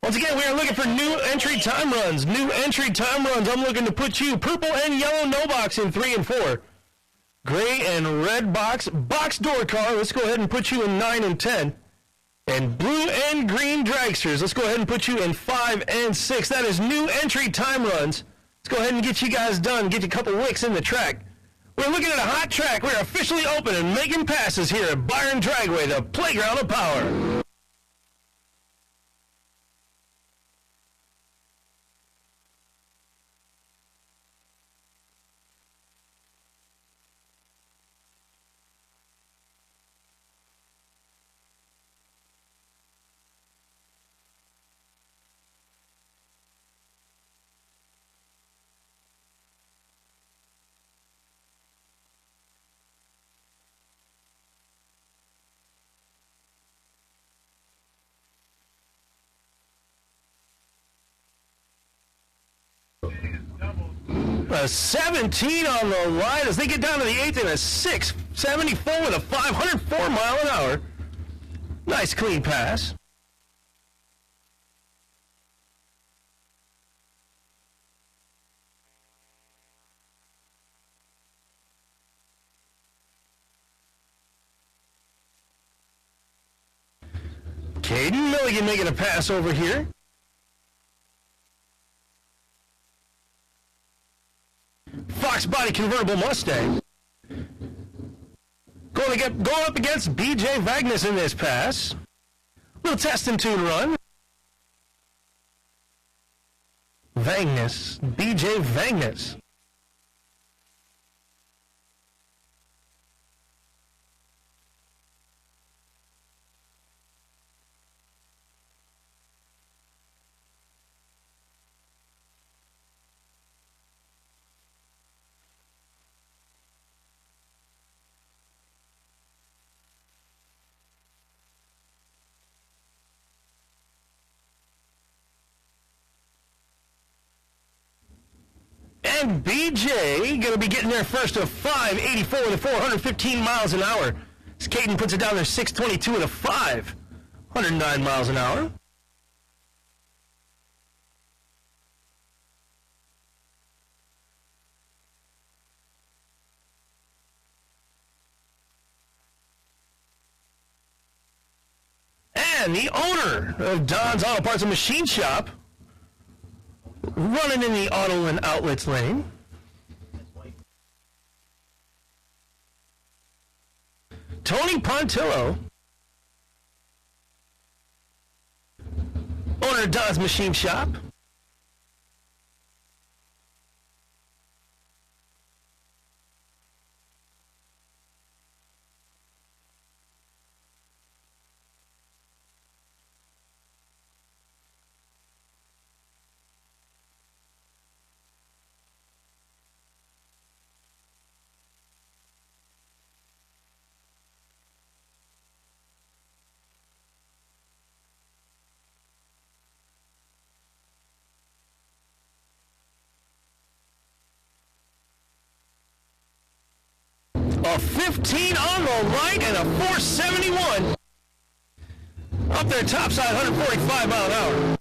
Once again, we are looking for new entry time runs. New entry time runs. I'm looking to put you purple and yellow no box in 3 and 4. Gray and red box. Box door car. Let's go ahead and put you in 9 and 10. And blue and green dragsters. Let's go ahead and put you in 5 and 6. That is new entry time runs. Let's go ahead and get you guys done. Get you a couple licks in the track. We're looking at a hot track. We're officially open and making passes here at Byron Dragway, the playground of power. A 17 on the line as they get down to the 8th and a 674 with a 504 mile an hour. Nice clean pass. Caden Milligan making a pass over here. Fox body convertible Mustang. Going up against BJ Vagnus in this pass. Little test and tune run. Vagnus. BJ Vagnus. And BJ going to be getting there first of 584 with a 415 miles an hour. As Caden puts it down there 622 with a 509 miles an hour. And the owner of Don's Auto Parts and Machine Shop running in the auto and outlets lane. Tony Pontillo, owner of Don's Machine Shop. A 15 on the right and a 471. Up there topside, 145 mile an hour.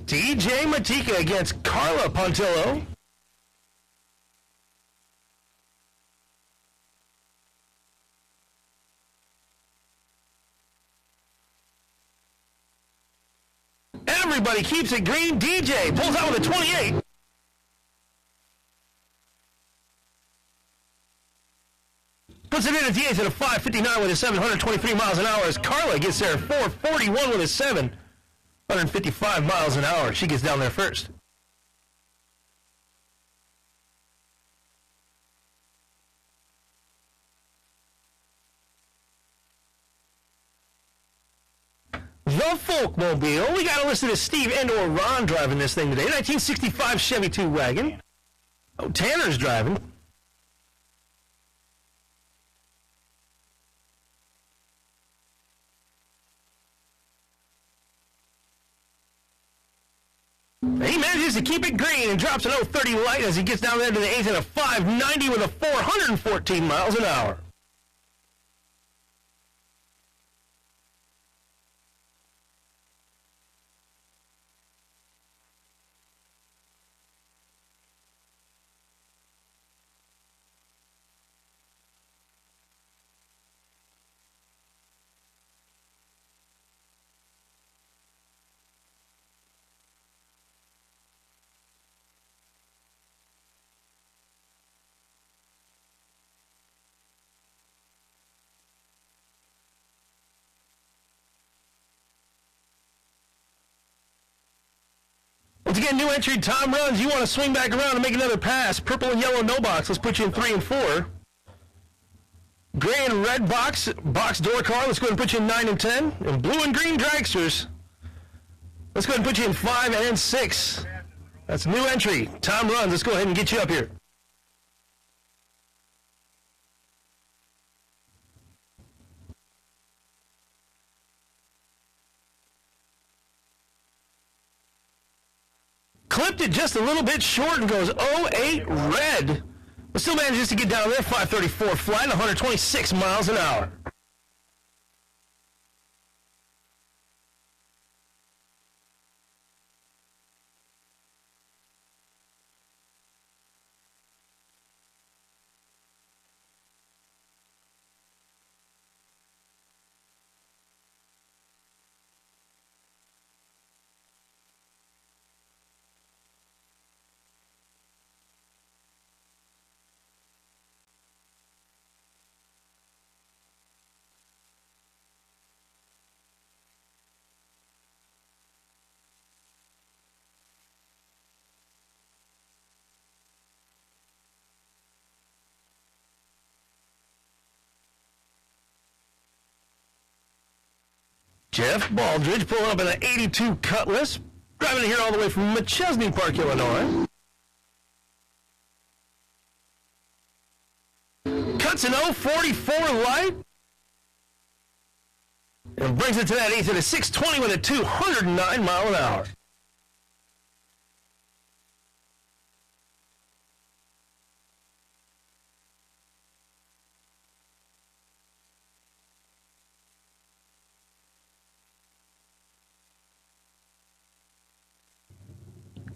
DJ Matika against Carla Pontillo. Everybody keeps it green. DJ pulls out with a 28. Puts it in at the 8th at a 559 with a 723 miles an hour as Carla gets there 441 with a 755 miles an hour. She gets down there first. the Folkmobile. We got to listen to Steve and or Ron driving this thing today. 1965 Chevy 2 wagon. Oh, Tanner's driving. He manages to keep it green and drops an 030 light as he gets down there to the 8th and a 590 with a 414 miles an hour. Once again, new entry, Tom runs. You want to swing back around and make another pass. Purple and yellow, no box. Let's put you in 3 and 4. Gray and red box door car. Let's go ahead and put you in 9 and 10. And blue and green dragsters. Let's go ahead and put you in 5 and 6. That's new entry. Tom runs. Let's go ahead and get you up here. Clipped it just a little bit short and goes 08 red. But still manages to get down there. 534 flat, 126 miles an hour. Jeff Baldridge pulling up in an 82 Cutlass, driving here all the way from McChesney Park, Illinois. Cuts an 044 light and brings it to that 8th at a 620 with a 209 mile an hour.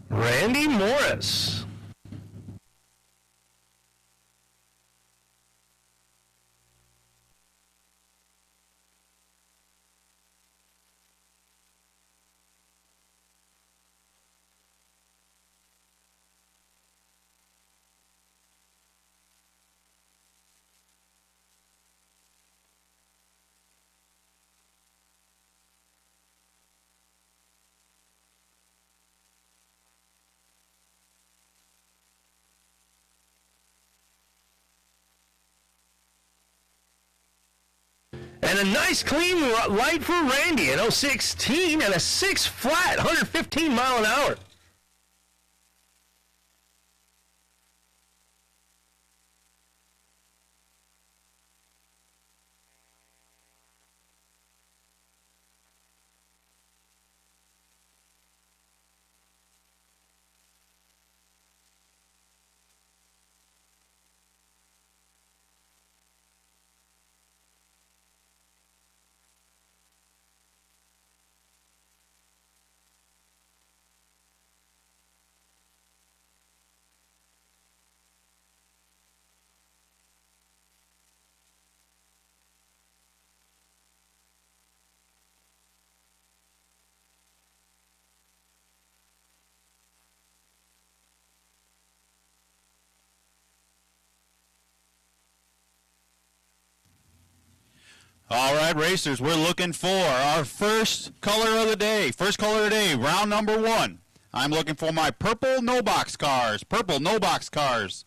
Randy Morris. And a nice clean light for Randy, an 016 and a 6 flat, 115 mile an hour. All right, racers, we're looking for our first color of the day. First color of the day, round number 1. I'm looking for my purple no-box cars. Purple no-box cars.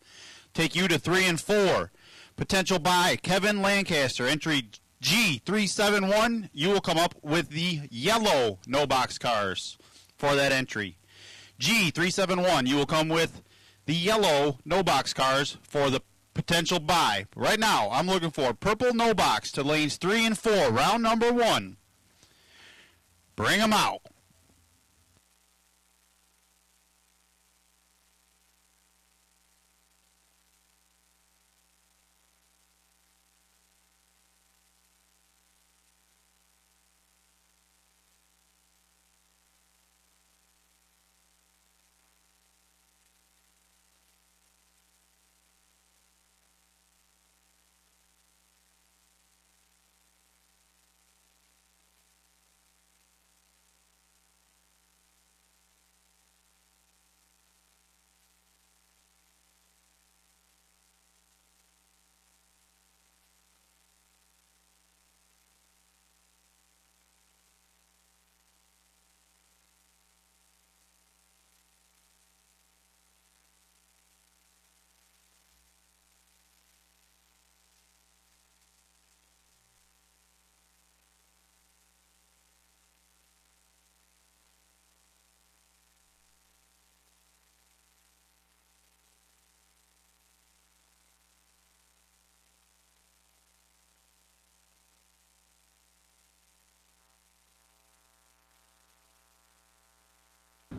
Take you to 3 and 4. Potential buy, Kevin Lancaster. Entry G371, you will come up with the yellow no box cars for that entry. G371, you will come with the yellow no box cars for the potential buy. Right now, I'm looking for purple no box to lanes 3 and 4, round number 1. Bring them out.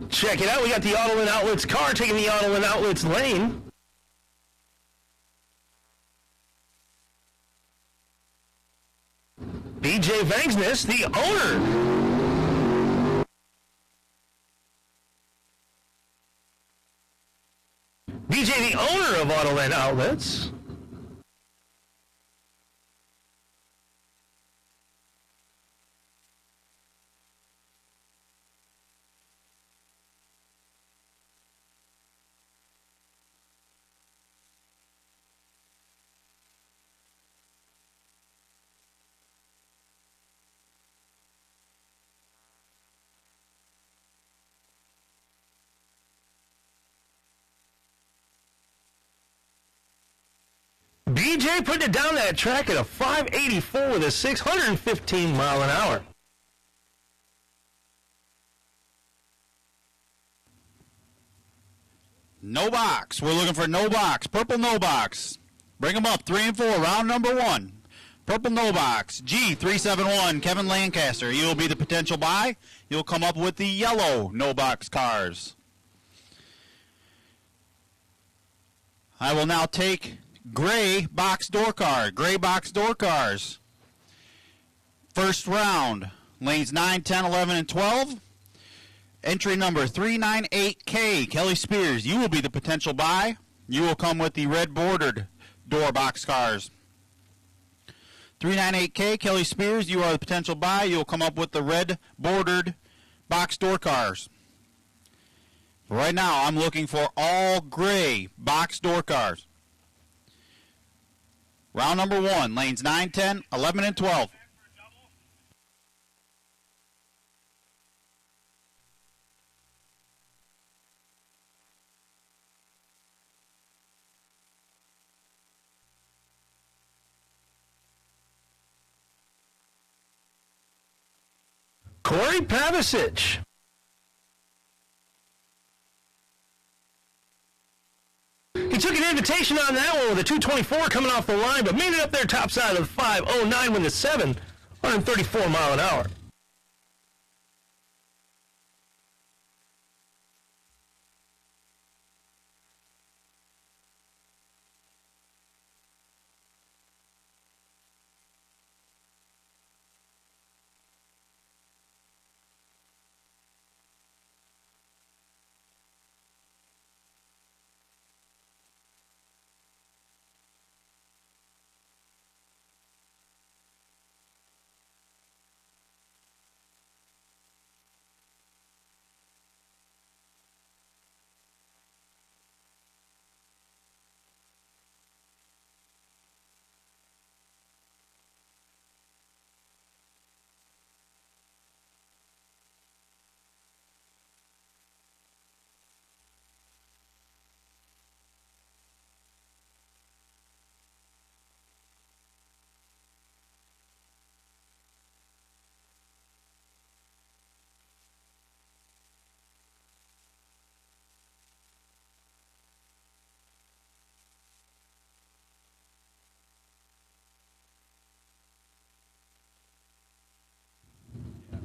Check it out. We got the Auto and Outlets car taking the Auto and Outlets lane. BJ Vangsness, the owner. BJ, the owner of Auto and Outlets. BJ putting it down that track at a 584 with a 615 mile an hour. No box. We're looking for no box. Purple no box. Bring them up. 3 and 4. Round number 1. Purple no box. G371. Kevin Lancaster. You'll be the potential buy. You'll come up with the yellow no box cars. I will now take gray box door car. Gray box door cars. First round. Lanes 9, 10, 11, and 12. Entry number 398K, Kelly Spears. You will be the potential buy. You will come with the red bordered door box cars. 398K, Kelly Spears. You are the potential buy. You will come up with the red bordered box door cars. Right now, I'm looking for all gray box door cars. Round number 1, lanes 9, 10, 11, and 12. Corey Pavicic. He took an invitation on that one with a 224 coming off the line, but made it up there top side of the 509 with a 134 mile an hour.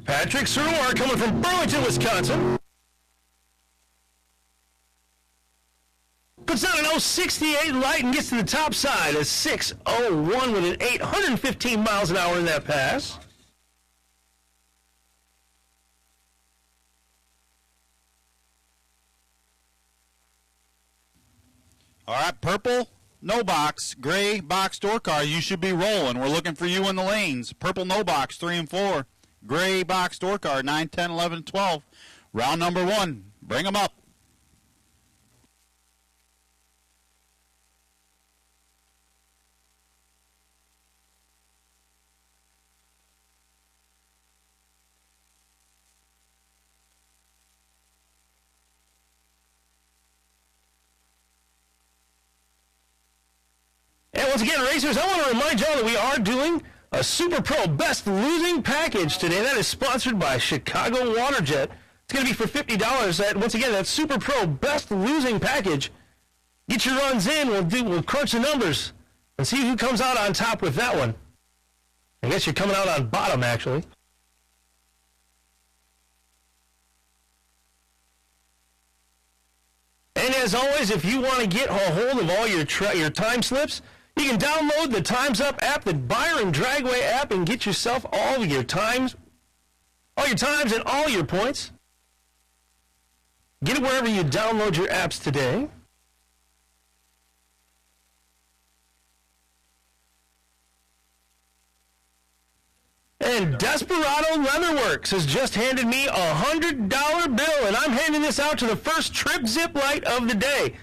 Patrick Sorour coming from Burlington, Wisconsin. Puts out an 068 light and gets to the top side. A 601 with an 815 miles an hour in that pass. All right, purple, no box, gray box door car. You should be rolling. We're looking for you in the lanes. Purple, no box, 3 and 4. Gray box door car, 9, 10, 11, 12. Round number 1. Bring them up. And once again, racers, I want to remind y'all that we are doing a Super Pro Best Losing Package today. That is sponsored by Chicago Waterjet. It's going to be for $50. Once again, that's Super Pro Best Losing Package. Get your runs in. We'll crunch the numbers and see who comes out on top with that one. I guess you're coming out on bottom, actually. And as always, if you want to get a hold of all your time slips, you can download the Times Up app, the Byron Dragway app, and get yourself all of your times and all your points. Get it wherever you download your apps today. And Desperado Leatherworks has just handed me a $100 bill, and I'm handing this out to the first Trip Zip light of the day.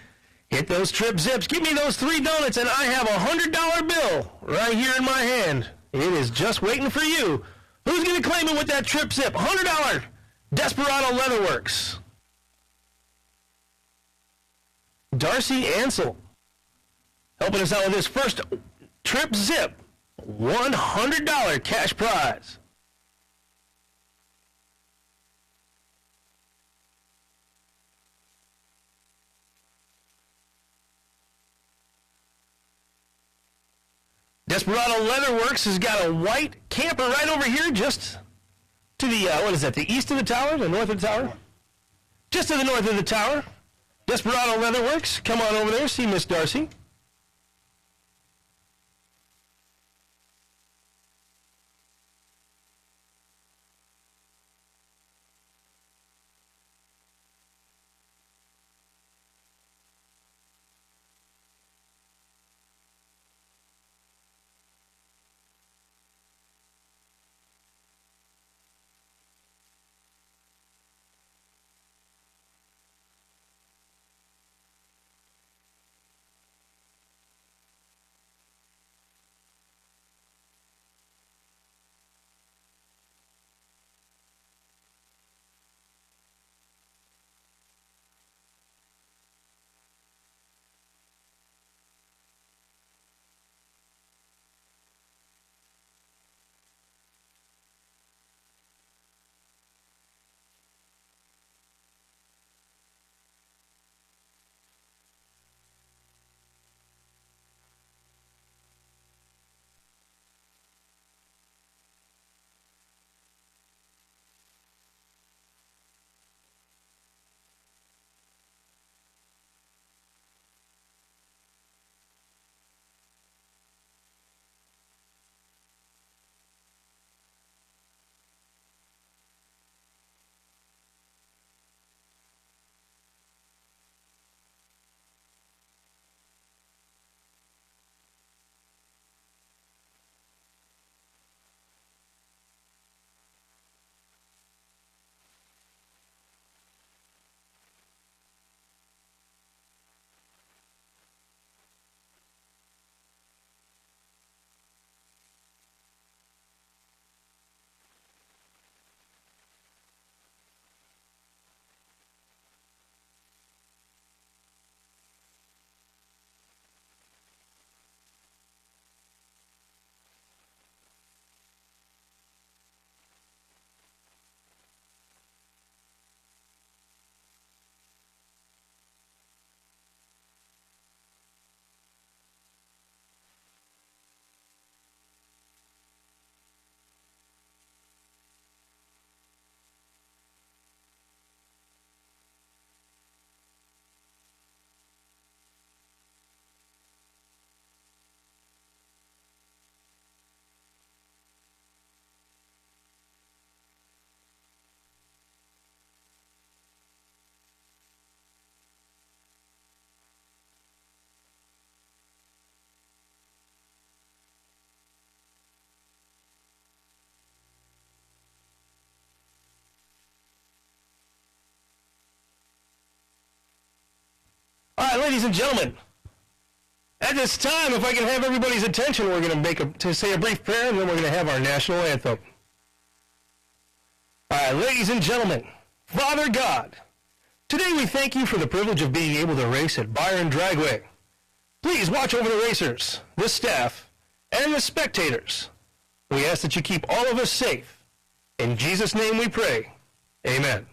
Hit those Trip Zips. Give me those 3 donuts, and I have a $100 bill right here in my hand. It is just waiting for you. Who's going to claim it with that Trip Zip? $100 Desperado Leatherworks. Darcy Ansel helping us out with his first Trip Zip. $100 cash prize. Desperado Leatherworks has got a white camper right over here just to the, the east of the tower, the north of the tower? Just to the north of the tower. Desperado Leatherworks, come on over there, see Miss Darcy. All right, ladies and gentlemen, at this time, if I can have everybody's attention, we're going to say a brief prayer, and then we're going to have our national anthem. All right, ladies and gentlemen, Father God, today we thank you for the privilege of being able to race at Byron Dragway. Please watch over the racers, the staff, and the spectators. We ask that you keep all of us safe. In Jesus' name we pray. Amen.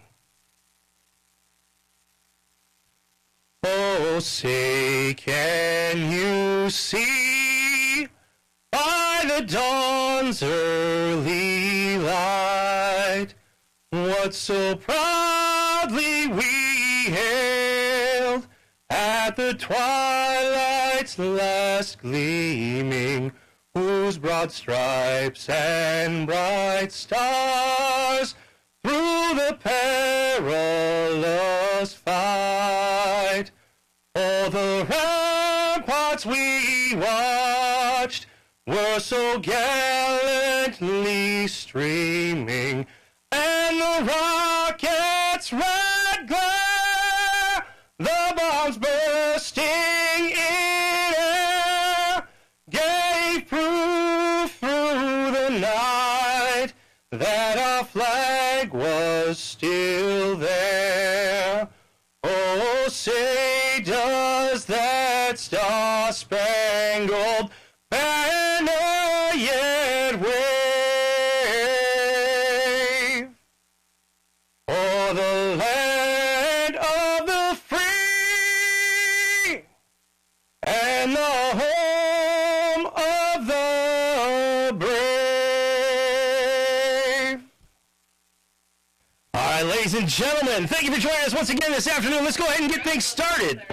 Oh, say, can you see by the dawn's early light what so proudly we hailed at the twilight's last gleaming, whose broad stripes and bright stars through the perilous fight, all the ramparts we watched were so gallantly streaming, and the rockets' red glare, the bombs bursting in air, gave proof through the night that our flag was still there. Oh, say, does that star-spangled banner yet wave o'er the land of the free and the home of the brave? All right, ladies and gentlemen, thank you for joining us once again this afternoon. Let's go ahead and get things started.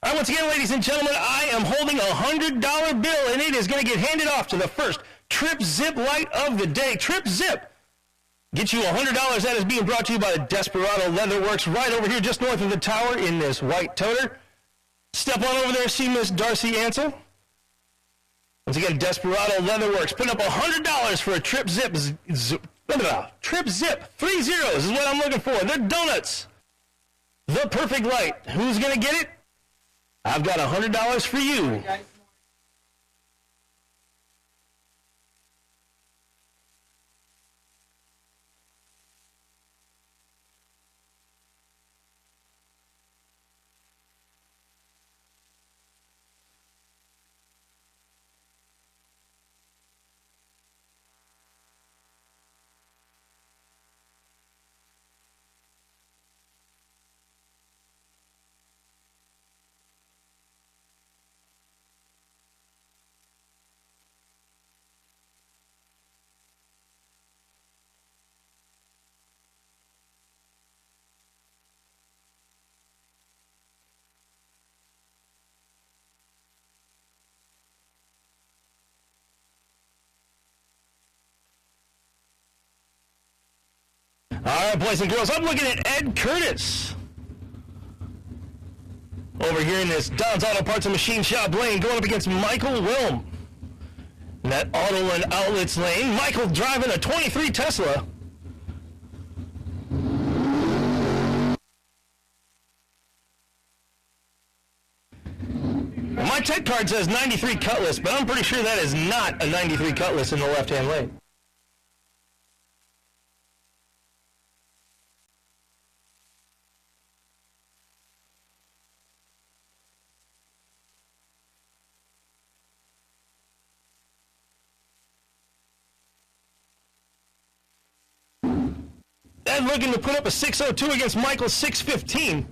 All right, once again, ladies and gentlemen, I am holding a $100 bill, and it is going to get handed off to the first Trip Zip light of the day. Trip Zip. Get you $100. That is being brought to you by the Desperado Leather Works right over here just north of the tower in this white toter. Step on over there, see Miss Darcy Ansel. Once again, Desperado Leather Works putting up $100 for a Trip Zip. Trip Zip. 3 zeros is what I'm looking for. They're donuts. The perfect light. Who's going to get it? I've got $100 for you. All right, boys and girls, I'm looking at Ed Curtis. Over here in this Don's Auto Parts and Machine Shop lane, going up against Michael Wilm. In that Auto and Outlets lane, Michael driving a 23 Tesla. My tech card says 93 Cutlass, but I'm pretty sure that is not a 93 Cutlass in the left-hand lane. Ed looking to put up a 6:02 against Michael's 6:15.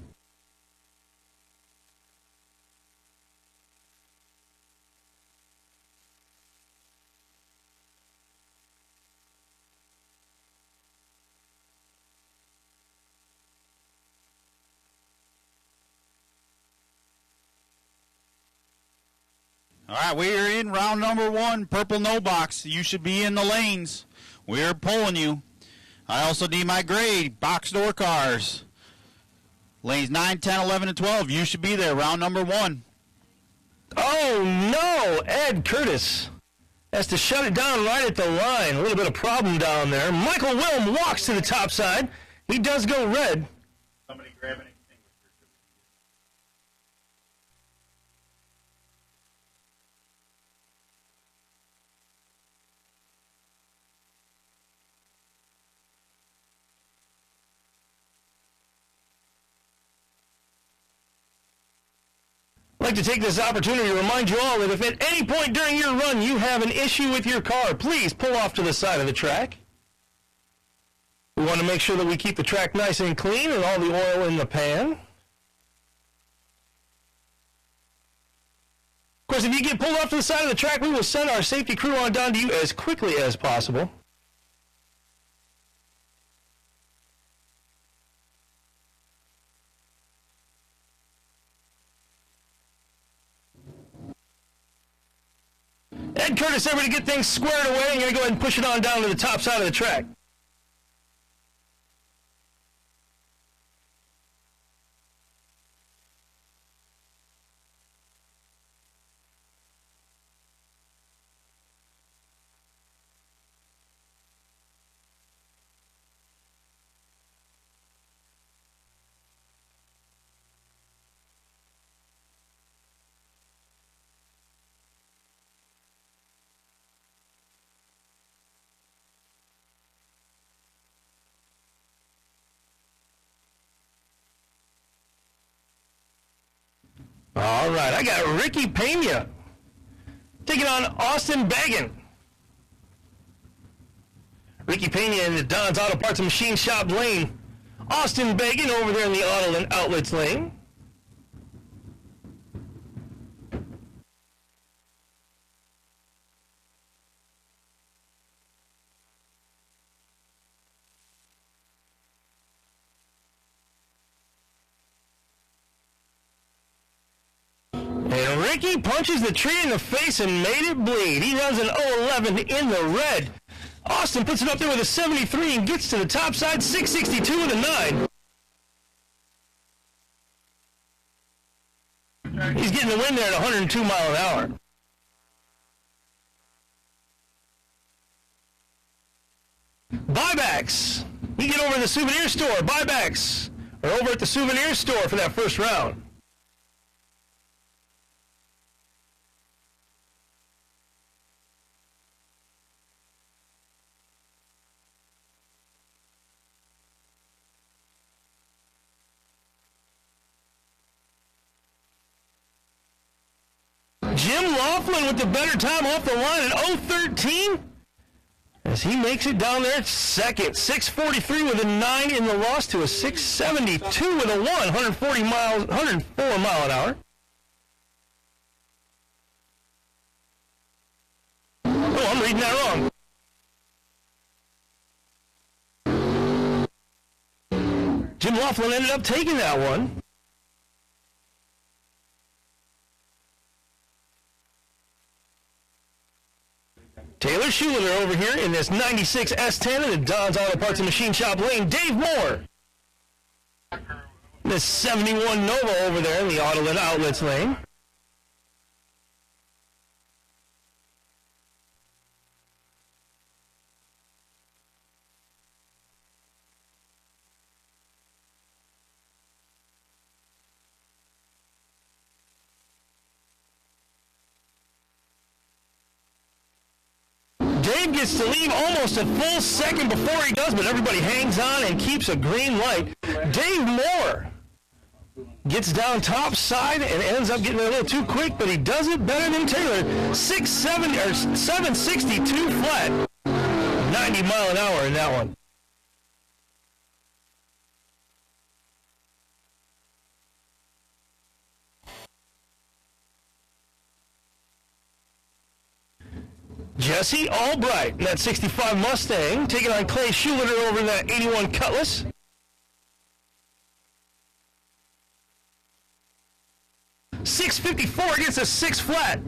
All right, we are in round number 1, purple no box. You should be in the lanes. We are pulling you. I also need my gray box door cars. Lanes 9, 10, 11, and 12. You should be there, round number 1. Oh, no. Ed Curtis has to shut it down right at the line. A little bit of problem down there. Michael Wilm walks to the top side. He does go red. Somebody grab an extinguisher. I'd like to take this opportunity to remind you all that if at any point during your run you have an issue with your car, please pull off to the side of the track. We want to make sure that we keep the track nice and clean and all the oil in the pan. Of course, if you get pulled off to the side of the track, we will send our safety crew on down to you as quickly as possible. Ed Curtis, everybody get things squared away. I'm going to go ahead and push it on down to the top side of the track. All right, I got Ricky Pena taking on Austin Baggin. Ricky Pena in the Don's Auto Parts and Machine Shop lane. Austin Baggin over there in the Auto and Outlets lane. And Ricky punches the tree in the face and made it bleed. He runs an 0-11 in the red. Austin puts it up there with a 73 and gets to the top side, 662 with a 9. He's getting the win there at 102 mile an hour. Buybacks. You get over to the souvenir store. Buybacks are over at the souvenir store for that first round. Jim Laughlin with the better time off the line at 0:13 as he makes it down there second. 6:43 with a 9 in the loss to a 6:72 with a 104 mile an hour. Oh, I'm reading that wrong. Jim Laughlin ended up taking that one. Taylor Schuler over here in this 96 S10 in the Don's Auto Parts and Machine Shop lane. Dave Moore. This 71 Nova over there in the Auto and Outlets lane. Dave gets to leave almost a full second before he does, but everybody hangs on and keeps a green light. Dave Moore gets down top side and ends up getting a little too quick, but he does it better than Taylor. 762 flat, 90 mile an hour in that one. Jesse Albright in that 65 Mustang, taking on Clay Schuliter over in that 81 Cutlass. $654 against a 6 flat.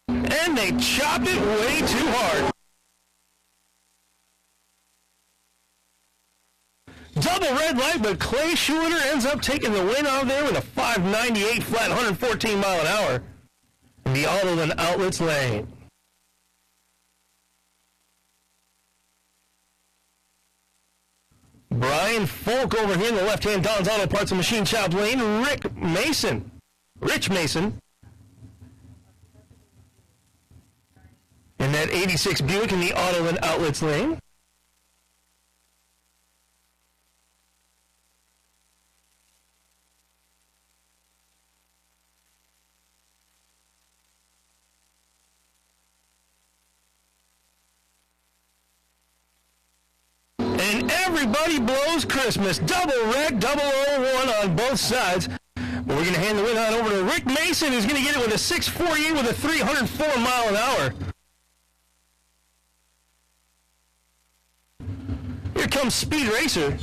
And they chopped it way too hard. Double red light, but Clay Schuliter ends up taking the win out of there with a 598 flat, 114 mile an hour. In the Auto and Outlets lane. Brian Folk over here in the left-hand Don's Auto Parts and Machine Shop lane. Rich Mason. In that 86 Buick in the Auto and Outlets lane. And everybody blows Christmas. Double red, 001 on both sides. But we're going to hand the win on over to Rick Mason, who's going to get it with a 648 with a 304 mile an hour. Here comes Speed Racer.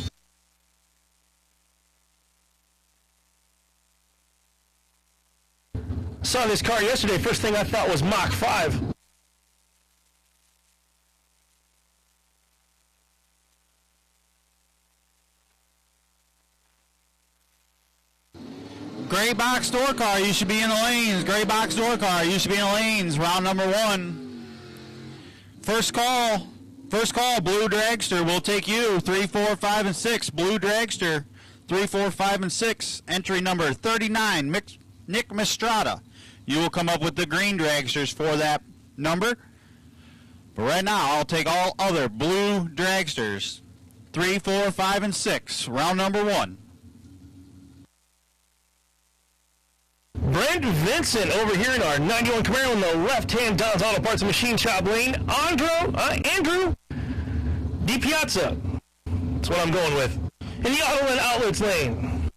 Saw this car yesterday. First thing I thought was Mach 5. Gray box door car, you should be in the lanes. Gray box door car, you should be in the lanes. Round number 1. First call, Blue Dragster will take you. 3, 4, 5, and 6. Blue Dragster, 3, 4, 5, and 6. Entry number 39, Nick Mistrada. You will come up with the green dragsters for that number. But right now, I'll take all other blue dragsters. 3, 4, 5, and 6. Round number 1. Brent Vincent over here in our 91 Camaro in the left-hand Don's Auto Parts and Machine Shop lane. Andrew DiPiazza. That's what I'm going with. In the Auto and Outlets lane.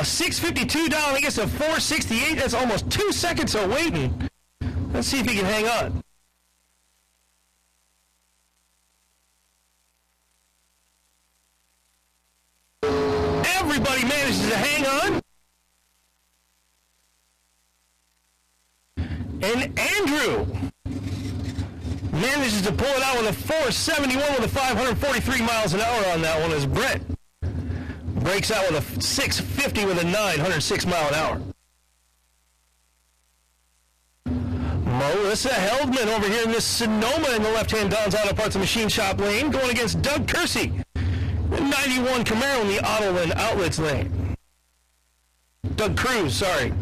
652 down against a 468. That's almost 2 seconds of waiting. Let's see if he can hang on. Everybody manages to hang on. And Andrew manages to pull it out with a 471 with a 543 miles an hour on that one as Brett breaks out with a 650 with a 906 mile an hour. Melissa Heldman over here in this Sonoma in the left-hand Don's Auto Parts and Machine Shop lane going against Doug Kersey. The 91 Camaro in the Auto and Outlets lane. Doug Cruz, sorry.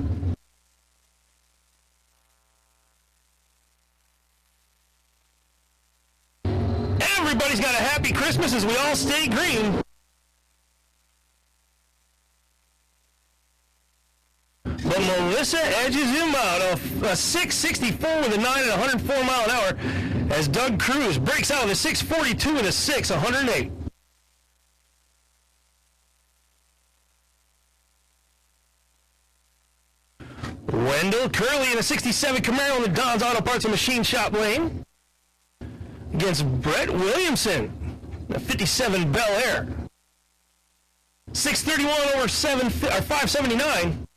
Everybody's got a happy Christmas as we all stay green. But Melissa edges him out of a 664 with a 9 and 104 mile an hour as Doug Cruz breaks out with a 642 and a 6, 108. Wendell Curley in a 67 Camaro in the Don's Auto Parts and Machine Shop lane against Brett Williamson, a 57 Bel Air. 631 over 579.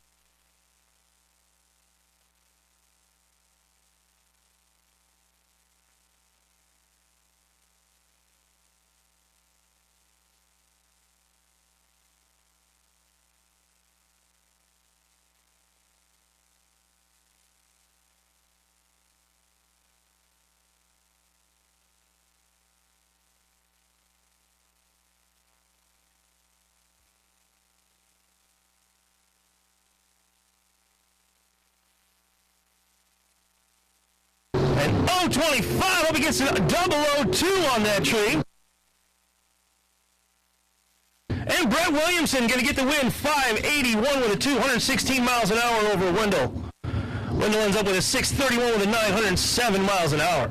And 025 up against a 002 on that tree. And Brett Williamson going to get the win, 581 with a 216 miles an hour over Wendell. Wendell ends up with a 631 with a 907 miles an hour.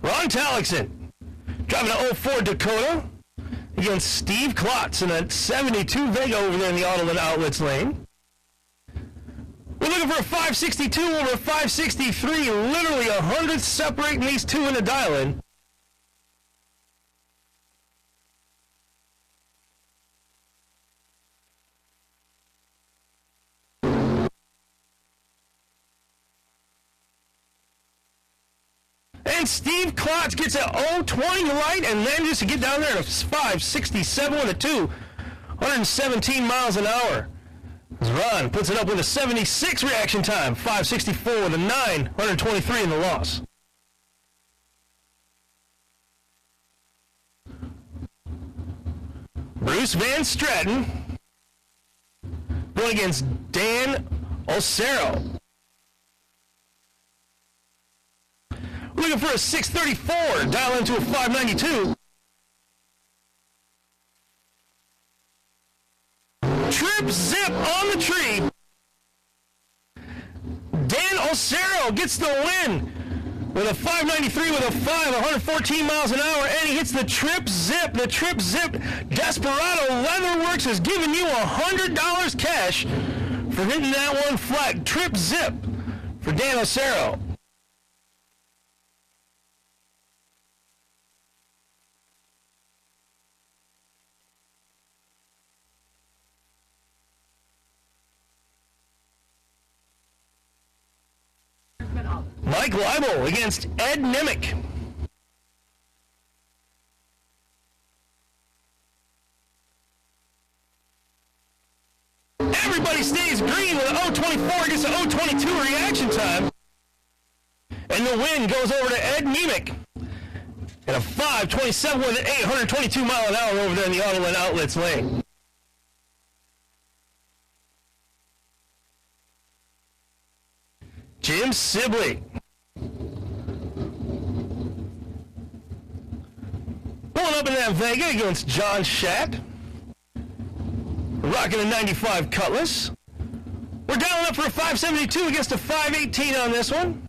Ron Tallickson driving a 04 Dakota against Steve Klotz in a 72 Vega over there in the Auto and Outlets lane. We're looking for a 562 over a 563, literally 100th separating these two in the dial-in. And Steve Klotz gets a 020 light and manages to get down there at a 567 with a 117 miles an hour. As Ron puts it up with a 76 reaction time, 564 with a 123 in the loss. Bruce Van Stratton going against Dan Osero. We're looking for a 634, dial into a 592. Trip zip on the tree. Dan Osero gets the win with a 593 with a 114 miles an hour, and he hits the trip zip. The trip zip Desperado Leatherworks is giving you $100 cash for hitting that one flat. Trip zip for Dan Osero. Mike Leibel against Ed Nimick. Everybody stays green with an 024 against an 022 reaction time. And the win goes over to Ed Nimick at a 527 with an 822 mile an hour over there in the Auto and Outlets lane. Jim Sibley. Pulling up in that Vega against John Schatt. Rocking a 95 Cutlass. We're dialing up for a 572 against a 518 on this one.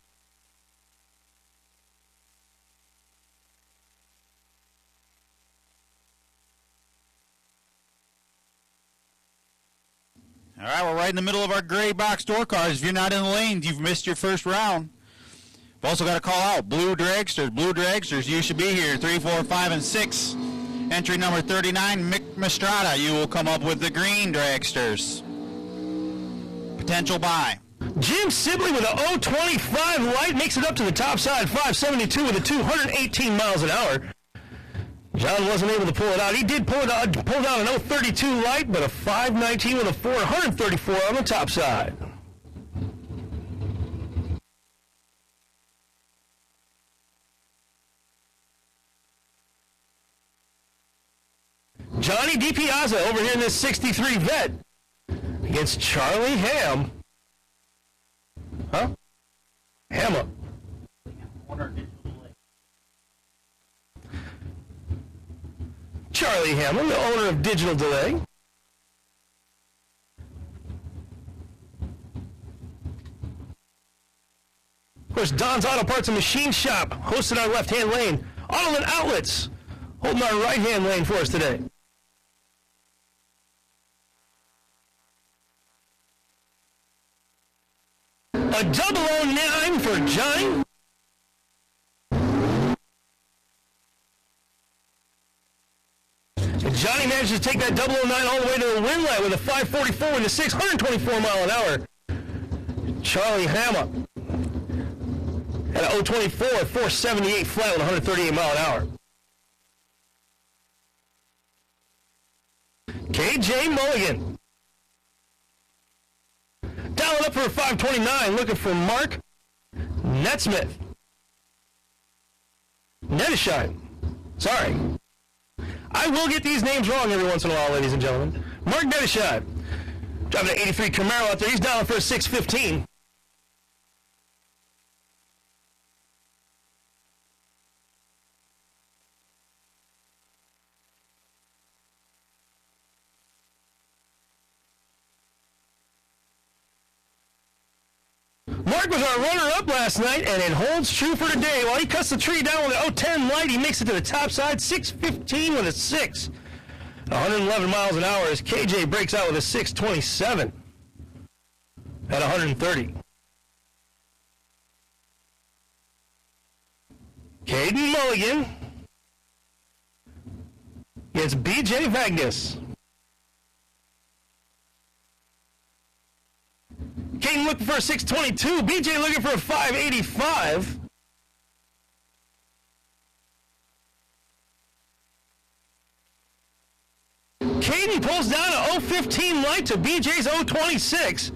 All right, we're right in the middle of our gray box door cars. If you're not in the lanes, you've missed your first round. We've also got to call out Blue Dragsters. Blue Dragsters, you should be here. 3, 4, 5, and 6. Entry number 39, Mick Mastrada. You will come up with the green Dragsters. Potential buy. Jim Sibley with a 025 light makes it up to the top side, 572 with a 218 miles an hour. John wasn't able to pull it out. He did pull down an 032 light, but a 519 with a 434 on the top side. Johnny DiPiazza over here in this 63 vet against Charlie Ham. Huh? Hammer. Charlie Hamlin, the owner of Digital Delay. Of course, Don's Auto Parts and Machine Shop, hosted our left-hand lane. Auto and Outlets, holding our right-hand lane for us today. A 009 for Johnny. Johnny managed to take that 009 all the way to the win light with a 544 and a 624 mile an hour. Charlie Hammer at a 024, 478 flat with 138 mile an hour. KJ Mulligan. Dialing up for a 529, looking for Mark Netsmith. Netishine. Sorry. I will get these names wrong every once in a while, ladies and gentlemen. Mark Netishine. Driving an 83 Camaro out there. He's dialing for a 615. Mark Mark was our runner-up last night, and it holds true for today. While he cuts the tree down with an 010 light, he makes it to the top side, 6:15 with a 6. 111 miles an hour as KJ breaks out with a 6:27 at 130. Caden Mulligan against BJ Vagnus. Caden looking for a 6:22. BJ looking for a 5:85. Caden pulls down a 015 light to BJ's 026.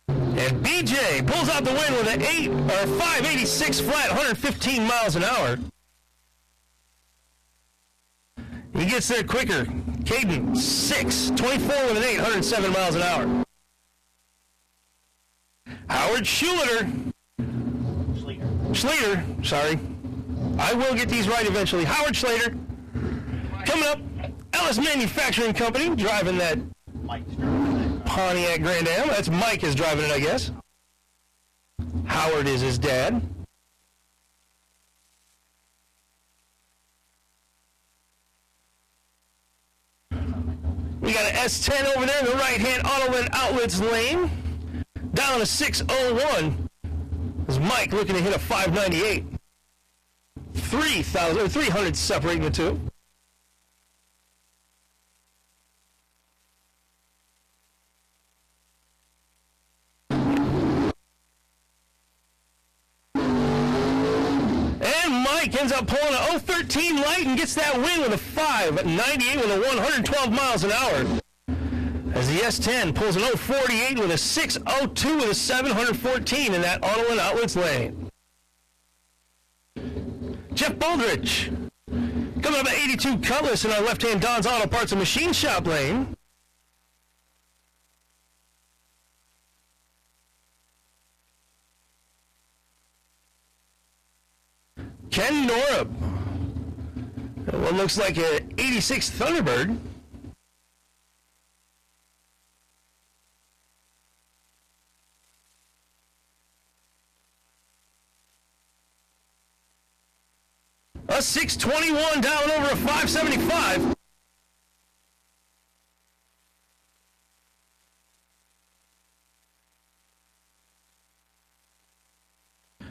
And BJ pulls out the win with an 586 flat, 115 miles an hour. He gets there quicker. Caden, 6:24 with an 8, 107 miles an hour. Howard Schleter, sorry. I will get these right eventually. Howard Schleter, coming up. Ellis Manufacturing Company, driving that Pontiac Grand Am. That's Mike is driving it, I guess. Howard is his dad. We got an S10 over there in the right-hand Autoland Outlets lane. Down to 6:01. Is Mike looking to hit a 598. 300 separating the two. Mike ends up pulling a 013 light and gets that win with a 598 with a 112 miles an hour. As the S10 pulls an 048 with a 602 with a 714 in that Auto and Outlets lane. Jeff Baldrich coming up at 82 Cutlass in our left-hand Don's Auto Parts and Machine Shop lane. Ken Norup, what looks like an 86 Thunderbird. A 621 down over a 575.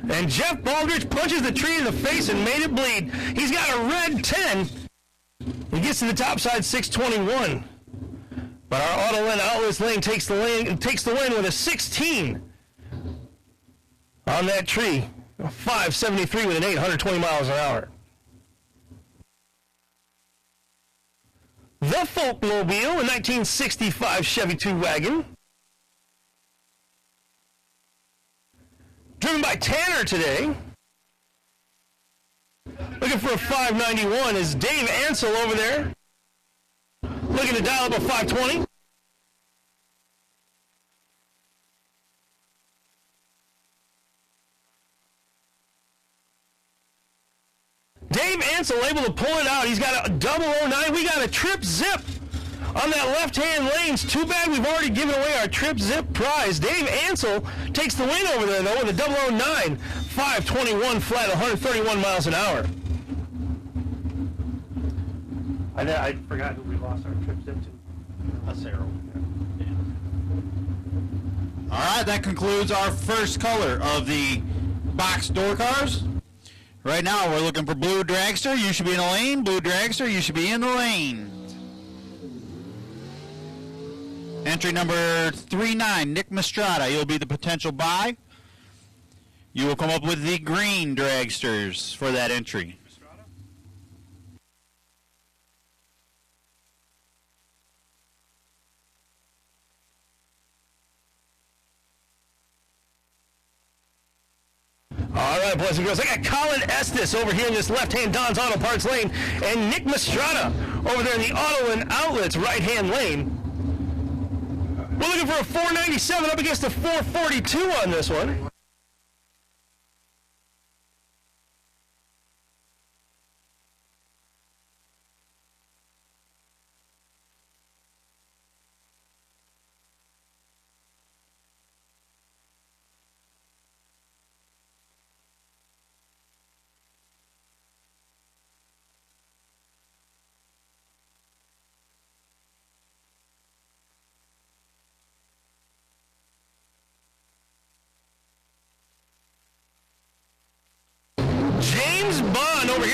And Jeff Baldrich punches the tree in the face and made it bleed. He's got a red 10. He gets to the top side, 621. But our Auto and Outlets lane takes the win with a 16 on that tree. A 573 with an 8, 120 miles an hour. The Folkmobile, a 1965 Chevy 2-wagon. Driven by Tanner today. Looking for a 591 is Dave Ansel over there. Looking to dial up a 520. Dave Ansel able to pull it out. He's got a 009. We got a trip zip on that left-hand lane. It's too bad we've already given away our trip zip prize. Dave Ansel takes the win over there, though, with a 009. 521 flat, 131 miles an hour. I forgot who we lost our trip zip to. That's Arrow. Yeah. All right, that concludes our first color of the box door cars. Right now, we're looking for Blue Dragster. You should be in the lane. Blue Dragster, you should be in the lane. Entry number 39, Nick Mastrada. You'll be the potential buy. You will come up with the green dragsters for that entry. All right, boys and girls. I got Colin Estes over here in this left-hand Don's Auto Parts lane, and Nick Mastrada over there in the Auto and Outlets right-hand lane. We're looking for a 497 up against a 442 on this one.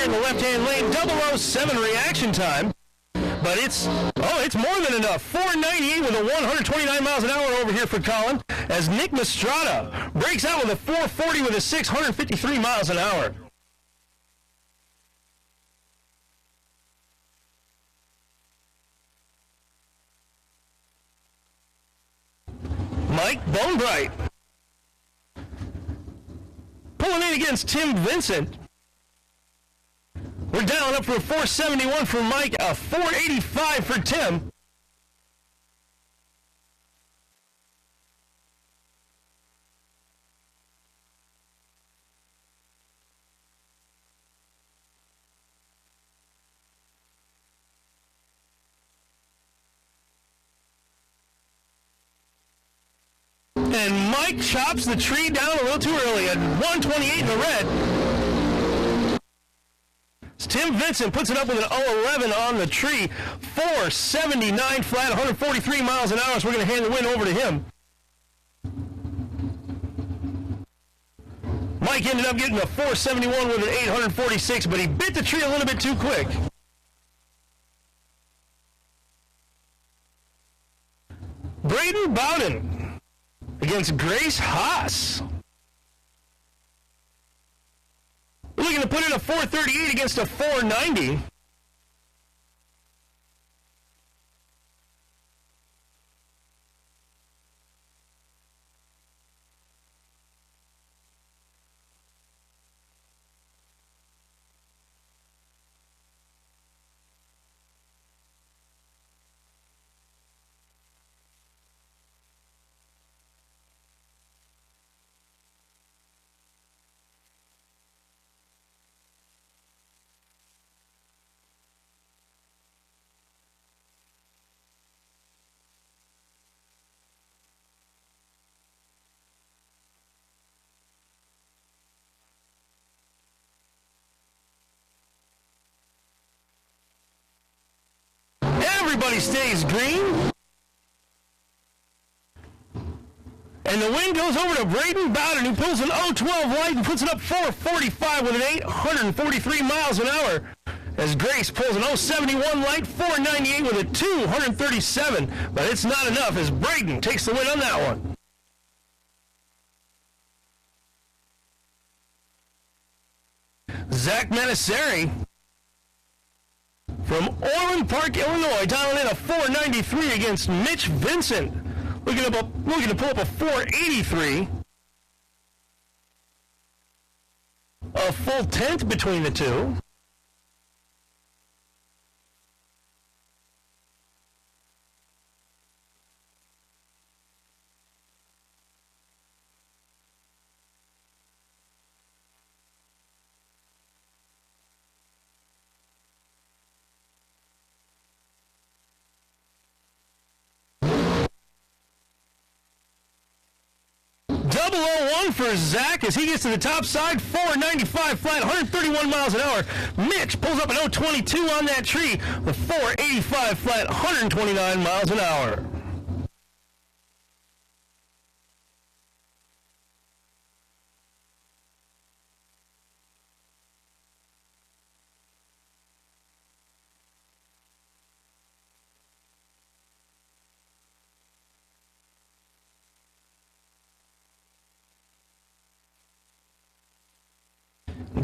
in the left-hand lane. 007 reaction time. But it's more than enough. 498 with a 129 miles an hour over here for Colin, as Nick Mastrada breaks out with a 440 with a 653 miles an hour. Mike Bonebright pulling in against Tim Vincent. We're down up for a 471 for Mike, a 485 for Tim. And Mike chops the tree down a little too early at 128 in the red. Tim Vincent puts it up with an 011 on the tree. 479 flat, 143 miles an hour, so we're going to hand the win over to him. Mike ended up getting a 471 with an 846, but he bit the tree a little bit too quick. Braden Bowden against Grace Haas. Looking to put in a 438 against a 490. Everybody stays green. And the win goes over to Braden Bowden, who pulls an 012 light and puts it up 445 with an 843 miles an hour. As Grace pulls an 071 light, 498 with a 237. But it's not enough as Braden takes the win on that one. Zach Manisseri from Orland Park, Illinois, dialing in a 493 against Mitch Vincent. Looking to pull up a 483. A full tenth between the two. For Zach as he gets to the top side, 495 flat, 131 miles an hour. Mitch pulls up an 022 on that tree with 485 flat, 129 miles an hour.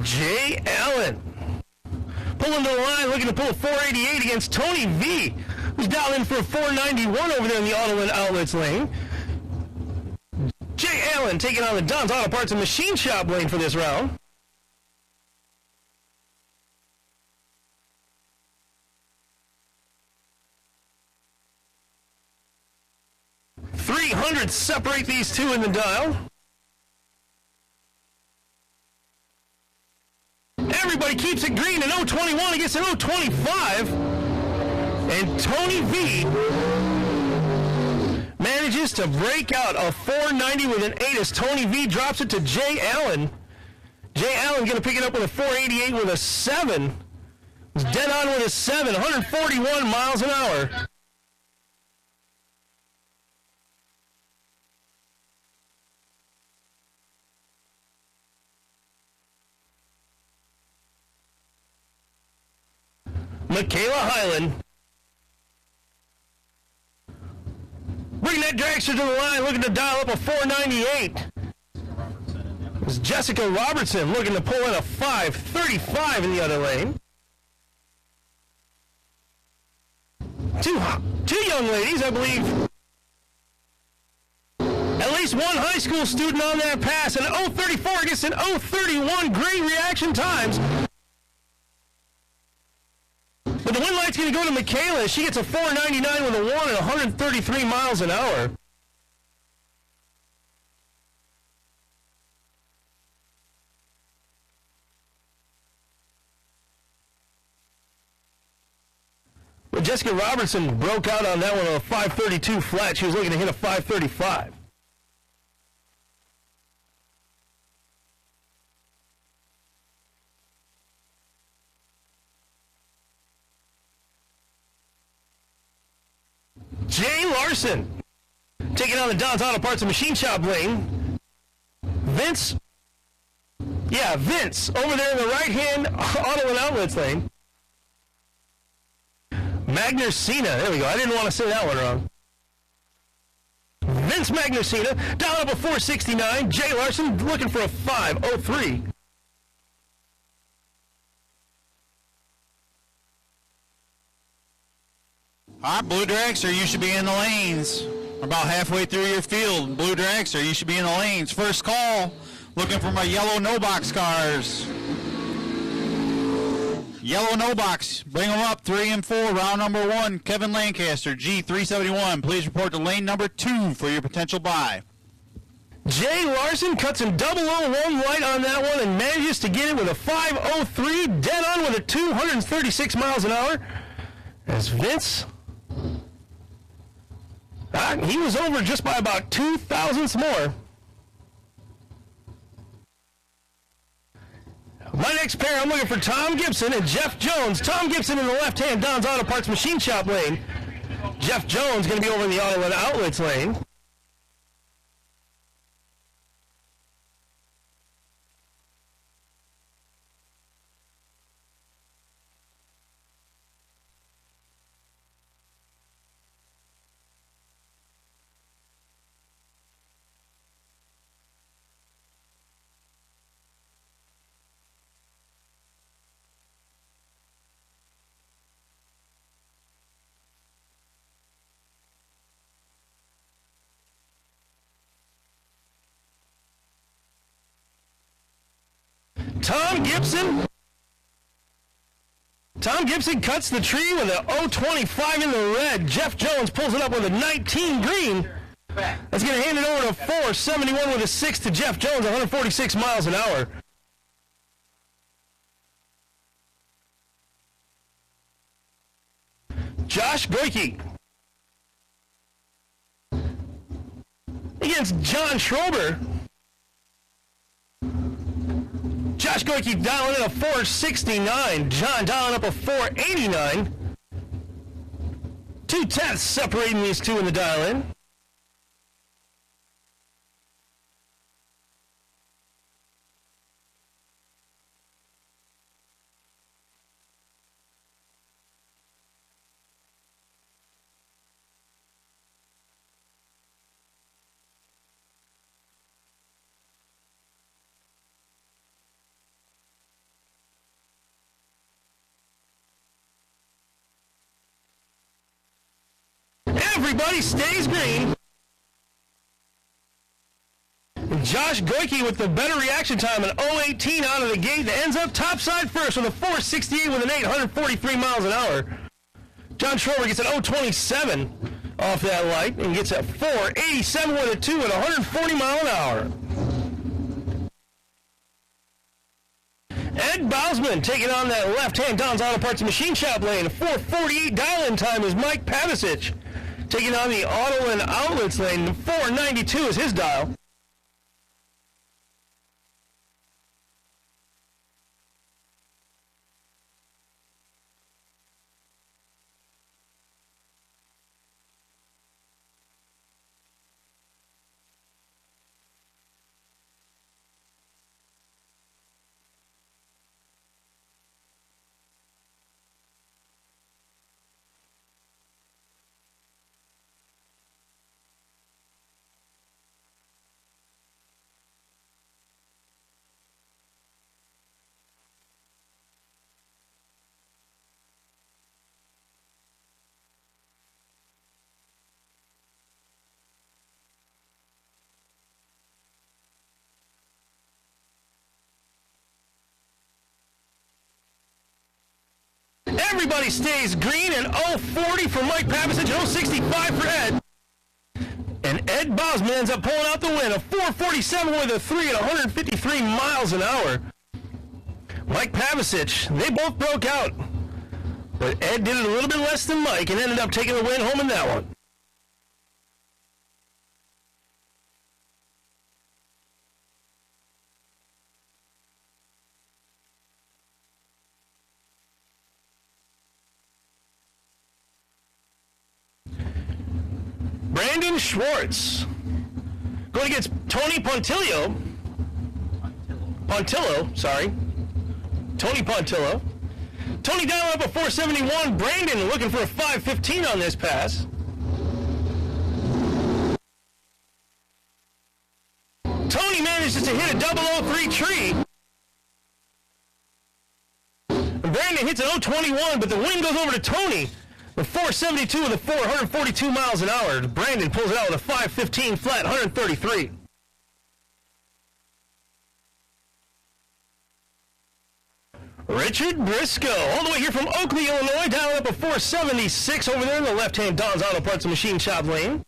Jay Allen pulling to the line, looking to pull a 488 against Tony V, who's dialed in for a 491 over there in the Auto and Outlets lane. Jay Allen taking on the Dunn's Auto Parts and Machine Shop lane for this round. .300 separate these two in the dial. Everybody keeps it green, an 021 against an 025. And Tony V manages to break out a 490 with an 8 as Tony V drops it to Jay Allen. Jay Allen going to pick it up with a 488 with a 7. He's dead on with a 7, 141 miles an hour. Michaela Hyland. Bringing that dragster to the line, looking to dial up a 498. It's Jessica Robertson looking to pull in a 535 in the other lane. Two young ladies, I believe. At least one high school student on that pass. An 034 against an 031. Great reaction times. But the win light's going to go to Michaela. She gets a 499 with a 1 and 133 miles an hour. But Jessica Robertson broke out on that one on a 532 flat. She was looking to hit a 535. Jay Larson taking on the Don's Auto Parts and Machine Shop lane. Vince over there in the right-hand Auto and Outlets lane. Magnucina, there we go. I didn't want to say that one wrong. Vince Magnucina, down up a 469. Jay Larson looking for a 503. All right, Blue Dragster, you should be in the lanes. About halfway through your field. Blue Dragster, you should be in the lanes. First call, looking for my yellow no-box cars. Yellow no-box, bring them up, 3 and 4, round number 1. Kevin Lancaster, G371. Please report to lane number 2 for your potential buy. Jay Larson cuts in 001 light on that one and manages to get it with a 503, dead on with a 236 miles an hour. As Vince, he was over just by about 2 thousandths more. My next pair, I'm looking for Tom Gibson and Jeff Jones. Tom Gibson in the left-hand Don's Auto Parts Machine Shop lane. Jeff Jones going to be over in the Auto and Outlets lane. Tom Gibson cuts the tree with a 025 in the red. Jeff Jones pulls it up with a 19 green. That's going to hand it over to 471 with a 6 to Jeff Jones, 146 miles an hour. Josh Goike against John Schrober. Josh Goike dialing in a 469. John dialing up a 489. 2 tenths separating these two in the dial-in. Everybody stays green. Josh Goike with the better reaction time, an 018 out of the gate that ends up topside first with a 468 with an 8, 143 miles an hour. John Schrober gets an 027 off that light and gets a 487 with a 2 at 140 mile an hour. Ed Bausman taking on that left-hand Don's Auto Parts and Machine Shop lane. A 448 dial-in time is Mike Pavicic. Taking on the Auto and Outlets lane. 492 is his dial. Everybody stays green, and 040 for Mike Pavicic, 065 for Ed. And Ed Bosman ends up pulling out the win, a 447 with a 3 at 153 miles an hour. Mike Pavicic, they both broke out. But Ed did it a little bit less than Mike and ended up taking the win home in that one. Brandon Schwartz going against Tony Pontillo. Tony Pontillo. Tony down up a 471. Brandon looking for a 515 on this pass. Tony manages to hit a 003 tree. And Brandon hits an 021, but the win goes over to Tony. The 472 with a 442 miles an hour. Brandon pulls it out with a 515 flat, 133. Richard Briscoe, all the way here from Oakley, Illinois, dialing up a 476 over there in the left-hand Don's Auto Parts and Machine Shop lane.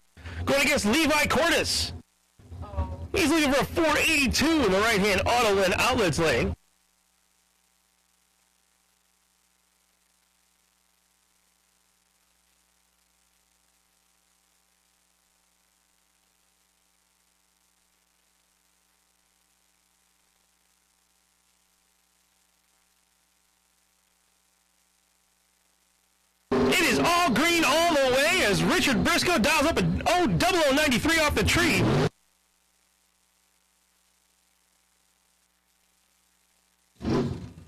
Going against Levi Cordes. He's looking for a 482 in the right-hand Auto and Outlets lane. It is all green all the way as Richard Briscoe dials up a 0093 off the tree.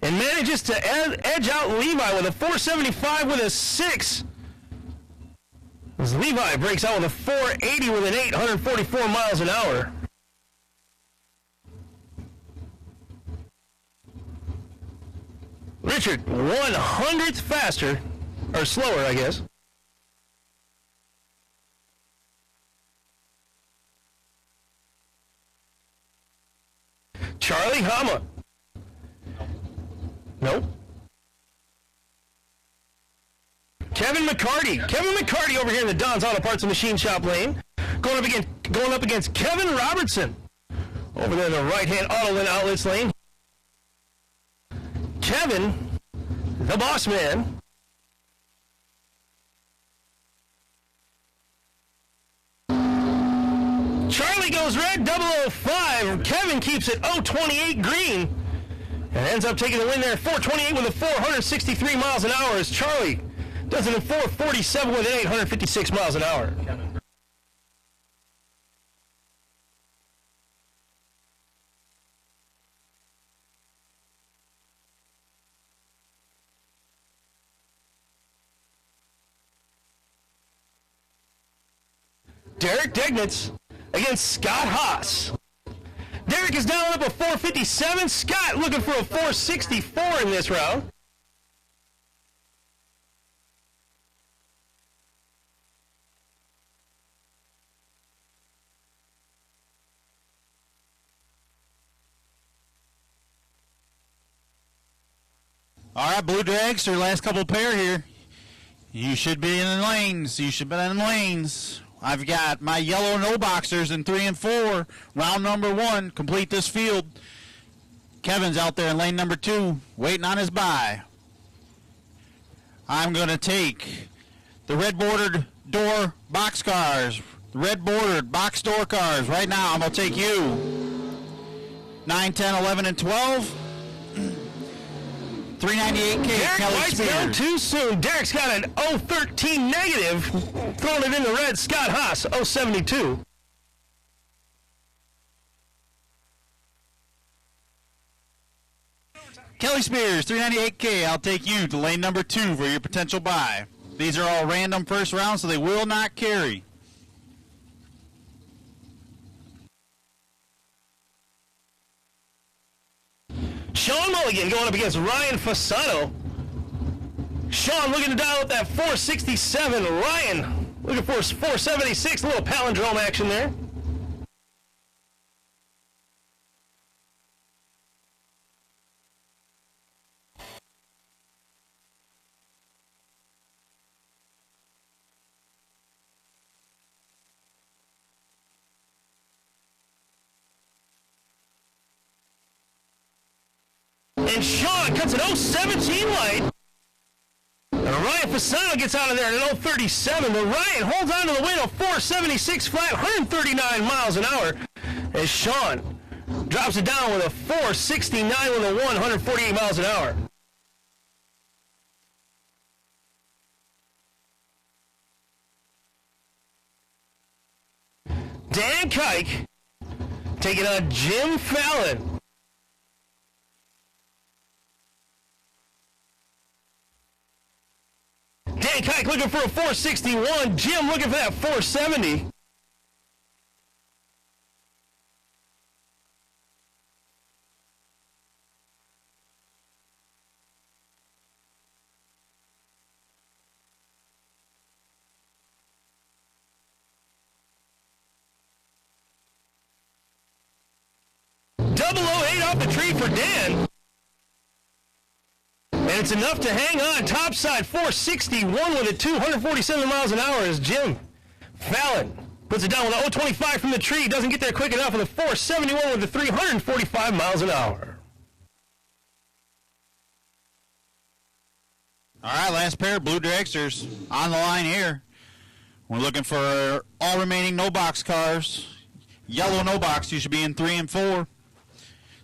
And manages to edge out Levi with a 475 with a 6. As Levi breaks out with a 480 with an 8, 144 miles an hour. Richard, 100th faster. Or slower, I guess. Charlie Hama. Nope. Kevin McCarty. Kevin McCarty over here in the Don's Auto Parts and Machine Shop lane. Going up against Kevin Robertson. Over there in the right-hand Auto and Outlets lane. Kevin, the boss man. Charlie goes red, 005. Kevin keeps it 028 green. And ends up taking the win there, 428 with a 463 miles an hour as Charlie does it in 447 with an 856 miles an hour. Derek Degnitz against Scott Haas. Derek is down up a 457. Scott looking for a 464 in this round. All right, Blue Drags, your last couple pair here. You should be in the lanes. I've got my yellow no boxers in 3 and 4. Round number 1. Complete this field. Kevin's out there in lane number 2, waiting on his bye. I'm going to take the red bordered door box cars. Red bordered box door cars. Right now, I'm going to take you. 9, 10, 11, and 12. 398K. Derek Kelly lights Spears. down too soon. Derek's got an 013 negative. Throwing it in the red. Scott Haas, 072. Kelly Spears, 398K. I'll take you to lane number 2 for your potential buy. These are all random first rounds, so they will not carry. Sean Mulligan going up against Ryan Fasano. Sean looking to dial up that 467. Ryan looking for 476. A little palindrome action there. And Sean cuts an 017 light. And Ryan Fasano gets out of there at an 037. But Ryan holds on to the win of 476 flat, 139 miles an hour. As Sean drops it down with a 469 with a 148 miles an hour. Dan Kike taking on Jim Fallon. Dan Kike looking for a 461. Jim looking for that 470. Double 08 off the tree for Dan. And it's enough to hang on. Topside 461 with a 247 miles an hour as Jim Fallon puts it down with a 025 from the tree. Doesn't get there quick enough with a 471 with a 345 miles an hour. All right, last pair, Blue Dragsters on the line here. We're looking for all remaining no-box cars. Yellow no-box, you should be in 3 and 4.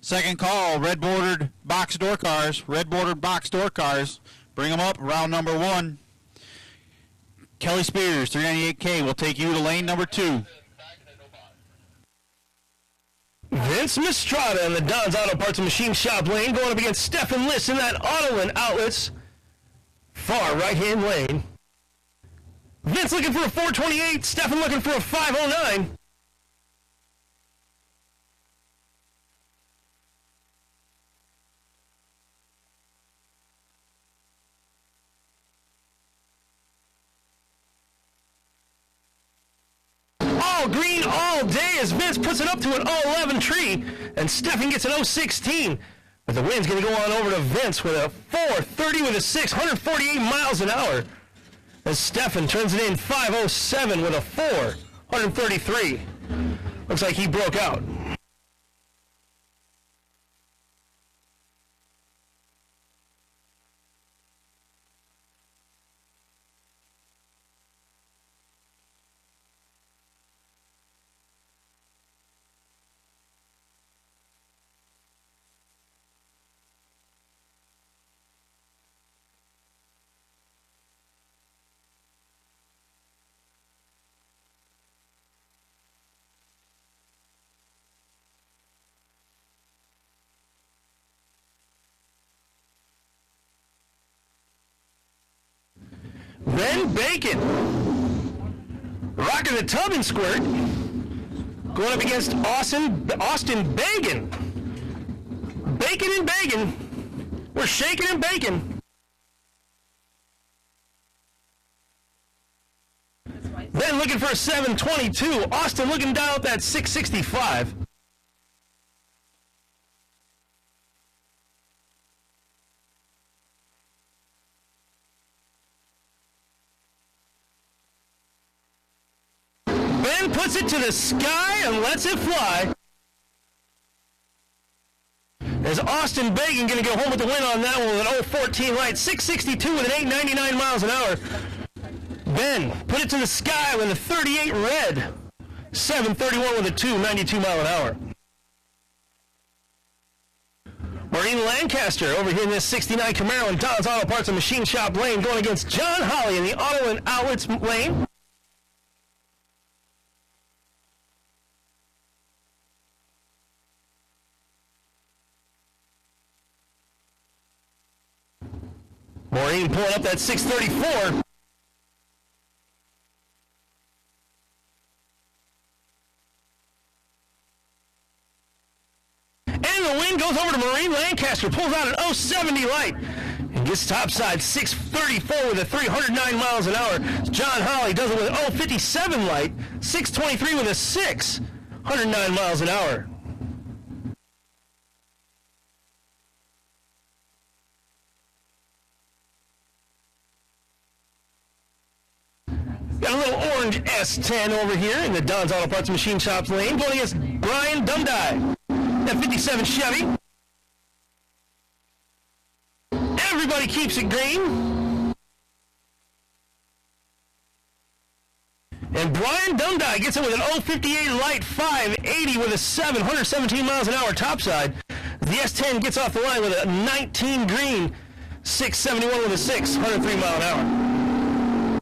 Second call, red-bordered box door cars. Red-bordered box door cars. Bring them up, round number 1. Kelly Spears, 398K, will take you to lane number 2. Vince Mistrada in the Don's Auto Parts and Machine Shop lane going up against Stefan Liss in that Autoland Outlets far right-hand lane. Vince looking for a 428, Stefan looking for a 509. All green all day as Vince puts it up to an 011 tree, and Stefan gets an 016. But the wind's going to go on over to Vince with a 430 with a 6, 148 miles an hour. As Stefan turns it in 507 with a 4, 133. Looks like he broke out. Ben Bacon, rocking the tub and squirt, going up against Austin Bagan. Bacon and Bagan, we're shaking and baking. Ben looking for a 722, Austin looking down at that 665. Ben puts it to the sky and lets it fly. There's Austin Bagan going to go home with the win on that one with an 014 light, 662 with an 899 miles an hour. Ben put it to the sky with a 38 red, 731 with a 292 mile an hour. Maureen Lancaster over here in this 69 Camaro in Don's Auto Parts and Machine Shop lane going against John Holly in the Auto and Outlets lane. Maureen pulling up that 634. And the win goes over to Maureen Lancaster, pulls out an 070 light, and gets topside 634 with a 309 miles an hour. John Holly does it with an 057 light, 623 with a 6, 109 miles an hour. Got a little orange S10 over here in the Don's Auto Parts Machine Shops lane, going against Brian Dumdye. That 57 Chevy. Everybody keeps it green. And Brian Dundee gets it with an 058 light, 580 with a 7, 117 miles an hour topside. The S10 gets off the line with a 19 green, 671 with a 6, 103 mile an hour.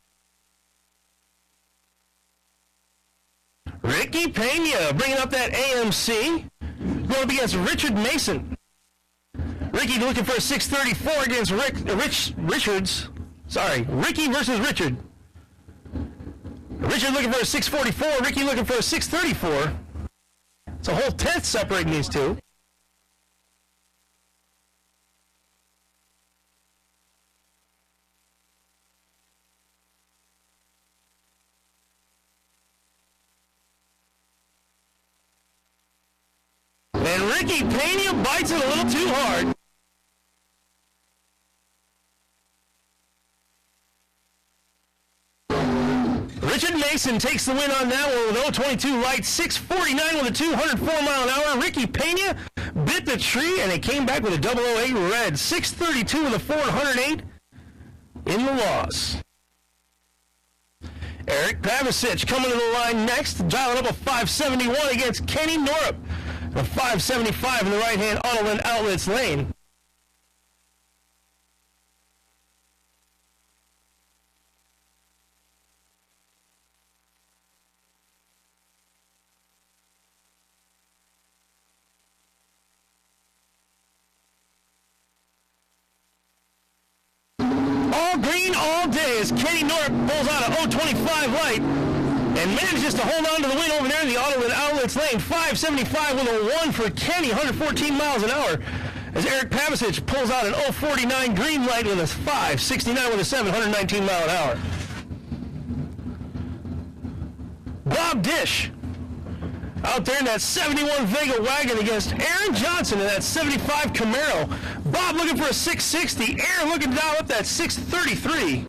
Ricky Pena bringing up that AMC. Going up against Richard Mason. Ricky looking for a 634 against Richards. Sorry, Ricky versus Richard. Richard looking for a 644. Ricky looking for a 634. It's a whole 10th separating these two. And Ricky Pena bites it a little too hard. Richard Mason takes the win on that one with 022 light, 649 with a 204 mile an hour. Ricky Pena bit the tree and it came back with a 008 red, 632 with a 408 in the loss. Eric Pavicic coming to the line next, dialing up a 571 against Kenny Norup. A 575 in the right-hand Autoland Outlets lane. All green all day as Kenny Norup pulls out a 025 light and manages to hold on to the win over there in the Autoland Outlets lane. 575 with a 1 for Kenny, 114 miles an hour. As Eric Pavicic pulls out an 049 green light with a 569 with a 7, 119 mile an hour. Bob Dish out there in that 71 Vega wagon against Aaron Johnson in that 75 Camaro. Bob looking for a 660. Aaron looking to dial up that 633.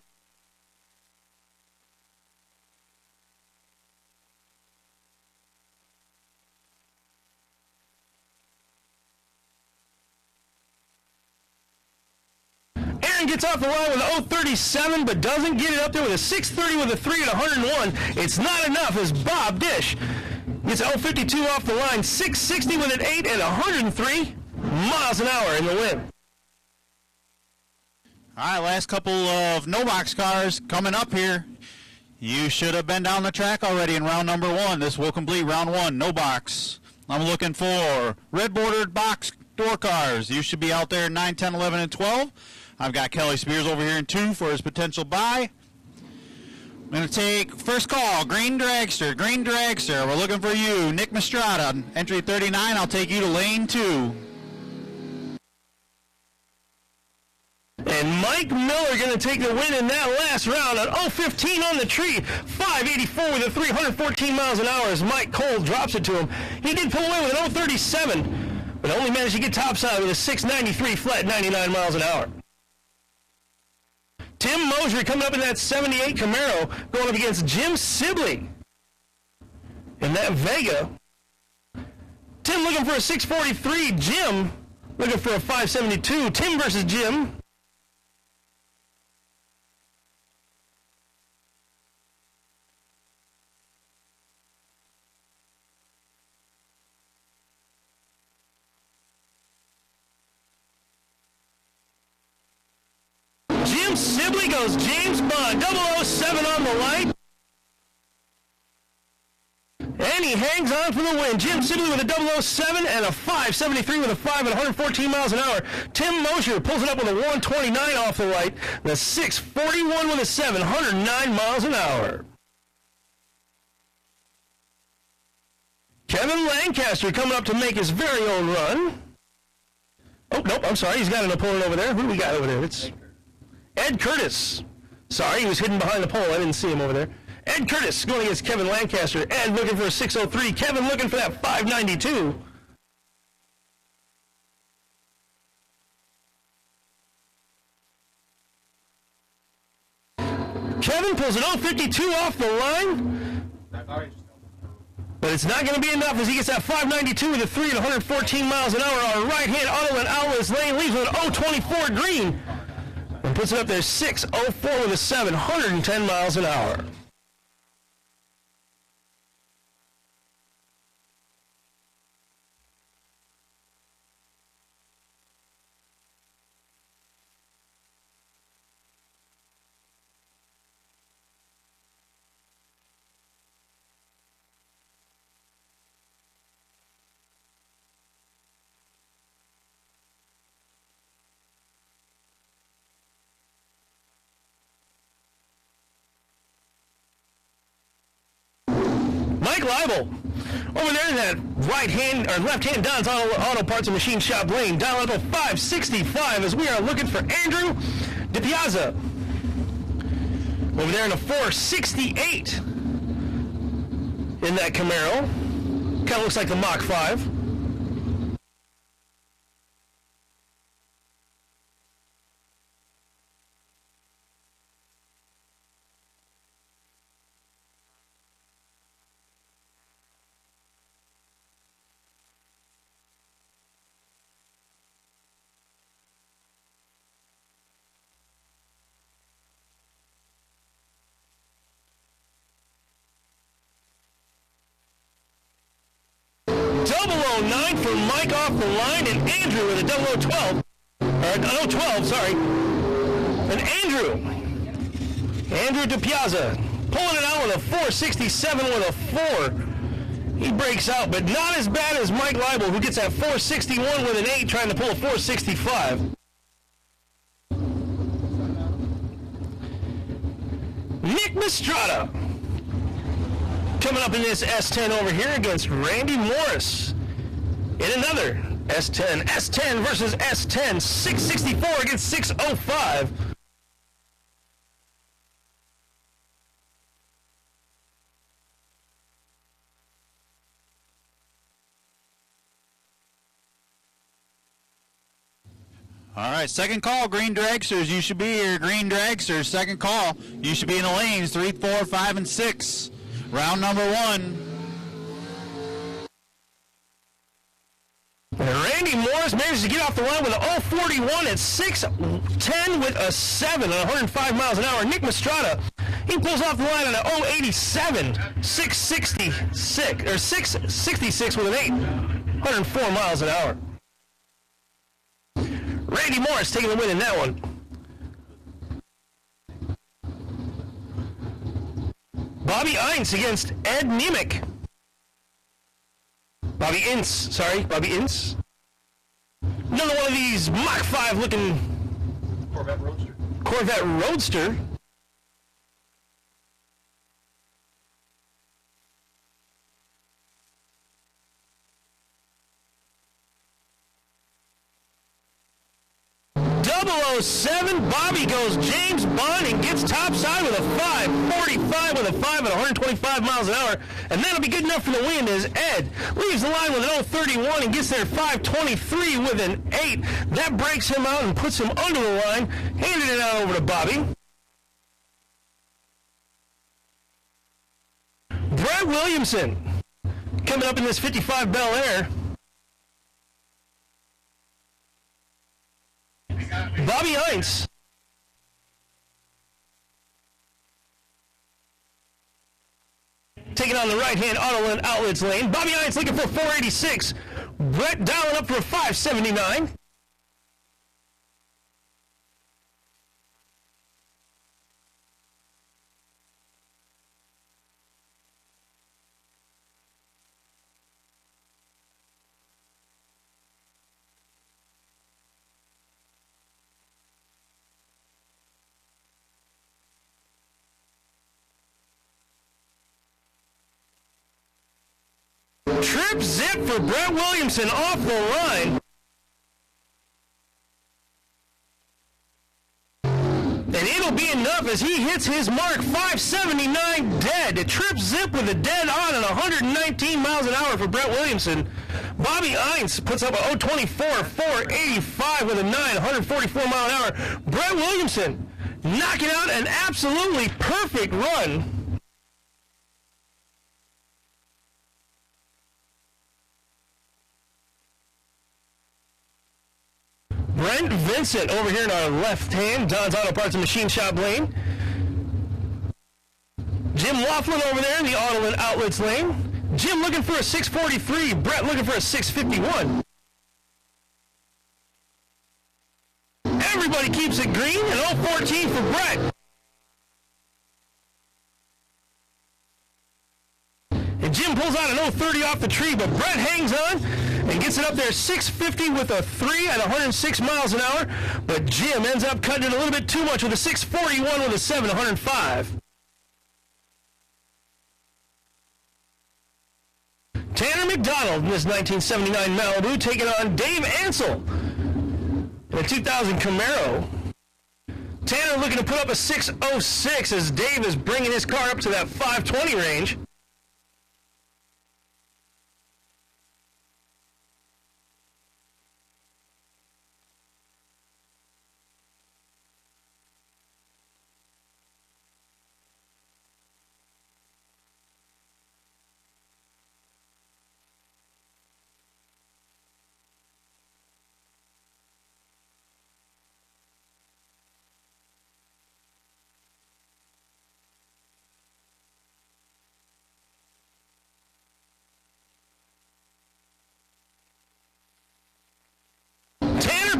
Aaron gets off the line with an 037, but doesn't get it up there with a 630 with a 3 and 101. It's not enough as Bob Dish gets 052 off the line, 660 with an 8 and 103 miles an hour in the win. All right, last couple of no-box cars coming up here. You should have been down the track already in round number 1. This will complete round 1, no box. I'm looking for red-bordered box door cars. You should be out there in 9, 10, 11, and 12. I've got Kelly Spears over here in 2 for his potential buy. I'm going to take first call, Green Dragster. Green Dragster, we're looking for you. Nick Mastrada, entry 39. I'll take you to lane 2. And Mike Miller going to take the win in that last round at 015 on the tree. 584 with a 314 miles an hour as Mike Cole drops it to him. He did pull away with an 037, but only managed to get topside with a 693 flat, 99 miles an hour. Tim Mosher coming up in that 78 Camaro, going up against Jim Sibley in that Vega. Tim looking for a 643. Jim looking for a 572. Tim versus Jim. Jim Sibley goes James Bond, 007 on the light. And he hangs on for the win. Jim Sibley with a 007 and a 573 with a 5 and 114 miles an hour. Tim Mosher pulls it up with a 129 off the light. The 641 with a 7, 109 miles an hour. Kevin Lancaster coming up to make his very own run. Oh, nope, I'm sorry. He's got an opponent over there. Who do we got over there? It's Ed Curtis. Sorry, he was hidden behind the pole. I didn't see him over there. Ed Curtis going against Kevin Lancaster. Ed looking for a 603. Kevin looking for that 592. Kevin pulls an 052 off the line. But it's not going to be enough as he gets that 592 with a 3 and 114 miles an hour on right-hand Autoland Outlets lane. Leaves with an 024 green. puts it up there 6:04 with a 710 miles an hour. Mike Leibel, over there in that right hand or left hand Don's Auto Parts and Machine Shop lane, dial level 565 as we are looking for Andrew DiPiazza. Over there in a 468 in that Camaro. Kind of looks like the Mach 5. .009 for Mike off the line, and Andrew with a 0012. Or 012, sorry. And Andrew DiPiazza pulling it out with a 467 with a 4. He breaks out, but not as bad as Mike Leibel, who gets that 461 with an 8, trying to pull a 465. Nick Mistrada coming up in this S10 over here against Randy Morris in another S10. S10 versus S10. 664 against 605. All right, second call, Green Dragsters. You should be here, Green Dragsters. Second call. You should be in the lanes 3, 4, 5, and 6. Round number 1. And Randy Morris manages to get off the line with a 041 at 610 with a 7 at 105 miles an hour. Nick Mistrada, he pulls off the line at a 087, 666 or 666 with an 8, 104 miles an hour. Randy Morris taking the win in that one. Bobby Ince against Ed Nemec. Bobby Ince. Another one of these Mach 5 looking Corvette Roadster. .007, Bobby goes James Bond and gets topside with a 545 with a 5 at 125 miles an hour, and that'll be good enough for the win as Ed leaves the line with an 031 and gets there 523 with an 8. That breaks him out and puts him under the line, handing it out over to Bobby. Brett Williamson coming up in this 55 Bel Air. Bobby Ince. Taking on the right-hand auto outlets lane. Bobby Ince looking for 486. Brett dialing up for a 579. Trip zip for Brett Williamson off the line. And it'll be enough as he hits his mark, 579 dead. A trip zip with a dead on and 119 miles an hour for Brett Williamson. Bobby Ince puts up a 024, 485 with a 9, 144 mile an hour. Brett Williamson knocking out an absolutely perfect run. Brent Brent Vincent over here in our left hand, Don's Auto Parts and Machine Shop lane. Jim Laughlin over there in the Auto and Outlets lane. Jim looking for a 643. Brett looking for a 651. Everybody keeps it green, and 014 for Brett. And Jim pulls out an 030 off the tree, but Brett hangs on and gets it up there 650 with a 3 at 106 miles an hour. But Jim ends up cutting it a little bit too much with a 641 with a 7 at 105. Tanner McDonald in this 1979 Malibu taking on Dave Ansel in a 2000 Camaro. Tanner looking to put up a 606 as Dave is bringing his car up to that 520 range.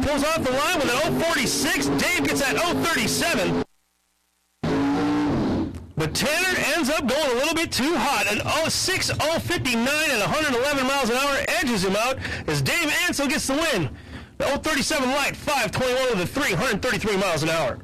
Pulls off the line with an 046. Dave gets that 037. But Tanner ends up going a little bit too hot. An 06059 at 111 miles an hour edges him out as Dave Ansel gets the win. The 037 light, 521 with a 3, 133 miles an hour.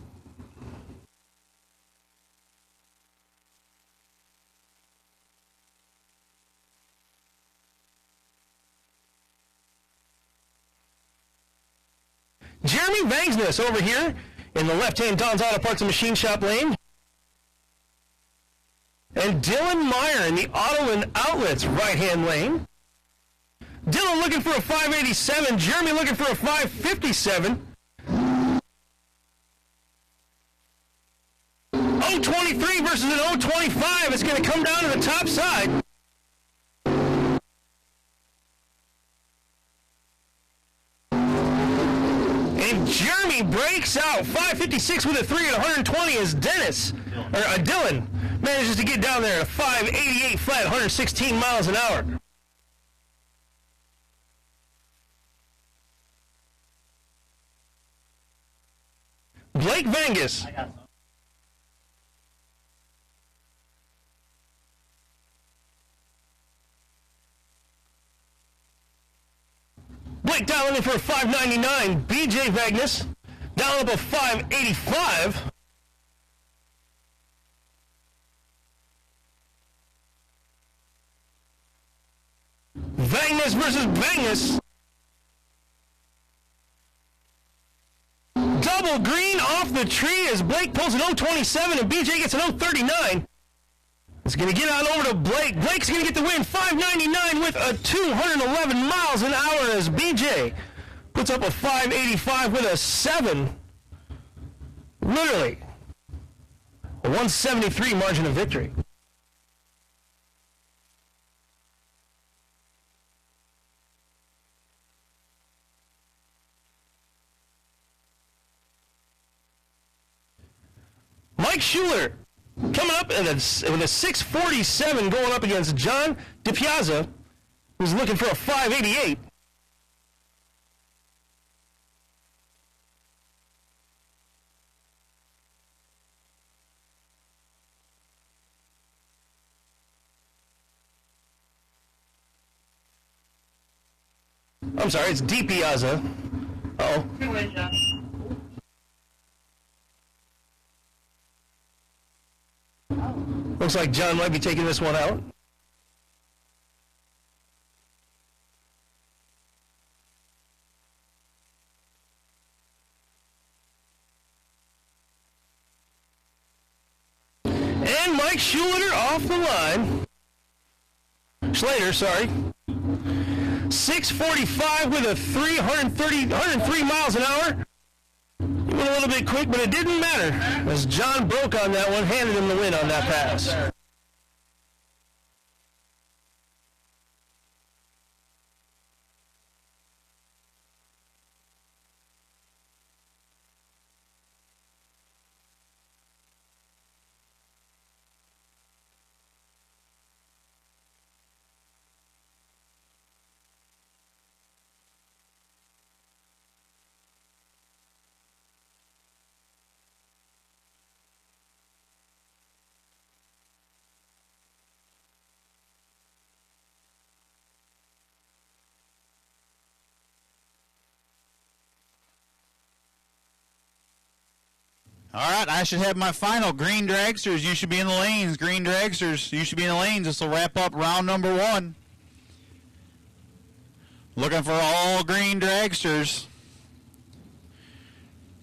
Jeremy Vangsness over here in the left-hand Don's Auto Parts and Machine Shop lane. And Dylan Meyer in the Auto and Outlets right-hand lane. Dylan looking for a 587. Jeremy looking for a 557. 023 versus an 025. It's going to come down to the top side. And Jeremy breaks out 556 with a 3 at 120 as Dylan manages to get down there at a 588 flat, 116 miles an hour. Blake Vangus. Blake dialing in for a 599. BJ Vagnus dialing up a 585. Vagnus versus Vagnus. Double green off the tree as Blake pulls an 027 and BJ gets an 039. It's going to get on over to Blake. Blake's going to get the win. 599 with a 211 miles an hour as BJ puts up a 585 with a 7. Literally a 173 margin of victory. Mike Schuler coming up with a 647 going up against John DiPiazza, who's looking for a 588. I'm sorry, it's DiPiazza. Uh-oh. Looks like John might be taking this one out. And Mike Schuler off the line. Schlater, sorry. 645 with a 103 miles an hour. He went a little bit quick, but it didn't matter as John broke on that one, handed him the win on that pass. All right, I should have my final. Green dragsters, you should be in the lanes. Green dragsters, you should be in the lanes. This will wrap up round number 1. Looking for all green dragsters.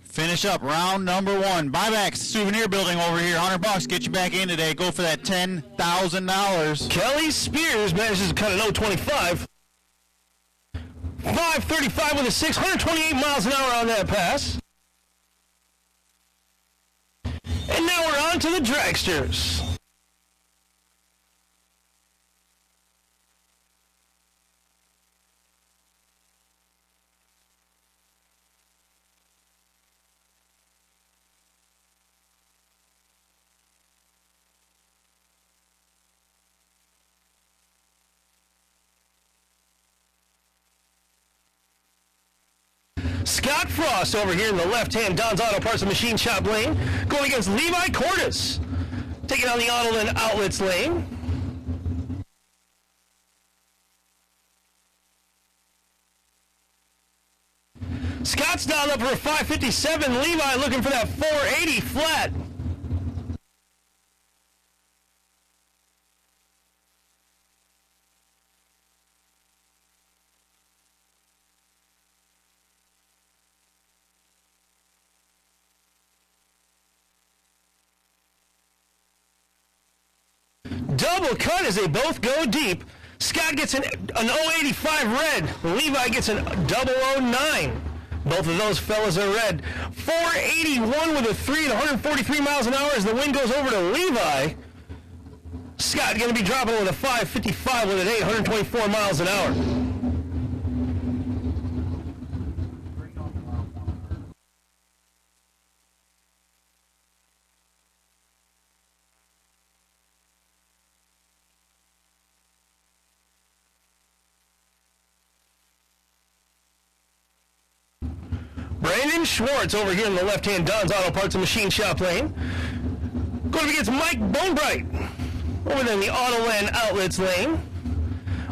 Finish up round number 1. Buybacks, souvenir building over here. $100. Get you back in today. Go for that $10,000. Kelly Spears manages to cut an 0.25. 535 with a 6, 128 miles an hour on that pass. And now we're on to the dragsters. Scott Frost over here in the left-hand Don's Auto Parts and Machine Shop lane, going against Levi Cordes, taking on the Auto and Outlets lane. Scott's dialed up for a 557. Levi looking for that 480 flat. Double cut as they both go deep. Scott gets an 085 red. Levi gets an 009. Both of those fellas are red. 481 with a 3 at 143 miles an hour as the wind goes over to Levi. Scott going to be dropping with a 555 with an 8, 124 miles an hour. Brandon Schwartz over here in the left-hand Don's Auto Parts and Machine Shop lane. Going up against Mike Bonebright over there in the Autoland Outlets lane.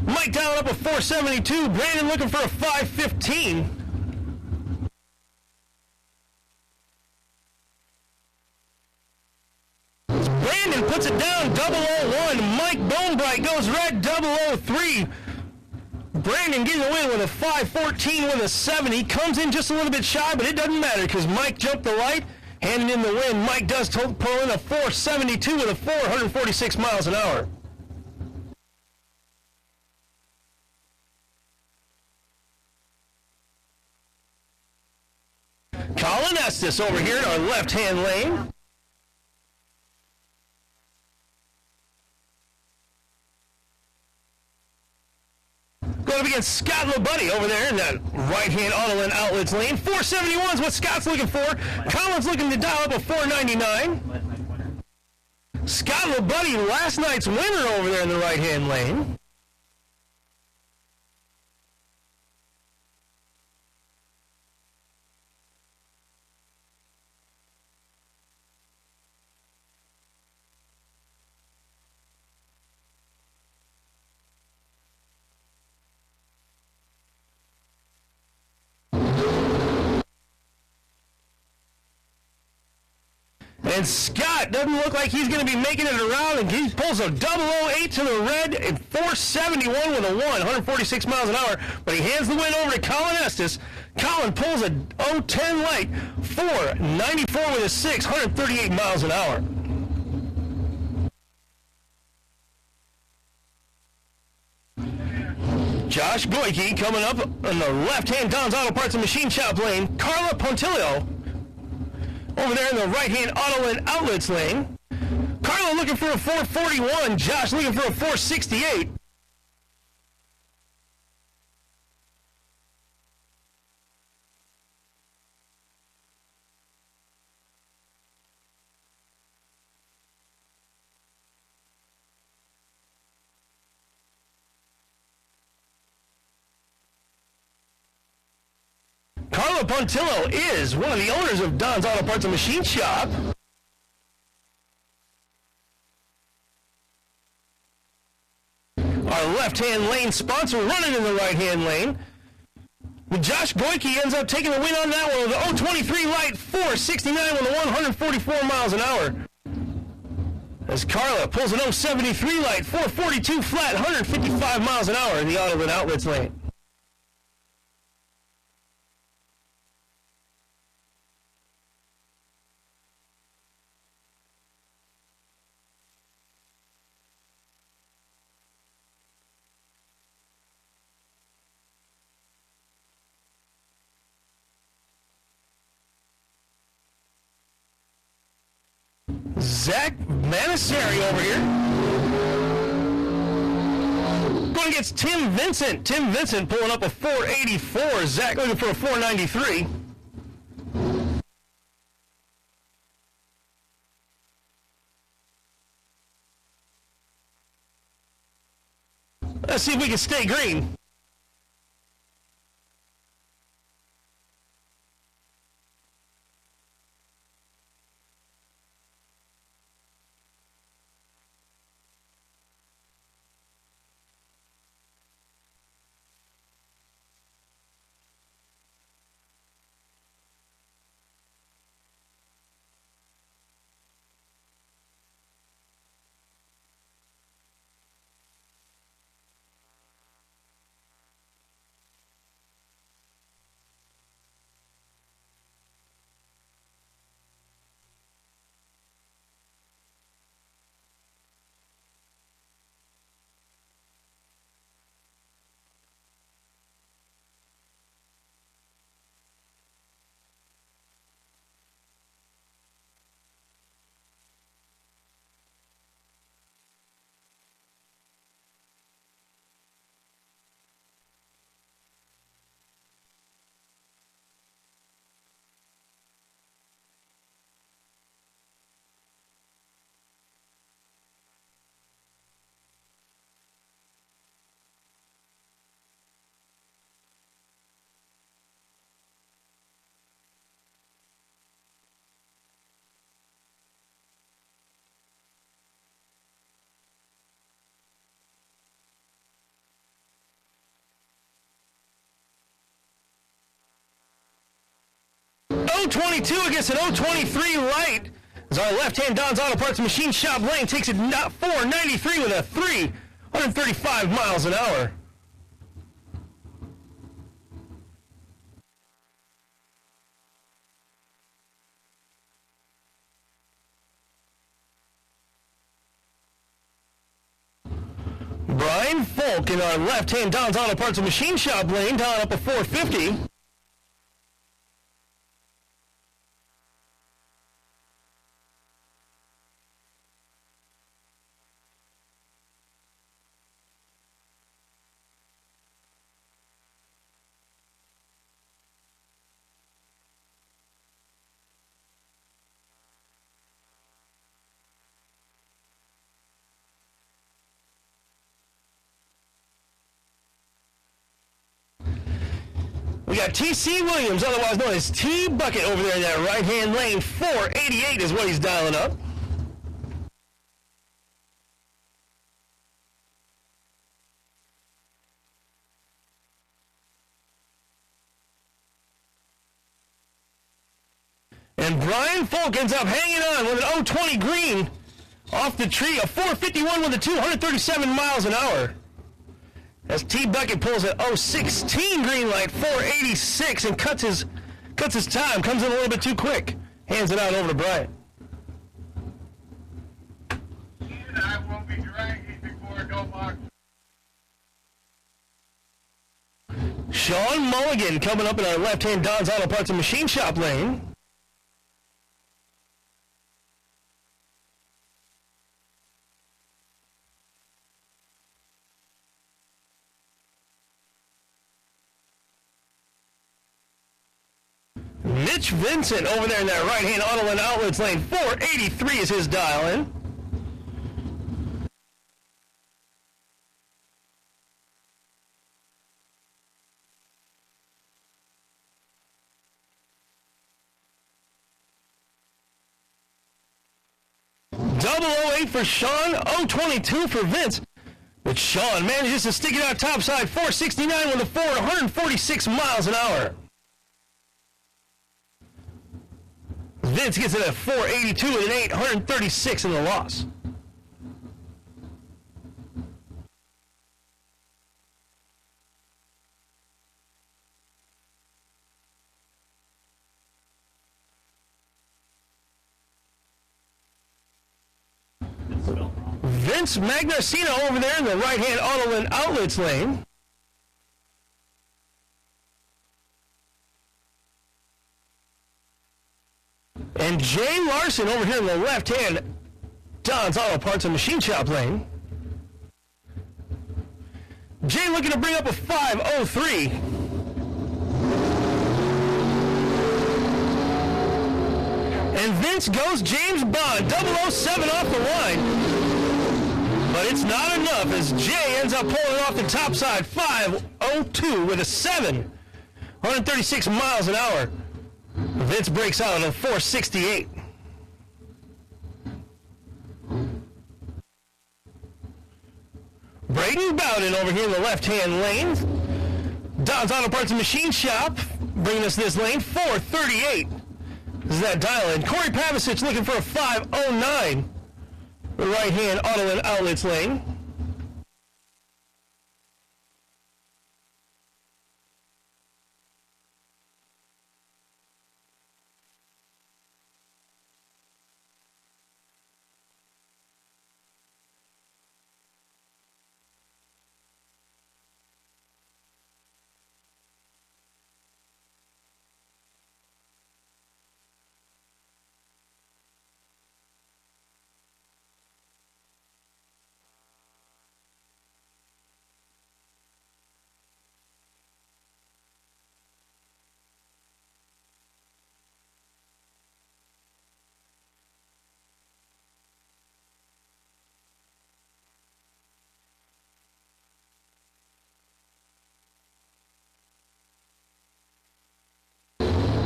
Mike down up a 472. Brandon looking for a 515. Brandon puts it down, 001. Mike Bonebright goes red, 003. Brandon getting the win with a 514 with a 7. He comes in just a little bit shy, but it doesn't matter because Mike jumped the light, handing in the win. Mike does pull in a 472 with a 446 miles an hour. Colin Estes over here in our left-hand lane. Going up against Scott LeBuddy over there in that right-hand Auto and Outlets lane. 471 is what Scott's looking for. Colin's looking to dial up a 499. Scott LeBuddy, last night's winner over there in the right-hand lane. And Scott doesn't look like he's going to be making it around, and he pulls a 008 to the red and 471 with a 146 miles an hour, but he hands the win over to Colin Estes. Colin pulls a 010 light, 494 with a 6, 138 miles an hour. Josh Goyke coming up on the left-hand Don's Auto Parts and Machine Shop lane. Carla Pontillo over there in the right-hand Auto and Outlets lane. Carla looking for a 441. Josh looking for a 468. Carla Pontillo is one of the owners of Don's Auto Parts and Machine Shop. Our left-hand lane sponsor running in the right-hand lane. Josh Boyke ends up taking the win on that one with the 023 light, 469 with the 144 miles an hour. As Carla pulls an 073 light, 442 flat, 155 miles an hour in the Auto and Outlets lane. Zach Manissari over here. Going against Tim Vincent. Tim Vincent pulling up a 484. Zach looking for a 493. Let's see if we can stay green. .022 against an .023 light. As our left-hand Don's Auto Parts Machine Shop lane takes it 493 with a 335 miles an hour. Brian Folk in our left-hand Don's Auto Parts Machine Shop lane dialing up a 450. We got T.C. Williams, otherwise known as T-Bucket, over there in that right-hand lane. 488 is what he's dialing up. And Brian Folk ends up hanging on with an 020 green off the tree. A 451 with a 237 miles an hour. As T-Bucket pulls an 016 green light, 486, and cuts his time. Comes in a little bit too quick. Hands it out over to Bryant. I will be dragging before no box. Sean Mulligan coming up in our left-hand Don's Auto Parts and Machine Shop lane. Mitch Vincent over there in that right-hand Auto and Outlets lane. 483 is his dial in. Double 08 for Sean, 022 for Vince. But Sean manages to stick it out topside, 469 with a forward, 146 miles an hour. Vince gets it at 482 with an 8, 136 in the loss. Vince Magnarsino over there in the right-hand auto and outlets lane. And Jay Larson over here in the left-hand Don's Auto Parts and Machine Shop lane. Jay looking to bring up a 5:03. And Vince goes James Bond, 007 off the line. But it's not enough as Jay ends up pulling off the top side, 5:02 with a 7, 136 miles an hour. Vince breaks out at 468. Braden Bowden over here in the left-hand lane. Don's Auto Parts and Machine Shop bringing us this lane, 438. This is that dial in. Corey Pavicic looking for a 5:09. The right-hand auto and outlets lane.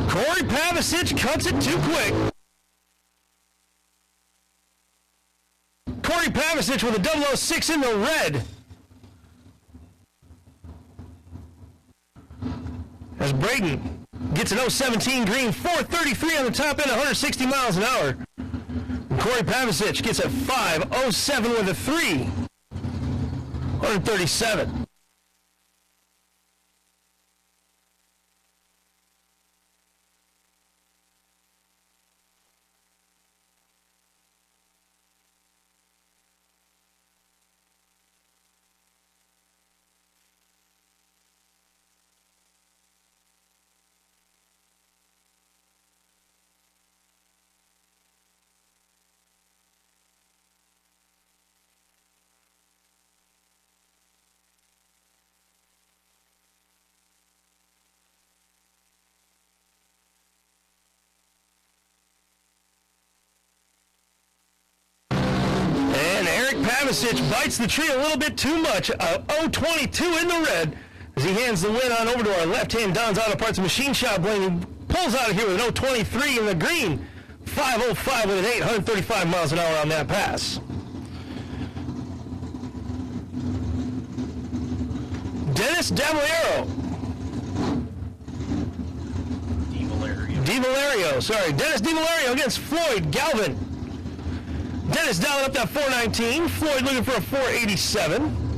Corey Pavicic cuts it too quick. Corey Pavicic with a 006 in the red. As Braden gets an 017 green, 433 on the top end, 160 miles an hour. And Corey Pavicic gets a 5:07 with a 3, 137. Pavicic bites the tree a little bit too much. 022 in the red as he hands the win on over to our left-hand Don's Auto Parts and Machine Shop lane. He pulls out of here with an 023 in the green. 5:05 with an 8, 135 miles an hour on that pass. Dennis DiValerio. Dennis DiValerio against Floyd Galvin. Dennis dialing up that 419. Floyd looking for a 487.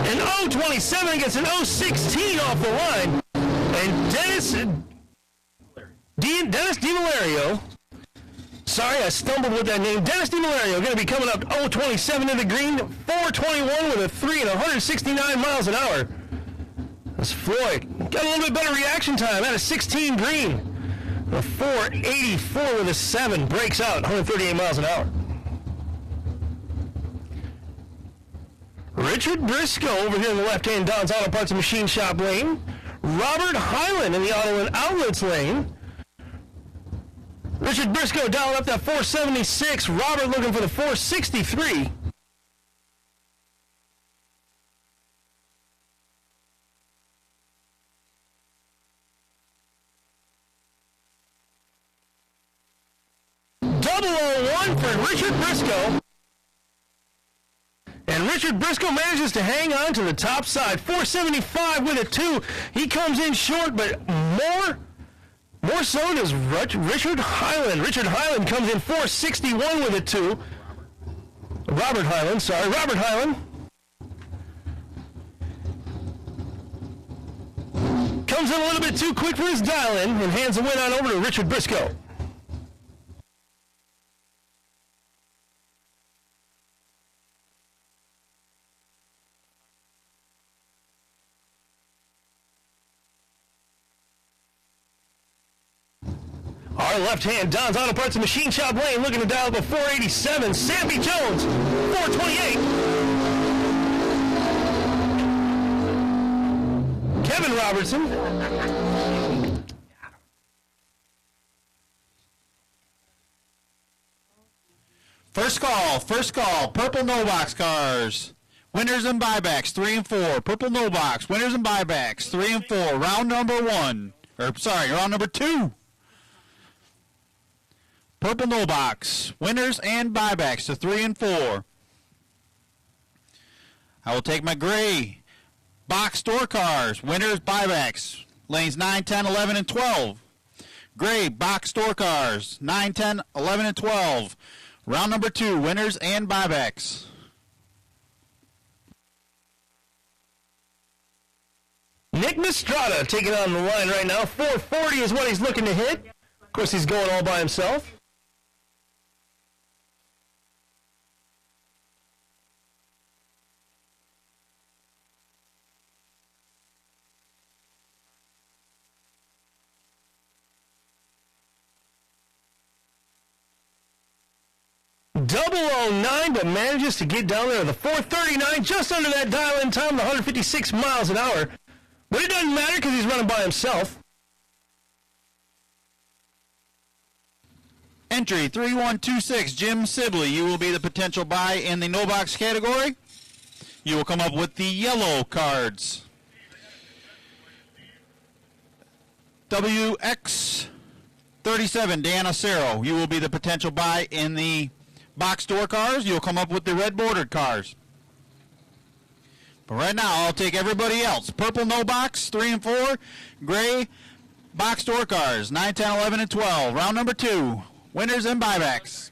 An 027 gets an 016 off the line. And Dennis DiValerio Sorry, I stumbled with that name. Dennis DiMario going to be coming up 027 to the green, 421 with a 3 and 169 miles an hour. That's Floyd. Got a little bit better reaction time at a 16 green. A 484 with a 7 breaks out, 138 miles an hour. Richard Briscoe over here in the left-hand Don's Auto Parts and Machine Shop lane. Robert Hyland in the Auto and Outlets lane. Richard Briscoe dialing up that 476. Robert looking for the 463. Double 0-1 for Richard Briscoe. And Richard Briscoe manages to hang on to the top side. 475 with a 2. He comes in short, but more so does Richard Hyland. Richard Hyland comes in 461 with a 2. Robert Hyland. Comes in a little bit too quick for his dial-in and hands the win on over to Richard Briscoe. Our left-hand, Don's Auto Parts and Machine Shop lane, looking to dial up a 487. Sammy Jones, 428. Kevin Robertson. First call. Purple no box cars. Winners and buybacks, 3 and 4. Purple no box. Winners and buybacks, 3 and 4. Round number 2. Purple no box. Winners and buybacks to 3 and 4. I will take my gray box store cars. Winners, buybacks. Lanes 9, 10, 11, and 12. Gray box store cars. 9, 10, 11, and 12. Round number 2. Winners and buybacks. Nick Mistrada taking on the line right now. 440 is what he's looking to hit. Of course, he's going all by himself. Double 09, but manages to get down there to the 439, just under that dial-in time, the 156 miles an hour. But it doesn't matter because he's running by himself. Entry 3126, Jim Sibley. You will be the potential buy in the no box category. You will come up with the yellow cards. WX37, Dan Acero. You will be the potential buy in the box store cars. You'll come up with the red bordered cars. But right now, I'll take everybody else. Purple no box, 3 and 4. Gray box store cars, 9, 10, 11, and 12. Round number 2. Winners and buybacks.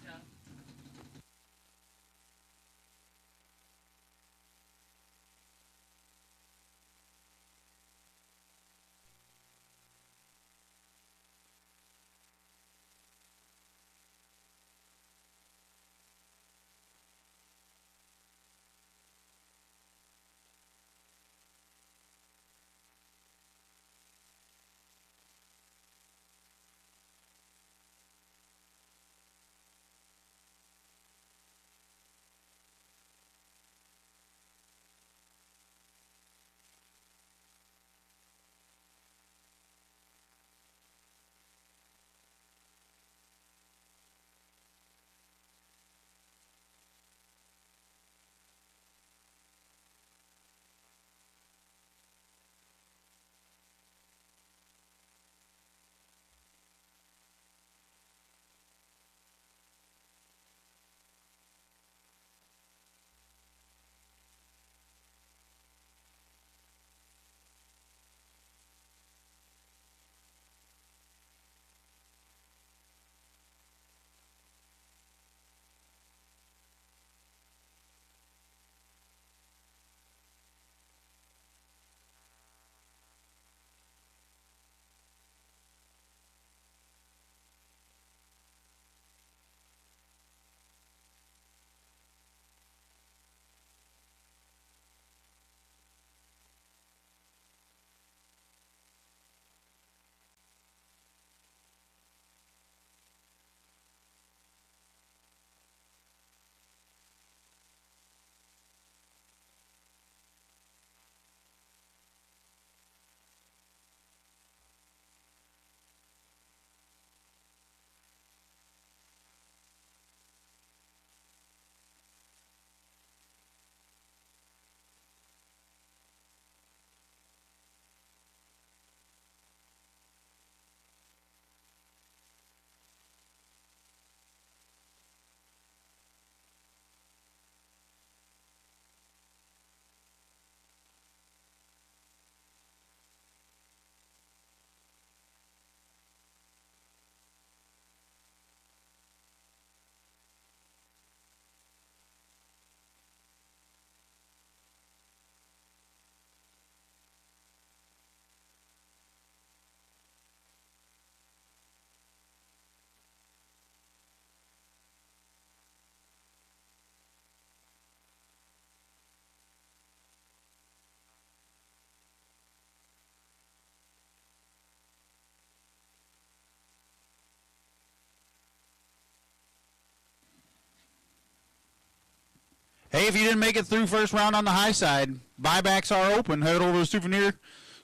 Hey, if you didn't make it through first round on the high side, buybacks are open. Head over to the Souvenir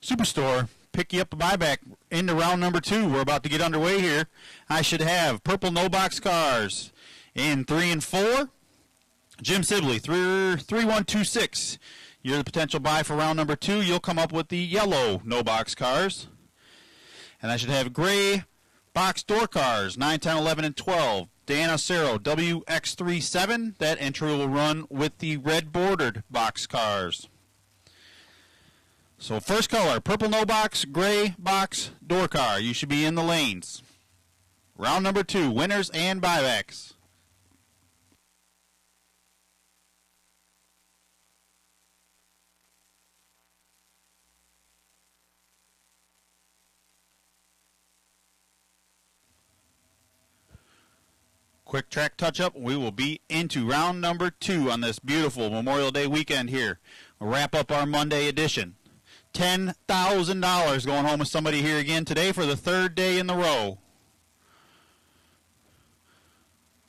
Superstore. Pick you up a buyback into round number 2. We're about to get underway here. I should have purple no box cars in 3 and 4. Jim Sibley, 3126. You're the potential buy for round number 2. You'll come up with the yellow no box cars. And I should have gray box door cars, 9, 10, 11, and 12. Dan Ocero, WX37. That entry will run with the red bordered box cars. So first color, purple no box, gray box door car. You should be in the lanes. Round number 2, winners and buybacks. Quick track touch-up. We will be into round number 2 on this beautiful Memorial Day weekend here. We'll wrap up our Monday edition. $10,000 going home with somebody here again today for the 3rd day in the row.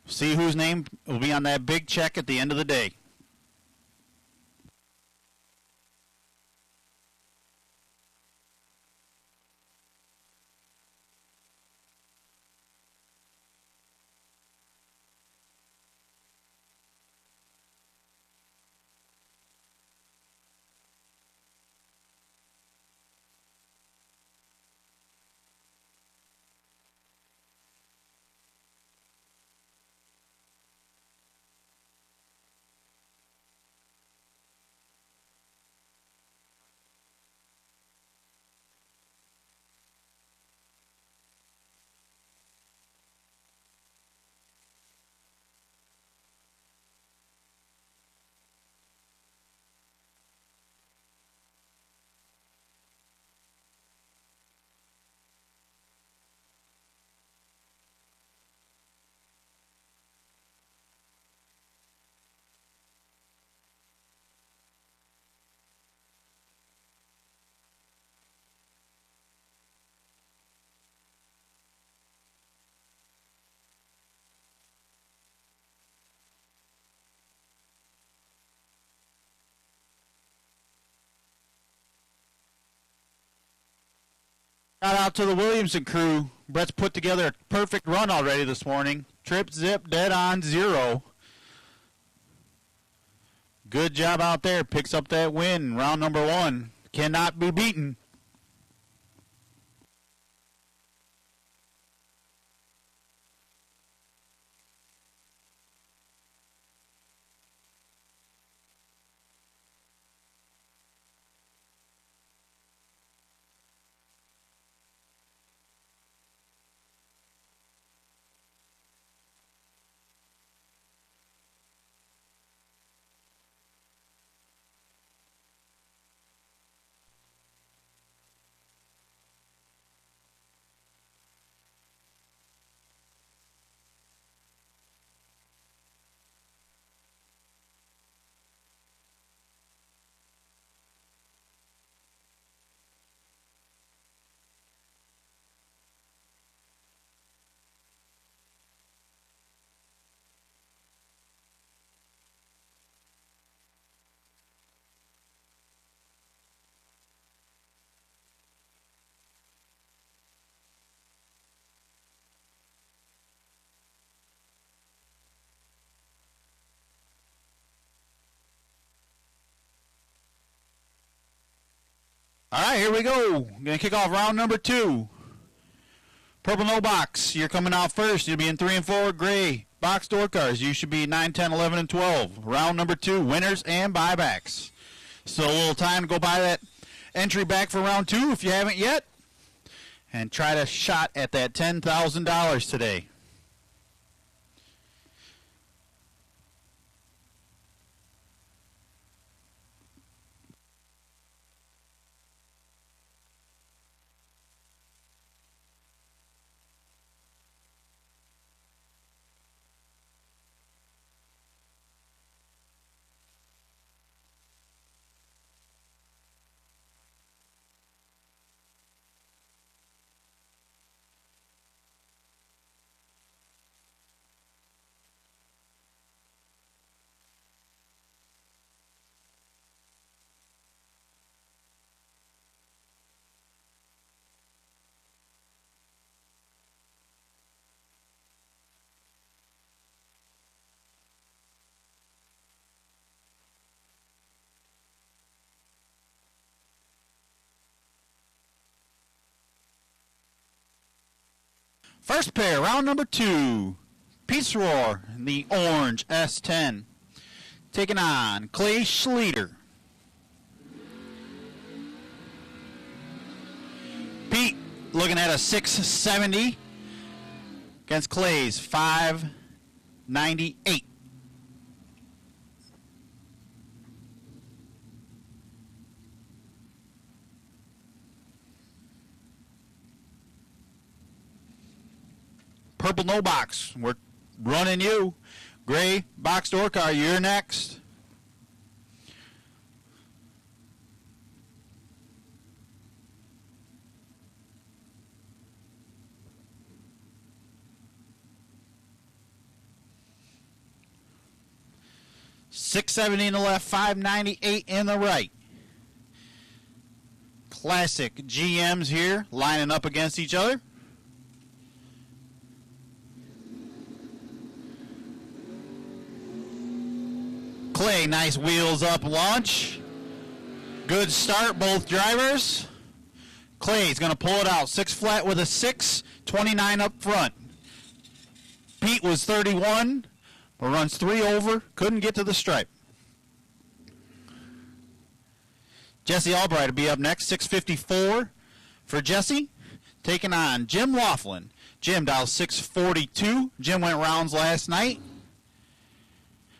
See whose name will be on that big check at the end of the day. Shout out to the Williamson crew. Brett's put together a perfect run already this morning. Trip, zip, dead on, 0. Good job out there. Picks up that win. Round number 1. Cannot be beaten. All right, here we go. Going to kick off round number 2. Purple no box. You're coming out first. You'll be in 3 and 4. Gray box door cars. You should be 9, 10, 11, and 12. Round number 2. Winners and buybacks. Still a little time to go buy that entry back for round 2 if you haven't yet. And try to shot at that $10,000 today. First pair, round number 2. Peace Roar, the orange S10. Taking on Clay Schleter. Pete looking at a 670 against Clay's 598. Purple no box. We're running you. Gray box door car, you're next. $670 in the left, 598 in the right. Classic GMs here lining up against each other. Clay, nice wheels up launch. Good start, both drivers. Clay's going to pull it out. 6 flat with a 6, 29 up front. Pete was 31, but runs 3 over. Couldn't get to the stripe. Jesse Albright will be up next. 654 for Jesse. Taking on Jim Laughlin. Jim dialed 642. Jim went rounds last night.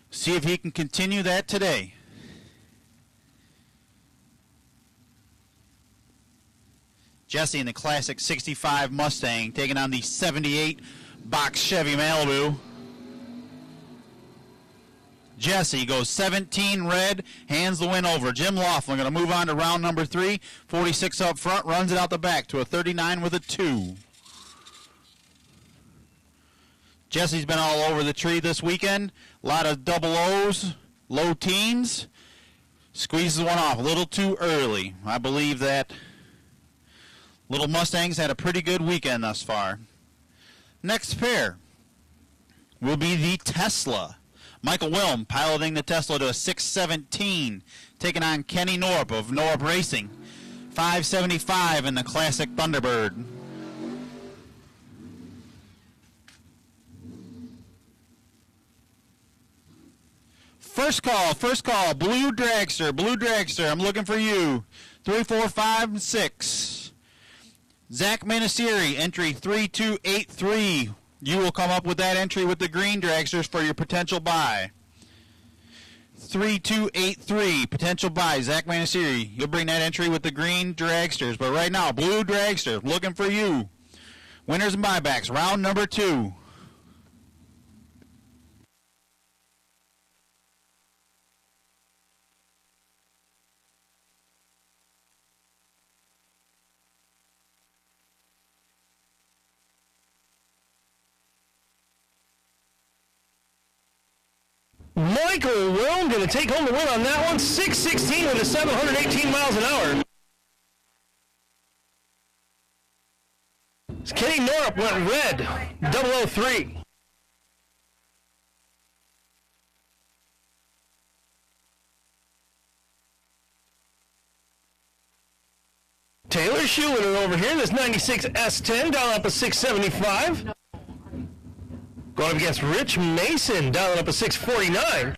See if he can continue that today. Jesse in the classic 65 Mustang taking on the 78 box Chevy Malibu. Jesse goes 17 red, hands the win over. Jim Laughlin going to move on to round number 3. 46 up front, runs it out the back to a 39 with a 2. Jesse's been all over the tree this weekend. A lot of double O's, low teens. Squeezes one off a little too early. I believe that Little Mustangs had a pretty good weekend thus far. Next pair will be the Tesla. Michael Wilm piloting the Tesla to a 617, taking on Kenny Norp of Norp Racing. 575 in the classic Thunderbird. First call, Blue Dragster, I'm looking for you. 3, 4, 5, and 6. Zach Manasiri, entry 3283. You will come up with that entry with the green dragsters for your potential buy. 3283, potential buy, Zach Manasiri. You'll bring that entry with the green dragsters. But right now, Blue Dragster, looking for you. Winners and buybacks, round number 2. Michael Wilm going to take home the win on that one. 616 with a 718 miles an hour. Kenny Norp went red, 003. Taylor Schuler over here, this 96 S10, down up a 675. Going up against Rich Mason, down up a 649.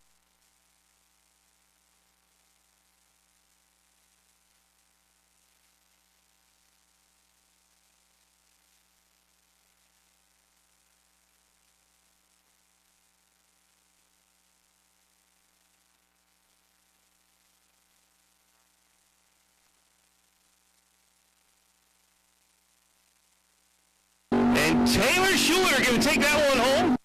And Taylor Schuler going to take that one home.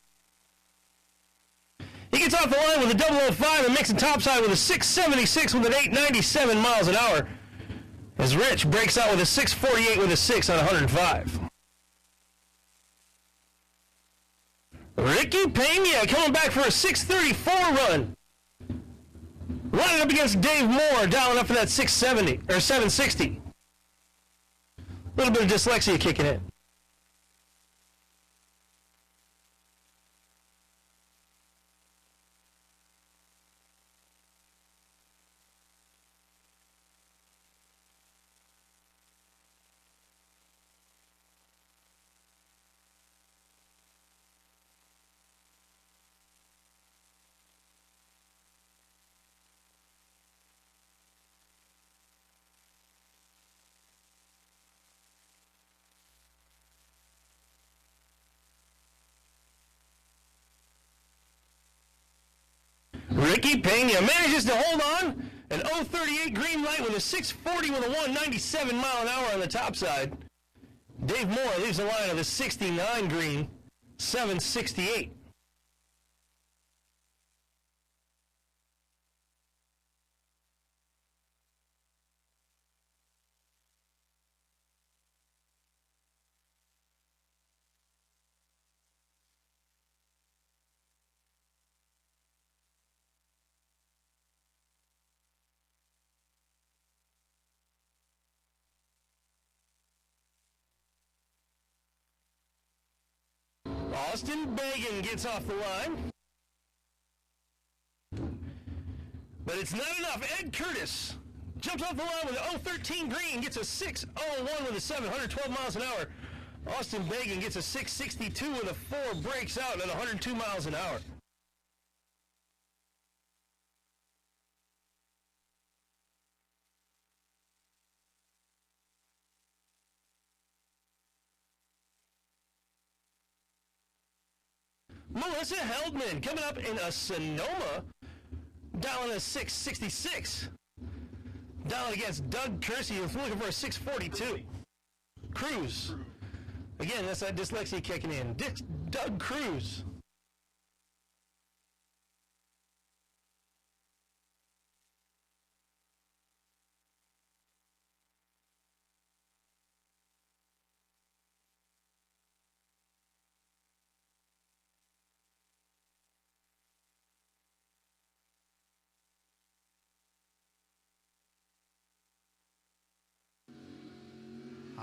He gets off the line with a 005 and makes a topside with a 676 with an 897 miles an hour. As Rich breaks out with a 648 with a 6 on 105. Ricky Pena coming back for a 634 run. Running up against Dave Moore, dialing up for that 670 or 760. A little bit of dyslexia kicking in. Ricky Pena manages to hold on. An 038 green light with a 640 with a 197 mile an hour on the top side. Dave Moore leaves the line of the 69 green, 768. Austin Bagan gets off the line. But it's not enough. Ed Curtis jumps off the line with an 013 green, gets a 601 with a 712 miles an hour. Austin Bagan gets a 662 with a 4, breaks out at 102 miles an hour. Melissa Heldman coming up in a Sonoma, down a 666. Down against Doug Kersey, who's looking for a 642. Cruz. Again, that's that dyslexia kicking in. Doug Cruz.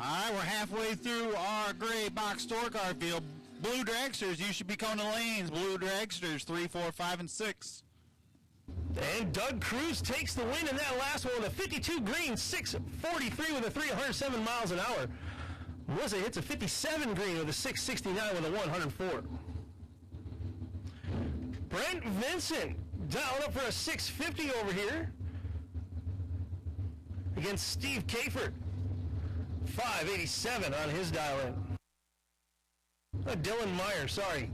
All right, we're halfway through our gray box store car field. Blue dragsters, you should be coming to lanes. Blue dragsters, 3, 4, 5, and 6. And Doug Cruz takes the win in that last one with a 52 green, 643 with a 307 miles an hour. Melissa hits a 57 green with a 669 with a 104. Brent Vincent dialed up for a 650 over here against Steve Kafert. 587 on his dial-in. Dylan Meyer, sorry.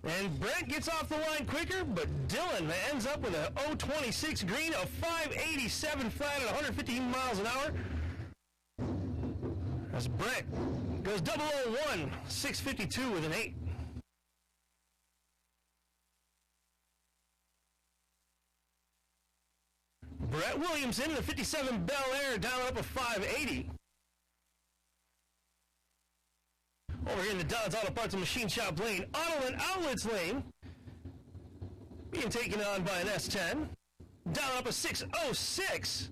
And Brent gets off the line quicker, but Dylan ends up with a 026 green, a 587 flat at 115 miles an hour. As Brent goes 001, 652 with an 8. Brett Williamson in the 57 Bel Air down up a 580. Over here in the Dodds Auto Parts and Machine Shop lane, Auto and Outlets lane, being taken on by an S10. Down up a 606.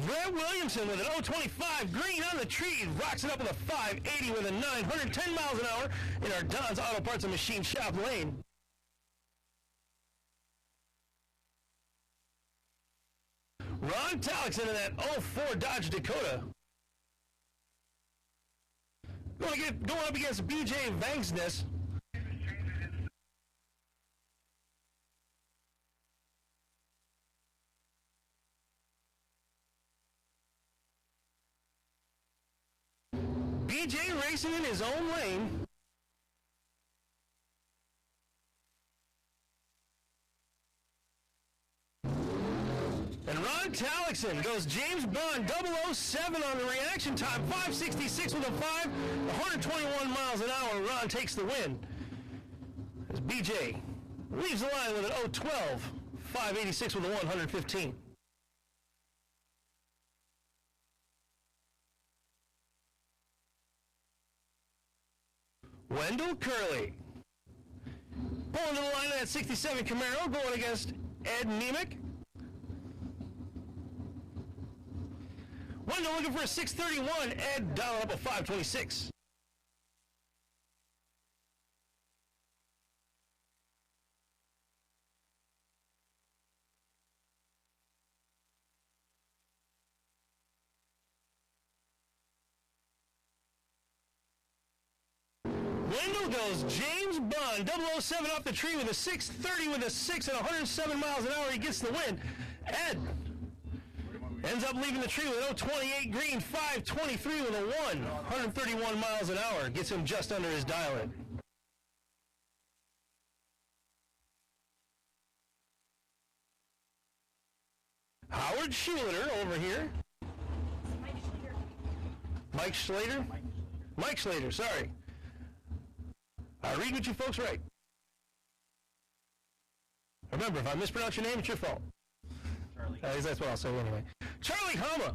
Brett Williamson with an 025 green on the tree, rocks it up with a 580 with a 910 miles an hour in our Don's Auto Parts and Machine Shop lane. Ron Talixon in that 04 Dodge Dakota. Going up against BJ Vangsness. BJ racing in his own lane. And Ron Talixon goes James Bond 007 on the reaction time. 566 with a 5, 121 miles an hour. Ron takes the win. As BJ leaves the line with an 012, 586 with a 115. Wendell Curley Pulling to the line of that 67 Camaro, going against Ed Nemec. Wendell looking for a 631. Ed dialing up a 526. Wendell goes James Bond, 007 off the tree with a 630 with a 6 at 107 miles an hour. He gets the win. Ed ends up leaving the tree with an 028 green, 523 with a 131 miles an hour. Gets him just under his dial-in. Howard Schuler over here. Mike Schlater? Mike Schlater, sorry. I read what you folks write. Remember, if I mispronounce your name, it's your fault. Charlie. That's what I'll say anyway. Charlie Hama.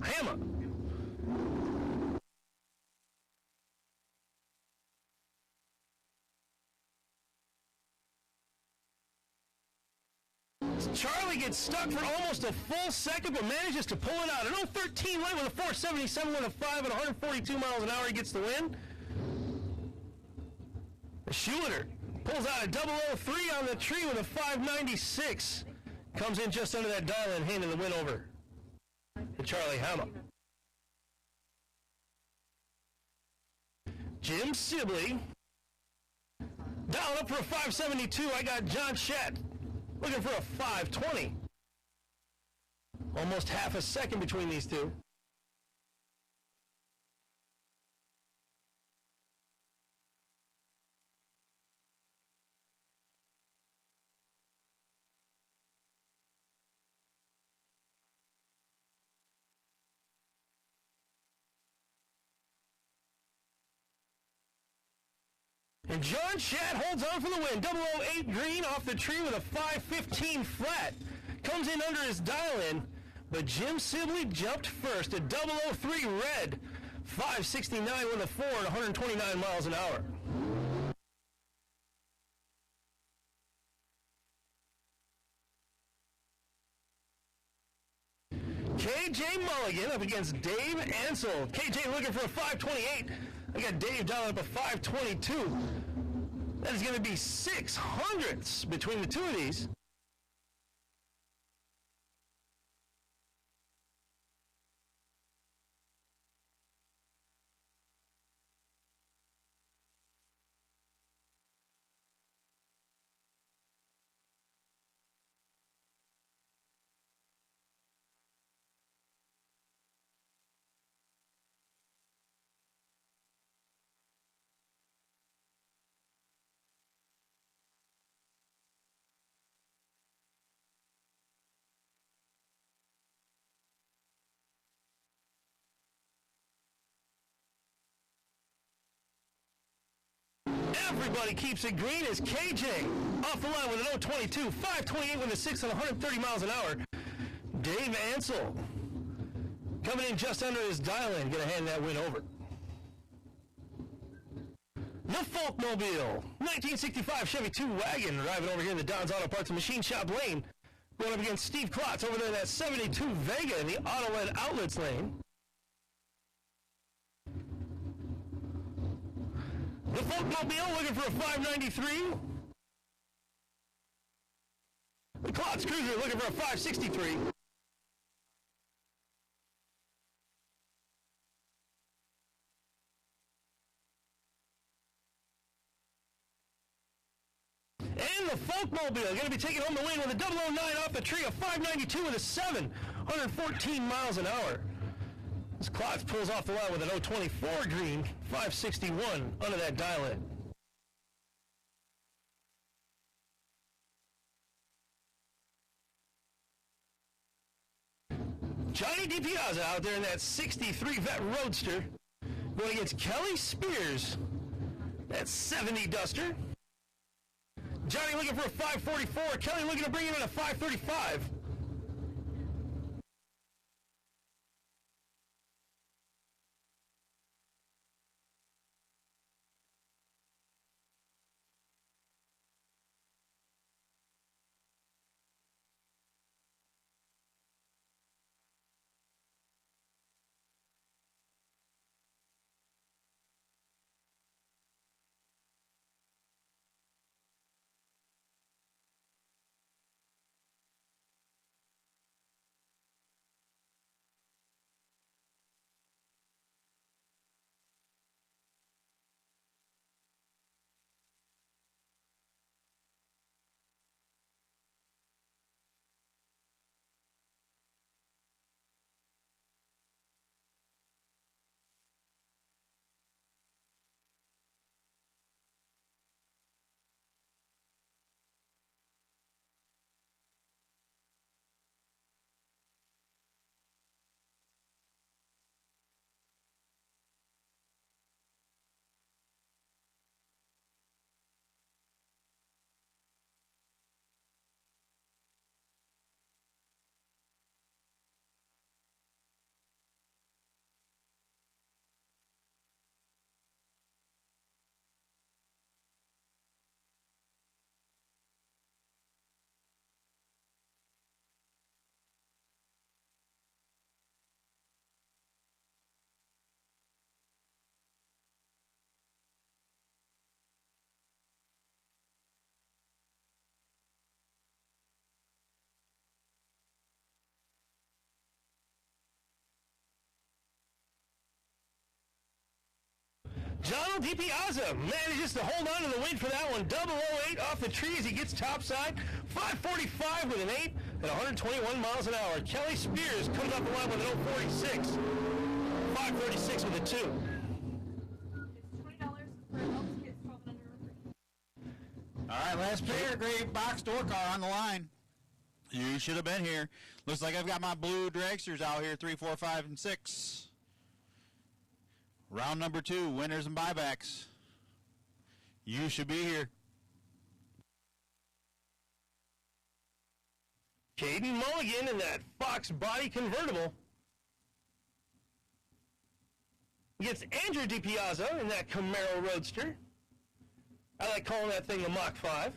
Hama. Charlie gets stuck for almost a full second, but manages to pull it out. An 013 late with a 477 with a 5 at 142 miles an hour. He gets the win. Schuler pulls out a 003 on the tree with a 596. Comes in just under that dial and handing the win over to Charlie Hama. Jim Sibley dialing up for a 572. I got John Schatt looking for a 520. Almost half a second between these two. And John Schatt holds on for the win. 008 green off the tree with a 515 flat. Comes in under his dial-in, but Jim Sibley jumped first at 003 red. 569 with a 4 at 129 miles an hour. KJ Mulligan up against Dave Ansel. KJ looking for a 528. I got Dave dialing up a 522. That is going to be 600ths between the two of these. Everybody keeps it green as KJ off the line with an 022, 528 with a 6 at 130 miles an hour. Dave Ansel coming in just under his dial-in, going to hand that win over. The Folkmobile, 1965 Chevy 2-Wagon, driving over here in the Don's Auto Parts and Machine Shop lane. Going up against Steve Klotz over there in that 72 Vega in the Auto-Led Outlets lane. The Folkmobile looking for a 593. The Klotz Cruiser looking for a 563. And the Folkmobile going to be taking home the win with a 009 off the tree, a 592 with a 7, 114 miles an hour. This Klotz pulls off the line with an 024 green, 561 under that dial-in. Johnny DiPiazza out there in that 63 Vet Roadster going against Kelly Spears, that 70 Duster. Johnny looking for a 544. Kelly looking to bring him in a 535. Donald DiPiazza manages to hold on to the win for that one. 008 off the tree as he gets topside. 545 with an 8 at 121 miles an hour. Kelly Spears comes off the line with an 046. 536 with a 2. It's $20 for adults, kids 12 and under with 3. All right, last player, gray box door car on the line. You should have been here. Looks like I've got my blue dragsters out here, 3, 4, 5, and 6. Round number 2, winners and buybacks. You should be here. Caden Mulligan in that Fox body convertible. Gets Andrew DiPiazza in that Camaro Roadster. I like calling that thing the Mach 5.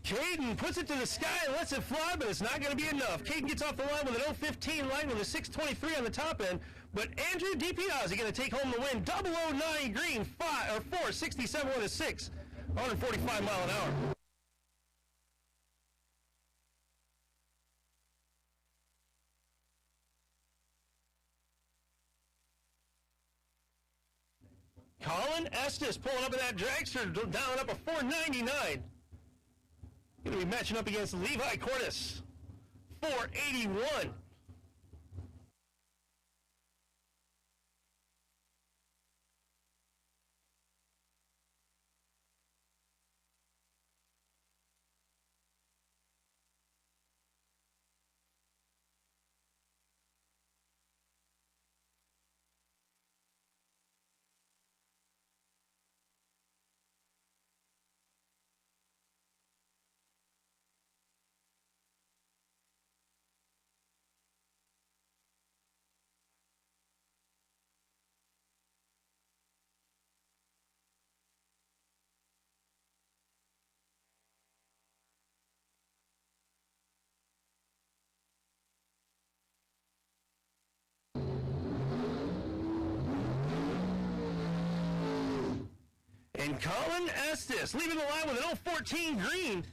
Caden puts it to the sky and lets it fly, but it's not going to be enough. Caden gets off the line with an 015 line with a 623 on the top end, but Andrew DiPiazza going to take home the win. 009 green, 467 with a 6, 145 mile an hour. Colin Estes pulling up in that dragster, down up a 499. Going to be matching up against Levi Cordes, 481. And Colin Estes leaving the line with an 014 green,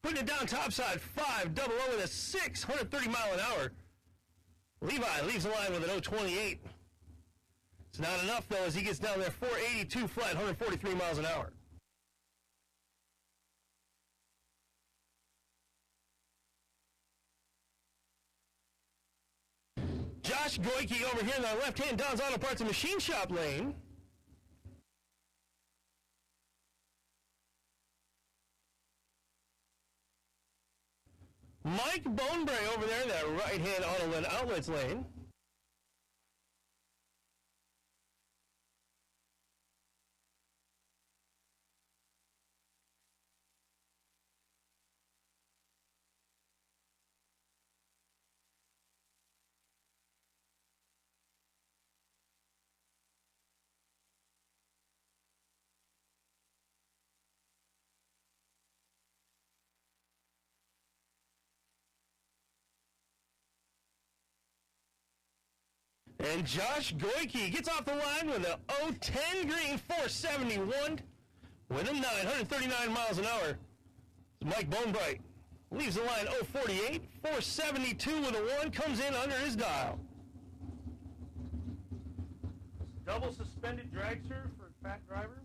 putting it down topside, 5 double O with a 6, 130 mile an hour. Levi leaves the line with an 028. It's not enough, though, as he gets down there, 482 flat, 143 miles an hour. Josh Goike over here in the left-hand Don's Auto Parts and Machine Shop lane. Mike Bonebray over there in that right-hand Auto and Outlets lane. And Josh Goike gets off the line with a 010 green, 471 with a 9, 139 miles an hour. Mike Bonebright leaves the line 048, 472 with a 1, comes in under his dial. Double suspended dragster for fat driver.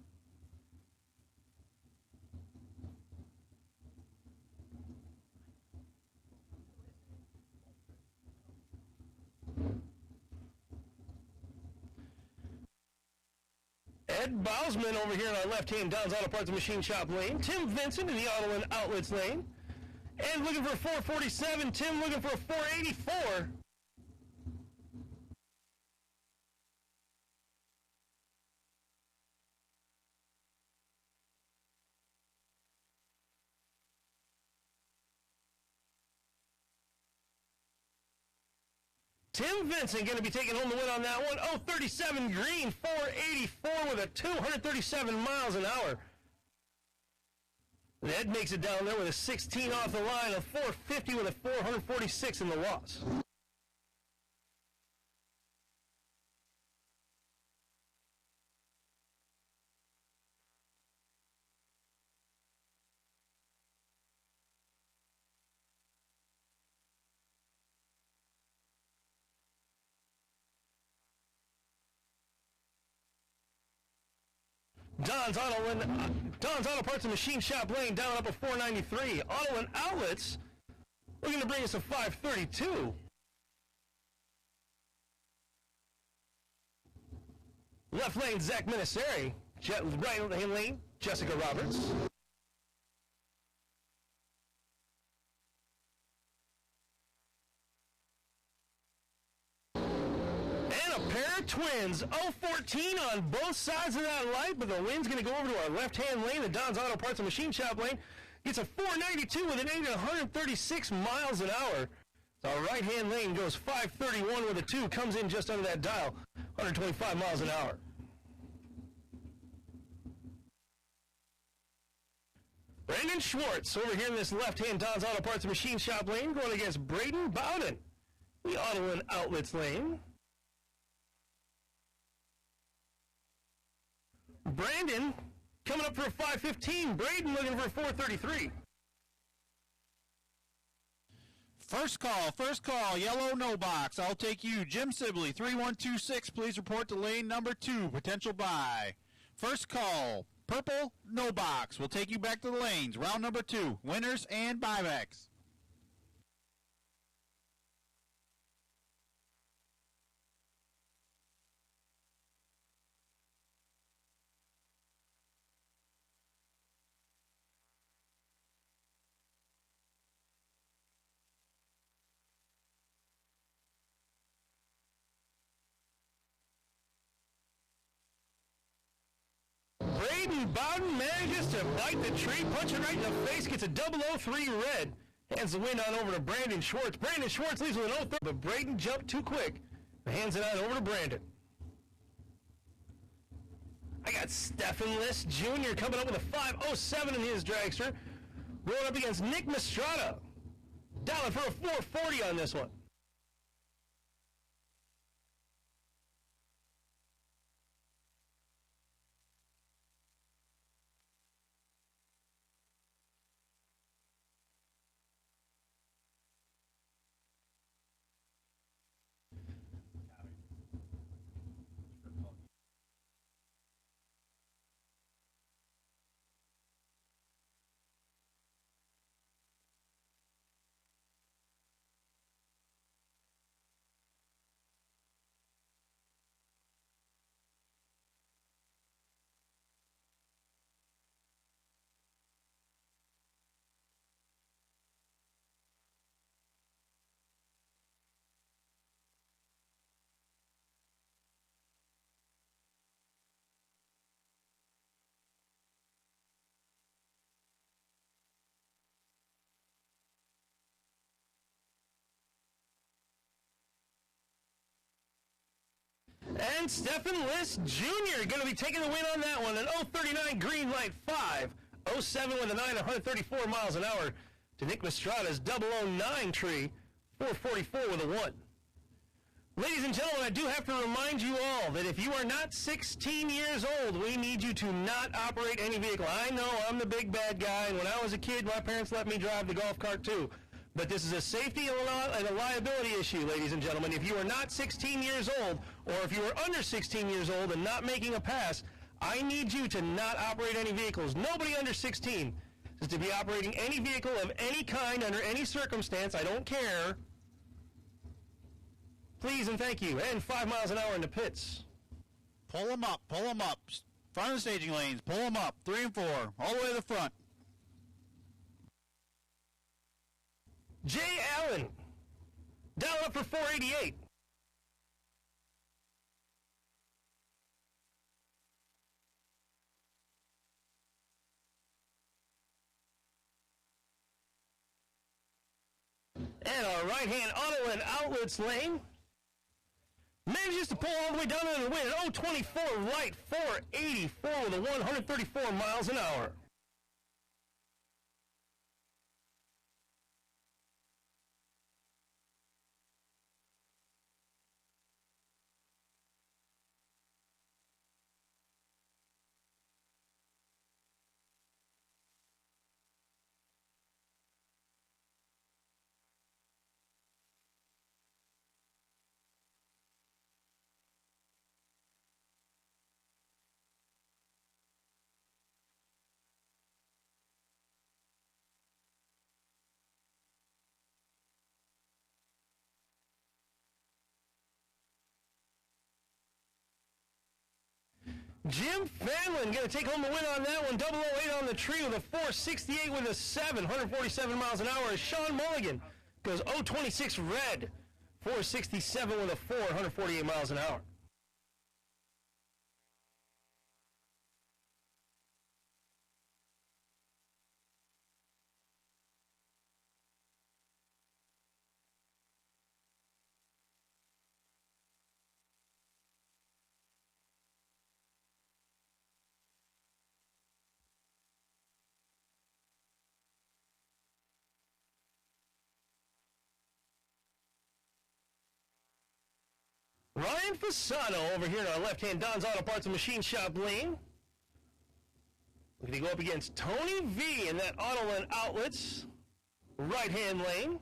Ed Bausman over here in our left-hand Don's Auto Parts and Machine Shop lane. Tim Vincent in the Auto and Outlets lane. And looking for a 447. Tim looking for a 484. Tim Vincent going to be taking home the win on that one. 037 green, 484 with a 237 miles an hour. Ed makes it down there with a 16 off the line, a 450 with a 446 in the loss. Don's Auto Parts and Machine Shop Lane down up a 493. Auto and Outlets looking to bring us a 532. Left lane, Zach Miniseri. Right lane, Jessica Roberts. Twins, 014 on both sides of that light, but the wind's going to go over to our left-hand lane. The Don's Auto Parts and Machine Shop lane gets a 492 with an 136 miles an hour. Our right-hand lane goes 531 with a 2, comes in just under that dial, 125 miles an hour. Brandon Schwartz over here in this left-hand Don's Auto Parts and Machine Shop lane going against Braden Bowden, the Auto and Outlets lane. Brandon coming up for a 515. Braden looking for a 433. First call, yellow no box. I'll take you. Jim Sibley, 3126. Please report to lane number 2, potential buy. First call, purple no box. We'll take you back to the lanes. Round number 2, winners and buybacks. Braden Bowden manages to bite the tree, punch it right in the face, gets a 003 red. Hands the win on over to Brandon Schwartz. Brandon Schwartz leaves with an 03, but Braden jumped too quick. Hands it on over to Brandon. I got Stephen List Jr. coming up with a 507 in his dragster. Rolling up against Nick Mastrada. Down for a 440 on this one. And Stephen List Jr. going to be taking the win on that one. An 039 green light 5. 07 with a 9, 134 miles an hour to Nick Mastrada's 009 tree, 444 with a 1. Ladies and gentlemen, I do have to remind you all that if you are not 16 years old, we need you to not operate any vehicle. I know I'm the big bad guy, and when I was a kid, my parents let me drive the golf cart too. But this is a safety and a liability issue, ladies and gentlemen. If you are not 16 years old, or if you are under 16 years old and not making a pass, I need you to not operate any vehicles. Nobody under 16 is to be operating any vehicle of any kind under any circumstance. I don't care. Please and thank you. And 5 miles an hour in the pits. Pull them up. Front of the staging lanes, pull them up. 3 and 4, all the way to the front. Jay Allen, down up for 488. And our right-hand auto and outlets lane Manages to pull all the way down to the win at 0.24 light, 484 with a 134 miles an hour. Jim Fanlin going to take home the win on that one. 008 on the tree with a 468 with a 7, 147 miles an hour. Sean Mulligan goes 026 red, 467 with a 4, 148 miles an hour. Ryan Fasano over here in our left-hand Don's Auto Parts and Machine Shop lane. Looking to go up against Tony V in that Autoland Outlets right-hand lane.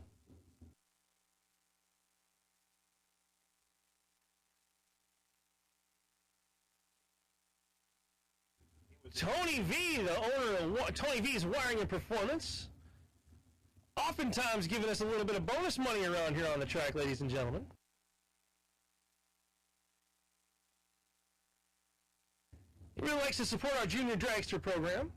Tony V, the owner of Tony V's Wiring and Performance, oftentimes giving us a little bit of bonus money around here on the track, ladies and gentlemen. He really likes to support our junior dragster program.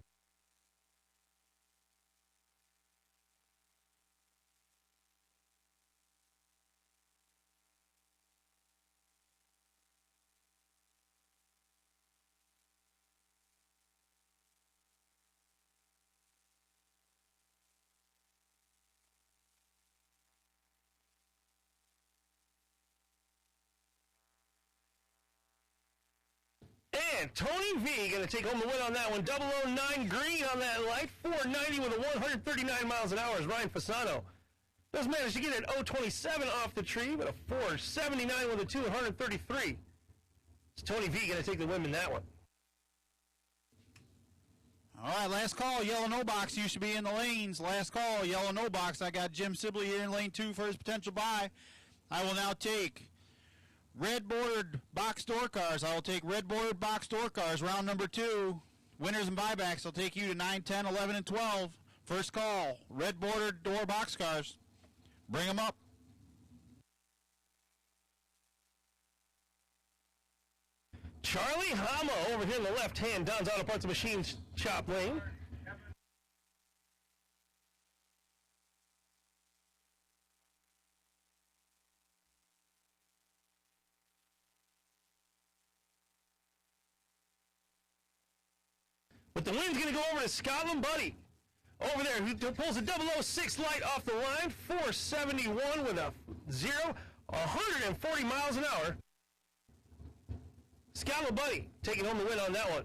And Tony V going to take home the win on that one. 009 green on that light. 490 with a 139 miles an hour is Ryan Fasano. Does manage to get it 027 off the tree, but a 479 with a 233. It's Tony V going to take the win in that one. All right, last call. Yellow no box used to be in the lanes. Last call. Yellow no box. I got Jim Sibley here in lane 2 for his potential buy. I will now take red bordered box door cars. I will take red bordered box door cars. Round number 2. Winners and buybacks. I'll take you to 9, 10, 11, and 12. First call. Red bordered door box cars. Bring them up. Charlie Hama over here in the left hand, Don's Auto Parts and Machine Shop lane. But the win's going to go over to Scotland Buddy. Over there, who pulls a 006 light off the line, 471 with a 0, 140 miles an hour. Scotland Buddy taking home the win on that one.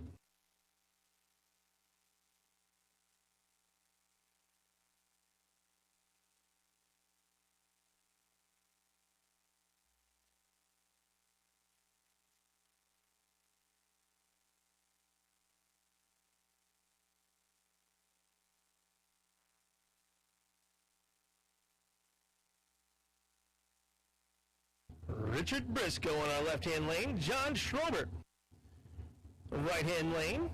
Richard Briscoe on our left-hand lane. John Schroeder, right-hand lane.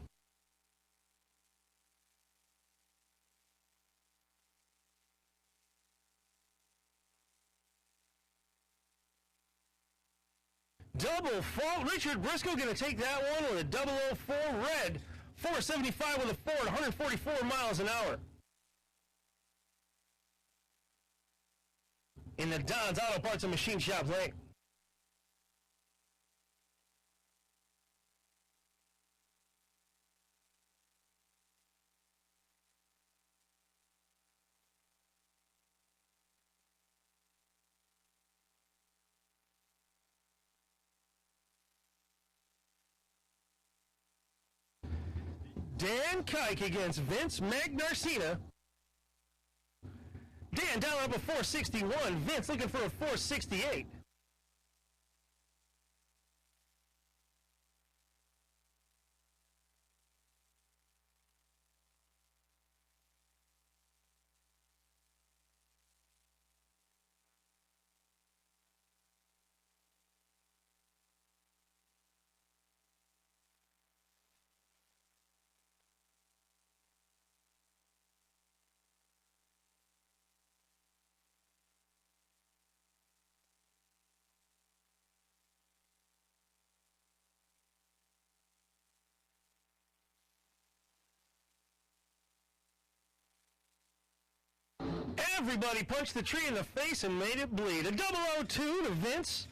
Double fault. Richard Briscoe going to take that one with a 004 red. 475 with a 4 at 144 miles an hour. In the Don's Auto Parts and Machine Shop lane. Dan Kike against Vince Magnarcina. Dan down up a 461. Vince looking for a 468. Everybody punched the tree in the face and made it bleed. A 002 to Vince,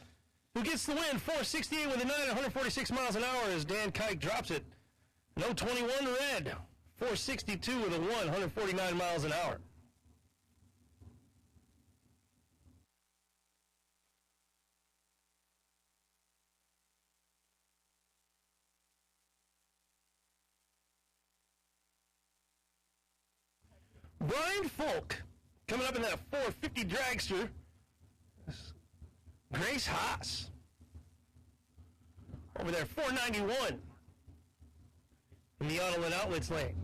who gets the win. 468 with a 9 at 146 miles an hour as Dan Kike drops it. No 21 red. 462 with a 1, 149 miles an hour. Brian Folk coming up in that 450 dragster. Grace Haas over there, 491 in the Auto and Outlets lane.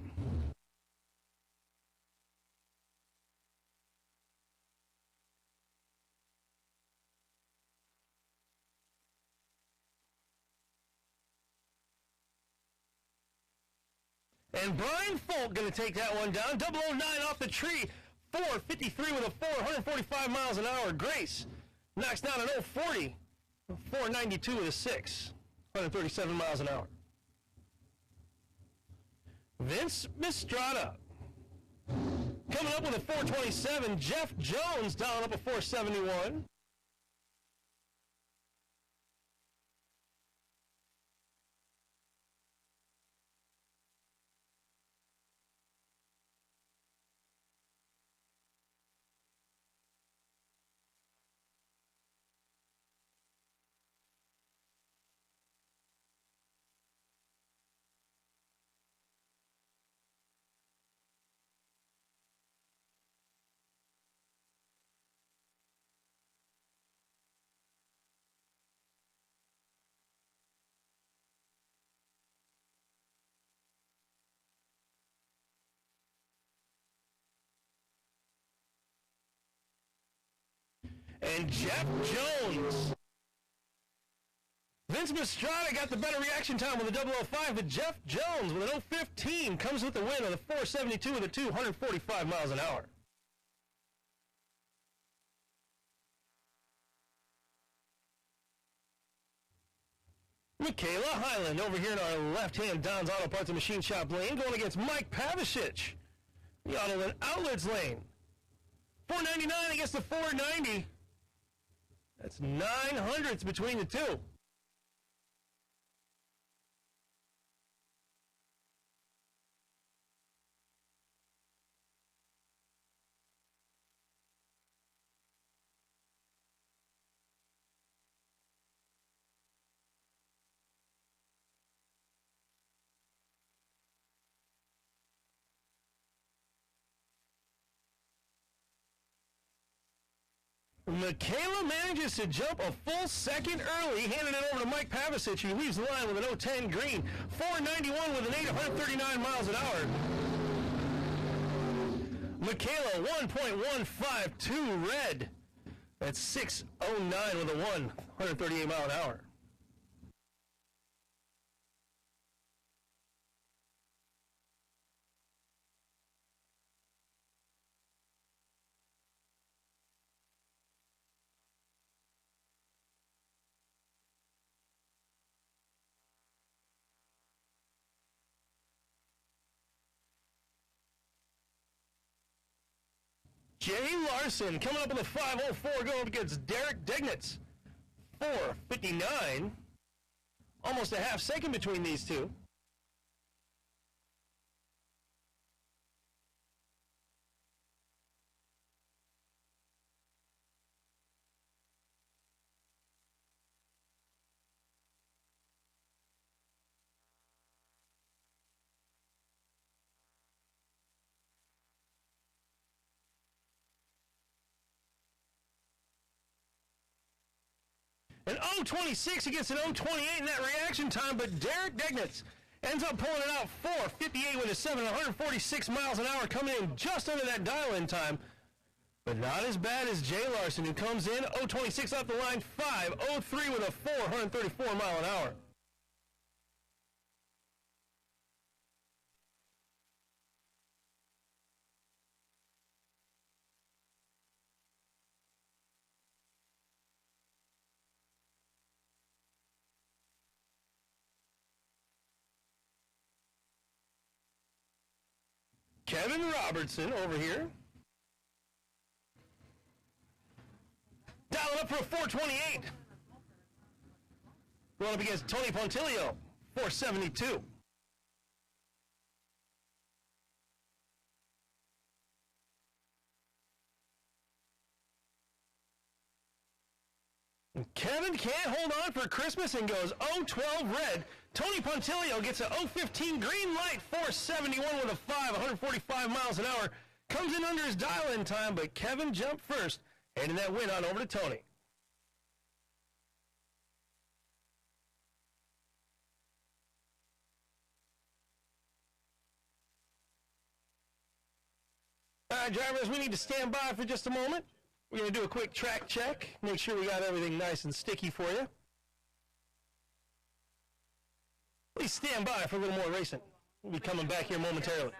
And Brian Folk going to take that one down. 009 off the tree. 453 with a 4, 145 miles an hour. Grace knocks down an 040. 492 with a 6, 137 miles an hour. Vince Mistrada coming up with a 427. Jeff Jones down up a 471. And Jeff Jones. Vince Mistrada got the better reaction time with a 005, but Jeff Jones with an 015 comes with the win on the 472 with a 2, 145 miles an hour. Michaela Highland over here in our left-hand Don's Auto Parts and Machine Shop lane going against Mike Pavicic, the Auto and Outlets lane. 499 against the 490. That's 900ths between the two. Michaela manages to jump a full second early, handing it over to Mike Pavicic, who leaves the line with an 010 green. 491 with an 8, 139 miles an hour. Michaela 1.152 red. That's 609 with a 1, 138 mile an hour. Jay Larson coming up with a 504 going up against Derek Degnitz. 459. Almost a half second between these two. An 0.26 against an 0.28 in that reaction time, but Derek Degnitz ends up pulling it out 4.58 with a 7, 146 miles an hour, coming in just under that dial-in time. But not as bad as Jay Larson, who comes in 0.26 off the line, 5.03 with a 434 mile an hour. Kevin Robertson over here. Dialing up for a 428. Going up against Tony Pontilio, 472. Kevin can't hold on for Christmas and goes 0-12 red. Tony Pontilio gets a 0-15 green light, 471 with a 5, 145 miles an hour. Comes in under his dial-in time, but Kevin jumped first, handing that win on over to Tony. All right, drivers, we need to stand by for just a moment. We're going to do a quick track check, make sure we got everything nice and sticky for you. Please stand by for a little more racing. We'll be coming back here momentarily.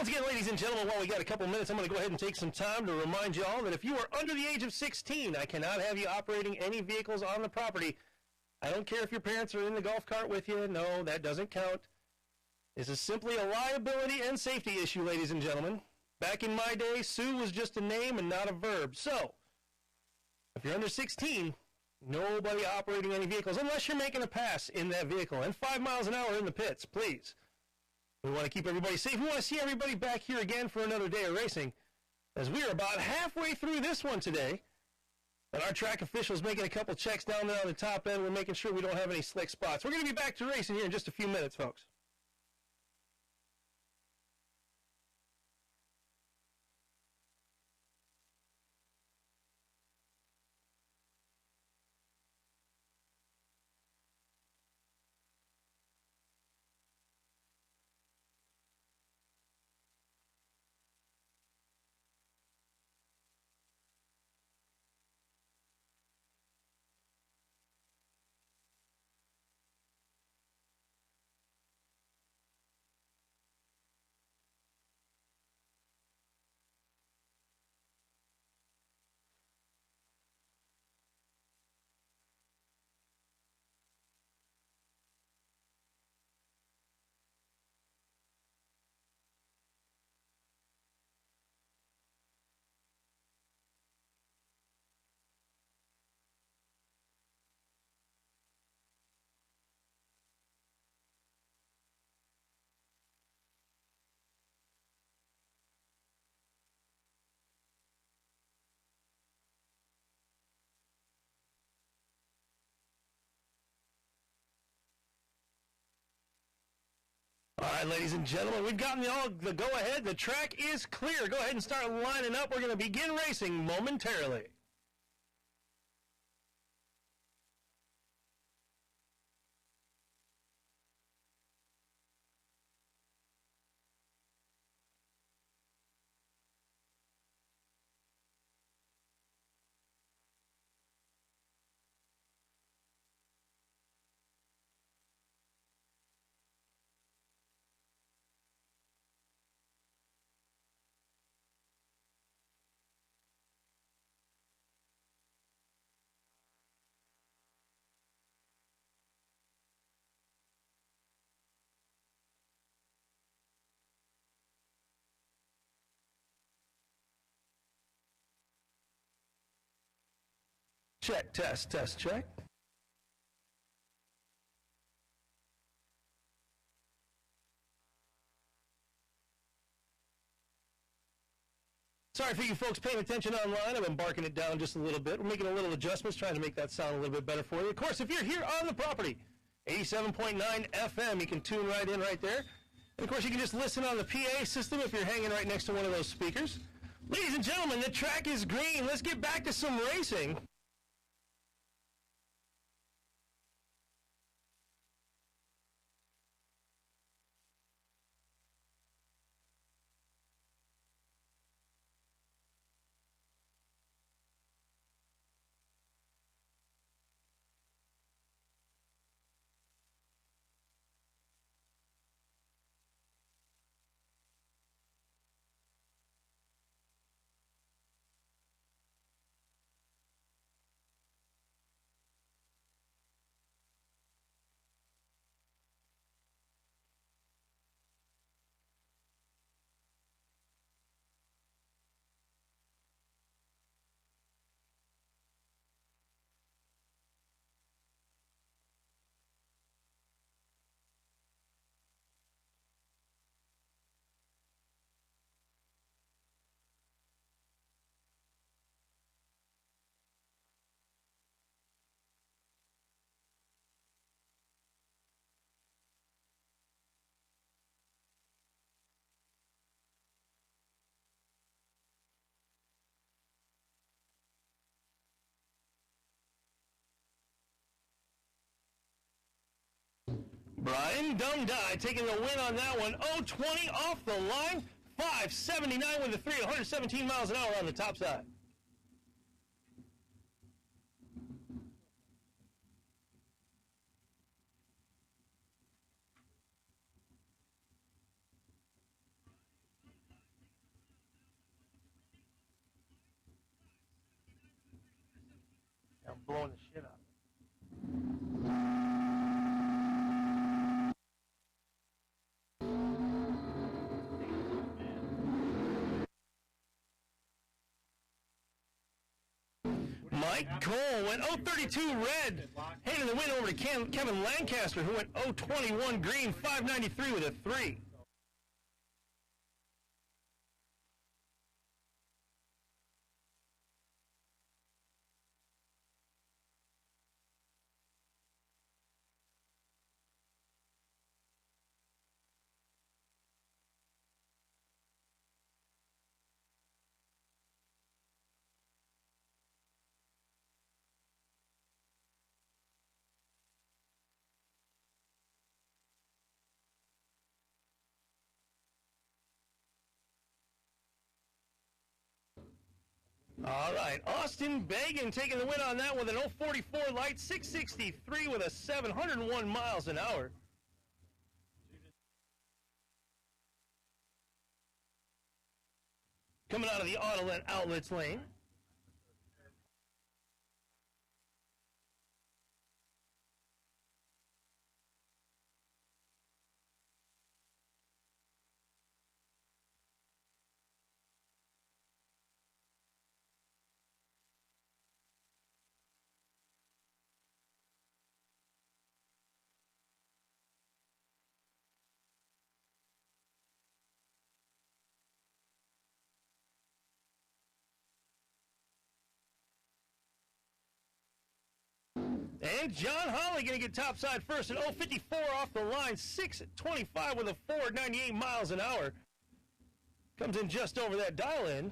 Once again, ladies and gentlemen, while we got a couple minutes, I'm going to go ahead and take some time to remind you all that if you are under the age of 16, I cannot have you operating any vehicles on the property. I don't care if your parents are in the golf cart with you. No, that doesn't count. This is simply a liability and safety issue, ladies and gentlemen. Back in my day, Sue was just a name and not a verb. So, if you're under 16, nobody operating any vehicles unless you're making a pass in that vehicle. And 5 miles an hour in the pits, please. We want to keep everybody safe. We want to see everybody back here again for another day of racing, as we are about halfway through this one today. And our track official's making a couple checks down there on the top end. We're making sure we don't have any slick spots. We're going to be back to racing here in just a few minutes, folks. All right, ladies and gentlemen, we've gotten the go-ahead. The track is clear. Go ahead and start lining up. We're going to begin racing momentarily. Check, test, check. Sorry for you folks paying attention online. I've been barking it down just a little bit. We're making a little adjustments, trying to make that sound a little bit better for you. Of course, if you're here on the property, 87.9 FM, you can tune right in right there. And of course, you can just listen on the PA system if you're hanging right next to one of those speakers. Ladies and gentlemen, the track is green. Let's get back to some racing. Brian Dumdye taking the win on that one. 0-20 off the line. 579 with the 3, 117 miles an hour on the top side. blowing the shit up. Mike Cole went 032 red, handing the win over to Kevin Lancaster, who went 021 green, 593 with a 3. All right, Austin Bagan taking the win on that with an 044 light, 663 with a 701 miles an hour. Coming out of the Auto Outlets lane. And John Holly going to get topside first at 054 off the line, 625 with a 498 miles an hour. Comes in just over that dial-in.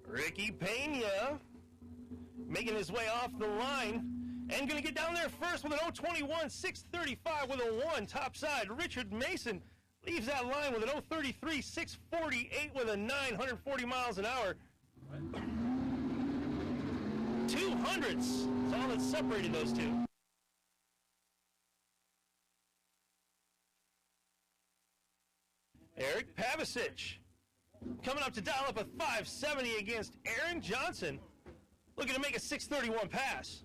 Ricky Pena making his way off the line and going to get down there first with an 021, 635 with a 1 topside. Richard Mason leaves that line with an 033, 648 with a 940 miles an hour. 200ths is all that's separating those two. Eric Pavicic coming up to dial up a 570 against Aaron Johnson, looking to make a 631 pass.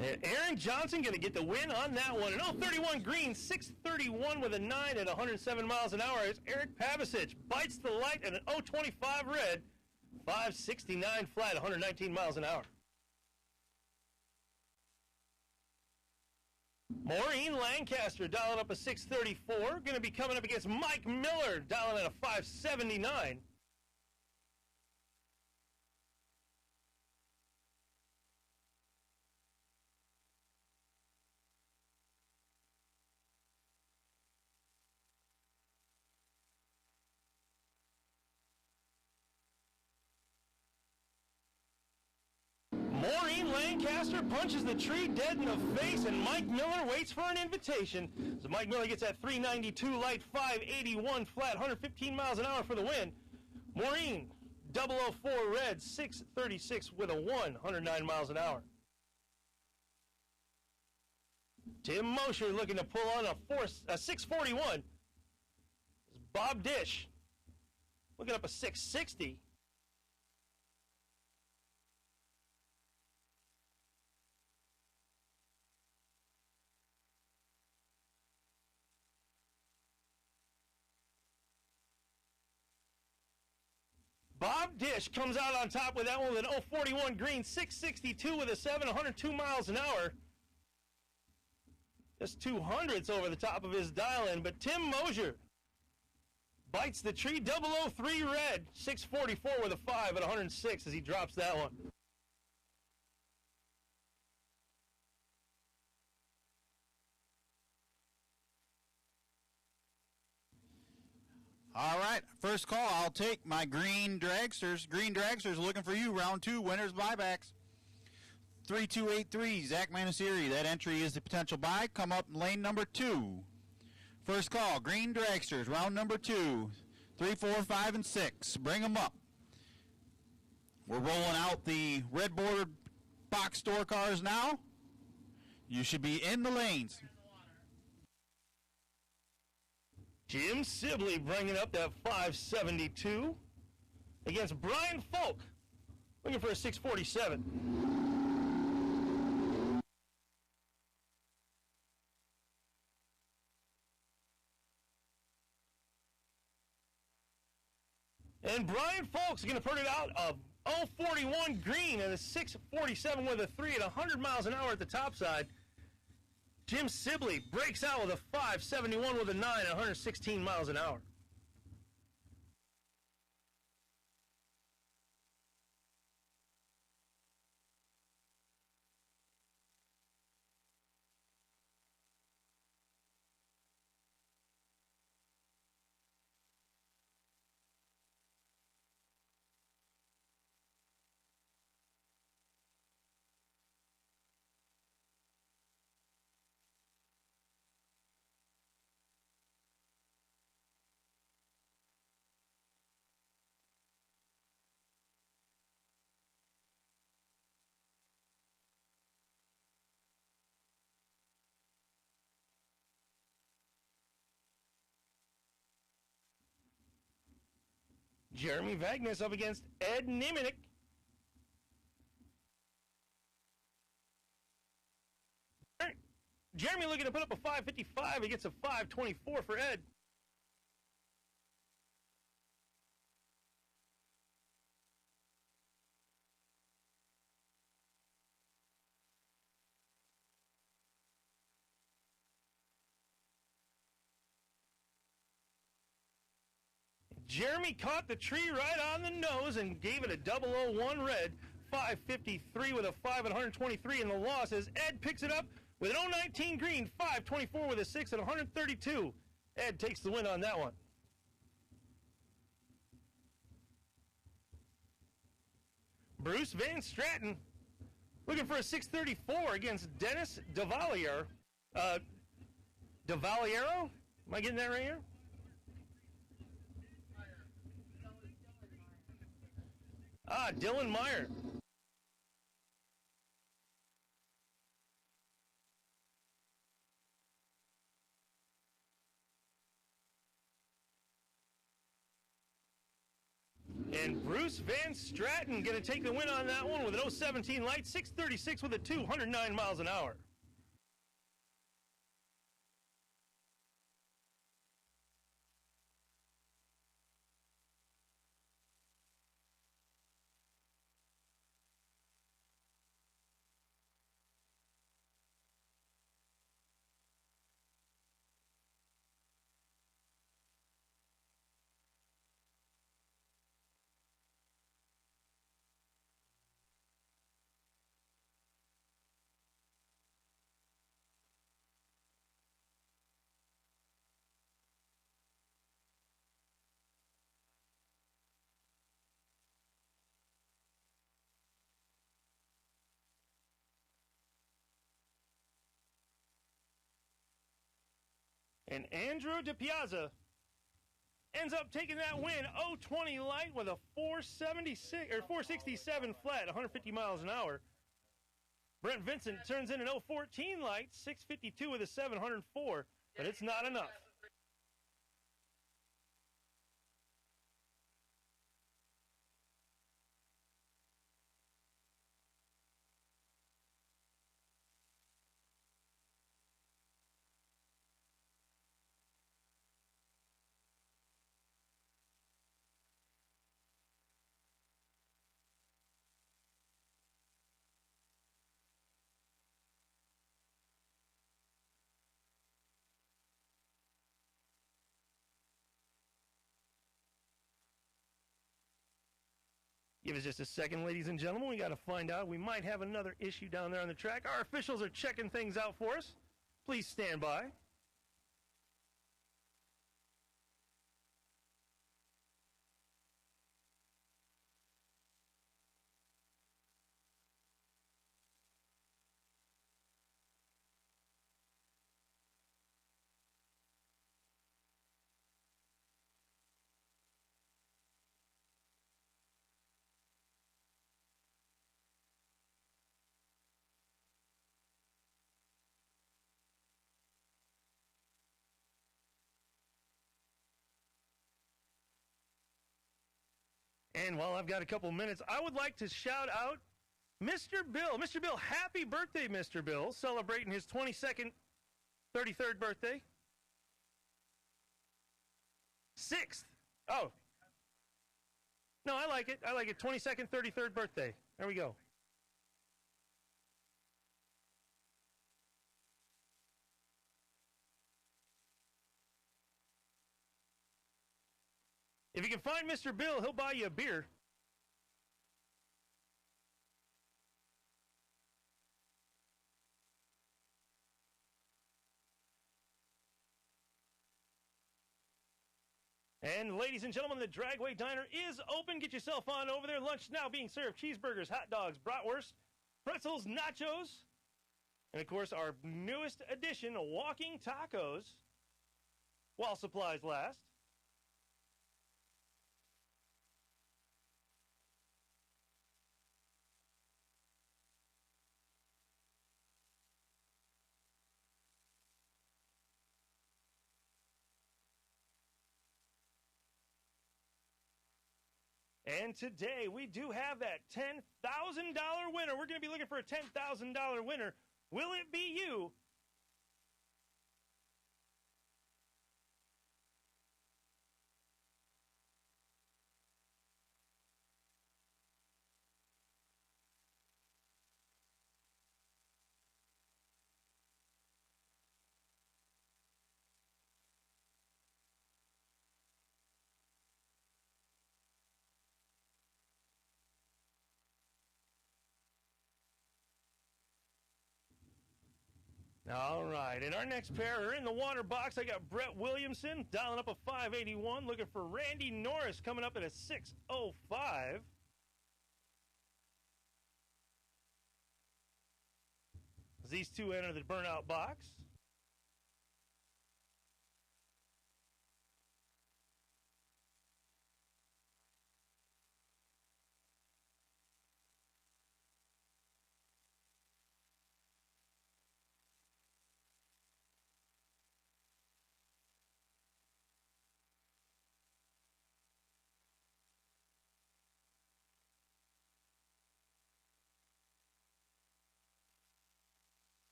And Aaron Johnson going to get the win on that one. An 031 green, 631 with a 9 at 107 miles an hour. As Eric Pavicic bites the light at an 025 red, 569 flat, 119 miles an hour. Maureen Lancaster dialing up a 634. Going to be coming up against Mike Miller dialing at a 579. Maureen Lancaster punches the tree dead in the face, and Mike Miller waits for an invitation. So Mike Miller gets that 392 light, 581 flat, 115 miles an hour for the win. Maureen, 004 red, 636 with a 1, 109 miles an hour. Tim Mosher looking to pull on a 641. Bob Dish looking up a 660. Bob Dish comes out on top with that one with an 041 green, 662 with a 7, 102 miles an hour. Just 200ths over the top of his dial-in, but Tim Mosier bites the tree, 003 red, 644 with a 5 at 106 as he drops that one. All right, first call, I'll take my green dragsters. Green dragsters looking for you, round 2, winners buybacks. 3283, Zach Manasiri. That entry is the potential buy. Come up in lane number 2. First call, green dragsters, round number 2. 3, 4, 5, and 6. Bring them up. We're rolling out the red bordered box store cars now. You should be in the lanes. Jim Sibley bringing up that 572 against Brian Falk, looking for a 647. And Brian Falk's going to put it out of 041 green and a 647 with a 3 at 100 miles an hour at the top side. Jim Sibley breaks out with a 571 with a 9 at 116 miles an hour. Jeremy Vagnus up against Ed Niminick. Jeremy looking to put up a 555. He gets a 524 for Ed. Jeremy caught the tree right on the nose and gave it a 001 red, 553 with a 5 at 123 in the loss as Ed picks it up with an 019 green, 524 with a 6 at 132. Ed takes the win on that one. Bruce Van Stratton looking for a 634 against Dennis DeValier. DeValiero? Am I getting that right here? Dylan Meyer. And Bruce Van Stratton going to take the win on that one with an 017 light, 636 with a 209 miles an hour. And Andrew DiPiazza ends up taking that win, 020 light with a 476 or 467 flat, 150 miles an hour. Brent Vincent turns in an 014 light, 652 with a 704, but it's not enough. Give us just a second, ladies and gentlemen. We got to find out. We might have another issue down there on the track. Our officials are checking things out for us. Please stand by. And while I've got a couple minutes, I would like to shout out Mr. Bill. Mr. Bill, happy birthday, Mr. Bill. Celebrating his 22nd, 33rd birthday. 6th. Oh. No, I like it. I like it. 22nd, 33rd birthday. There we go. If you can find Mr. Bill, he'll buy you a beer. And ladies and gentlemen, the Dragway Diner is open. Get yourself on over there. Lunch now being served. Cheeseburgers, hot dogs, bratwurst, pretzels, nachos, and of course our newest addition, walking tacos, while supplies last. And today we do have that $10,000 winner. We're going to be looking for a $10,000 winner. Will it be you? All right, and our next pair are in the water box. I got Brett Williamson dialing up a 581, looking for Randy Norris coming up at a 605. As these two enter the burnout box.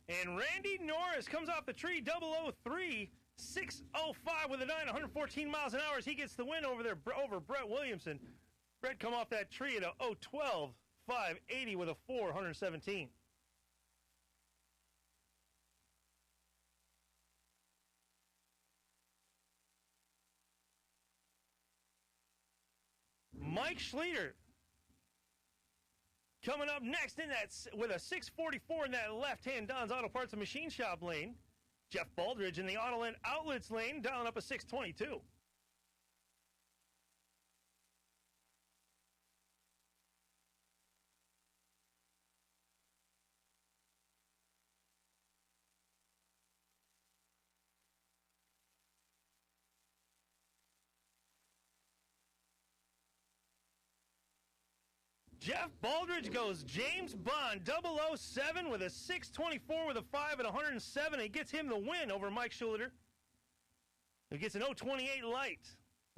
And Randy Norris comes off the tree, 003, 605 with a 9, 114 miles an hour as he gets the win over there over Brett Williamson. Brett come off that tree at a 012, 580 with a 4, 117. Mike Schleter coming up next in that with a 644 in that left-hand Don's Auto Parts and Machine Shop lane. Jeff Baldridge in the Autoland Outlets lane, dialing up a 622. Jeff Baldridge goes James Bond 007 with a 624 with a 5 and 107. It gets him the win over Mike Schulter. He gets an 028 light,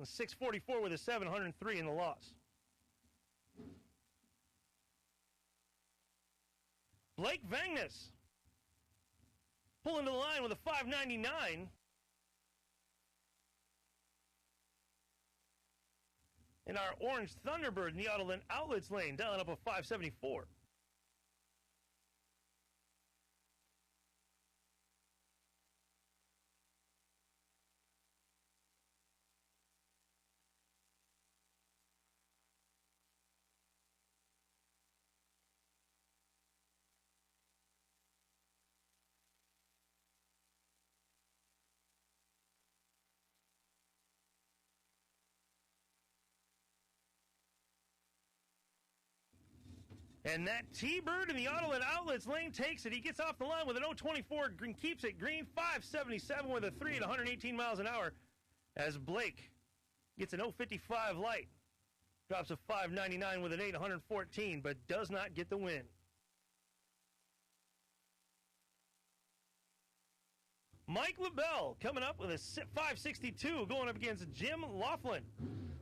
a 644 with a 703 in the loss. Blake Vangnes pulling to the line with a 599. And our Orange Thunderbird in the Autoland Outlets lane, dialing up a 574. And that T-Bird in the Autoland Outlets lane takes it. He gets off the line with an 024, green, keeps it green, 577 with a 3 at 118 miles an hour. As Blake gets an 055 light, drops a 599 with an 8, 114, but does not get the win. Mike LaBelle coming up with a 562, going up against Jim Laughlin,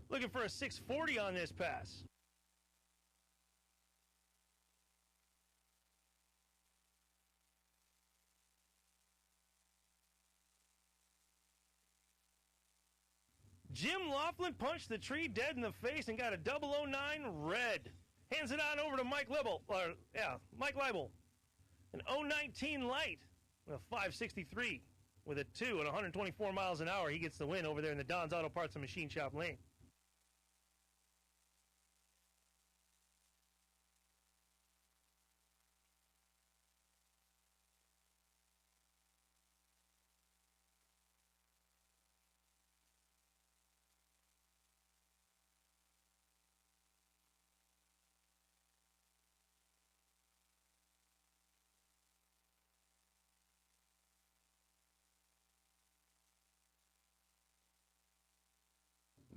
looking for a 640 on this pass. Jim Laughlin punched the tree dead in the face and got a 009 red. Hands it on over to Mike Leibel. Mike Leibel. An 019 light with a 563 with a 2 at 124 miles an hour. He gets the win over there in the Don's Auto Parts and Machine Shop lane.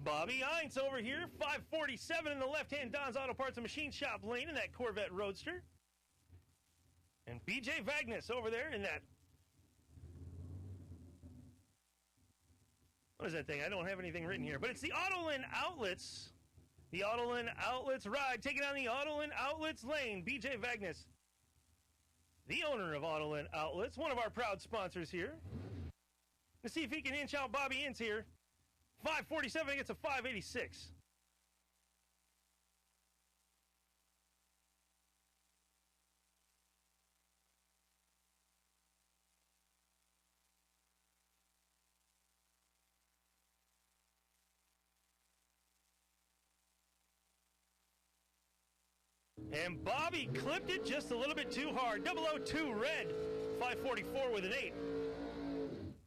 Bobby Hines over here, 547 in the left-hand Don's Auto Parts and Machine Shop lane in that Corvette Roadster. And BJ Vagnus over there in that... What is that thing? I don't have anything written here. But it's the Autoland Outlets. The Autoland Outlets ride, taking on the Autoland Outlets lane. BJ Vagnus, the owner of Autoland Outlets, one of our proud sponsors here. Let's see if he can inch out Bobby Ince here. 547 gets a 586. And Bobby clipped it just a little bit too hard. 002 red, 544 with an 8.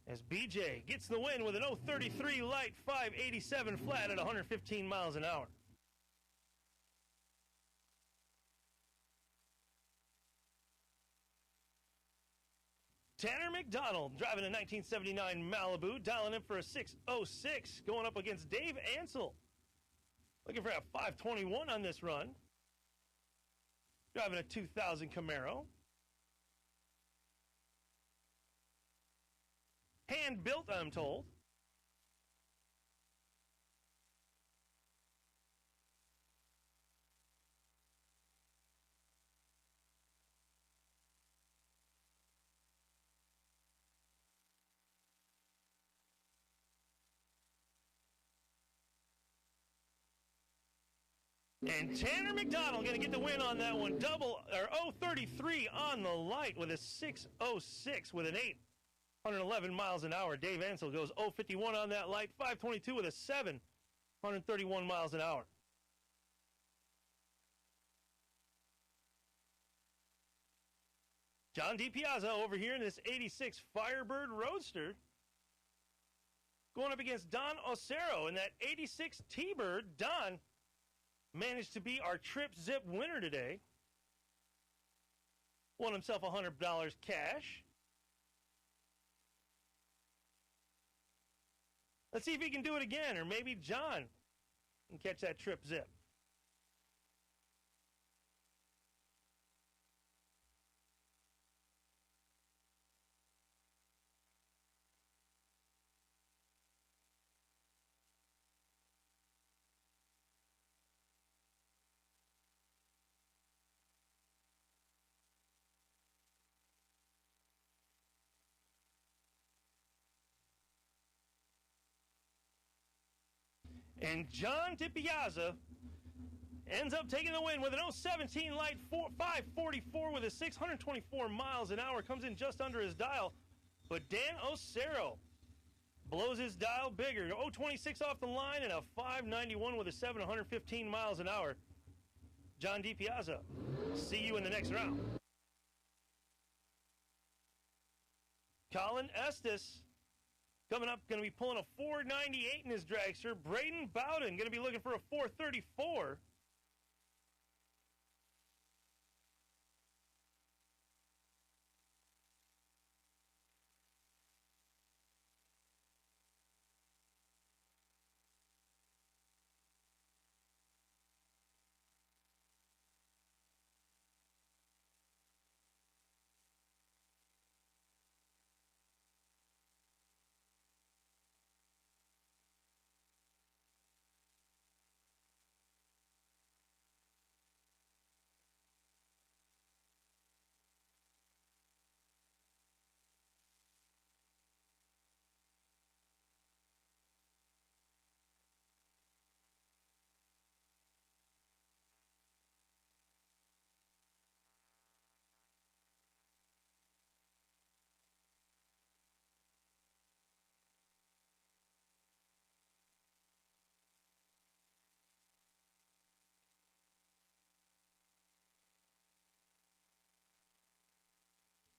As BJ gets the win with an 033 light, 587 flat at 115 miles an hour. Tanner McDonald driving a 1979 Malibu, dialing in for a 606, going up against Dave Ansel. Looking for a 521 on this run. Driving a 2000 Camaro. Hand-built, I'm told. And Tanner McDonald going to get the win on that one. 033 on the light with a 606 with an 8. 111 miles an hour. Dave Ansel goes 051 on that light. 522 with a 7. 131 miles an hour. John DiPiazza over here in this 86 Firebird Roadster. Going up against Don Osero in that 86 T-Bird. Don managed to be our Trip Zip winner today. Won himself $100 cash. Let's see if he can do it again, or maybe John can catch that Trip Zip. And John DiPiazza ends up taking the win with an 017 light, 544 with a 624 miles an hour. Comes in just under his dial. But Dan Osero blows his dial bigger. 026 off the line and a 591 with a 715 miles an hour. John DiPiazza, see you in the next round. Colin Estes coming up, going to be pulling a 498 in his dragster. Braden Bowden going to be looking for a 434.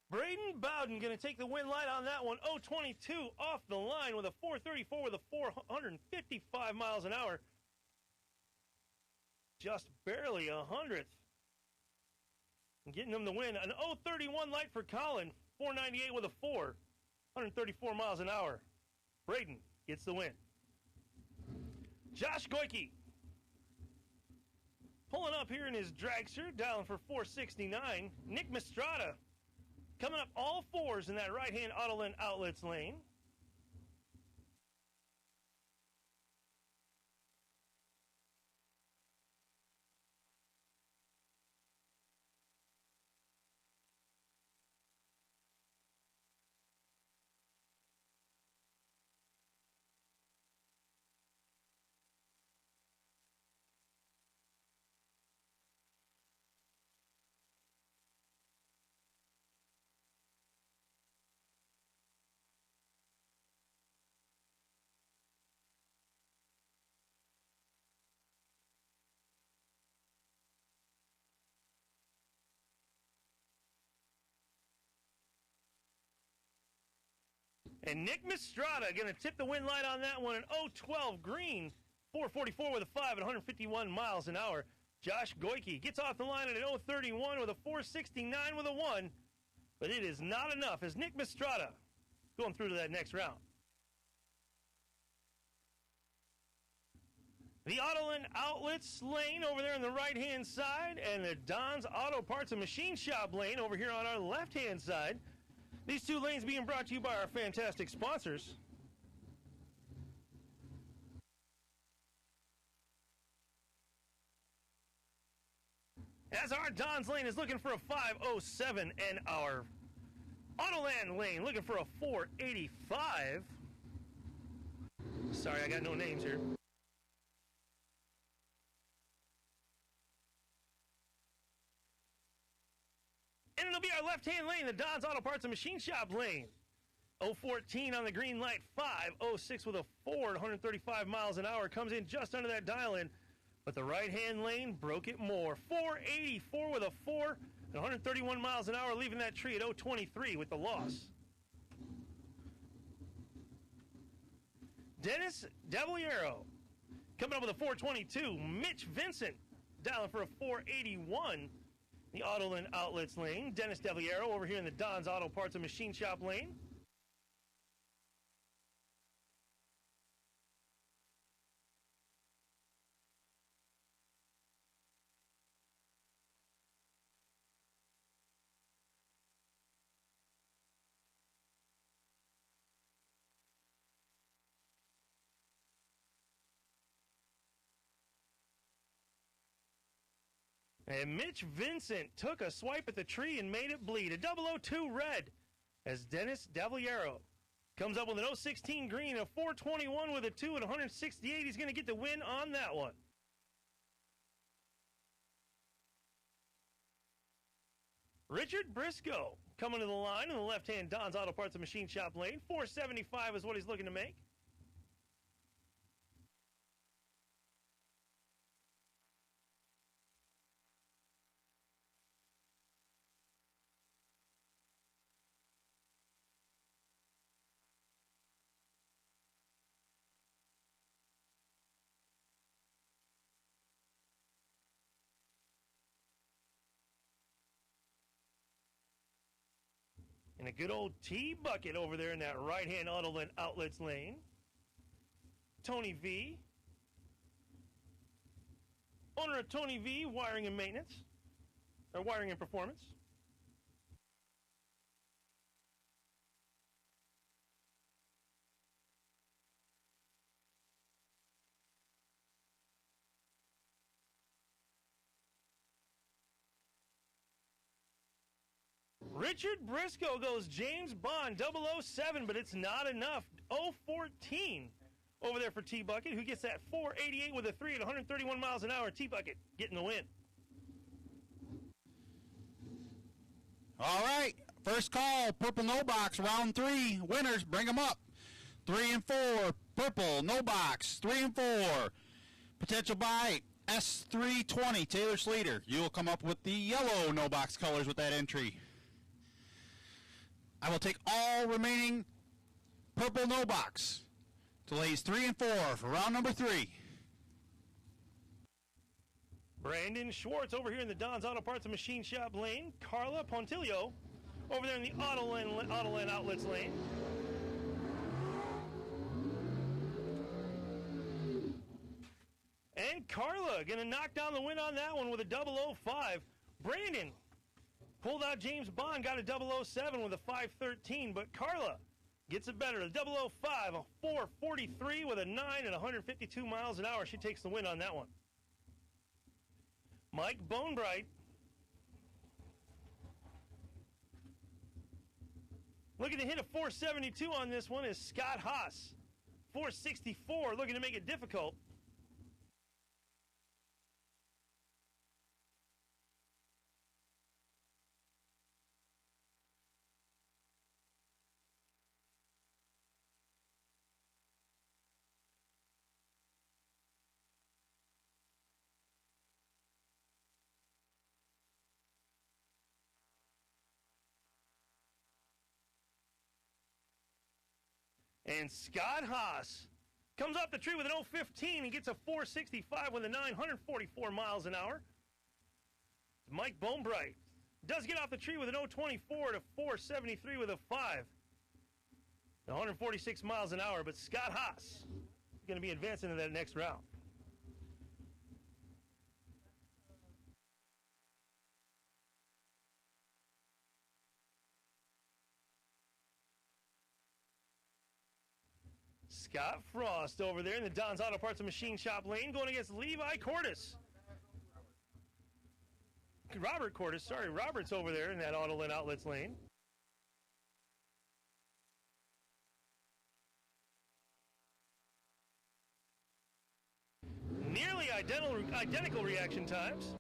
Braden Bowden going to take the win light on that one. 022 off the line with a 434 with a 455 miles an hour. Just barely a hundredth. And getting him the win. An 031 light for Colin. 498 with a 134 miles an hour. Braden gets the win. Josh Goike pulling up here in his dragster, dialing for 469. Nick Mistrata coming up all fours in that right-hand Autoland outlets lane. And Nick Mistrata going to tip the win light on that one. An 012 green, 444 with a 5 and 151 miles an hour. Josh Goike gets off the line at an 031 with a 469 with a 1. But it is not enough as Nick Mistrata going through to that next round. The Autoland Outlets lane over there on the right-hand side and the Don's Auto Parts and Machine Shop lane over here on our left-hand side. These two lanes being brought to you by our fantastic sponsors. As our Don's lane is looking for a 507 and our Autoland lane looking for a 485. Sorry, I got no names here. And it'll be our left-hand lane, the Don's Auto Parts and Machine Shop lane. 014 on the green light, 506 with a 4 at 135 miles an hour. Comes in just under that dial-in, but the right-hand lane broke it more. 484 with a 4 at 131 miles an hour, leaving that tree at 023 with the loss. Dennis Davaliero coming up with a 422. Mitch Vincent dialing for a 481. The Autoland Outlets lane. Dennis Davaliero over here in the Don's Auto Parts and Machine Shop lane. And Mitch Vincent took a swipe at the tree and made it bleed. A 002 red as Dennis Davaliero Comes up with an 016 green, a 421 with a 2 and 168. He's going to get the win on that one. Richard Briscoe coming to the line in the left-hand Don's Auto Parts and Machine Shop lane. 475 is what he's looking to make. And a good old T-bucket over there in that right-hand Autoland Outlets lane. Tony V. Owner of Tony V, Wiring and Maintenance. Or Wiring and Performance. Richard Briscoe goes James Bond 007, but it's not enough. 014 over there for T-Bucket, who gets that 488 with a 3 at 131 miles an hour. T-Bucket getting the win. All right, first call, purple no box, round 3. Winners, bring them up. 3 and 4, purple no box, 3 and 4. Potential buy S320, Taylor Sleater. You will come up with the yellow no box colors with that entry. I will take all remaining purple no box to lays 3 and 4 for round number 3. Brandon Schwartz over here in the Don's Auto Parts and Machine Shop lane. Carla Pontilio over there in the Autoland Outlets lane. And Carla going to knock down the win on that one with a 005. Brandon pulled out James Bond, got a 007 with a 513, but Carla gets it better. A 005, a 443 with a 9 and 152 miles an hour. She takes the win on that one. Mike Bonebright looking to hit a 472 on this one is Scott Haas. 464, looking to make it difficult. And Scott Haas comes off the tree with an 015 and gets a 465 with a 944 miles an hour. Mike Bonebright does get off the tree with an 024 to 473 with a 5. 146 miles an hour, but Scott Haas is going to be advancing to that next round. Scott Frost over there in the Don's Auto Parts and Machine Shop lane going against Levi Cordes. Robert Cordes, sorry, Robert's over there in that Autoland Outlets lane. Nearly identical reaction times.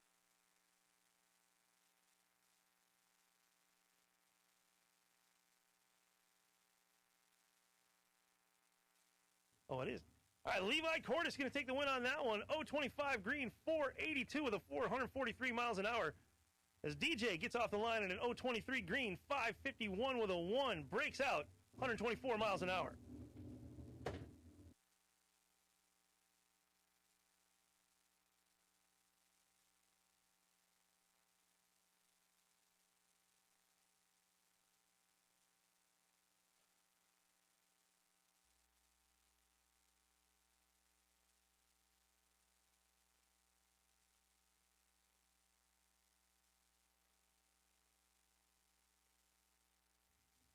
Oh, it is. All right, Levi Cordes going to take the win on that one. 025 green, 482 with a 443 miles an hour. As DJ gets off the line at an 023 green, 551 with a 1, breaks out 124 miles an hour.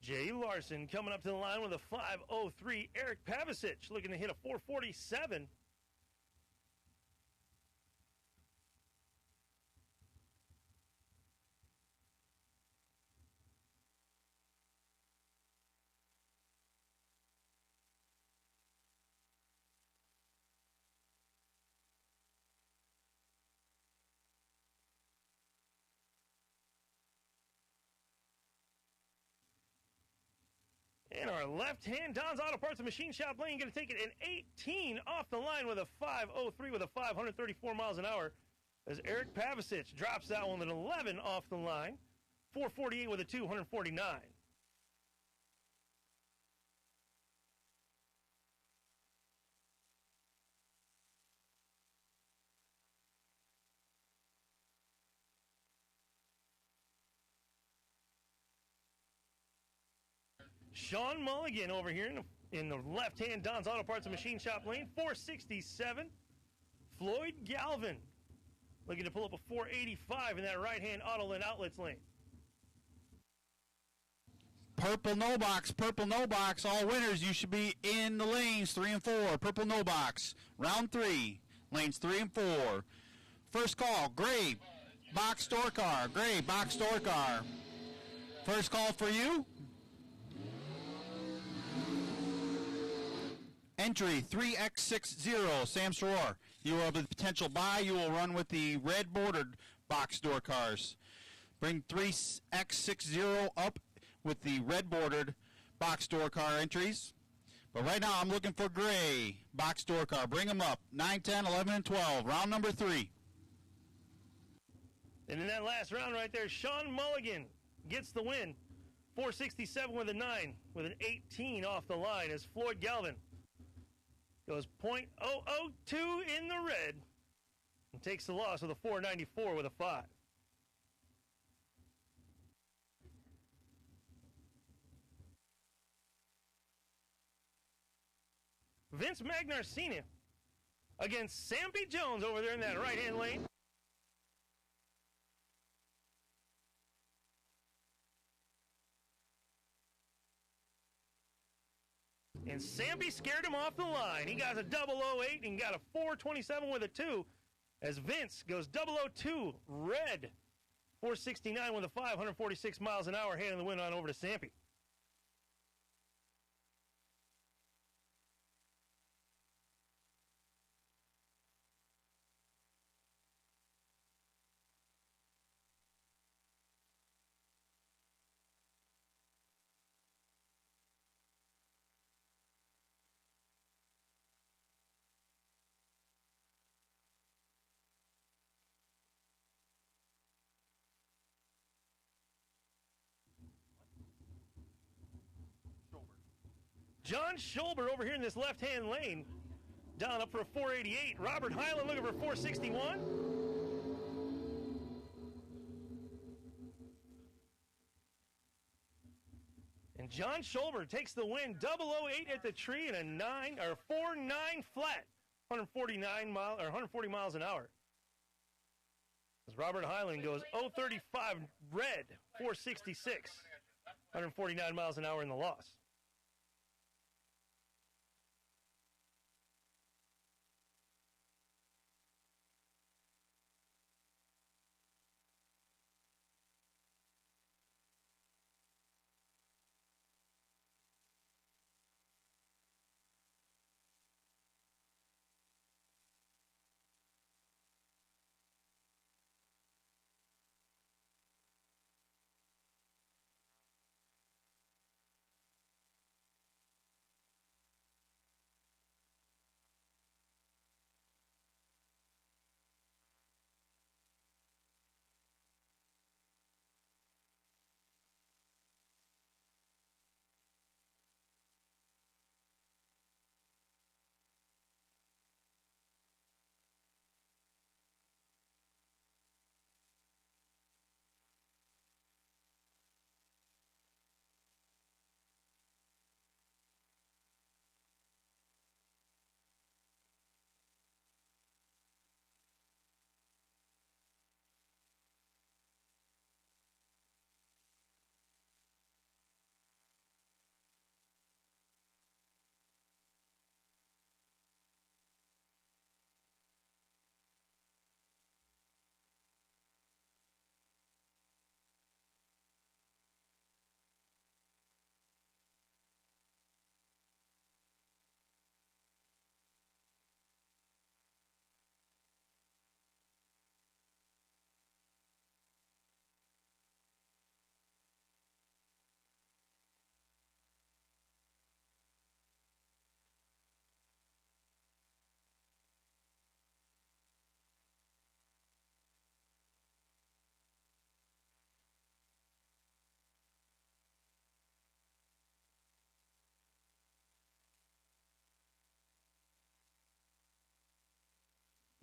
Jay Larson coming up to the line with a 503. Eric Pavicic looking to hit a 447. In our left-hand, Don's Auto Parts and Machine Shop lane, going to take it an 18 off the line with a 5:03 with a 534 miles an hour. As Eric Pavicic drops that one at 11 off the line. 448 with a 249. Sean Mulligan over here in the left-hand Don's Auto Parts and Machine Shop lane, 467. Floyd Galvin looking to pull up a 485 in that right-hand Auto and Outlets lane. Purple no box, all winners. You should be in the lanes 3 and 4. Purple no box, round 3, lanes 3 and 4. First call, gray box door car, First call for you. Entry 3X60, Sam Soror. You will have the potential buy. You will run with the red bordered box door cars. Bring 3X60 up with the red bordered box door car entries. But right now I'm looking for gray box door car. Bring them up. 9, 10, 11, and 12. Round number 3. And in that last round right there, Sean Mulligan gets the win. 467 with a 9 with an 18 off the line as Floyd Galvin goes .002 in the red and takes the loss with a 494 with a 5. Vince Magnarcina against Sampy Jones over there in that right-hand lane. And Sampy scared him off the line. He got a 008 and got a 427 with a 2 as Vince goes 002 red. 469 with a 546 miles an hour, handing the win on over to Sampy. John Schulber over here in this left-hand lane. Down up for a 488. Robert Hyland looking for 461. And John Schulber takes the win. 008 at the tree and a 4.9 flat. 140 miles an hour. As Robert Hyland goes 035 red. 466. 149 miles an hour in the loss.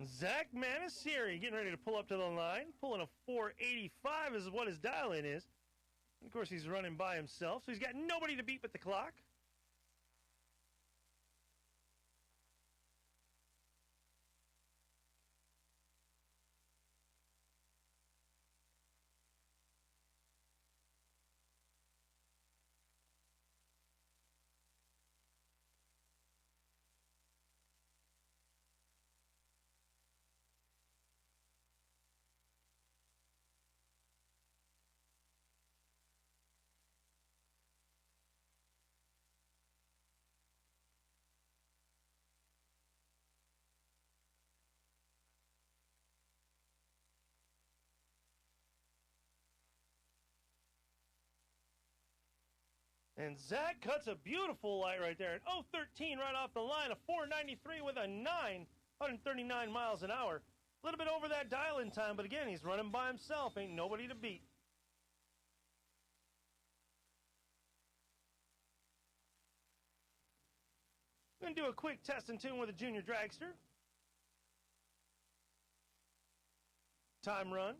Zach Manasiri getting ready to pull up to the line. Pulling a 485 is what his dial-in is. And of course, he's running by himself, so he's got nobody to beat but the clock. And Zach cuts a beautiful light right there. An 013 right off the line. A 493 with a 139 miles an hour. A little bit over that dial-in time, but again, he's running by himself. Ain't nobody to beat. Going to do a quick test and tune with a junior dragster. Time run.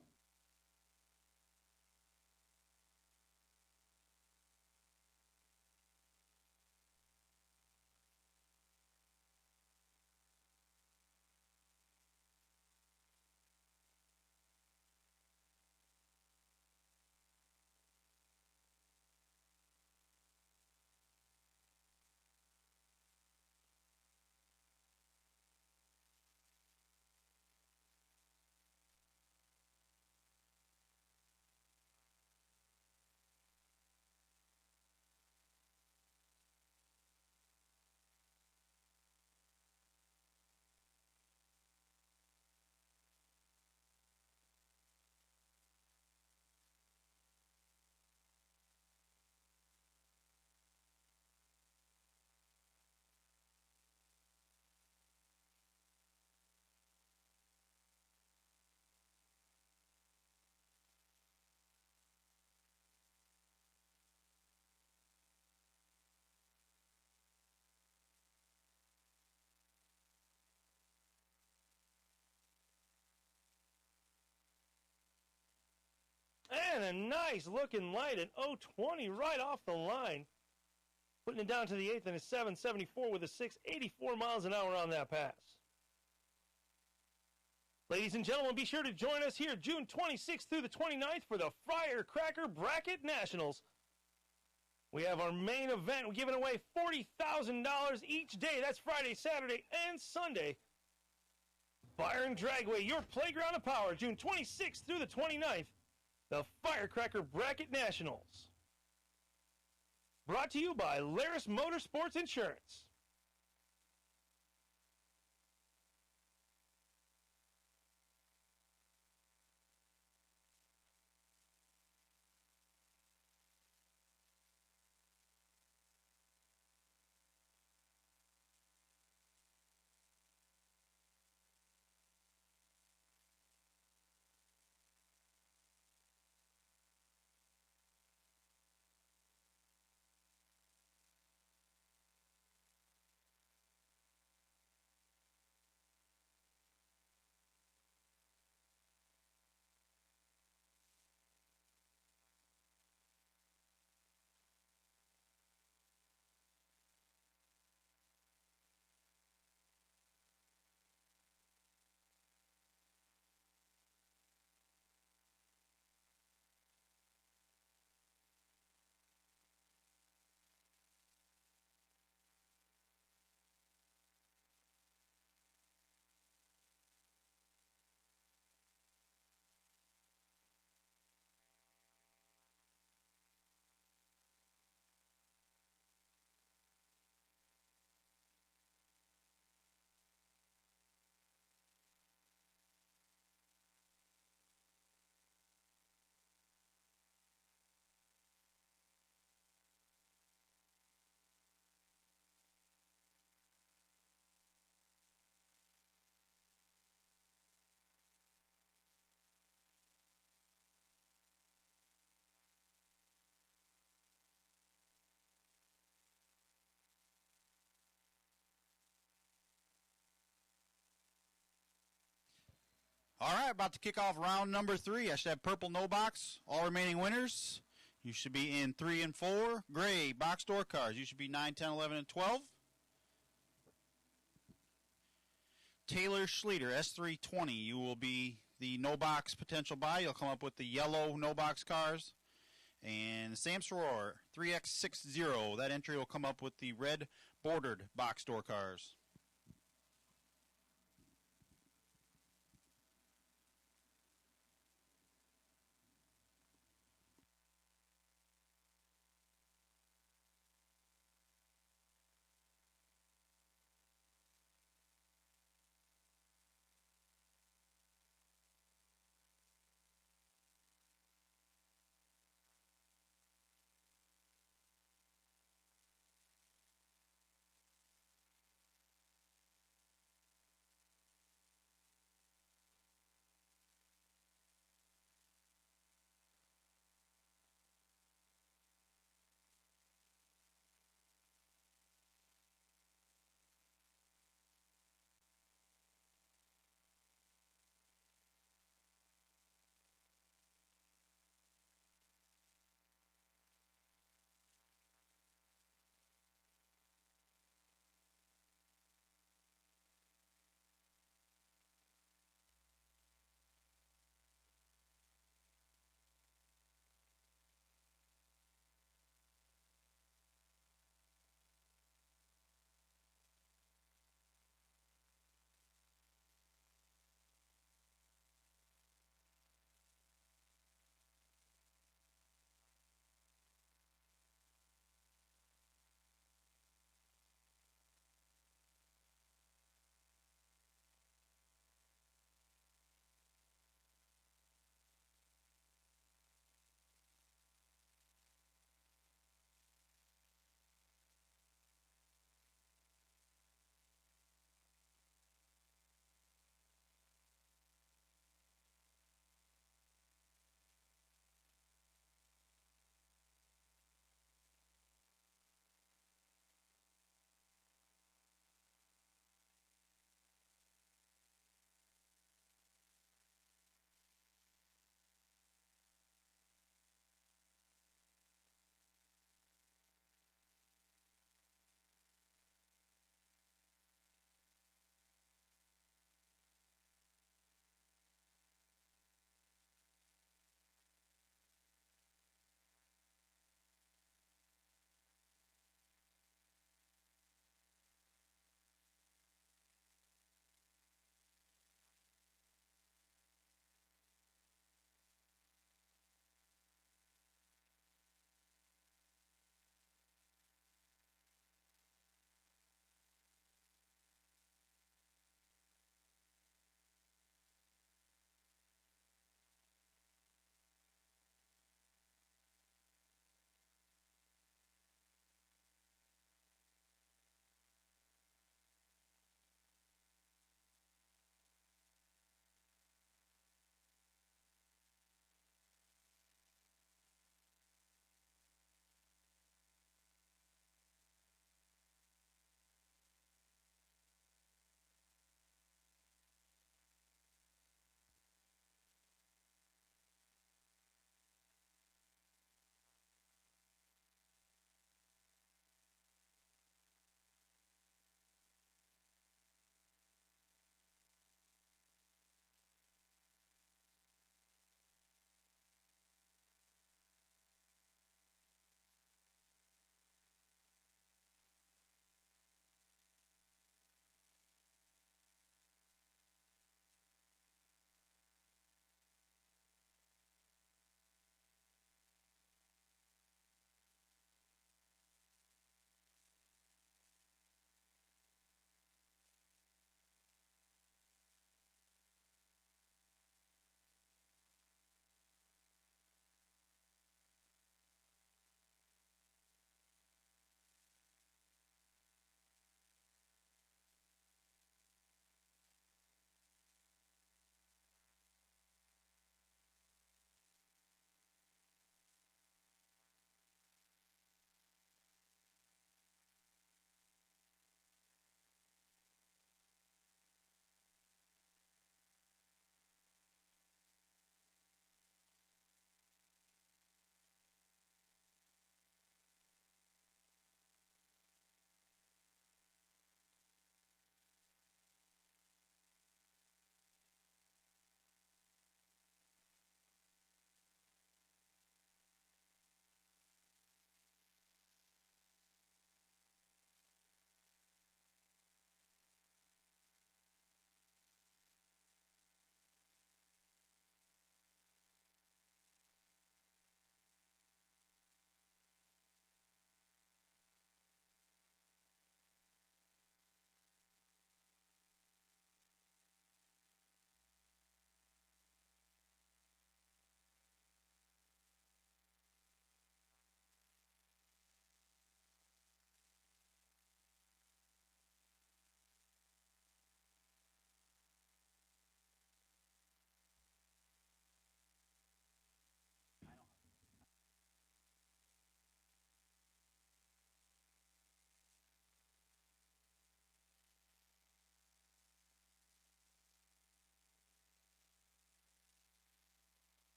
And a nice looking light at 020 right off the line. Putting it down to the eighth and a 774 with a 684 miles an hour on that pass. Ladies and gentlemen, be sure to join us here June 26th through the 29th for the Firecracker Bracket Nationals. We have our main event. We're giving away $40,000 each day. That's Friday, Saturday, and Sunday. Byron Dragway, your playground of power, June 26th through the 29th. The Firecracker Bracket Nationals. Brought to you by Laris Motorsports Insurance. All right, about to kick off round number 3. I should have purple no box. All remaining winners. You should be in 3 and 4. Gray box door cars. You should be 9, 10, 11, and 12. Taylor Schleter, S320. You will be the no box potential buy. You'll come up with the yellow no box cars. And Sam Soror, 3X60. That entry will come up with the red bordered box door cars.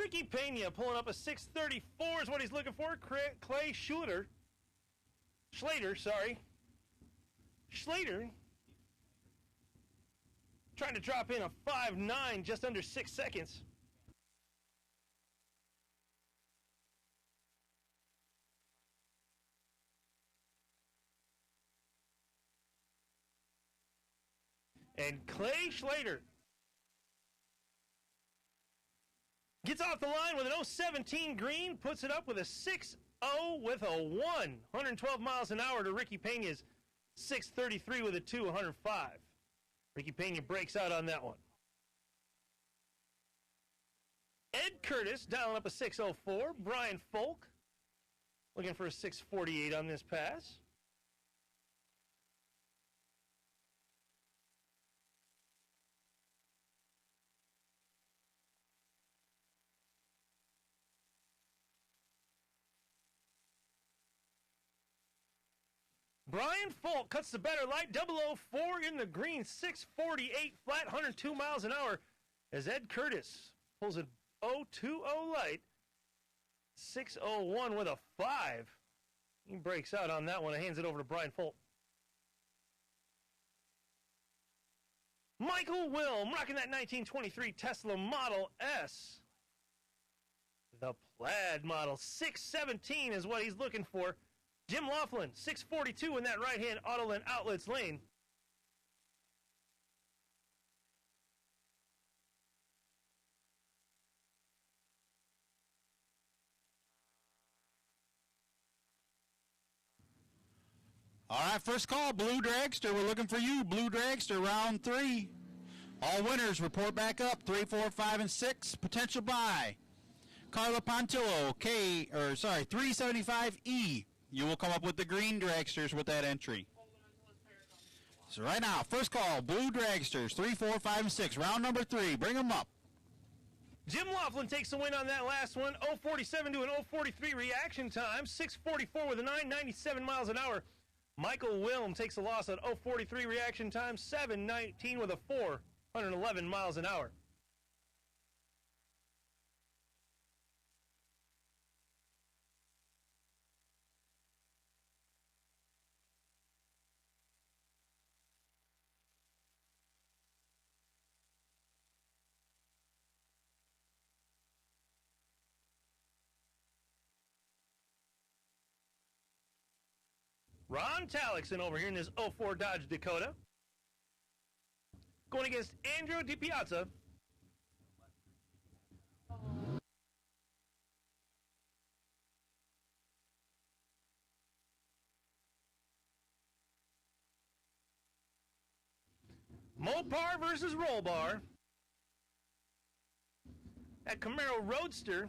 Ricky Pena pulling up a 634 is what he's looking for. Clay Schlater, trying to drop in a 5.9, just under 6 seconds. And Clay Schlater gets off the line with an 017 green, puts it up with a 6.0 with a 1. 112 miles an hour to Ricky Pena's 633 with a 2, 105. Ricky Pena breaks out on that one. Ed Curtis dialing up a 604. Brian Folk looking for a 648 on this pass. Brian Folk cuts the better light, 004 in the green, 648 flat, 102 miles an hour, as Ed Curtis pulls a 020 light, 601 with a 5. He breaks out on that one and hands it over to Brian Folk. Michael Wilm rocking that 1923 Tesla Model S. The plaid model, 617 is what he's looking for. Jim Laughlin, 642 in that right-hand Autoland Outlets lane. All right, first call, Blue Dragster. We're looking for you, Blue Dragster, round 3. All winners report back up, 3, 4, 5, and 6. Potential buy. Carla Pontillo, 375E. You will come up with the green dragsters with that entry. So right now, first call, Blue Dragsters, 3, 4, 5, and 6. Round number 3, bring them up. Jim Laughlin takes the win on that last one. 047 to an 043 reaction time. 644 with a 997 miles an hour. Michael Wilm takes a loss at 043 reaction time. 719 with a 411 miles an hour. Ron Talixon over here in this 04 Dodge Dakota. Going against Andrew DiPiazza. Mopar versus Rollbar. That Camaro Roadster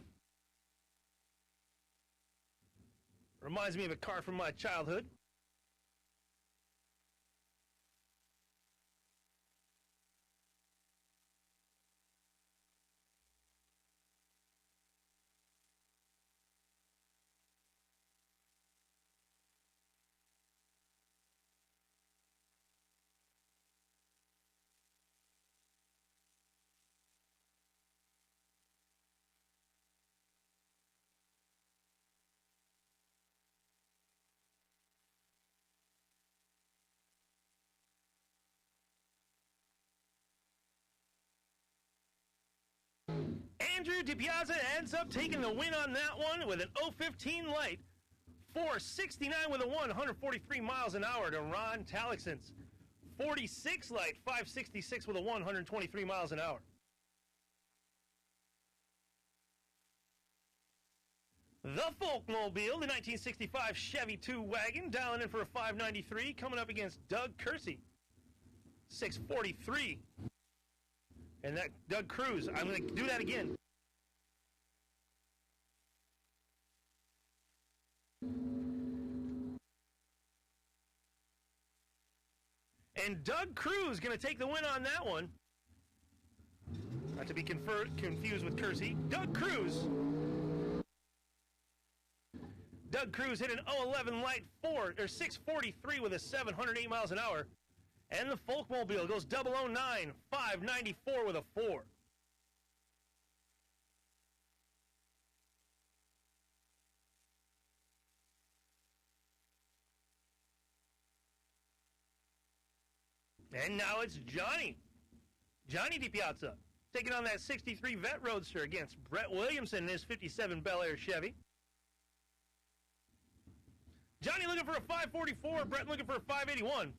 reminds me of a car from my childhood. Andrew DiPiazza ends up taking the win on that one with an 015 light. 469 with a 143 miles an hour to Ron Talixon's 46 light, 566 with a 123 miles an hour. The Folkmobile, the 1965 Chevy 2 wagon, dialing in for a 593, coming up against Doug Kersey, 643. And that Doug Cruz, I'm going to do that again. And Doug Cruz going to take the win on that one. Not to be confused with Kersey. Doug Cruz hit an 011 light 643 with a 708 miles an hour. And the Folkmobile goes 009, 594 with a 4. And now it's Johnny. Johnny DiPiazza taking on that 63 Vet Roadster against Brett Williamson in his 57 Bel Air Chevy. Johnny looking for a 544, Brett looking for a 581.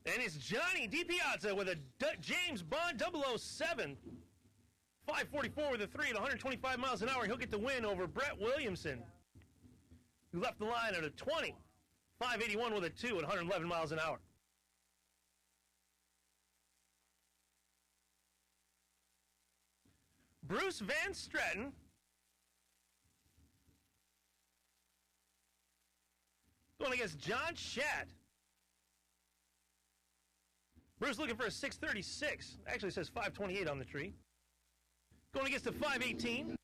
And it's Johnny DiPiazza with a James Bond 007. 544 with a 3 at 125 miles an hour. He'll get the win over Brett Williamson, who left the line at a 20. 581 with a 2 at 111 miles an hour. Bruce Van Stratton going against John Schatt. Bruce looking for a 636. Actually, it says 528 on the tree. Going against the 518.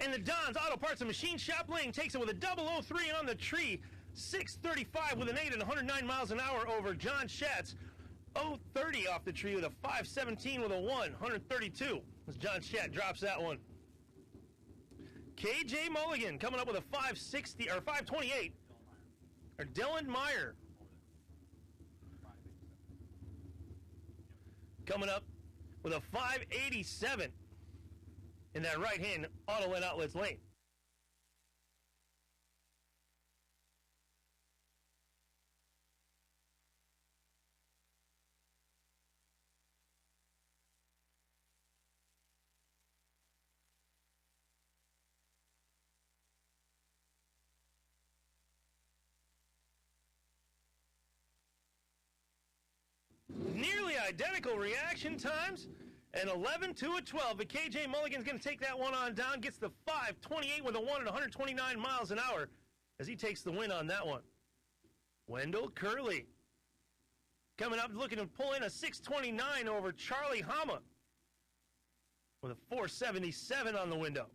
And the Don's Auto Parts and Machine Shop Lane takes it with a 003 on the tree. 635 with an 8 and 109 miles an hour over John Schatz's 030 off the tree with a 517 with a 1, 132. As John Schatt drops that one. KJ Mulligan coming up with a 560 or 528. Or Dylan Meyer coming up with a 587 in that right-hand auto and outlets lane. Nearly identical reaction times. An 11 to a 12. But KJ Mulligan's going to take that one on down. Gets the 528 with a 1 at 129 miles an hour as he takes the win on that one. Wendell Curley coming up looking to pull in a 629 over Charlie Hama with a 477 on the window.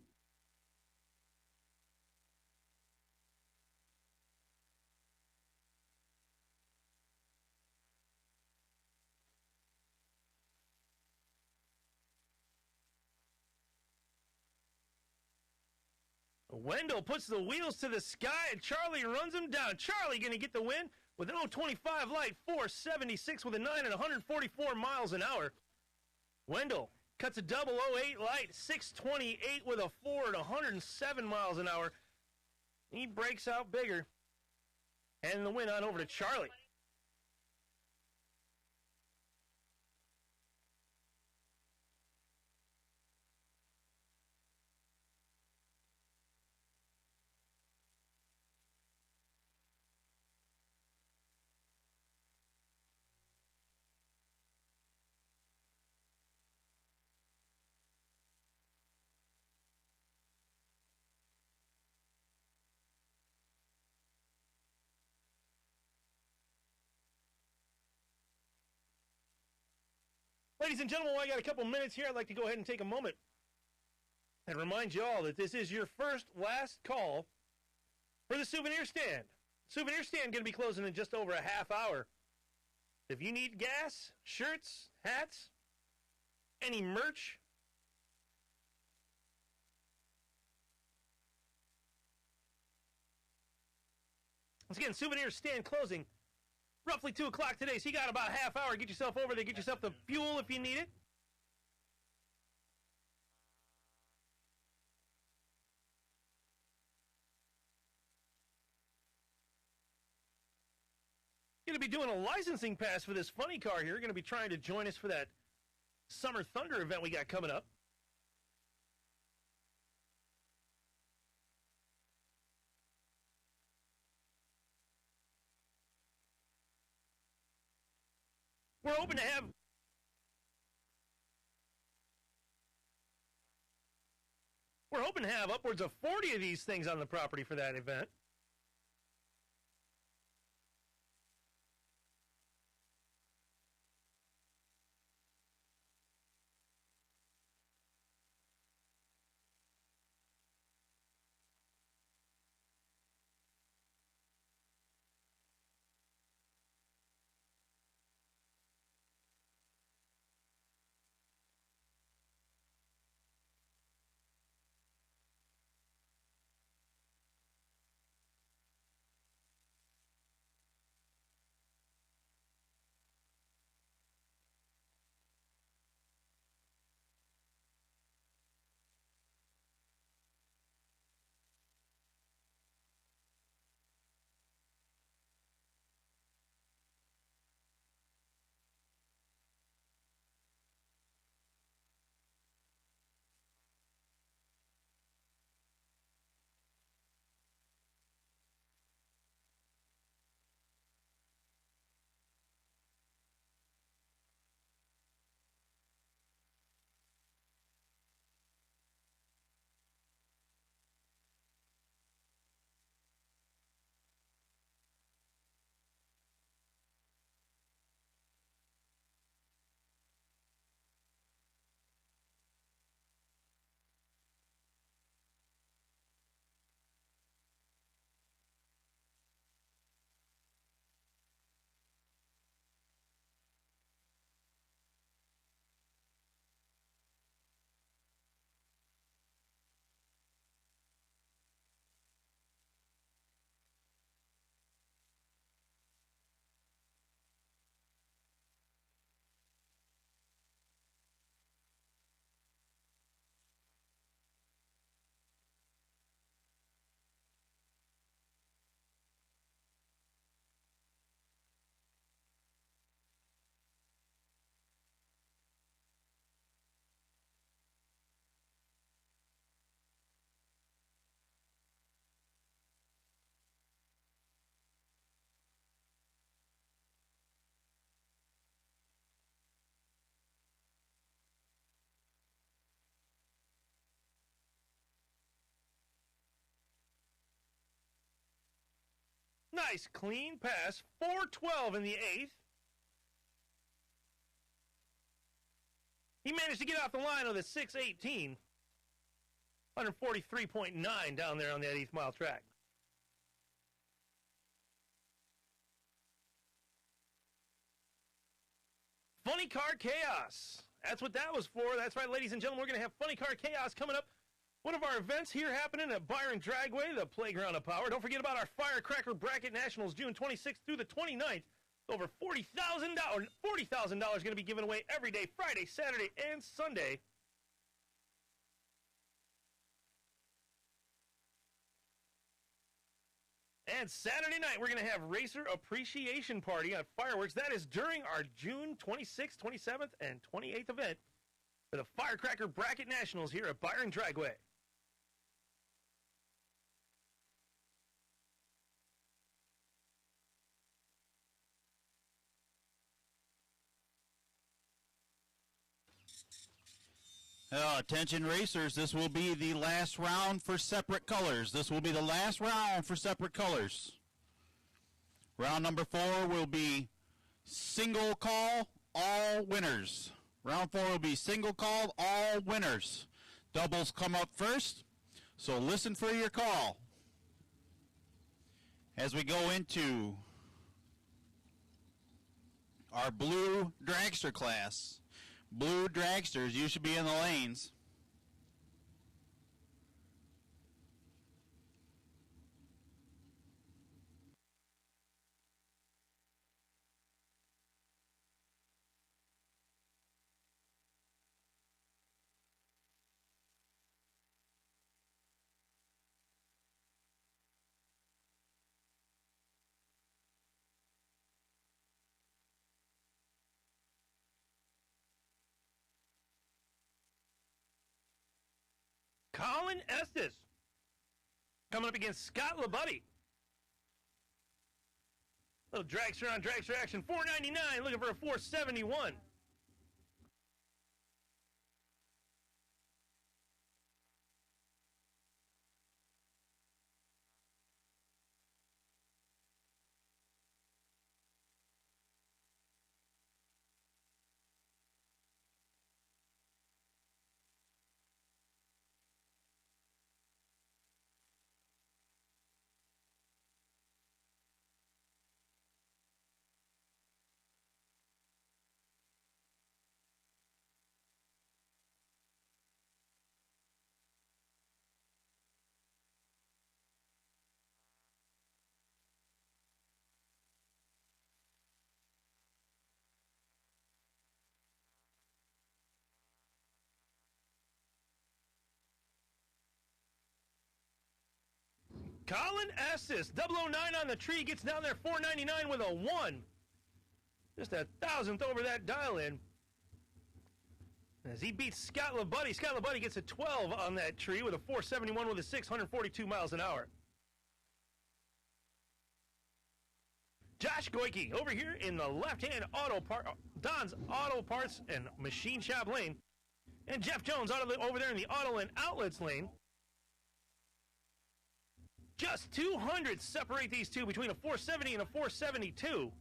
Wendell puts the wheels to the sky, and Charlie runs him down. Charlie going to get the win with an 025 light, 476 with a 9 and 144 miles an hour. Wendell cuts a 008 light, 628 with a 4 and 107 miles an hour. He breaks out bigger. And the win on over to Charlie. Ladies and gentlemen, while I got a couple minutes here, I'd like to go ahead and take a moment and remind you all that this is your last call for the souvenir stand. Souvenir stand going to be closing in just over a half hour. If you need gas, shirts, hats, any merch, once again, souvenir stand closing roughly 2 o'clock today, so you got about a half hour. Get yourself over there. Get yourself the fuel if you need it. Going to be doing a licensing pass for this funny car here. Going to be trying to join us for that Summer Thunder event we got coming up. We're hoping to have upwards of 40 of these things on the property for that event. Nice clean pass. 412 in the 8th. He managed to get off the line with a 618. 143.9 down there on that 8th mile track. Funny Car Chaos. That's what that was for. That's right, ladies and gentlemen. We're going to have Funny Car Chaos coming up. One of our events here happening at Byron Dragway, the playground of power. Don't forget about our Firecracker Bracket Nationals, June 26th through the 29th. Over $40,000 going to be given away every day, Friday, Saturday, and Sunday. And Saturday night, we're going to have Racer Appreciation Party on fireworks. That is during our June 26th, 27th, and 28th event for the Firecracker Bracket Nationals here at Byron Dragway. Attention racers, this will be the last round for separate colors. This will be the last round for separate colors. Round number 4 will be single call, all winners. Round 4 will be single call, all winners. Doubles come up first, so listen for your call. As we go into our blue dragster class. Blue dragsters, you should be in the lanes. Colin Estes coming up against Scott Labuddy. Little dragster on dragster action, $4.99, looking for a $4.71. Colin Estes, 009 on the tree, gets down there, $4.99 with a 1. Just a thousandth over that dial-in. As he beats Scott LaBuddy. Scott LaBuddy gets a 12 on that tree with a 471 with a 642 miles an hour. Josh Goike over here in the left-hand Don's Auto Parts and Machine Shop lane. And Jeff Jones over there in the Auto and Outlets lane. Just 200 separate these two between a 470 and a 472.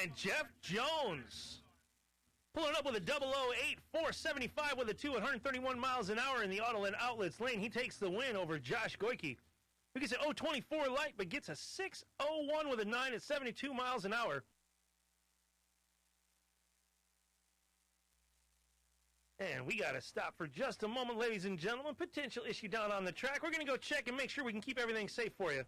And Jeff Jones pulling up with a 008, 475 with a 2 at 131 miles an hour in the Auto and Outlets lane. He takes the win over Josh Goike, who gets an 024 light but gets a 601 with a 9 at 72 miles an hour. And we got to stop for just a moment, ladies and gentlemen. Potential issue down on the track. We're going to go check and make sure we can keep everything safe for you.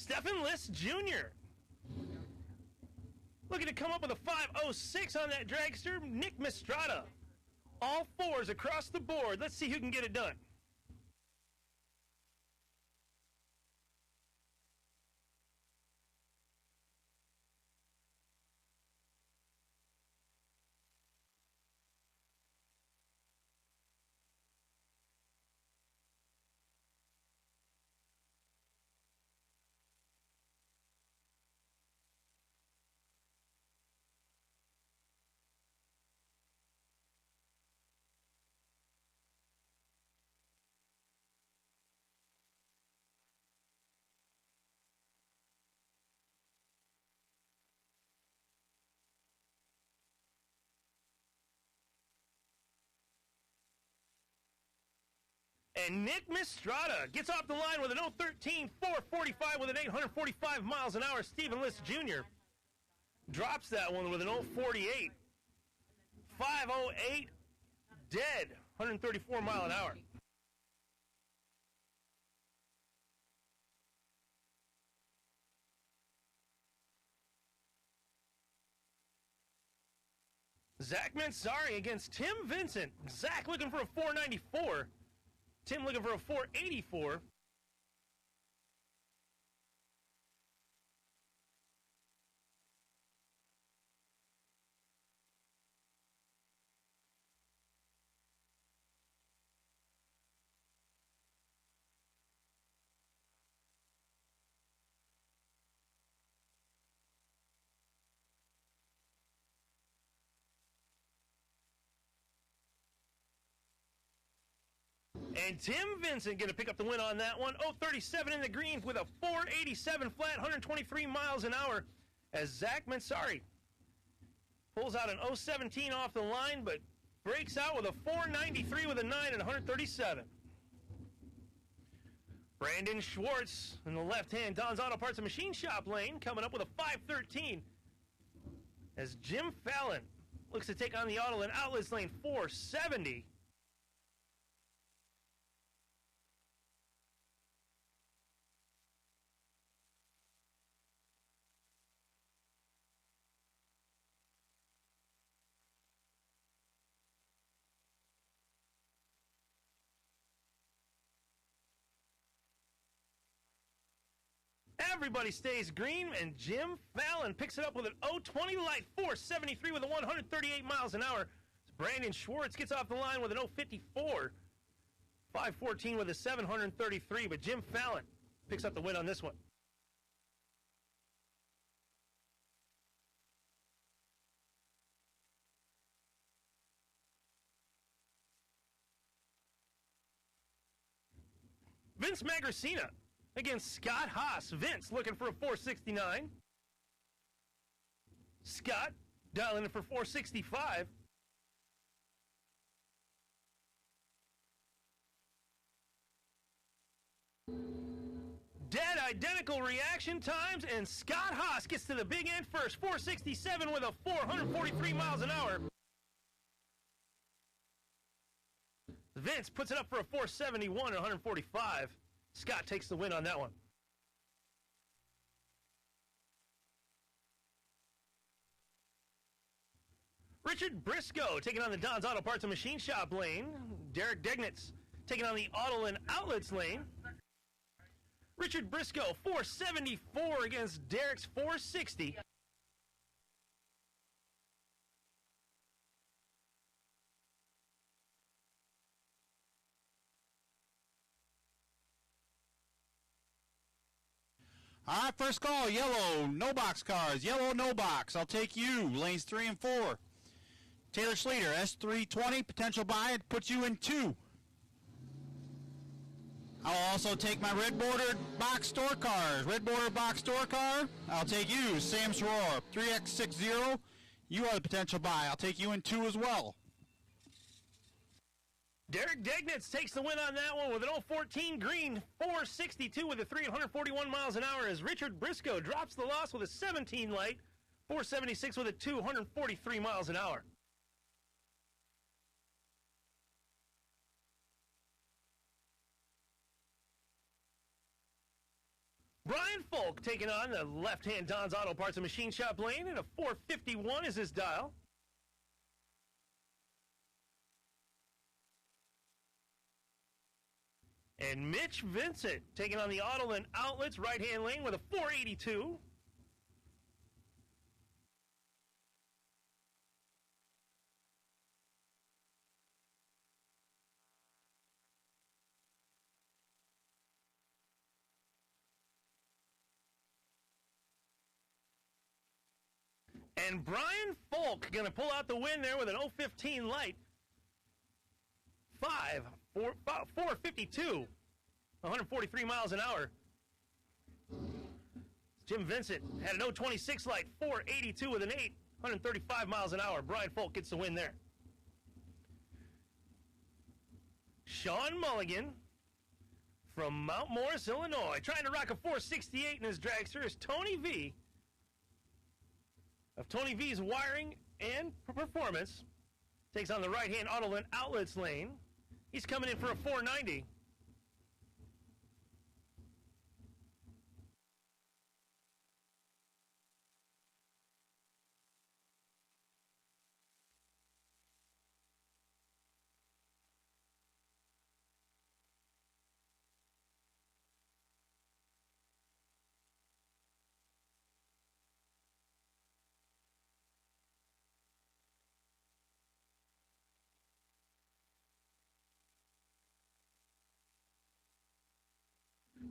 Stephen List Jr. Looking to come up with a 5:06 on that dragster, Nick Mistrada. All fours across the board. Let's see who can get it done. And Nick Mistrada gets off the line with an 013, 445 with an 845 miles an hour. Stephen List Jr. drops that one with an 048. 508, dead, 134 mile an hour. Zach Mansari against Tim Vincent. Zach looking for a 494. Tim looking for a 484. And Tim Vincent going to pick up the win on that one. 037 in the green with a 487 flat, 123 miles an hour. As Zach Mansari pulls out an 017 off the line, but breaks out with a 493 with a 9 and 137. Brandon Schwartz in the left-hand Don's Auto Parts and Machine Shop lane coming up with a 513. As Jim Fallon looks to take on the Auto and Outlets lane 470. Everybody stays green, and Jim Fallon picks it up with an 020 light, 473 with a 138 miles an hour. Brandon Schwartz gets off the line with an 054, 514 with a 733, but Jim Fallon picks up the win on this one. Vince Magracina against Scott Haas. Vince looking for a 469. Scott dialing it for 465. Dead identical reaction times, and Scott Haas gets to the big end first. 467 with a 443 miles an hour. Vince puts it up for a 471 and 145. Scott takes the win on that one. Richard Briscoe taking on the Don's Auto Parts and Machine Shop lane. Derek Degnitz taking on the Auto and Outlets lane. Richard Briscoe, 474 against Derek's 460. All right, first call, yellow, no box cars. Yellow, no box. I'll take you, lanes 3 and 4. Taylor Slater, S320, potential buy, puts you in 2. I'll also take my red bordered box store cars. Red bordered box store car, I'll take you, Sam Soror, 3X60. You are the potential buy. I'll take you in 2 as well. Derek Degnitz takes the win on that one with an 014 green, 462 with a 341 miles an hour, as Richard Briscoe drops the loss with a 17 light, 476 with a 243 miles an hour. Brian Folk taking on the left-hand Don's Auto Parts and Machine Shop lane, and a 451 is his dial. And Mitch Vincent taking on the Autoland Outlets right-hand lane with a 482. And Brian Folk going to pull out the win there with an 015 light. 452, 143 miles an hour. Jim Vincent had an 026 light, 482 with an 8, 135 miles an hour. Brian Folk gets the win there. Sean Mulligan from Mount Morris, Illinois, trying to rock a 468 in his dragster is Tony V. Of Tony V's Wiring and Performance. Takes on the right-hand Autoland Outlets lane. He's coming in for a 490.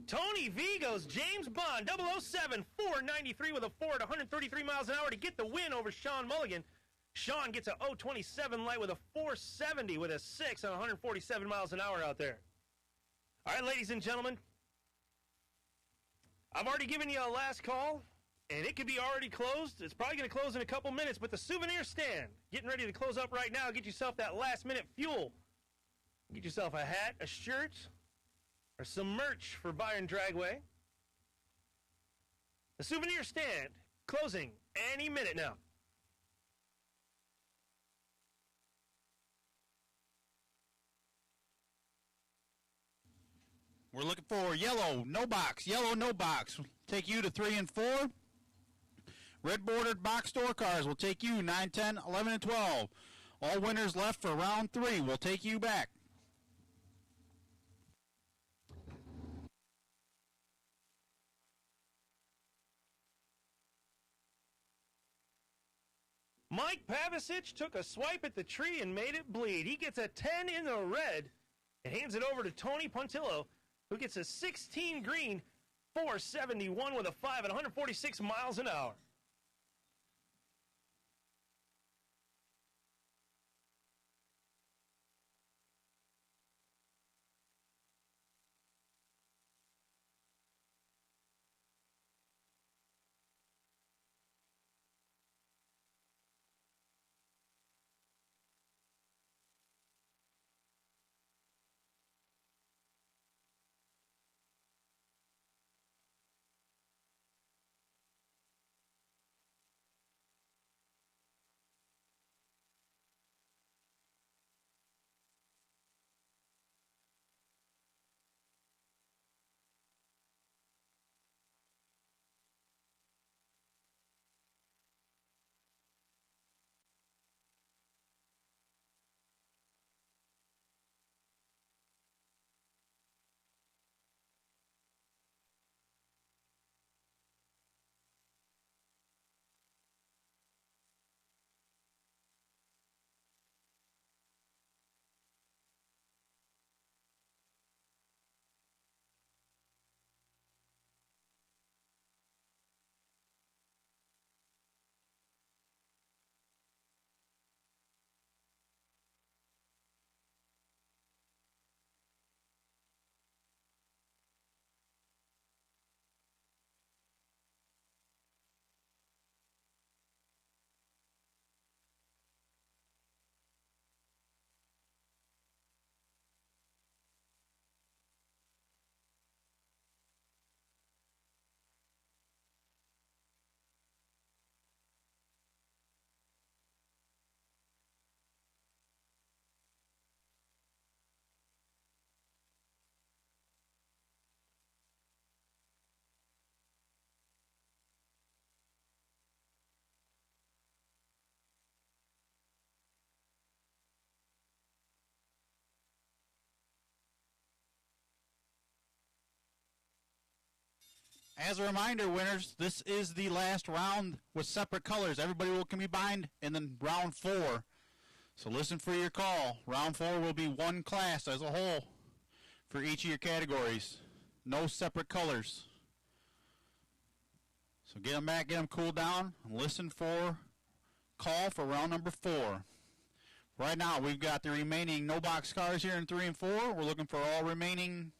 Tony V goes James Bond, 007, 493 with a 4 at 133 miles an hour to get the win over Sean Mulligan. Sean gets a 027 light with a 470 with a 6 at 147 miles an hour out there. All right, ladies and gentlemen, I've already given you a last call, and it could be already closed. It's probably going to close in a couple minutes, but the souvenir stand, getting ready to close up right now. Get yourself that last-minute fuel. Get yourself a hat, a shirt, or some merch for Byron Dragway. The souvenir stand closing any minute now. We're looking for yellow, no box. Yellow, no box. Take you to 3 and 4. Red bordered box door cars will take you 9, 10, 11, and 12. All winners left for round 3 will take you back. Mike Pavicic took a swipe at the tree and made it bleed. He gets a 10 in the red and hands it over to Tony Pontillo, who gets a 16 green, 471 with a 5 at 146 miles an hour. As a reminder, winners, this is the last round with separate colors. Everybody will combine in then round 4. So listen for your call. Round 4 will be one class as a whole for each of your categories. No separate colors. So get them back, get them cooled down, and listen for call for round number 4. Right now, we've got the remaining no box cars here in 3 and 4. We're looking for all remaining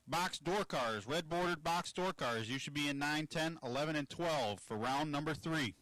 box door cars, red bordered box door cars. You should be in 9, 10, 11, and 12 for round number 3.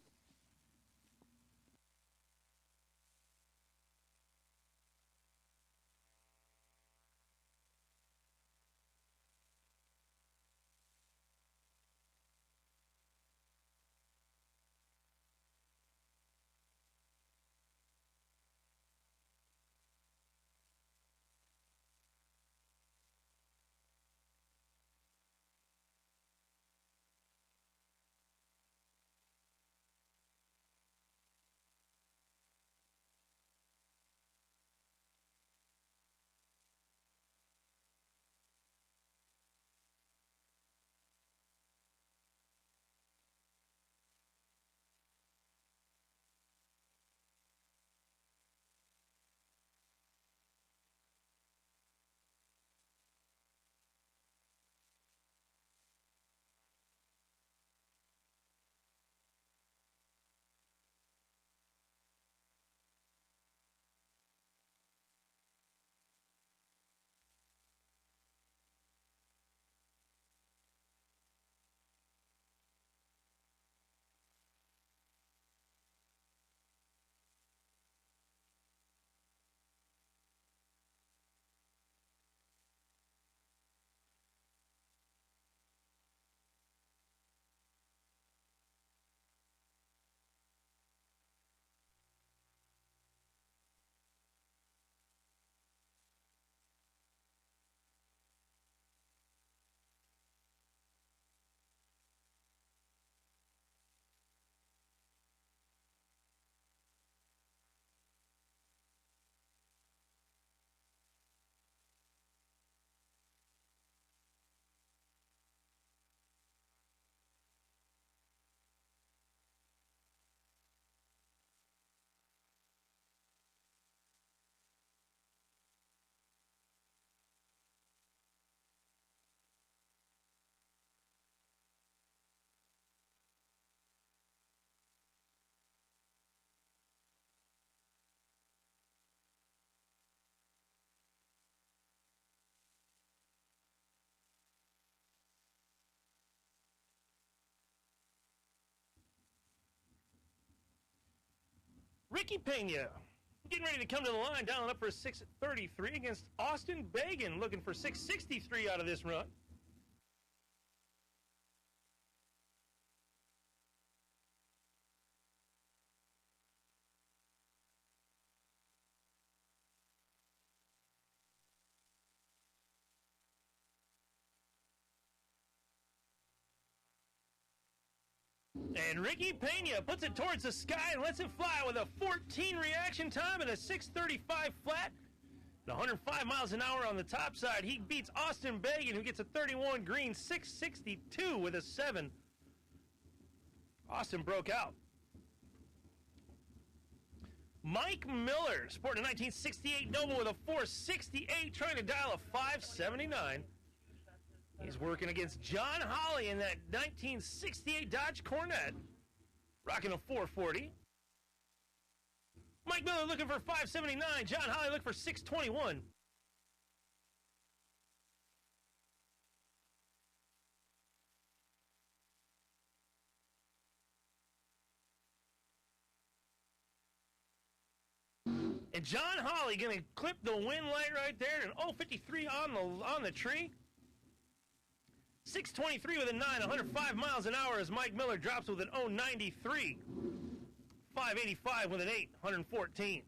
Ricky Pena getting ready to come to the line, dialing up for 633 against Austin Bagan, looking for 663 out of this run. And Ricky Pena puts it towards the sky and lets it fly with a 14 reaction time and a 635 flat. At 105 miles an hour on the top side, he beats Austin Bagan, who gets a 31 green, 662 with a 7. Austin broke out. Mike Miller, sporting a 1968 Nova with a 468, trying to dial a 579. He's working against John Holly in that 1968 Dodge Corvette, rocking a 440. Mike Miller looking for 579. John Holly looking for 621. And John Holly going to clip the wind light right there, and 053 on the tree. 623 with a 9, 105 miles an hour as Mike Miller drops with an 093. 585 with an 8, 114.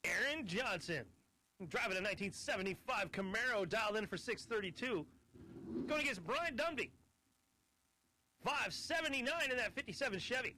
Aaron Johnson, driving a 1975 Camaro, dialed in for 632. Going against Brian Dunby. 579 in that 57 Chevy.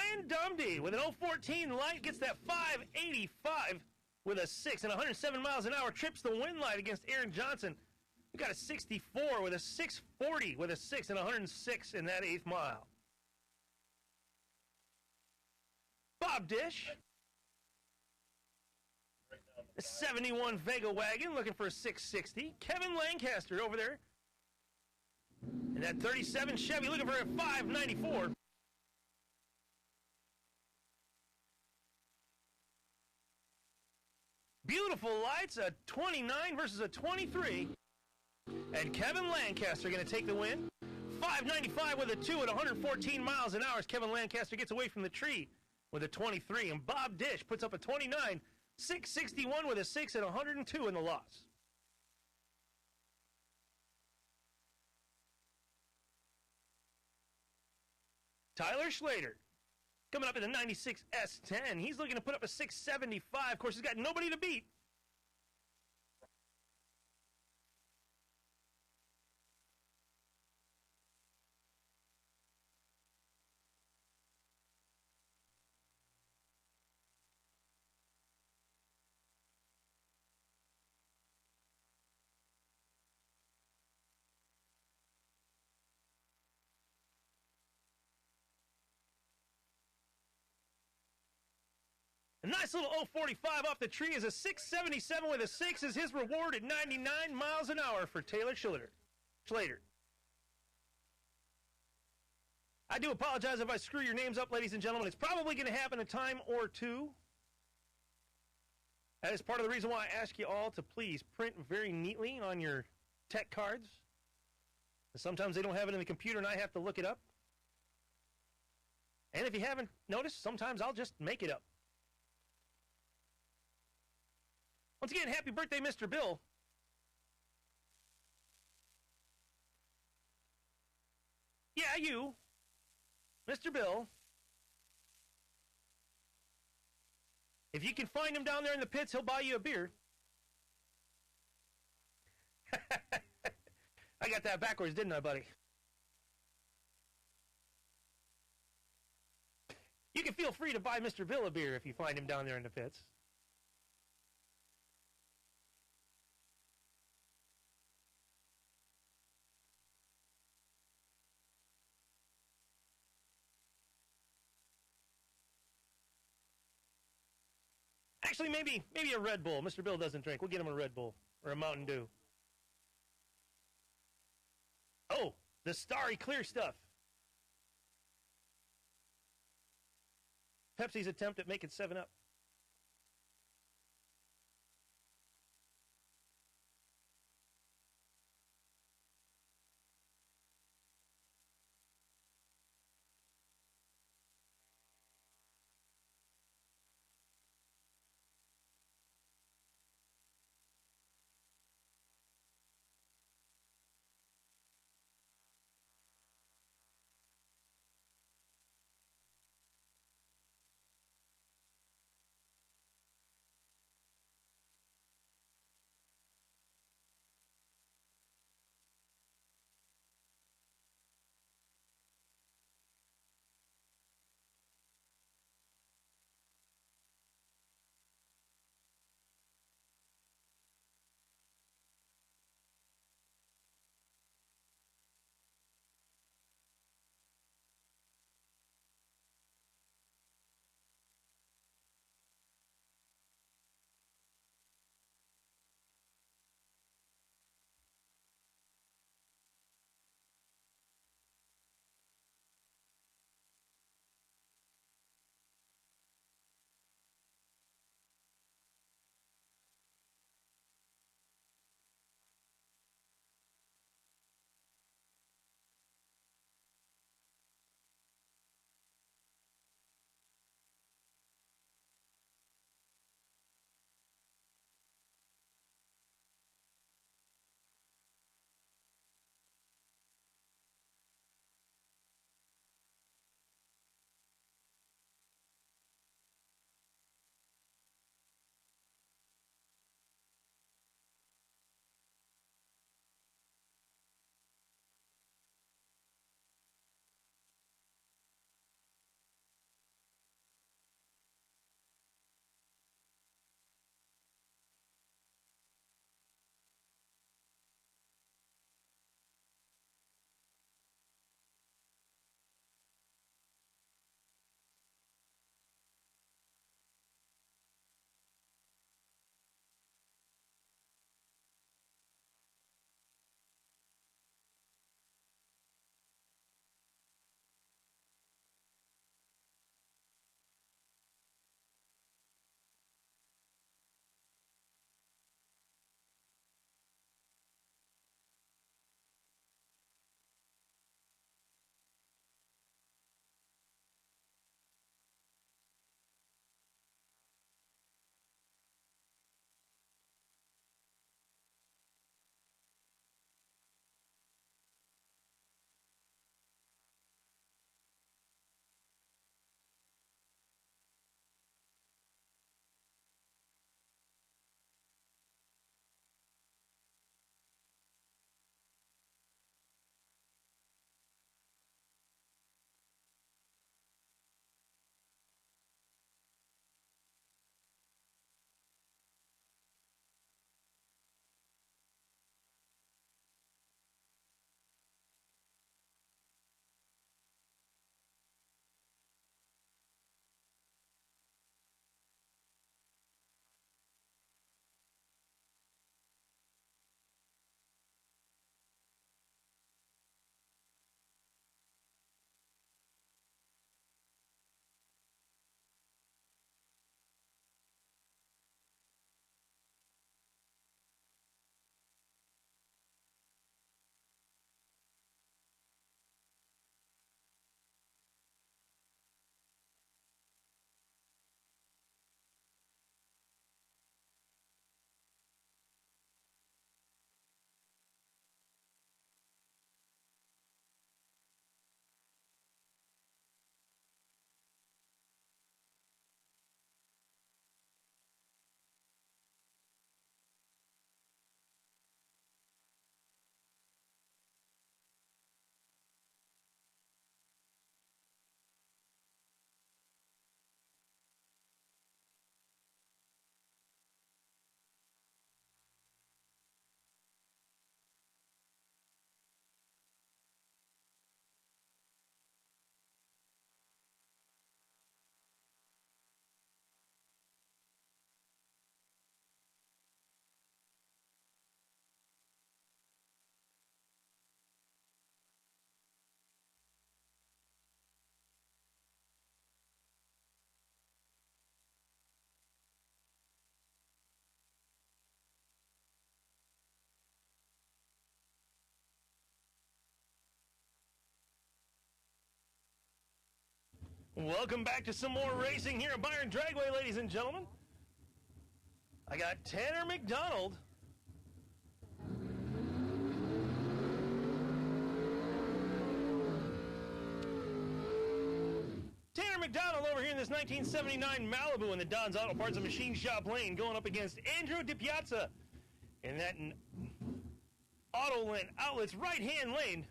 Ryan Dumdy with an 014 light gets that 585 with a 6 and 107 miles an hour. Trips the win light against Aaron Johnson. We got a 64 with a 640 with a 6 and 106 in that 8th mile. Bob Dish. A 71 Vega wagon looking for a 660. Kevin Lancaster over there. And that 37 Chevy looking for a 594. Beautiful lights, a 29 versus a 23. And Kevin Lancaster going to take the win. 595 with a 2 at 114 miles an hour as Kevin Lancaster gets away from the tree with a 23. And Bob Dish puts up a 29. 661 with a 6 at 102 in the loss. Tyler Schlater coming up in the 96 S10. He's looking to put up a 675. Of course, he's got nobody to beat. A nice little 045 off the tree is a 677 with a 6 is his reward at 99 miles an hour for Taylor Schlater. I do apologize if I screw your names up, ladies and gentlemen. It's probably going to happen a time or two. That is part of the reason why I ask you all to please print very neatly on your tech cards. Sometimes they don't have it in the computer and I have to look it up. And if you haven't noticed, sometimes I'll just make it up. Once again, happy birthday, Mr. Bill. Yeah, you. Mr. Bill. If you can find him down there in the pits, he'll buy you a beer. I got that backwards, didn't I, buddy? You can feel free to buy Mr. Bill a beer if you find him down there in the pits. Actually, maybe a Red Bull. Mr. Bill doesn't drink. We'll get him a Red Bull or a Mountain Dew. Oh, the starry clear stuff. Pepsi's attempt at making 7-Up. Welcome back to some more racing here at Byron Dragway, ladies and gentlemen. I got Tanner McDonald. Tanner McDonald over here in this 1979 Malibu in the Don's Auto Parts and Machine Shop lane, going up against Andrew DiPiazza in that Auto Lane Outlets right-hand lane.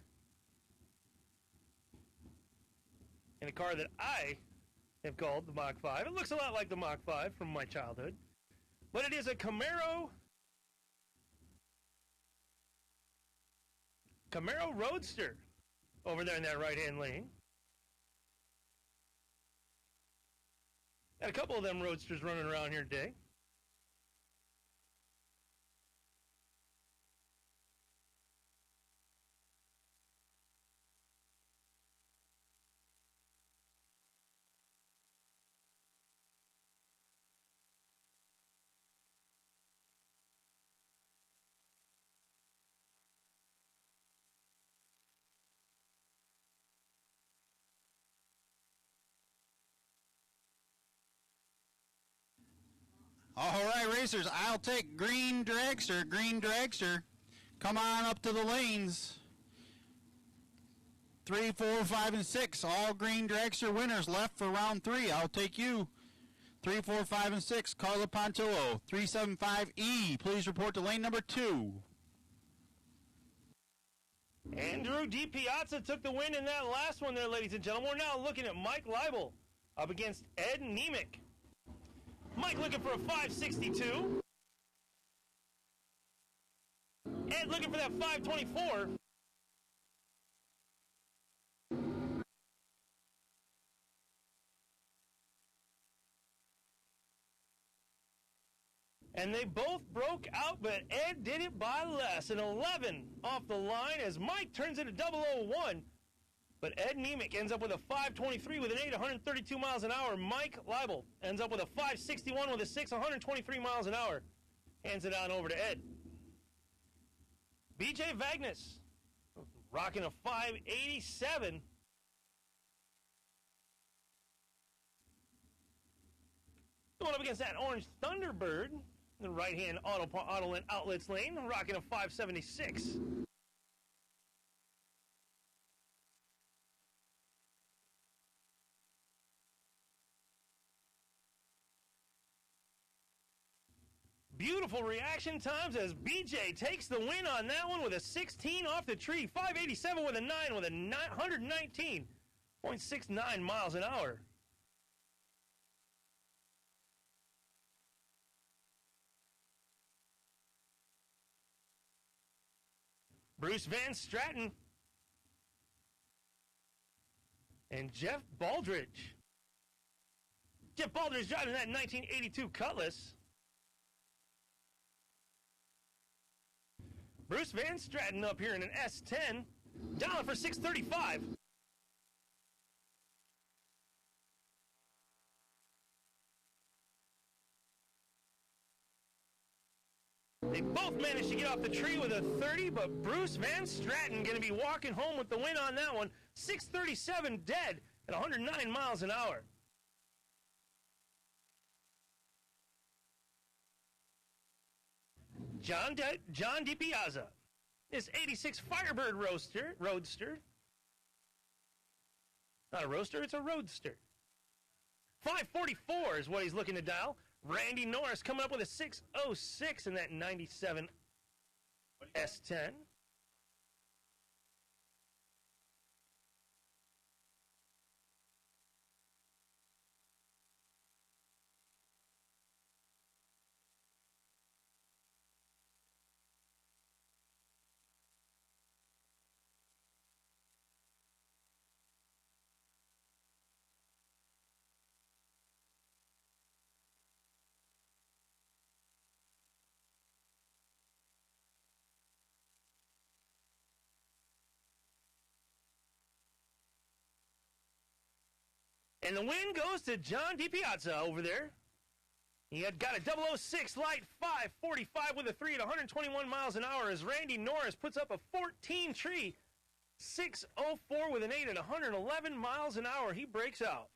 In a car that I have called the Mach 5. It looks a lot like the Mach 5 from my childhood. But it is a Camaro Roadster over there in that right-hand lane. Got a couple of them Roadsters running around here today. All right, racers, I'll take green dragster. Green dragster. Come on up to the lanes. 3, 4, 5, and 6. All green dragster winners left for round 3. I'll take you. 3, 4, 5, and 6. Carla Pontillo. 375E. Please report to lane number 2. Andrew DiPiazza took the win in that last one there, ladies and gentlemen. We're now looking at Mike Leibel up against Ed Nemec. Mike looking for a 562. Ed looking for that 524. And they both broke out, but Ed did it by less. An 11 off the line as Mike turns it to 001. But Ed Nemec ends up with a 523 with an 8, 132 miles an hour. Mike Leibel ends up with a 561 with a 6, 123 miles an hour. Hands it on over to Ed. BJ Vagnus rocking a 587. Going up against that orange Thunderbird, the right-hand auto outlets lane, rocking a 576. Beautiful reaction times as BJ takes the win on that one with a 16 off the tree. 587 with a 9 with a 119.69 miles an hour. Bruce Van Stratton and Jeff Baldridge. Jeff Baldridge driving that 1982 Cutlass. Bruce Van Stratton up here in an S10, down for 635. They both managed to get off the tree with a 30, but Bruce Van Stratton going to be walking home with the win on that one. 637 dead at 109 miles an hour. John DiPiazza. This 86 Firebird Roadster. Not a roadster, it's a roadster. 544 is what he's looking to dial. Randy Norris coming up with a 606 in that 97 S10. And the win goes to John DiPiazza over there. He had got a 006 light 545 with a 3 at 121 miles an hour as Randy Norris puts up a 14 tree 604 with an 8 at 111 miles an hour. He breaks out.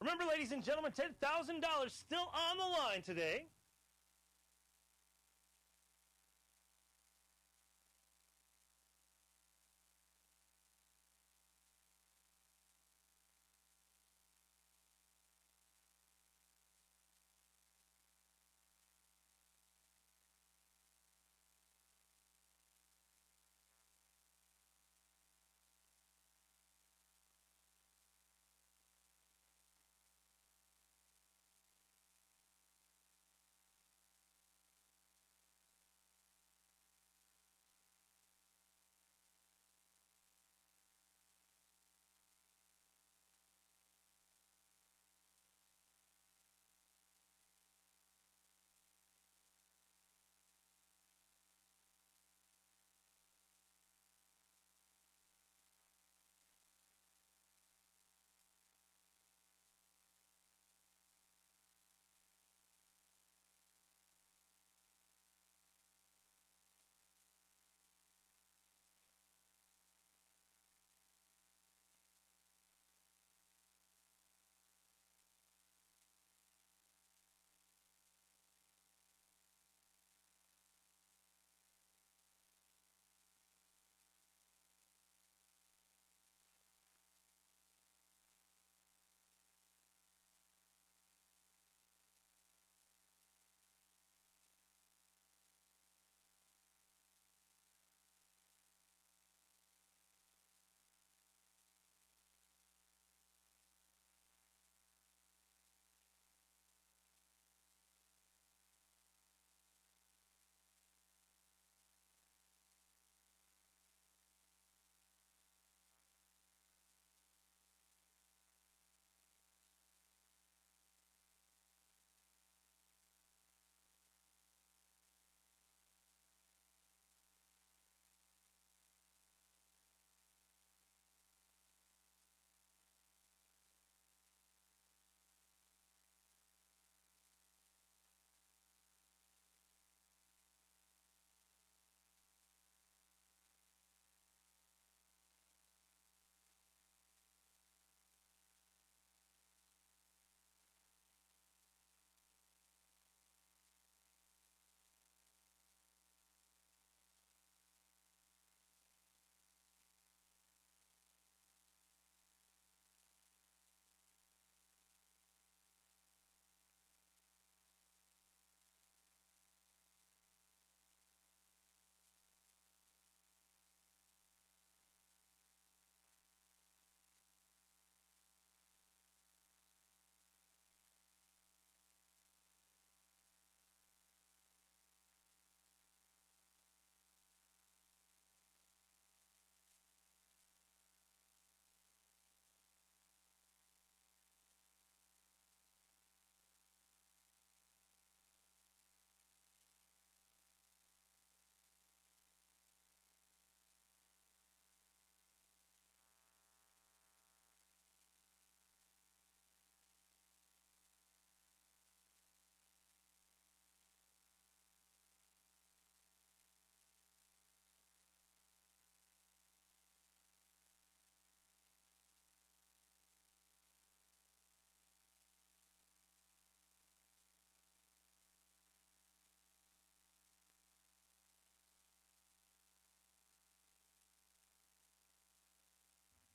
Remember, ladies and gentlemen, $10,000 still on the line today.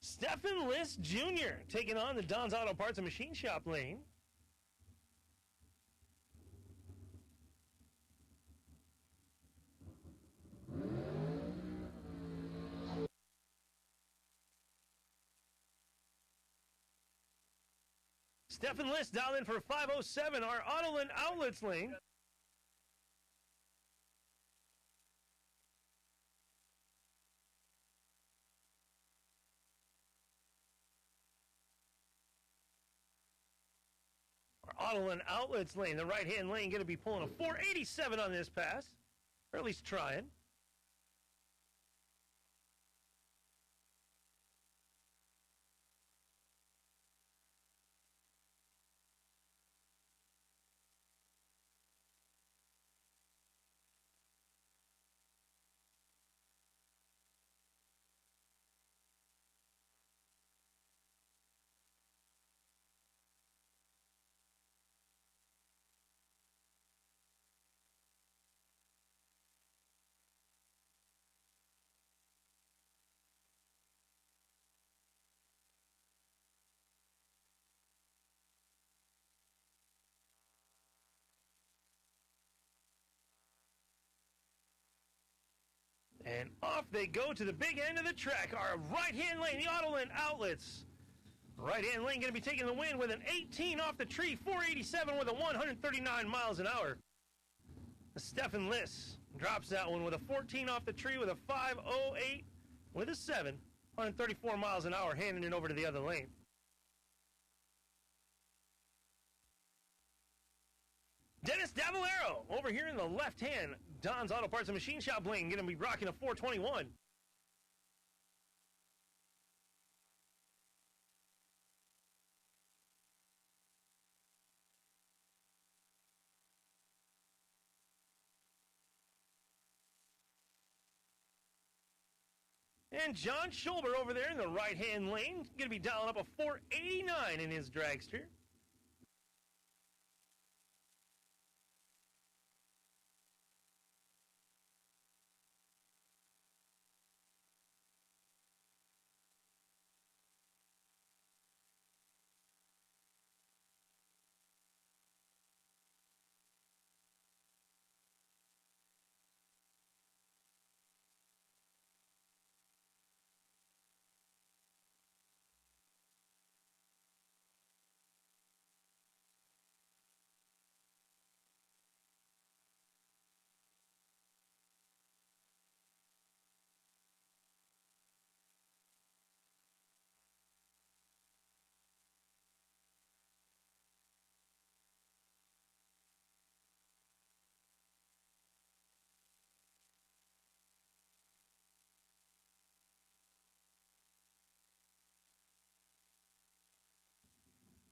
Stephen List Jr. taking on the Don's Auto Parts and Machine Shop lane. Stephen List dialed in for 507, our Autoland Outlets lane. Our Autoland Outlets lane, the right-hand lane, going to be pulling a 487 on this pass, or at least trying. And off they go to the big end of the track. Our right-hand lane, the Autoland Outlets. Right-hand lane going to be taking the win with an 18 off the tree, 487 with a 139 miles an hour. Stefan Liss drops that one with a 14 off the tree with a 508 with a 7, 134 miles an hour, handing it over to the other lane. Dennis Davallero over here in the left hand. Don's Auto Parts and Machine Shop lane going to be rocking a 421. And John Schulber over there in the right-hand lane, going to be dialing up a 489 in his dragster.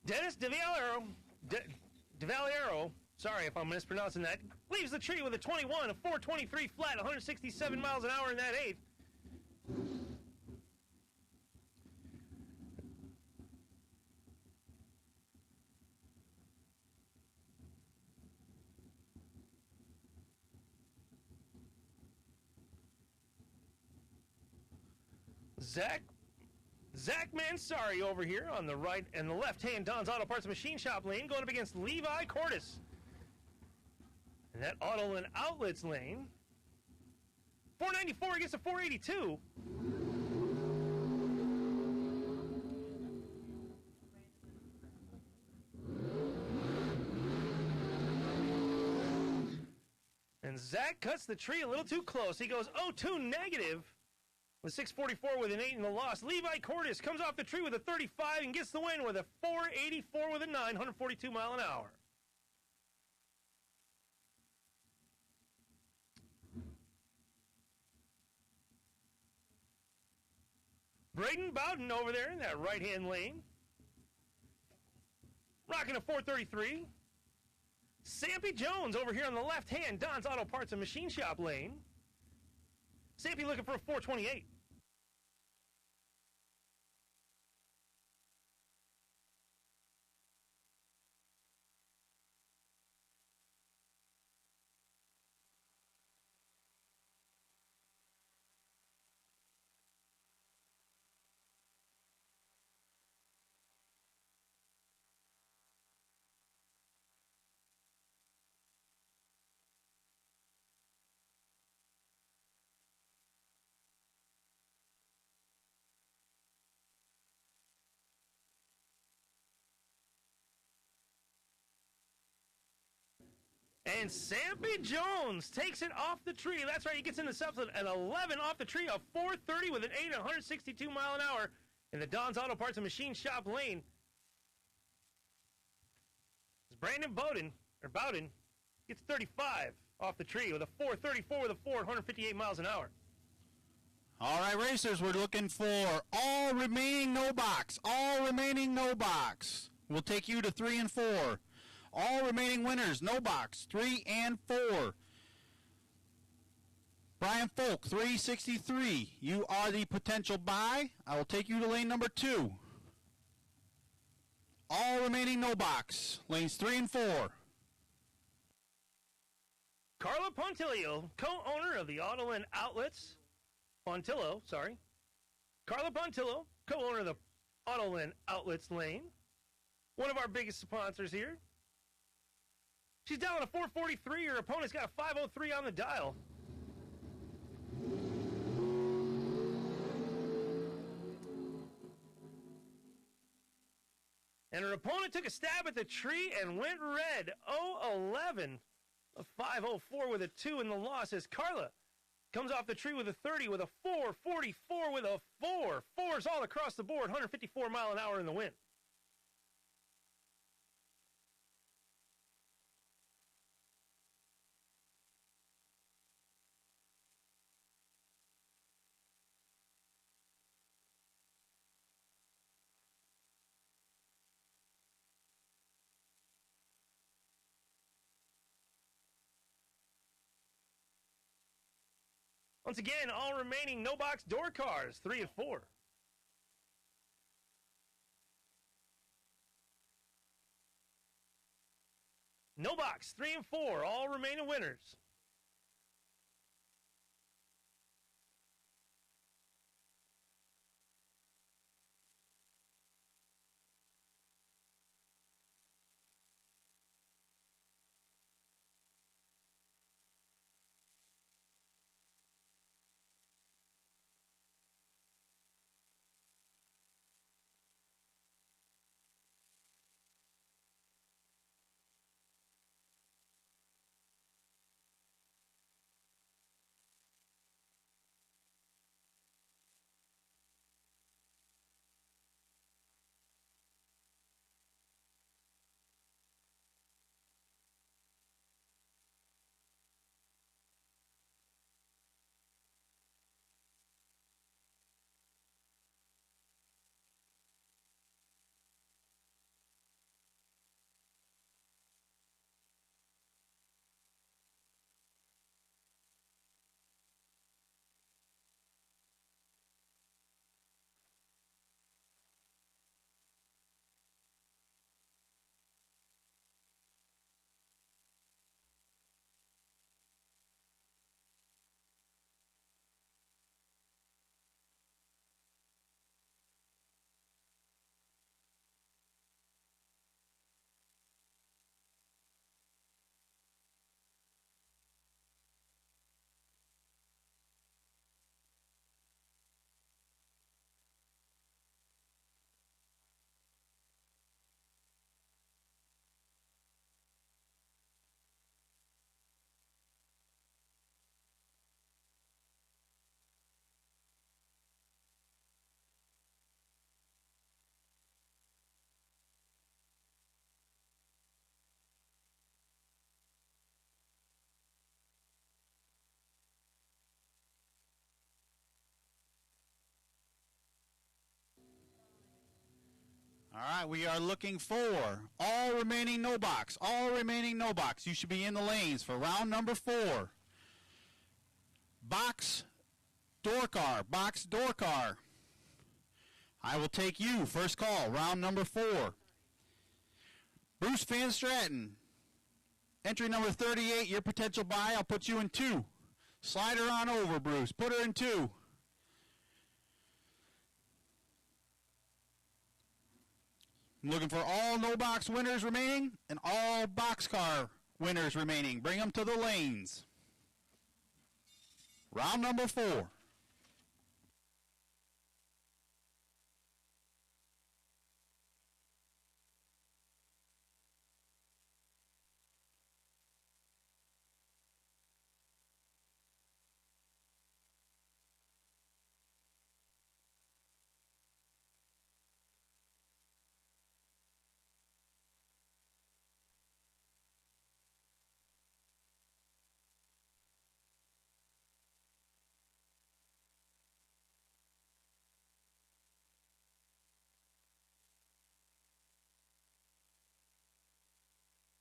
Dennis Davallero, sorry if I'm mispronouncing that, leaves the tree with a 21, a 423 flat, 167 miles an hour in that eighth. Zach Mansari over here on the right and the left hand, Don's Auto Parts and Machine Shop lane, going up against Levi Cordes. And that Autoland Outlets lane, 494 against a 482. And Zach cuts the tree a little too close. He goes 0-2 negative. With 644 with an 8 in the loss. Levi Cordes comes off the tree with a 35 and gets the win with a 484 with a 9, 142 mile an hour. Braden Bowden over there in that right-hand lane. Rocking a 433. Sampy Jones over here on the left hand, Don's Auto Parts and Machine Shop lane. Sampy looking for a 428. And Sampy Jones takes it off the tree. That's right, he gets in the subset at 11 off the tree, a 430 with an 8, 162 mile an hour in the Don's Auto Parts and Machine Shop lane. It's Brandon Bowden gets 35 off the tree with a 434 with a 158 miles an hour. All right, racers, we're looking for all remaining no box. All remaining no box. We'll take you to 3 and 4. All remaining winners, no box, 3 and 4. Brian Folk, 363. You are the potential buy. I will take you to lane number 2. All remaining no box, lanes 3 and 4. Carla Pontillo, co-owner of the Autoland Outlets. Carla Pontillo, co-owner of the Autoland Outlets lane. One of our biggest sponsors here. She's down a 443. Her opponent's got a 503 on the dial. And her opponent took a stab at the tree and went red. 0-11. A 5-0-4 with a 2 in the loss as Carla comes off the tree with a 30 with a 4, 44 with a 4. 4s all across the board, 154 mile an hour in the wind. Once again, all remaining no-box door cars, 3 and 4. No box, 3 and 4, all remaining winners. All right, we are looking for all remaining no box. All remaining no box. You should be in the lanes for round number 4. Box door car. Box door car. I will take you. First call. Round number 4. Bruce Van Stratton. Entry number 38. Your potential buy. I'll put you in 2. Slide her on over, Bruce. Put her in 2. I'm looking for all no-box winners remaining and all boxcar winners remaining. Bring them to the lanes. Round number 4.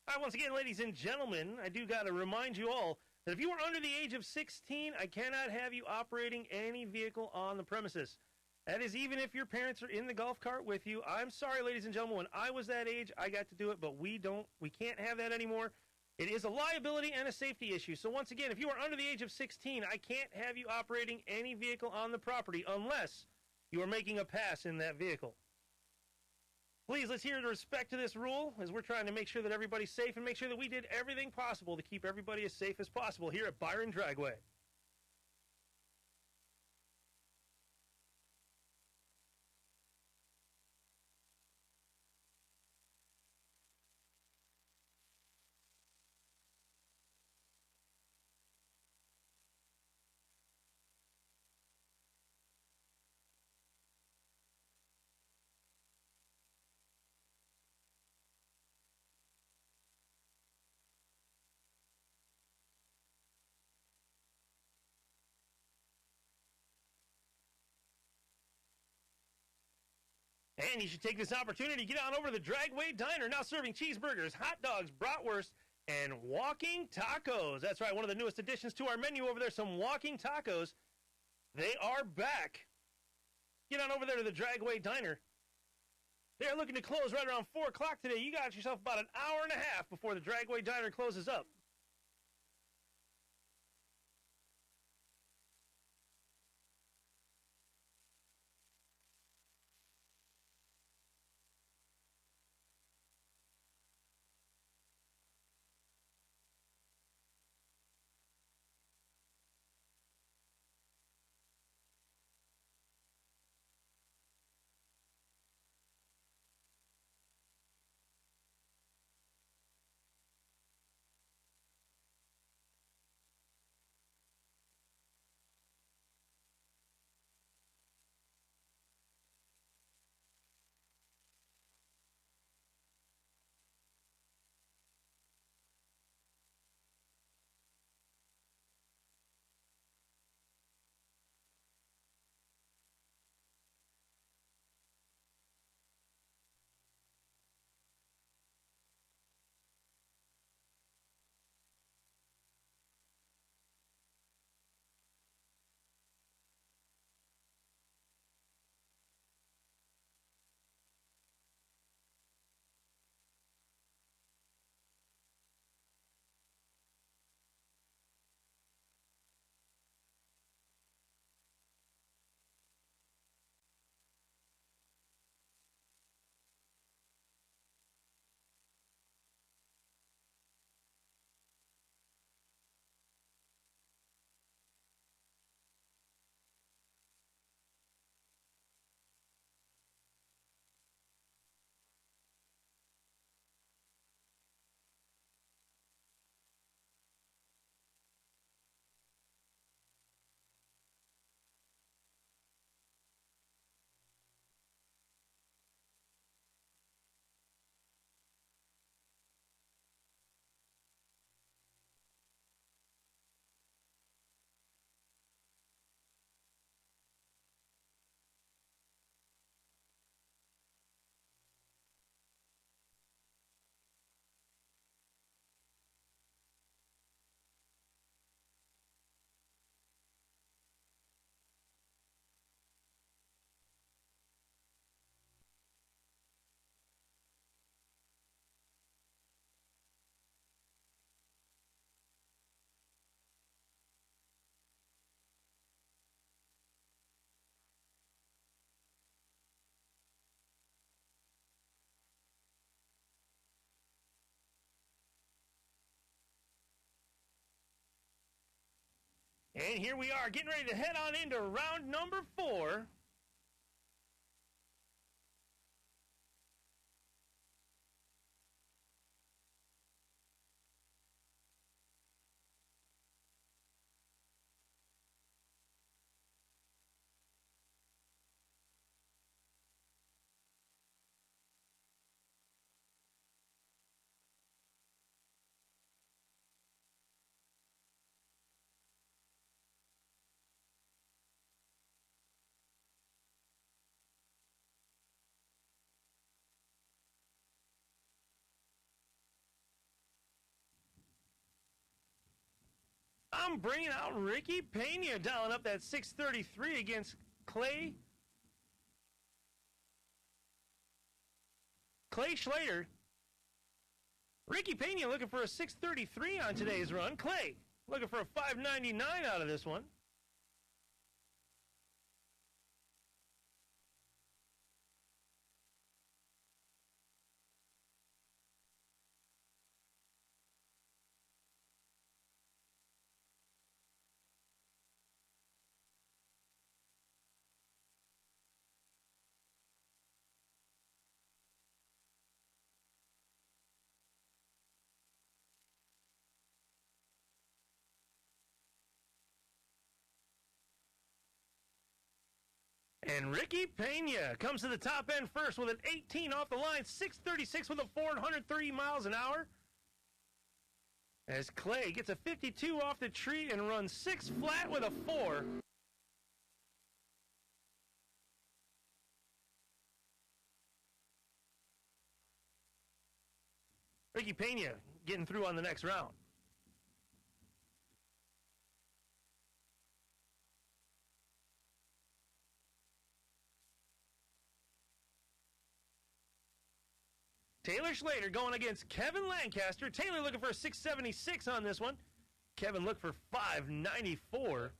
All right, once again, ladies and gentlemen, I do got to remind you all that if you are under the age of 16, I cannot have you operating any vehicle on the premises. That is even if your parents are in the golf cart with you. I'm sorry, ladies and gentlemen, when I was that age, I got to do it, but we can't have that anymore. It is a liability and a safety issue. So once again, if you are under the age of 16, I can't have you operating any vehicle on the property unless you are making a pass in that vehicle. Please, let's hear the respect to this rule as we're trying to make sure that everybody's safe and make sure that we did everything possible to keep everybody as safe as possible here at Byron Dragway. And you should take this opportunity to get on over to the Dragway Diner, now serving cheeseburgers, hot dogs, bratwurst, and walking tacos. That's right, one of the newest additions to our menu over there, some walking tacos. They are back. Get on over there to the Dragway Diner. They're looking to close right around 4 o'clock today. You got yourself about an hour and a half before the Dragway Diner closes up. And here we are, getting ready to head on into round number 4. I'm bringing out Ricky Pena, dialing up that 633 against Clay Schlater. Ricky Pena looking for a 633 on today's run. Clay looking for a 599 out of this one. And Ricky Pena comes to the top end first with an 18 off the line, 636 with a 430 miles an hour. As Clay gets a 52 off the tree and runs 6 flat with a 4. Ricky Pena getting through on the next round. Taylor Schlater going against Kevin Lancaster. Taylor looking for a 676 on this one. Kevin looked for 594.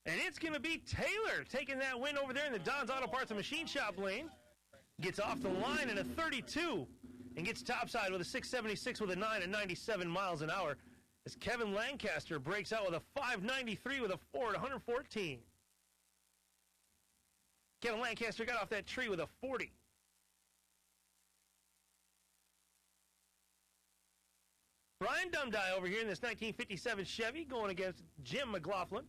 And it's going to be Taylor taking that win over there in the Don's Auto Parts and Machine Shop lane. Gets off the line in a 32 and gets topside with a 676 with a 9 at 97 miles an hour. As Kevin Lancaster breaks out with a 593 with a 4 at 114. Kevin Lancaster got off that tree with a 40. Brian Dumdye over here in this 1957 Chevy going against Jim McLaughlin.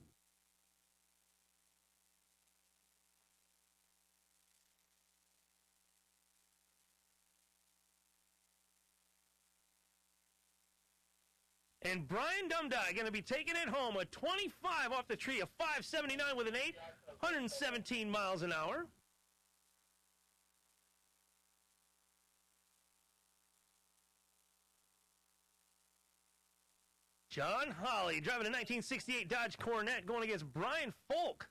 And Brian Dumdye going to be taking it home, a 25 off the tree, a 579 with an 8, 117 miles an hour. John Holly driving a 1968 Dodge Coronet going against Brian Folk.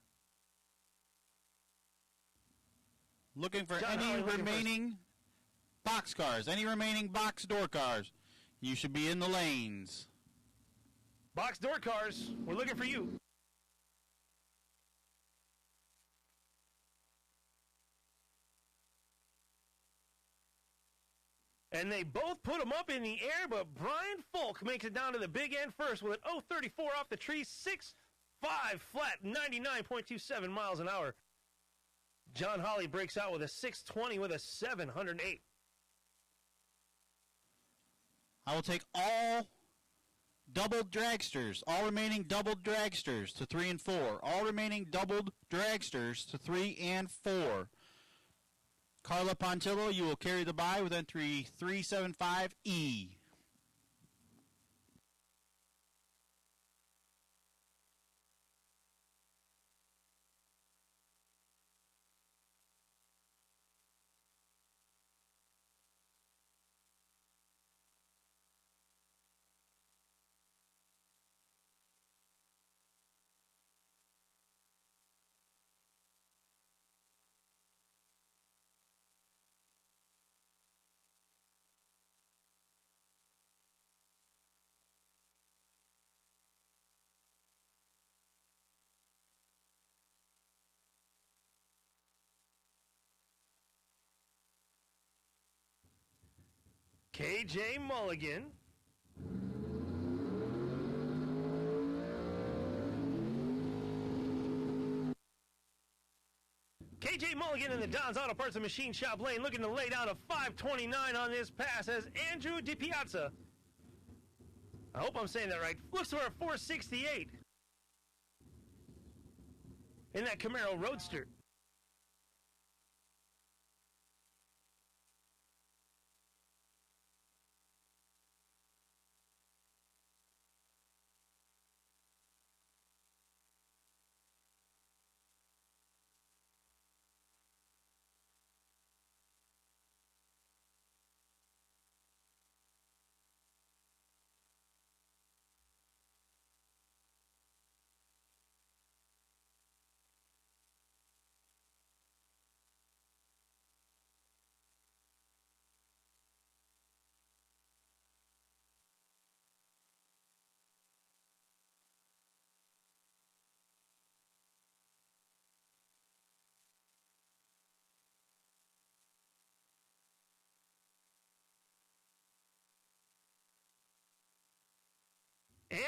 Looking for John any Holly remaining box cars, any remaining box door cars. You should be in the lanes. Box door cars, we're looking for you. And they both put them up in the air, but Brian Folk makes it down to the big end first with an 034 off the tree, 6.5 flat, 99.27 miles an hour. John Holly breaks out with a 620 with a 708. I will take all doubled dragsters, all remaining doubled dragsters to 3 and 4. All remaining doubled dragsters to 3 and 4. Carla Pontillo, you will carry the bye with entry 375E. KJ Mulligan. KJ Mulligan in the Don's Auto Parts and Machine Shop lane looking to lay down a 529 on this pass as Andrew DiPiazza. I hope I'm saying that right. Looks for a 468 in that Camaro Roadster.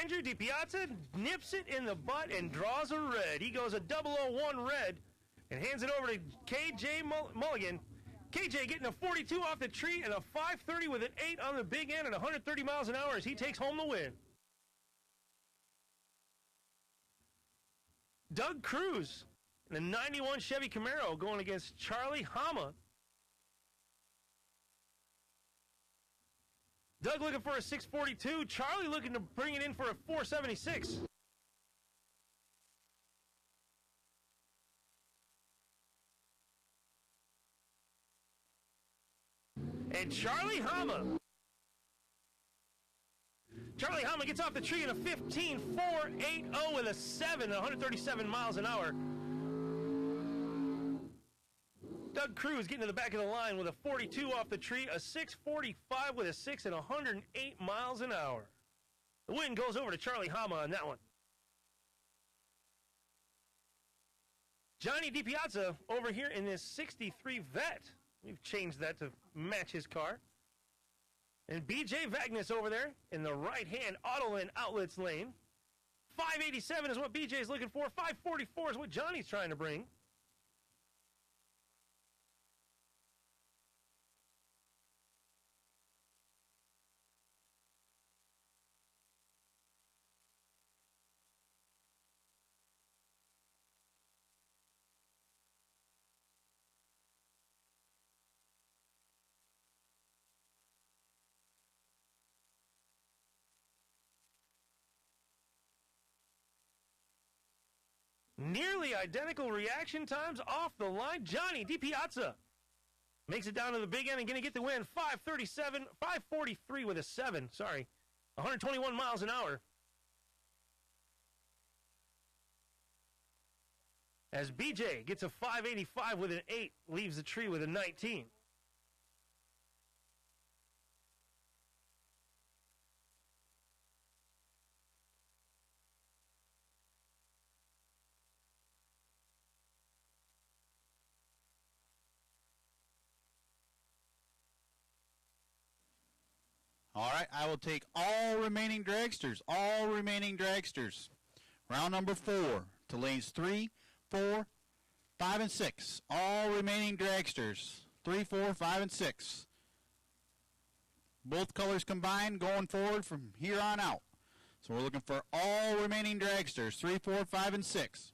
Andrew DiPiazza nips it in the butt and draws a red. He goes a 001 red and hands it over to KJ Mulligan. KJ getting a 42 off the tree and a 530 with an 8 on the big end and 130 miles an hour as he takes home the win. Doug Cruz in the 91 Chevy Camaro going against Charlie Hama. Doug looking for a 642. Charlie looking to bring it in for a 476. And Charlie Hama. Charlie Hama gets off the tree in a 15.480 with a 7, 137 miles an hour. Doug Cruz getting to the back of the line with a 42 off the tree, a 6.45 with a 6 and 108 miles an hour. The win goes over to Charlie Hama on that one. Johnny DiPiazza over here in this 63 Vet. We've changed that to match his car. And BJ Vagnus over there in the right-hand Autoland Outlets lane. 587 is what BJ is looking for. 544 is what Johnny's trying to bring. Nearly identical reaction times off the line. Johnny DiPiazza makes it down to the big end and going to get the win. 543 with a 7. Sorry. 121 miles an hour. As BJ gets a 585 with an 8, leaves the tree with a 19. All right, I will take all remaining dragsters. All remaining dragsters. Round number 4 to lanes 3, 4, 5, and 6. All remaining dragsters. 3, 4, 5, and 6. Both colors combined going forward from here on out. So we're looking for all remaining dragsters. 3, 4, 5, and 6.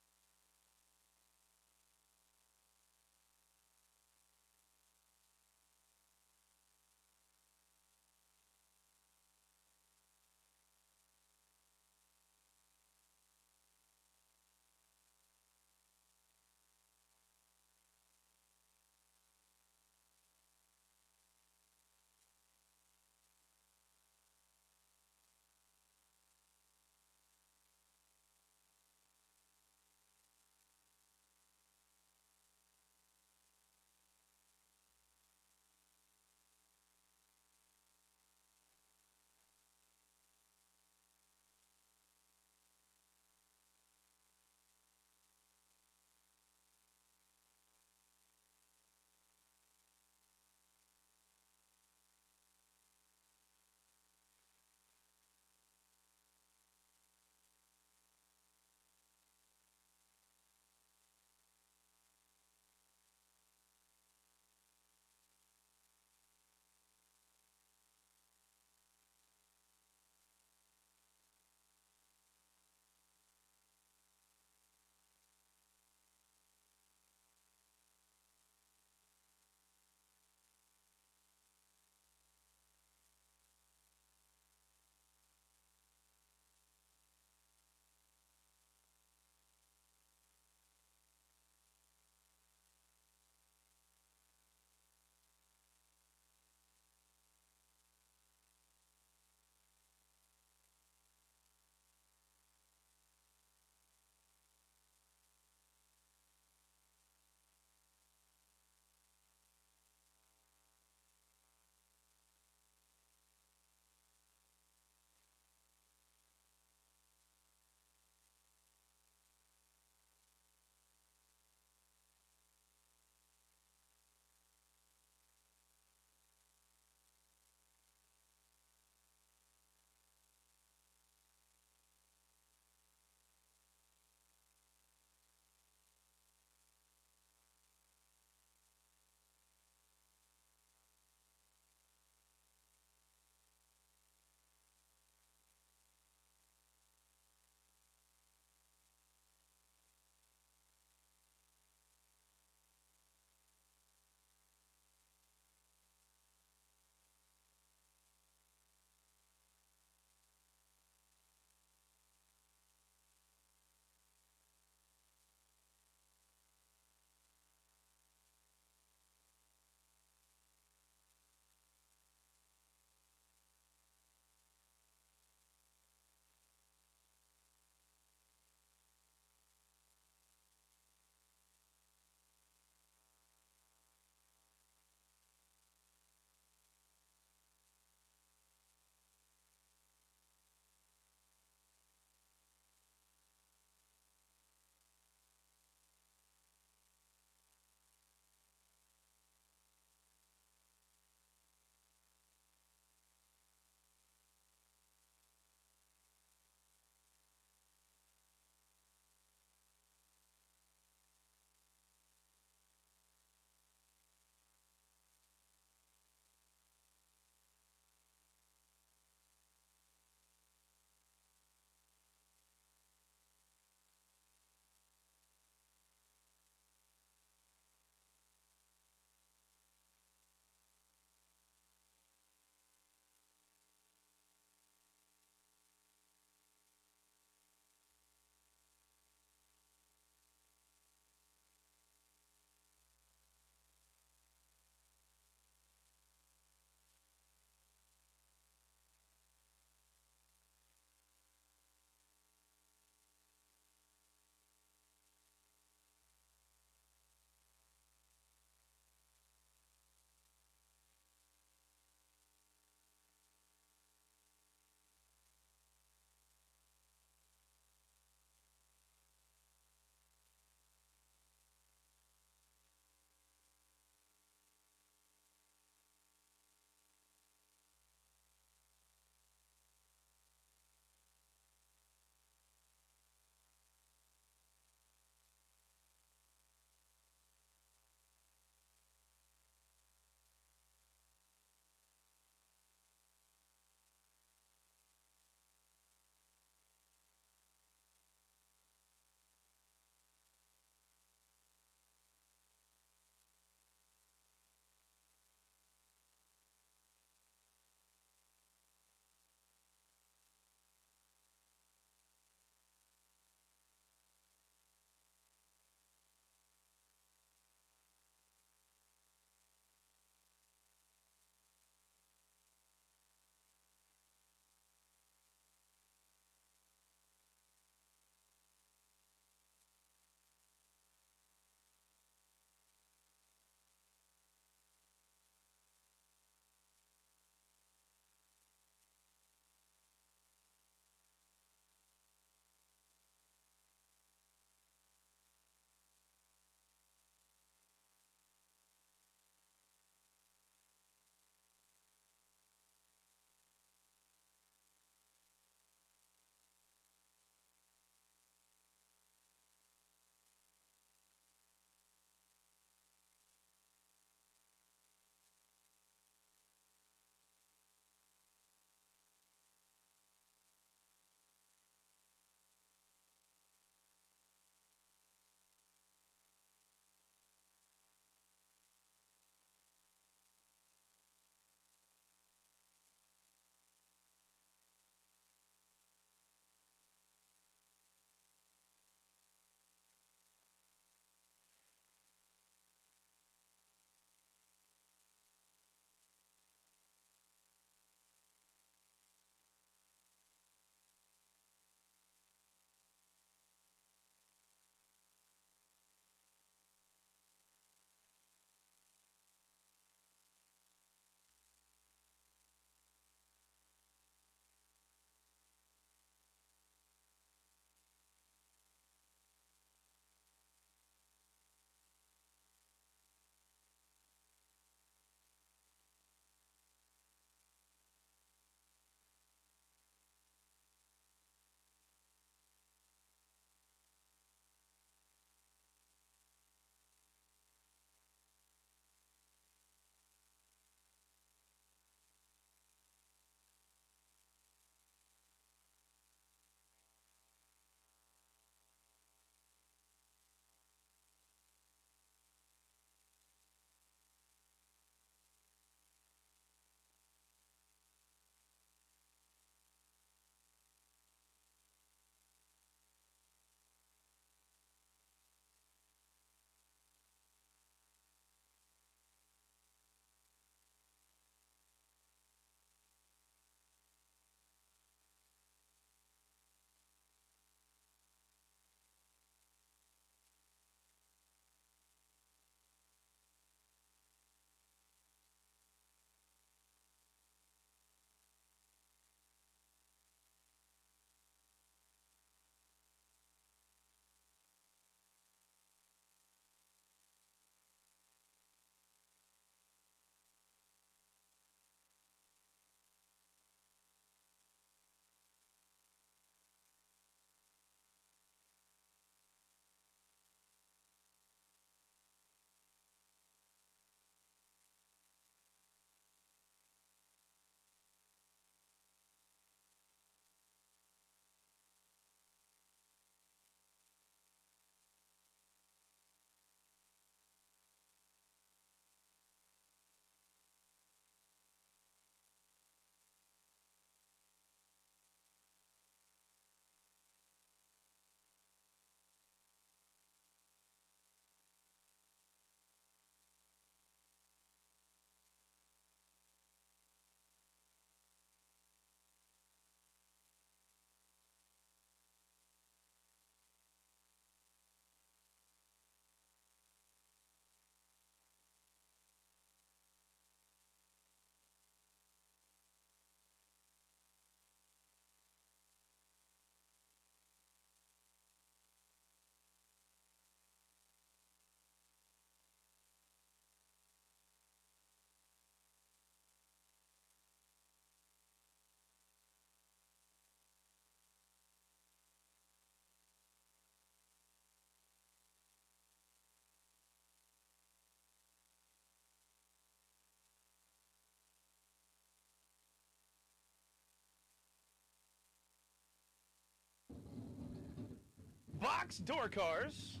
box door cars.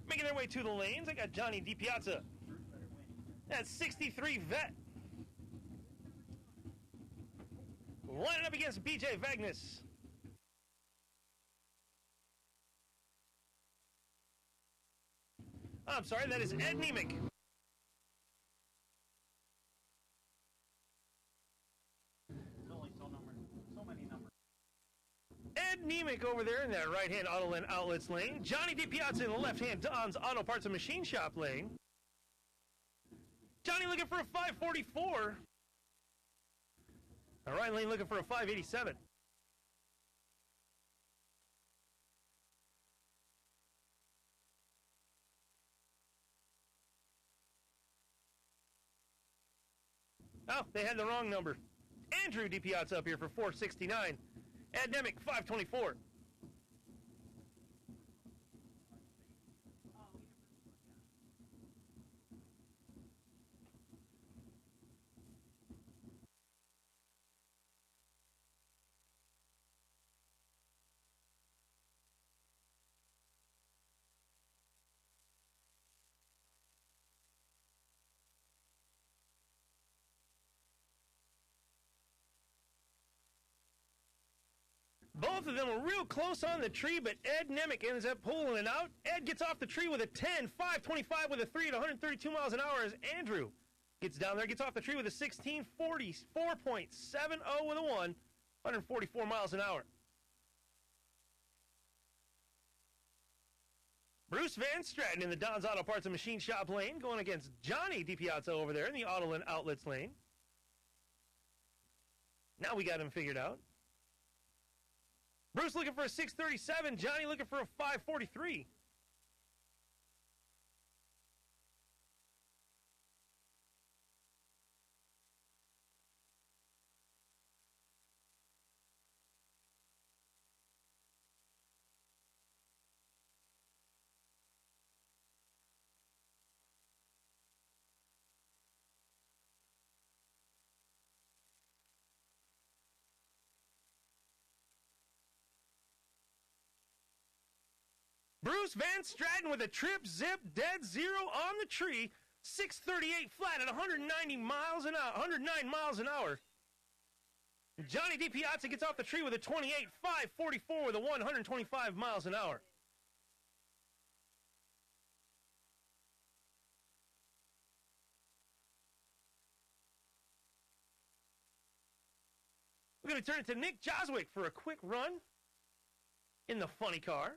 Making their way to the lanes, I got Johnny DiPiazza. That's 63 Vet. Lining up against BJ Vagnus. I'm sorry, that is Ed Nemick. Ed Nemick over there in that right-hand Auto Land Outlets lane. Johnny DiPiazza in the left-hand Don's Auto Parts and Machine Shop lane. Johnny looking for a 544. All right, lane looking for a 587. Oh, they had the wrong number. Andrew DiPiazza up here for 469. Ed Nemick, 524. Both of them are real close on the tree, but Ed Nemick ends up pulling it out. Ed gets off the tree with a 10, 525 with a 3 at 132 miles an hour as Andrew gets down there, gets off the tree with a 16, 44.70 with a 1, 144 miles an hour. Bruce Van Stratton in the Don's Auto Parts and Machine Shop lane, going against Johnny DiPiazza over there in the Auto Land Outlets lane. Now we got him figured out. Bruce looking for a 637. Johnny looking for a 543. Bruce Van Stratton with a trip, zip, dead zero on the tree. 638 flat at 190 miles an hour, 109 miles an hour. Johnny DiPiazza gets off the tree with a 28, 544 with a 125 miles an hour. We're going to turn it to Nick Joswick for a quick run in the funny car.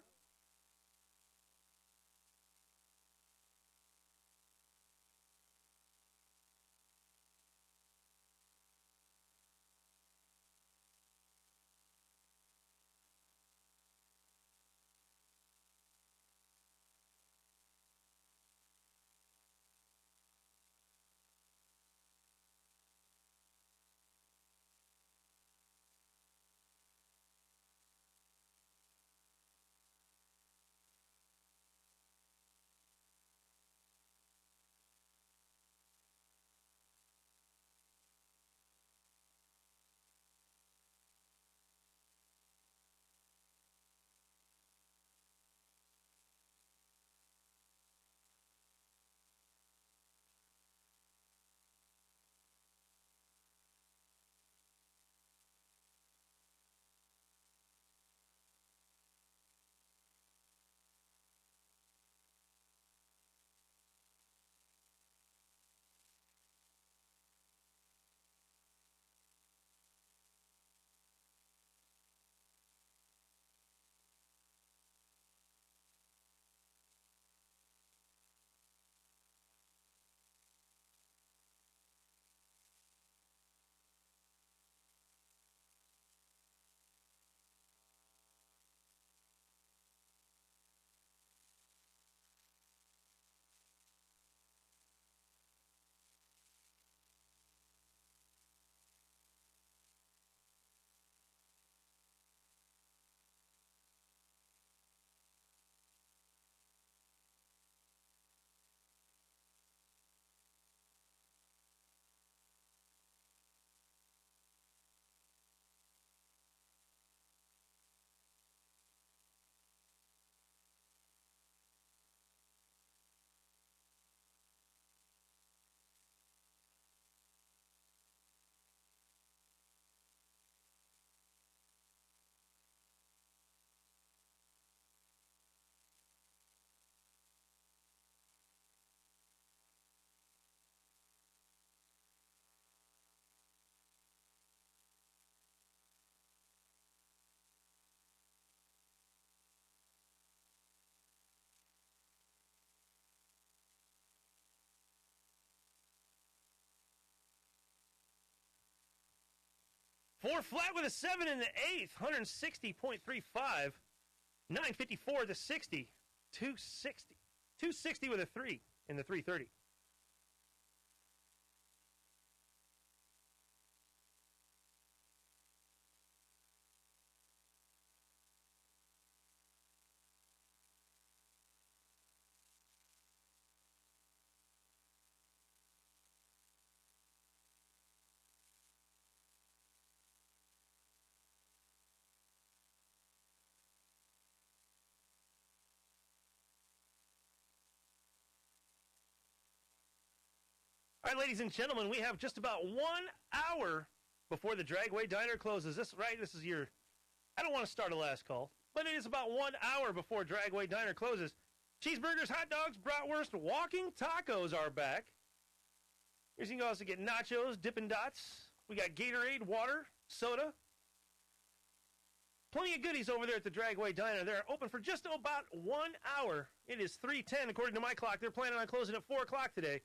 4 flat with a 7 in the 8th, 160.35. 954 to 60, 260. 260 with a 3 in the 330. All right, ladies and gentlemen, we have just about 1 hour before the Dragway Diner closes. This right? This is your... I don't want to start a last call, but it is about 1 hour before Dragway Diner closes. Cheeseburgers, hot dogs, bratwurst, walking tacos are back. Here's you can also get nachos, Dippin' Dots. We got Gatorade, water, soda. Plenty of goodies over there at the Dragway Diner. They're open for just about 1 hour. It is 3:10 according to my clock. They're planning on closing at 4 o'clock today.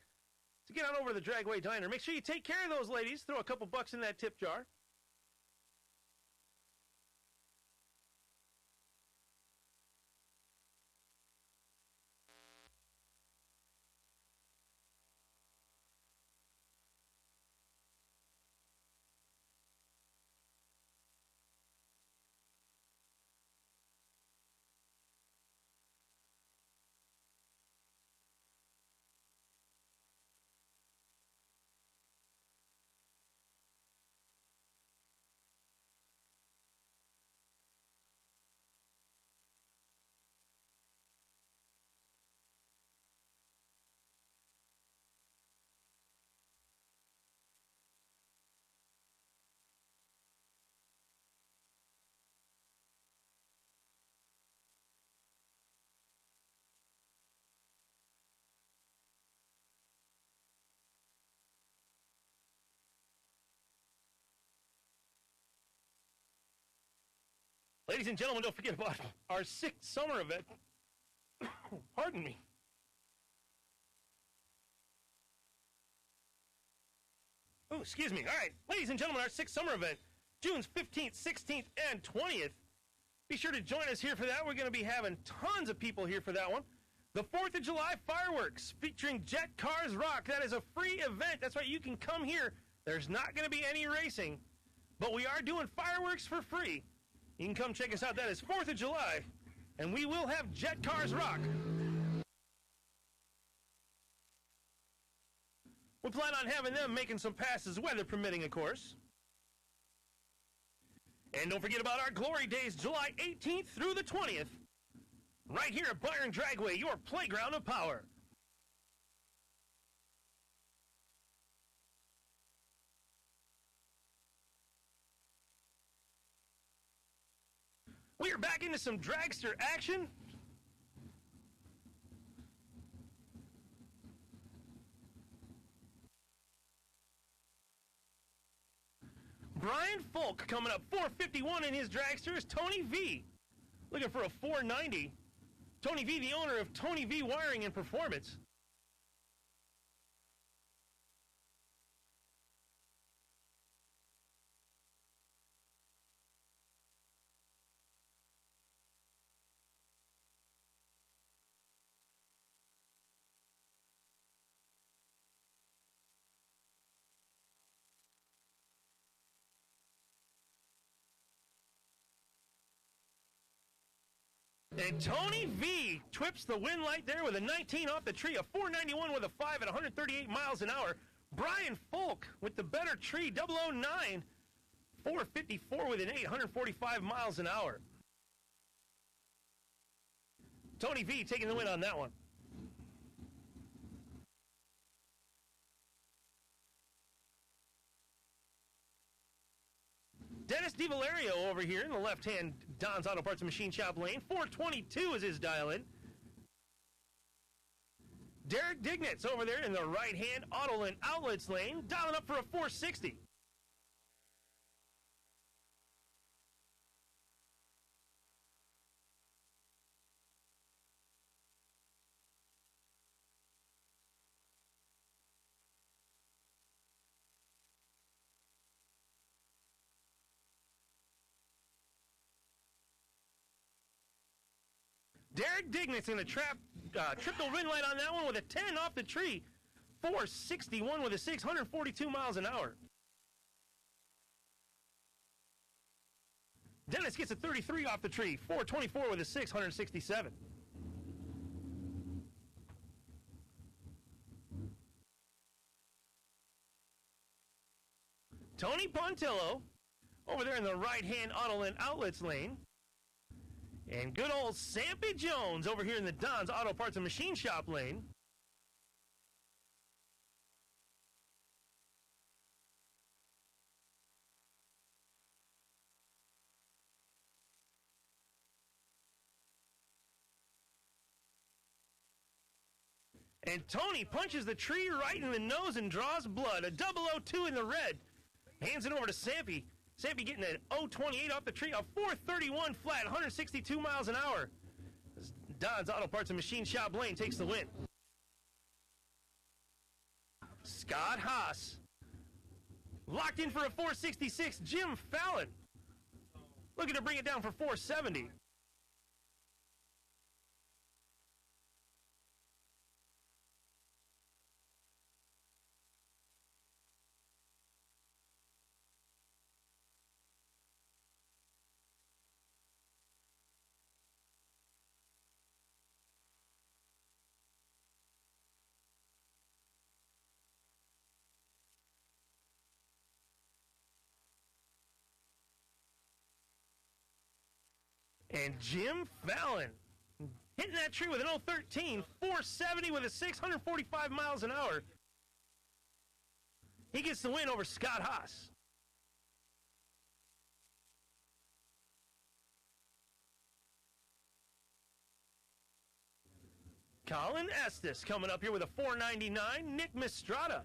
So get on over to the Dragway Diner. Make sure you take care of those ladies. Throw a couple bucks in that tip jar. Ladies and gentlemen, don't forget about our 6th summer event. Pardon me. Oh, excuse me. All right. Ladies and gentlemen, our 6th summer event, June 15th, 16th, and 20th. Be sure to join us here for that. We're going to be having tons of people here for that one. The 4th of July fireworks featuring Jet Cars Rock. That is a free event. That's right. You can come here. There's not going to be any racing, but we are doing fireworks for free. You can come check us out. That is 4th of July, and we will have Jet Cars Rock. We plan on having them making some passes, weather permitting, of course. And don't forget about our Glory Days, July 18th through the 20th, right here at Byron Dragway, your playground of power. We are back into some dragster action. Brian Folk coming up 451 in his dragsters. Tony V looking for a 490. Tony V, the owner of Tony V Wiring and Performance. And Tony V trips the win light there with a 19 off the tree, a 491 with a 5 at 138 miles an hour. Brian Folk with the better tree, 009, 454 with an 8, 145 miles an hour. Tony V taking the win on that one. Dennis DiValerio over here in the left-hand Don's Auto Parts and Machine Shop lane. 422 is his dial-in. Derek Dignitz over there in the right-hand Auto and Outlets lane, dialing up for a 460. Derek Dignit's in a triple ring light on that one with a 10 off the tree. 461 with a 6, 142 miles an hour. Dennis gets a 33 off the tree. 424 with a 6, 167. Tony Pontillo over there in the right-hand Autoland Outlets lane. And good old Sampy Jones over here in the Don's Auto Parts and Machine Shop lane. And Tony punches the tree right in the nose and draws blood. A 002 in the red. Hands it over to Sampy. Sampy getting an 028 off the tree. A 431 flat, 162 miles an hour. Don's Auto Parts and Machine Shop lane takes the win. Scott Haas. Locked in for a 466. Jim Fallon. Looking to bring it down for 470. And Jim Fallon hitting that tree with an 013, 470 with a 645 miles an hour. He gets the win over Scott Haas. Colin Estes coming up here with a 499. Nick Mistrata.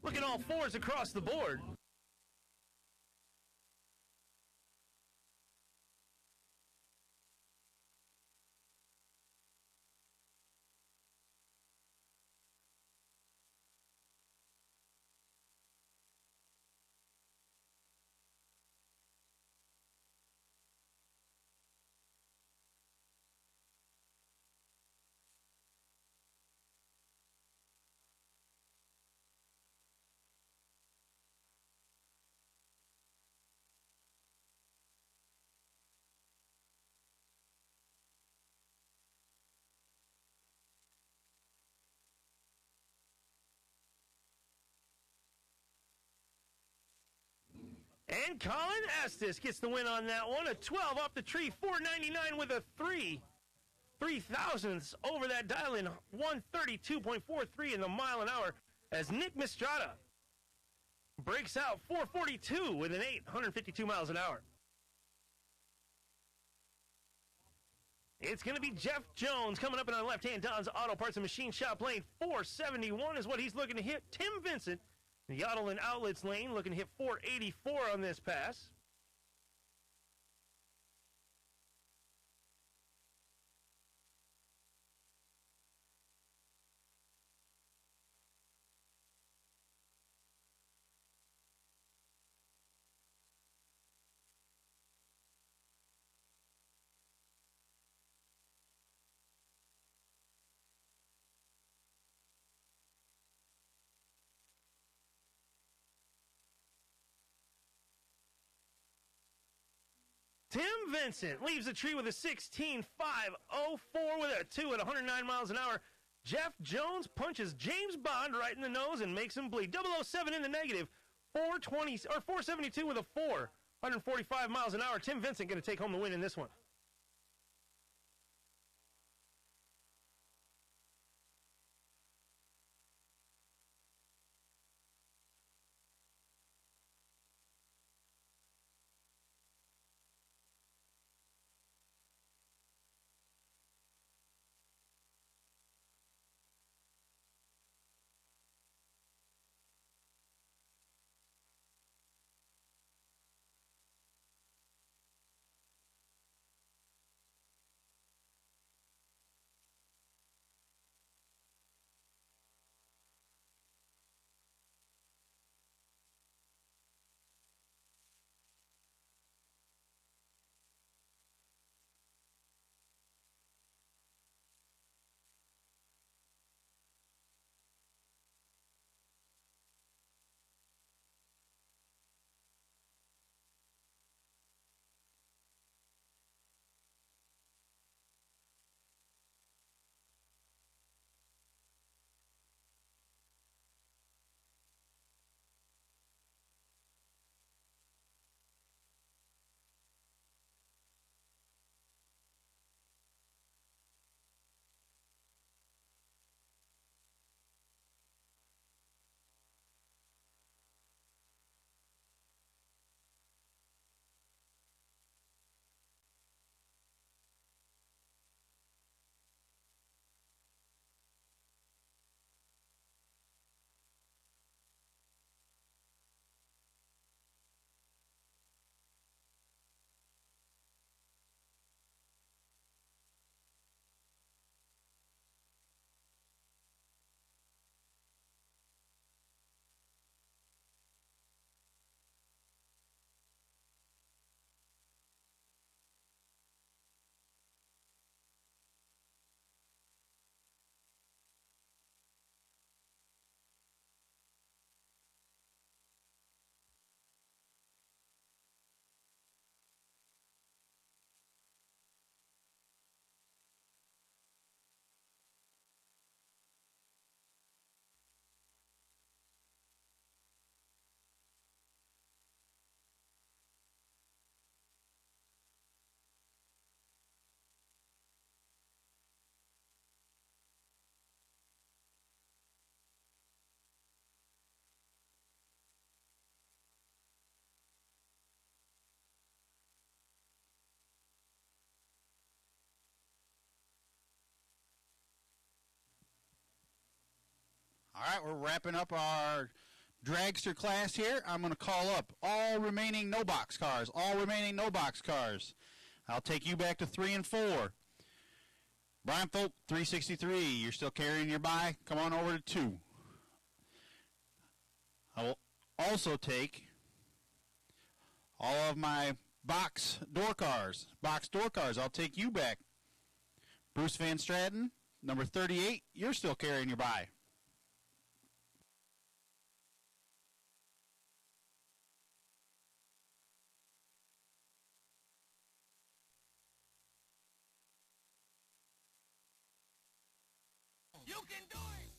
Look at all fours across the board. And Colin Estes gets the win on that one. A 12 off the tree, 499 with a 3. 3,000ths over that dial in, 132.43 in the mile an hour as Nick Mistrata breaks out 442 with an 8, 152 miles an hour. It's going to be Jeff Jones coming up in our left-hand Don's Auto Parts and Machine Shop lane. 471 is what he's looking to hit. Tim Vincent, the Autoland Outlets lane, looking to hit 484 on this pass. Tim Vincent leaves the tree with a 16.504 with a 2 at 109 miles an hour. Jeff Jones punches James Bond right in the nose and makes him bleed. 007 in the negative. 472 with a 4, 145 miles an hour. Tim Vincent going to take home the win in this one. that, we're wrapping up our dragster class here. I'm going to call up all remaining no box cars. All remaining no box cars. I'll take you back to 3 and 4. Brian Folk, 363. You're still carrying your bye. Come on over to 2. I will also take all of my box door cars. Box door cars. I'll take you back. Bruce Van Straten, number 38. You're still carrying your bye. You can do it!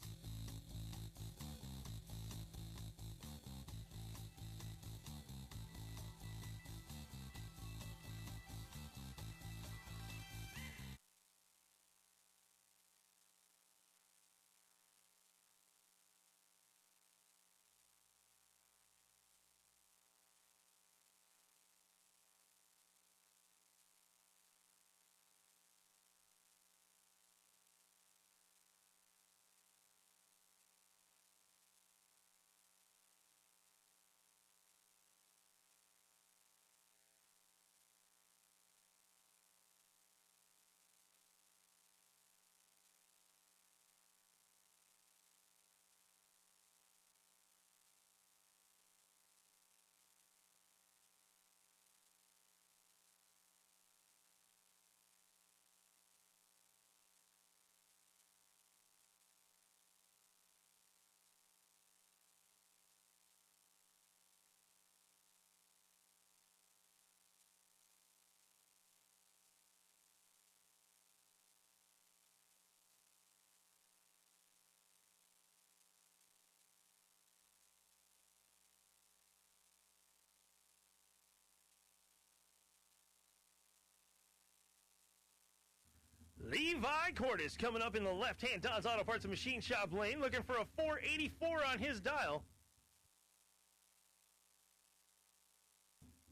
Levi Cordes coming up in the left-hand Don's Auto Parts and Machine Shop lane, looking for a 484 on his dial.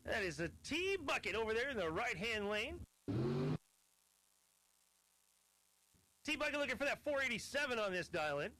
That is a T-Bucket over there in the right-hand lane. T-Bucket looking for that 487 on this dial-in.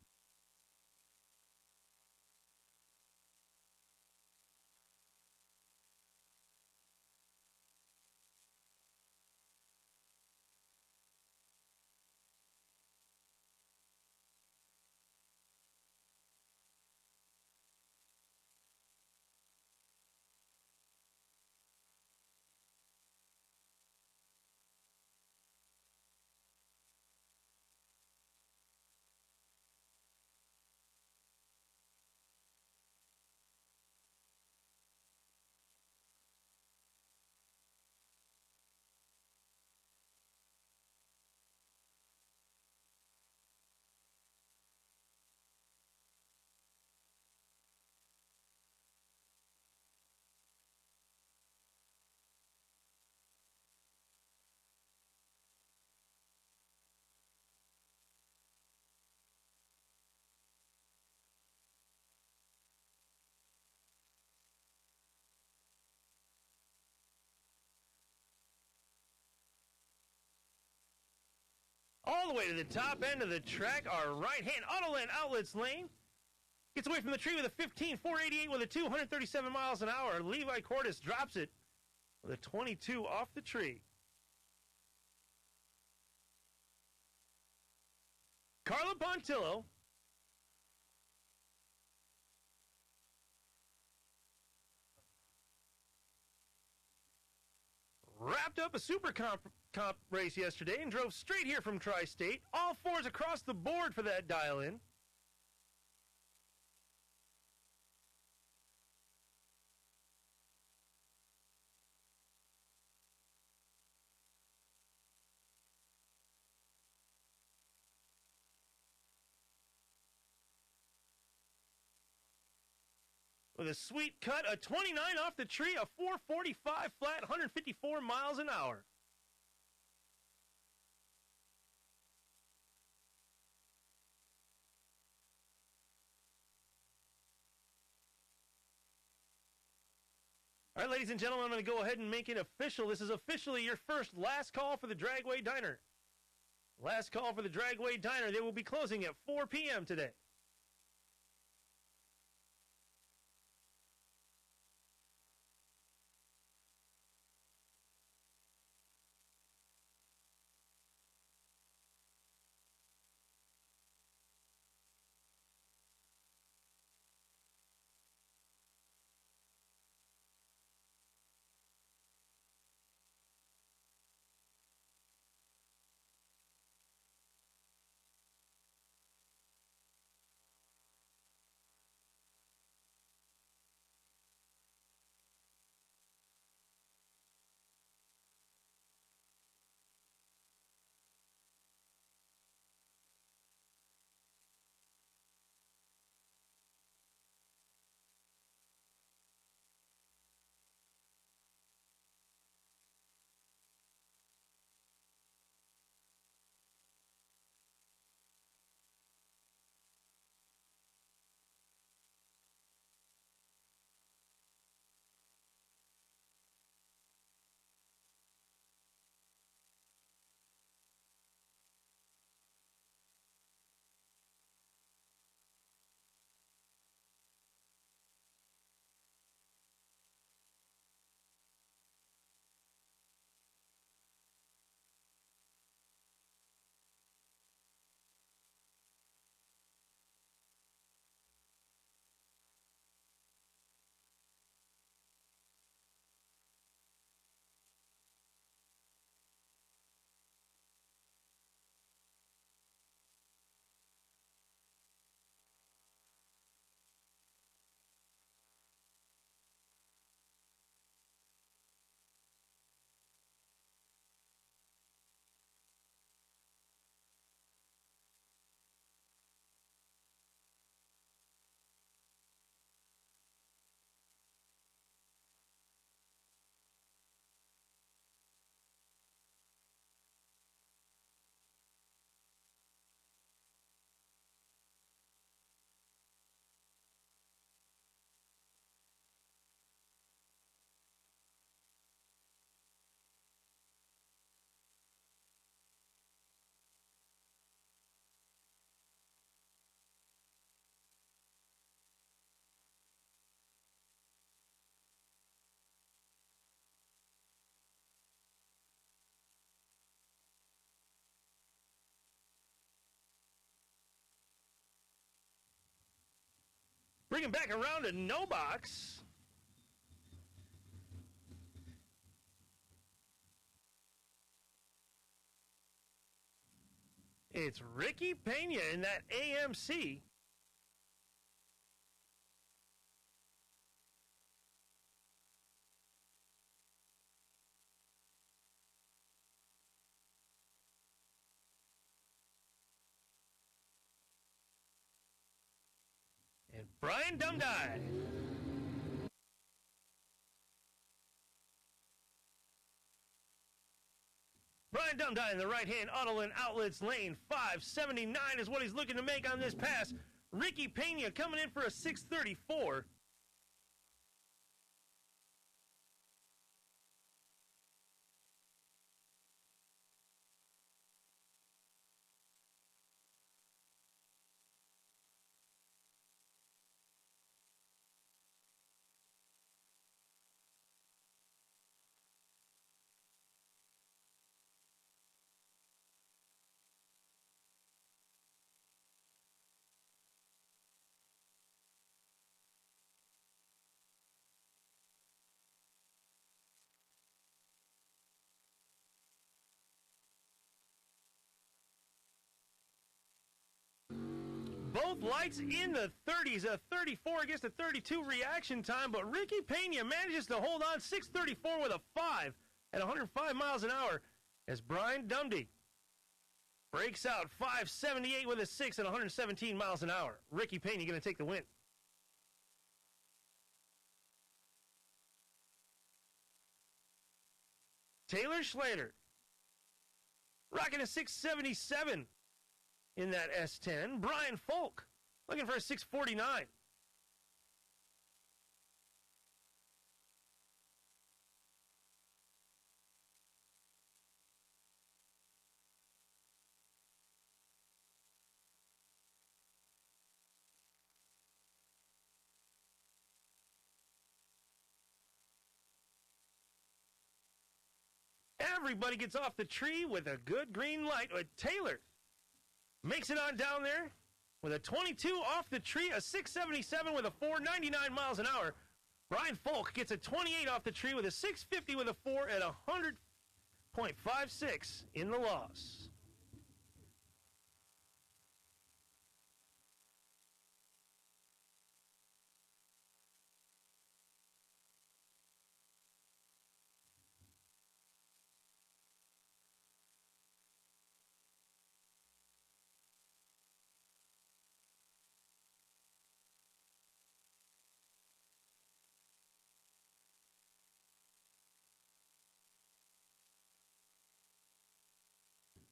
All the way to the top end of the track, our right-hand Autoland Outlets lane. Gets away from the tree with a 15.488 with a 237 miles an hour. Levi Cordes drops it with a 22 off the tree. Carla Pontillo. Wrapped up a super comp race yesterday and drove straight here from Tri-State. All fours across the board for that dial-in. With a sweet cut, a 29 off the tree, a 445 flat, 154 miles an hour. All right, ladies and gentlemen, I'm going to go ahead and make it official. This is officially your first last call for the Dragway Diner. Last call for the Dragway Diner. They will be closing at 4 p.m. today. Bring him back around to no box. It's Ricky Pena in that AMC. And Brian Dumdye. Brian Dumdye in the right-hand Autolin Outlets lane. 579 is what he's looking to make on this pass. Ricky Pena coming in for a 634. Both lights in the 30s, a 34 against a 32 reaction time, but Ricky Pena manages to hold on 634 with a 5 at 105 miles an hour as Brian Dumdye breaks out 578 with a 6 at 117 miles an hour. Ricky Pena going to take the win. Taylor Schlater rocking a 677 in that S10. Brian Folk looking for a 649. Everybody gets off the tree with a good green light. Taylor makes it on down there with a 22 off the tree, a 677 with a 499 miles an hour. Brian Folk gets a 28 off the tree with a 650 with a 4 at 100.56 in the loss.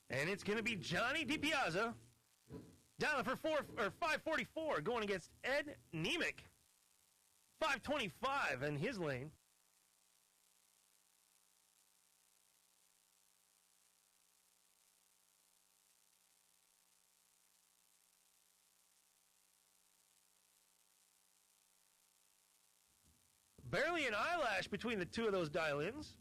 And it's going to be Johnny DiPiazza down for 544 going against Ed Nemec. 525 in his lane. Barely an eyelash between the two of those dial-ins.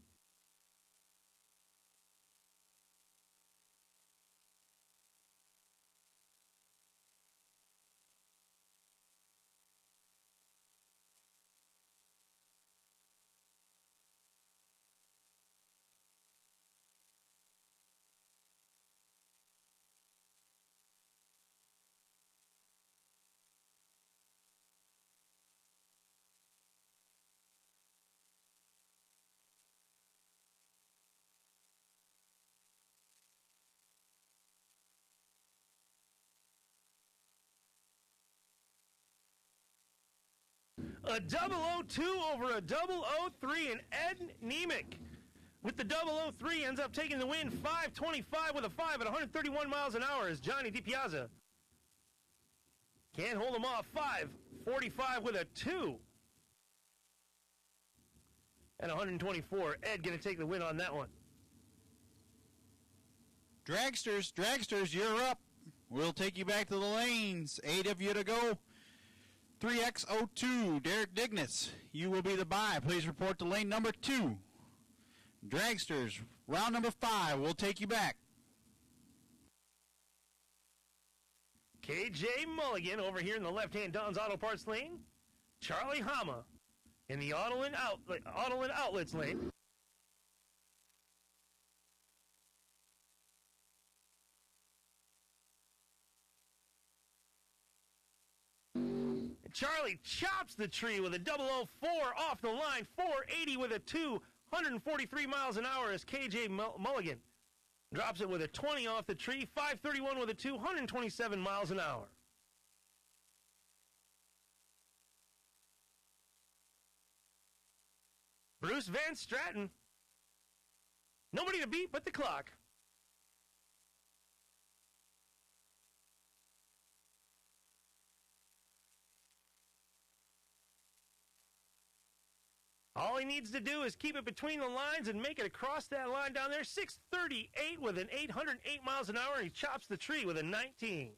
A 002 over a 003, and Ed Nemec with the 003 ends up taking the win. 525 with a 5 at 131 miles an hour as Johnny DiPiazza can't hold him off. 545 with a 2 at 124. Ed going to take the win on that one. Dragsters, you're up. We'll take you back to the lanes. 8 of you to go. 3X02, Derek Digness, you will be the bye. Please report to lane number 2. Dragsters, round number 5, we'll take you back. KJ Mulligan over here in the left-hand Don's Auto Parts lane. Charlie Hama in the Auto and Outlets lane. Charlie chops the tree with a 004 off the line, 480 with a 143 miles an hour as KJ Mulligan drops it with a 20 off the tree, 531 with a 127 miles an hour. Bruce Van Stratton, nobody to beat but the clock. All he needs to do is keep it between the lines and make it across that line down there. 638 with an 808 miles an hour, and he chops the tree with a 19.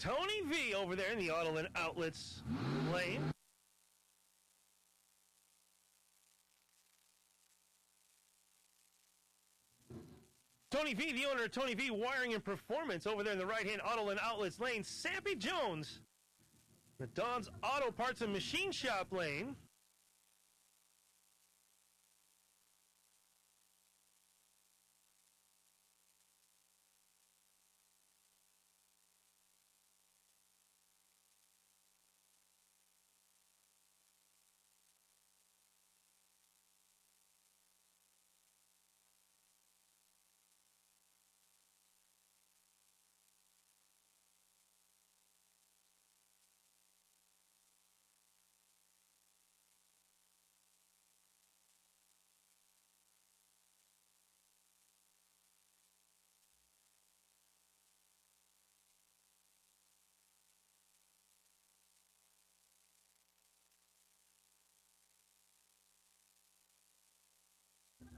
Tony V over there in the Auto and Outlets lane. Tony V, the owner of Tony V Wiring and Performance, over there in the right-hand Auto and Outlets lane. Sappy Jones, the Don's Auto Parts and Machine Shop lane.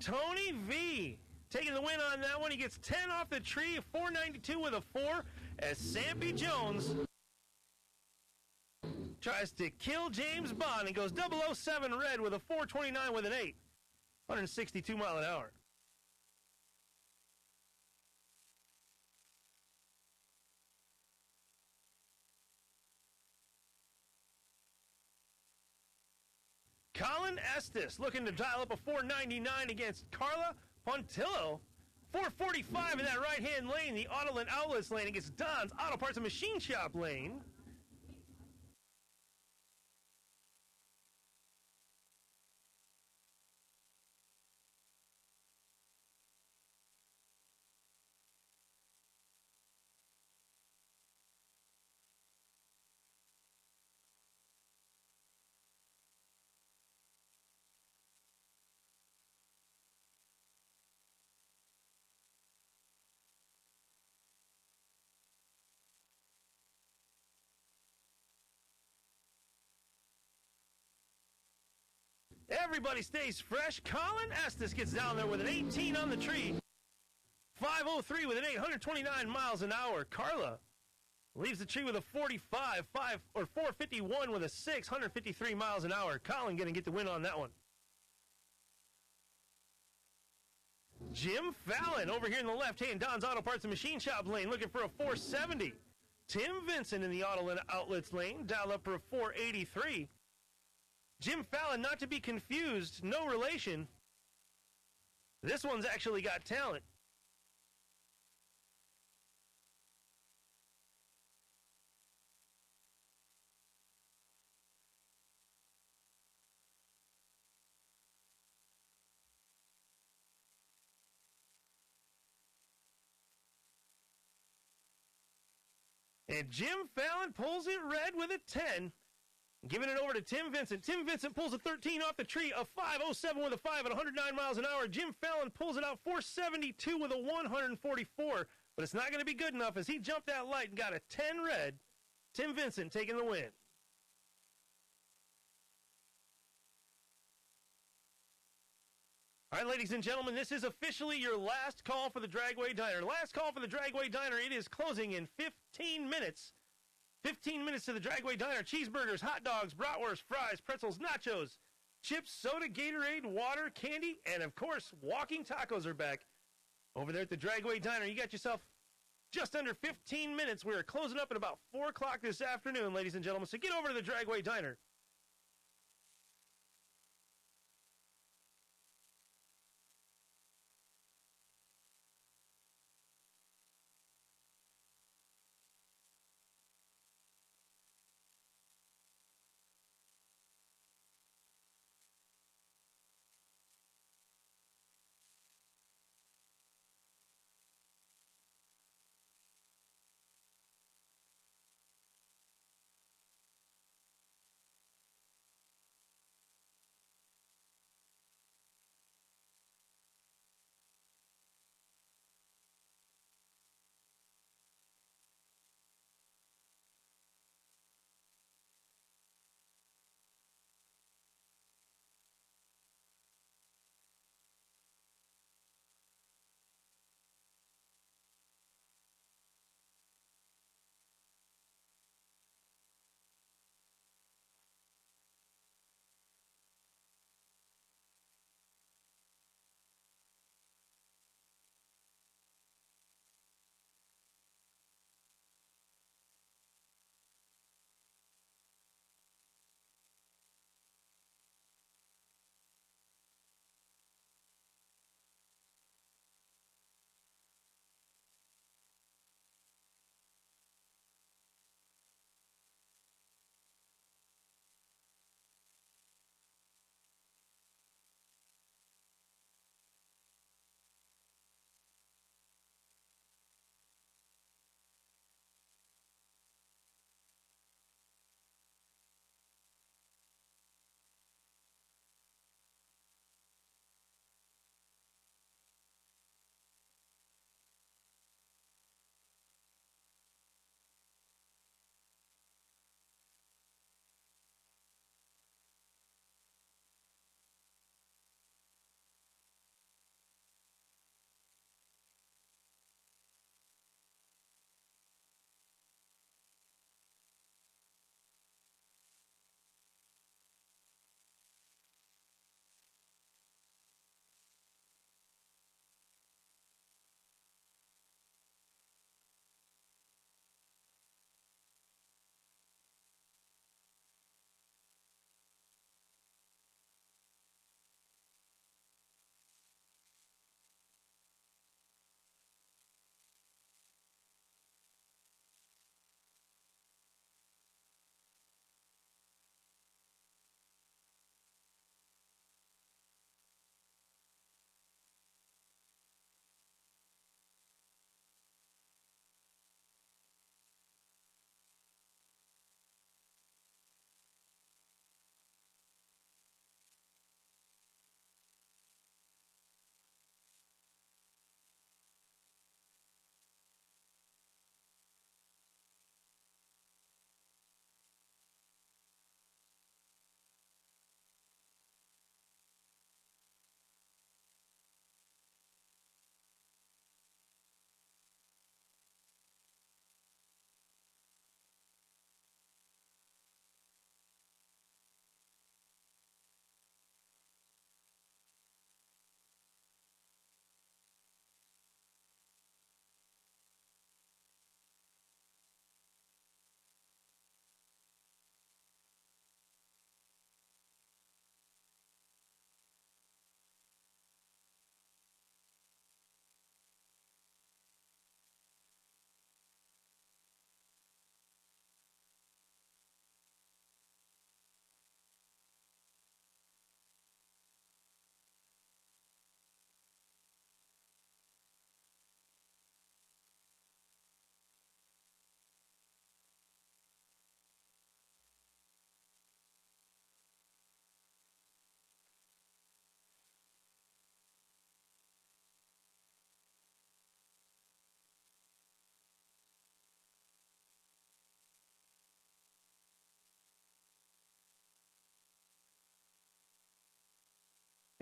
Tony V taking the win on that one. He gets 10 off the tree, 492 with a 4, as Sappy Jones tries to kill James Bond and goes 007 red with a 429 with an 8, 162 mile an hour. Colin Estes looking to dial up a 499 against Carla Pontillo. 445 in that right-hand lane, the Auto and Outlets lane against Don's Auto Parts and Machine Shop lane. Everybody stays fresh. Colin Estes gets down there with an 18 on the tree. 503 with an 8, 129 miles an hour. Carla leaves the tree with a 45, 451 with a 6, 153 miles an hour. Colin going to get the win on that one. Jim Fallon over here in the left-hand Don's Auto Parts and Machine Shop lane looking for a 470. Tim Vincent in the Auto and Outlets lane, dial up for a 483. Jim Fallon, not to be confused, no relation. This one's actually got talent. And Jim Fallon pulls it red with a 10. Giving it over to Tim Vincent. Tim Vincent pulls a 13 off the tree, a 507 with a 5 at 109 miles an hour. Jim Fallon pulls it out 472 with a 144, but it's not going to be good enough as he jumped that light and got a 10 red. Tim Vincent taking the win. All right, ladies and gentlemen, this is officially your last call for the Dragway Diner. Last call for the Dragway Diner. It is closing in 15 minutes. 15 minutes to the Dragway Diner. Cheeseburgers, hot dogs, bratwurst, fries, pretzels, nachos, chips, soda, Gatorade, water, candy, and, of course, walking tacos are back. Over there at the Dragway Diner, you got yourself just under 15 minutes. We are closing up at about 4 o'clock this afternoon, ladies and gentlemen, so get over to the Dragway Diner.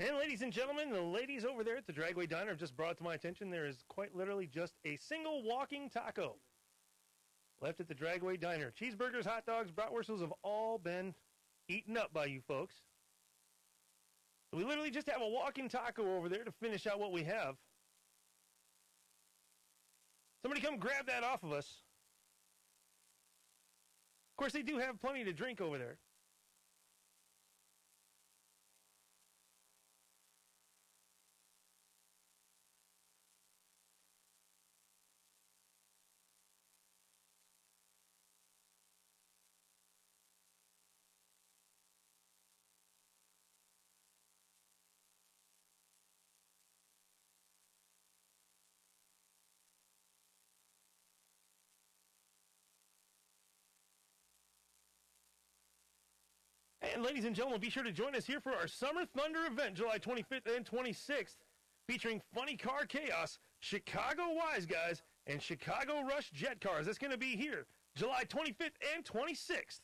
And ladies and gentlemen, the ladies over there at the Dragway Diner have just brought to my attention there is quite literally just a single walking taco left at the Dragway Diner. Cheeseburgers, hot dogs, bratwurstles have all been eaten up by you folks. We literally just have a walking taco over there to finish out what we have. Somebody come grab that off of us. Of course, they do have plenty to drink over there. And ladies and gentlemen, be sure to join us here for our Summer Thunder event, July 25th and 26th, featuring Funny Car Chaos, Chicago Wise Guys, and Chicago Rush Jet Cars. That's going to be here, July 25th and 26th.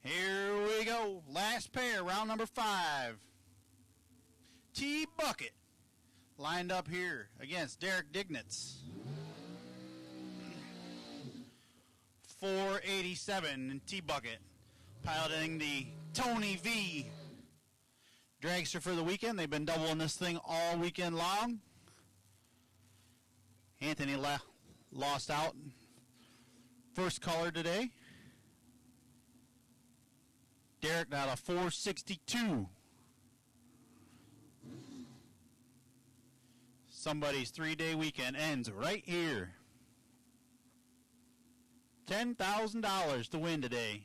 Here we go. Last pair, round number 5. T-Bucket lined up here against Derek Dignitz. 487 and T-Bucket piloting the Tony V dragster for the weekend. They've been doubling this thing all weekend long. Anthony lost out first color today. Derek got a 462. Somebody's 3-day weekend ends right here. $10,000 to win today.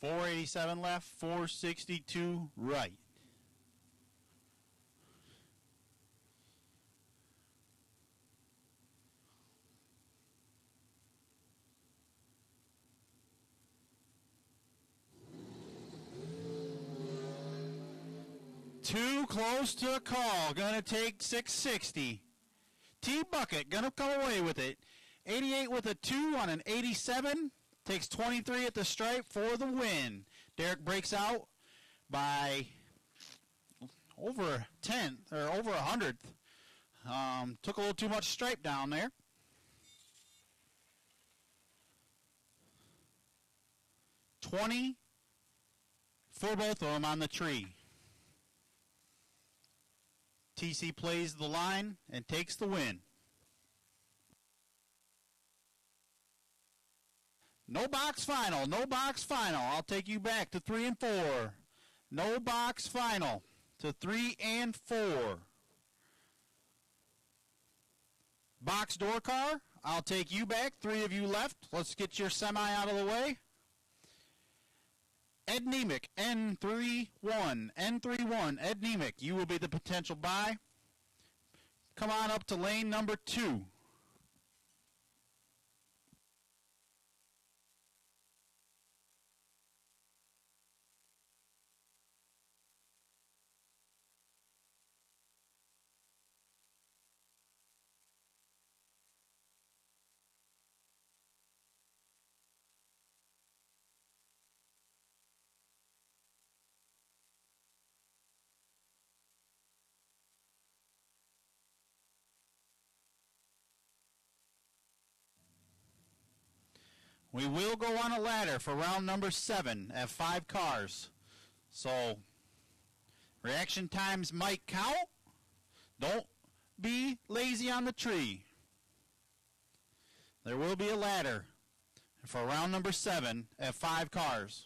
$487 left, 462 right. Too close to a call. Gonna take 660. T-Bucket gonna come away with it. 88 with a 2 on an 87. Takes 23 at the stripe for the win. Derek breaks out. by over a tenth or over a hundredth. Took a little too much stripe down there. $20 for both of them on the tree. TC plays the line and takes the win. No box final, no box final. I'll take you back to 3 and 4. No box final to 3 and 4. Box door car, I'll take you back. 3 of you left. Let's get your semi out of the way. Ed Nemick, N31, Ed Nemick, you will be the potential buy. Come on up to lane number 2. We will go on a ladder for round number 7 at 5 cars. So, reaction times might count. Don't be lazy on the tree. There will be a ladder for round number 7 at 5 cars.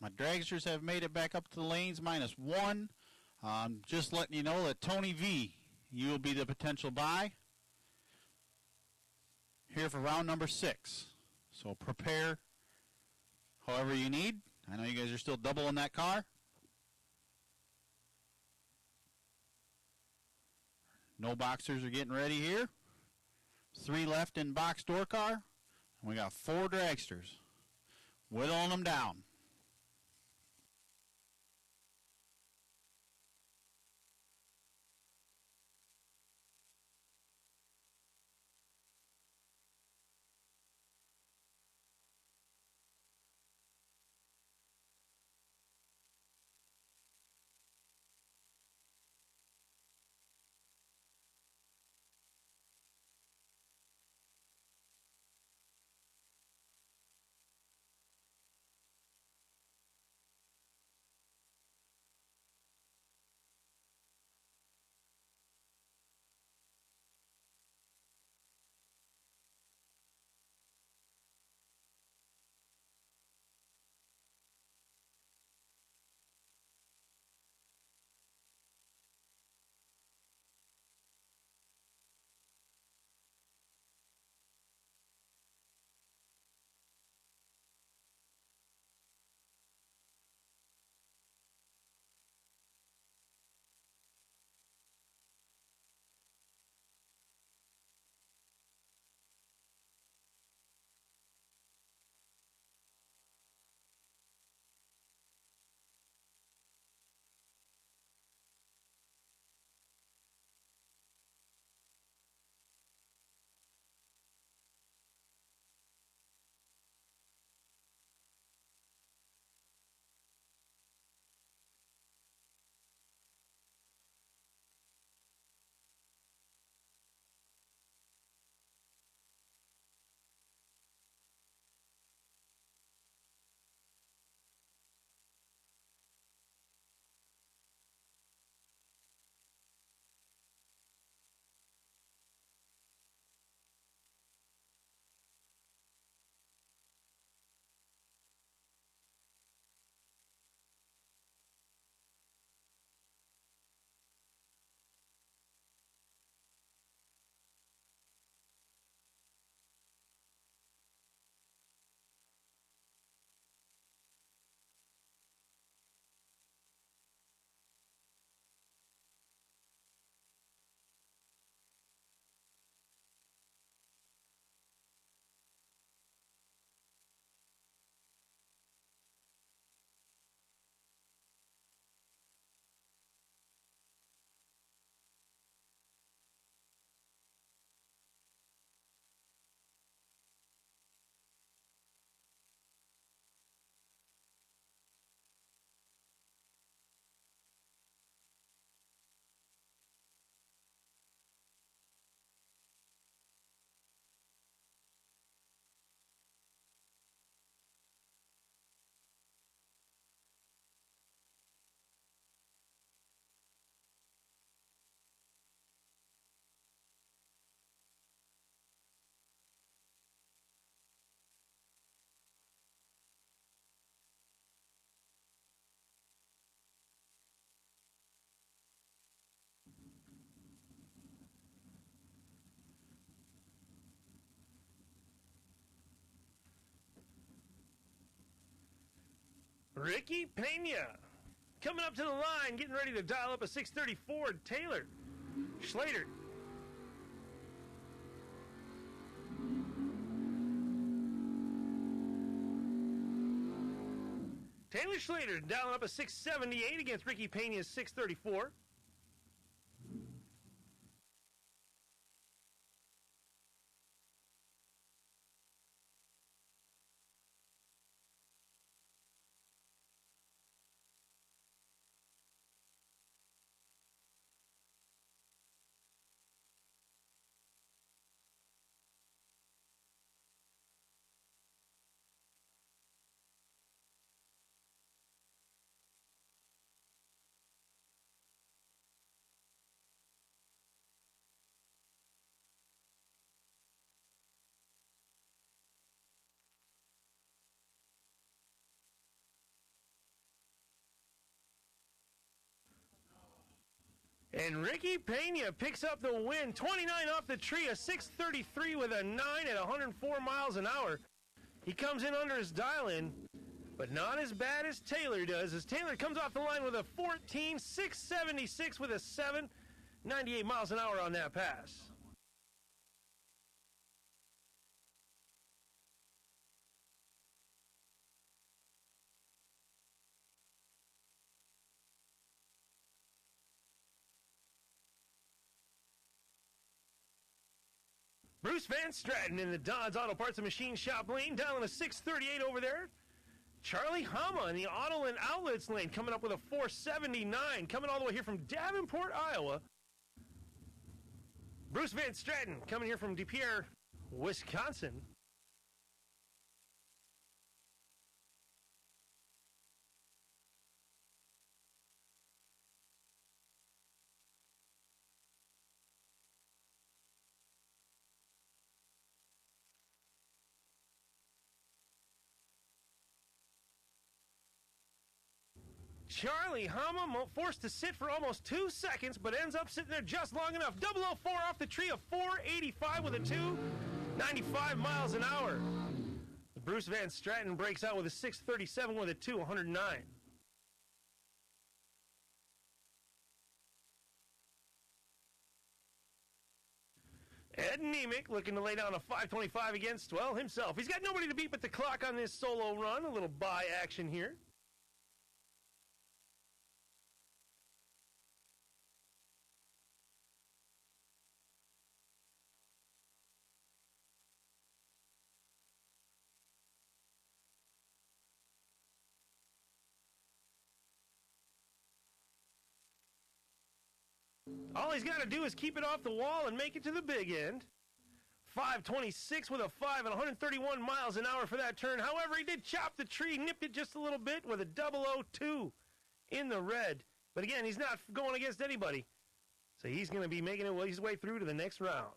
My dragsters have made it back up to the lanes, -1. Just letting you know that Tony V, you will be the potential buy here for round number 6. So prepare however you need. I know you guys are still doubling that car. No boxers are getting ready here. 3 left in box door car. And we got 4 dragsters. Whittling them down. Ricky Pena coming up to the line, getting ready to dial up a 630 Ford Taylor Schlater. Taylor Schlater dialing up a 678 against Ricky Pena's 634. And Ricky Pena picks up the win. 29 off the tree, a 6:33 with a 9 at 104 miles an hour. He comes in under his dial-in, but not as bad as Taylor does, as Taylor comes off the line with a 14, 676 with a 7, 98 miles an hour on that pass. Bruce Van Stratton in the Dodge Auto Parts and Machine Shop lane, dialing a 638 over there. Charlie Hama in the Auto and Outlets lane, coming up with a 479, coming all the way here from Davenport, Iowa. Bruce Van Stratton coming here from DePierre, Wisconsin. Charlie Hama forced to sit for almost 2 seconds, but ends up sitting there just long enough. 004 off the tree, a 485 with a 2, 95 miles an hour. Bruce Van Stratton breaks out with a 637 with a 2, 109. Ed Nemec looking to lay down a 525 against, well, himself. He's got nobody to beat but the clock on this solo run. A little buy action here. All he's got to do is keep it off the wall and make it to the big end. 526 with a 5 and 131 miles an hour for that turn. However, he did chop the tree, nipped it just a little bit with a 002 in the red. But again, he's not going against anybody. So he's going to be making his way through to the next round.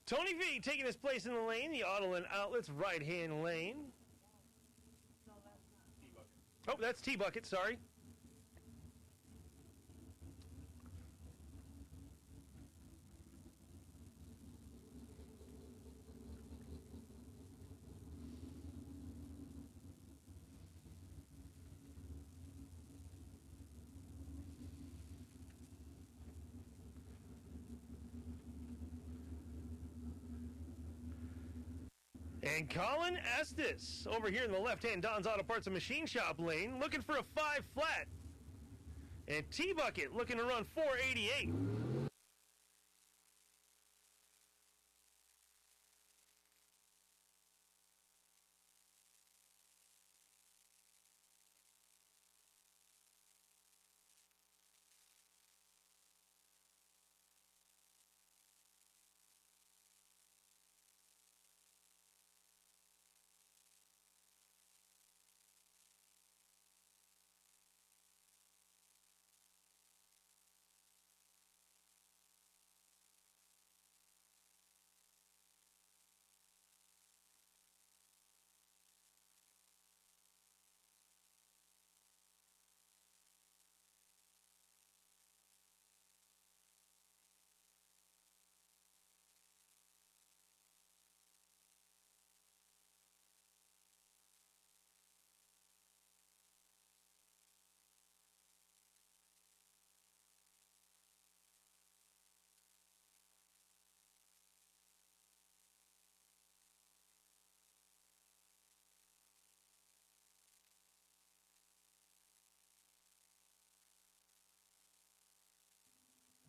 Tony V taking his place in the lane, the Auto and Outlets right-hand lane. Oh, that's T-Bucket, sorry. And Colin Estes over here in the left-hand Don's Auto Parts and Machine Shop lane looking for a 5 flat. And T-Bucket looking to run 488.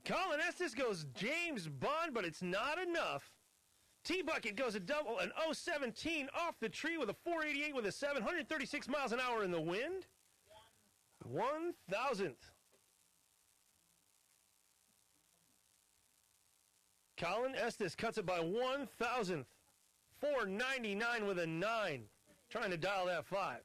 Colin Estes goes James Bond, but it's not enough. T-Bucket goes a double, an 017 off the tree with a 488 with a 7, 136 miles an hour in the wind. 1,000th. Colin Estes cuts it by 1,000th. 499 with a 9. Trying to dial that 5.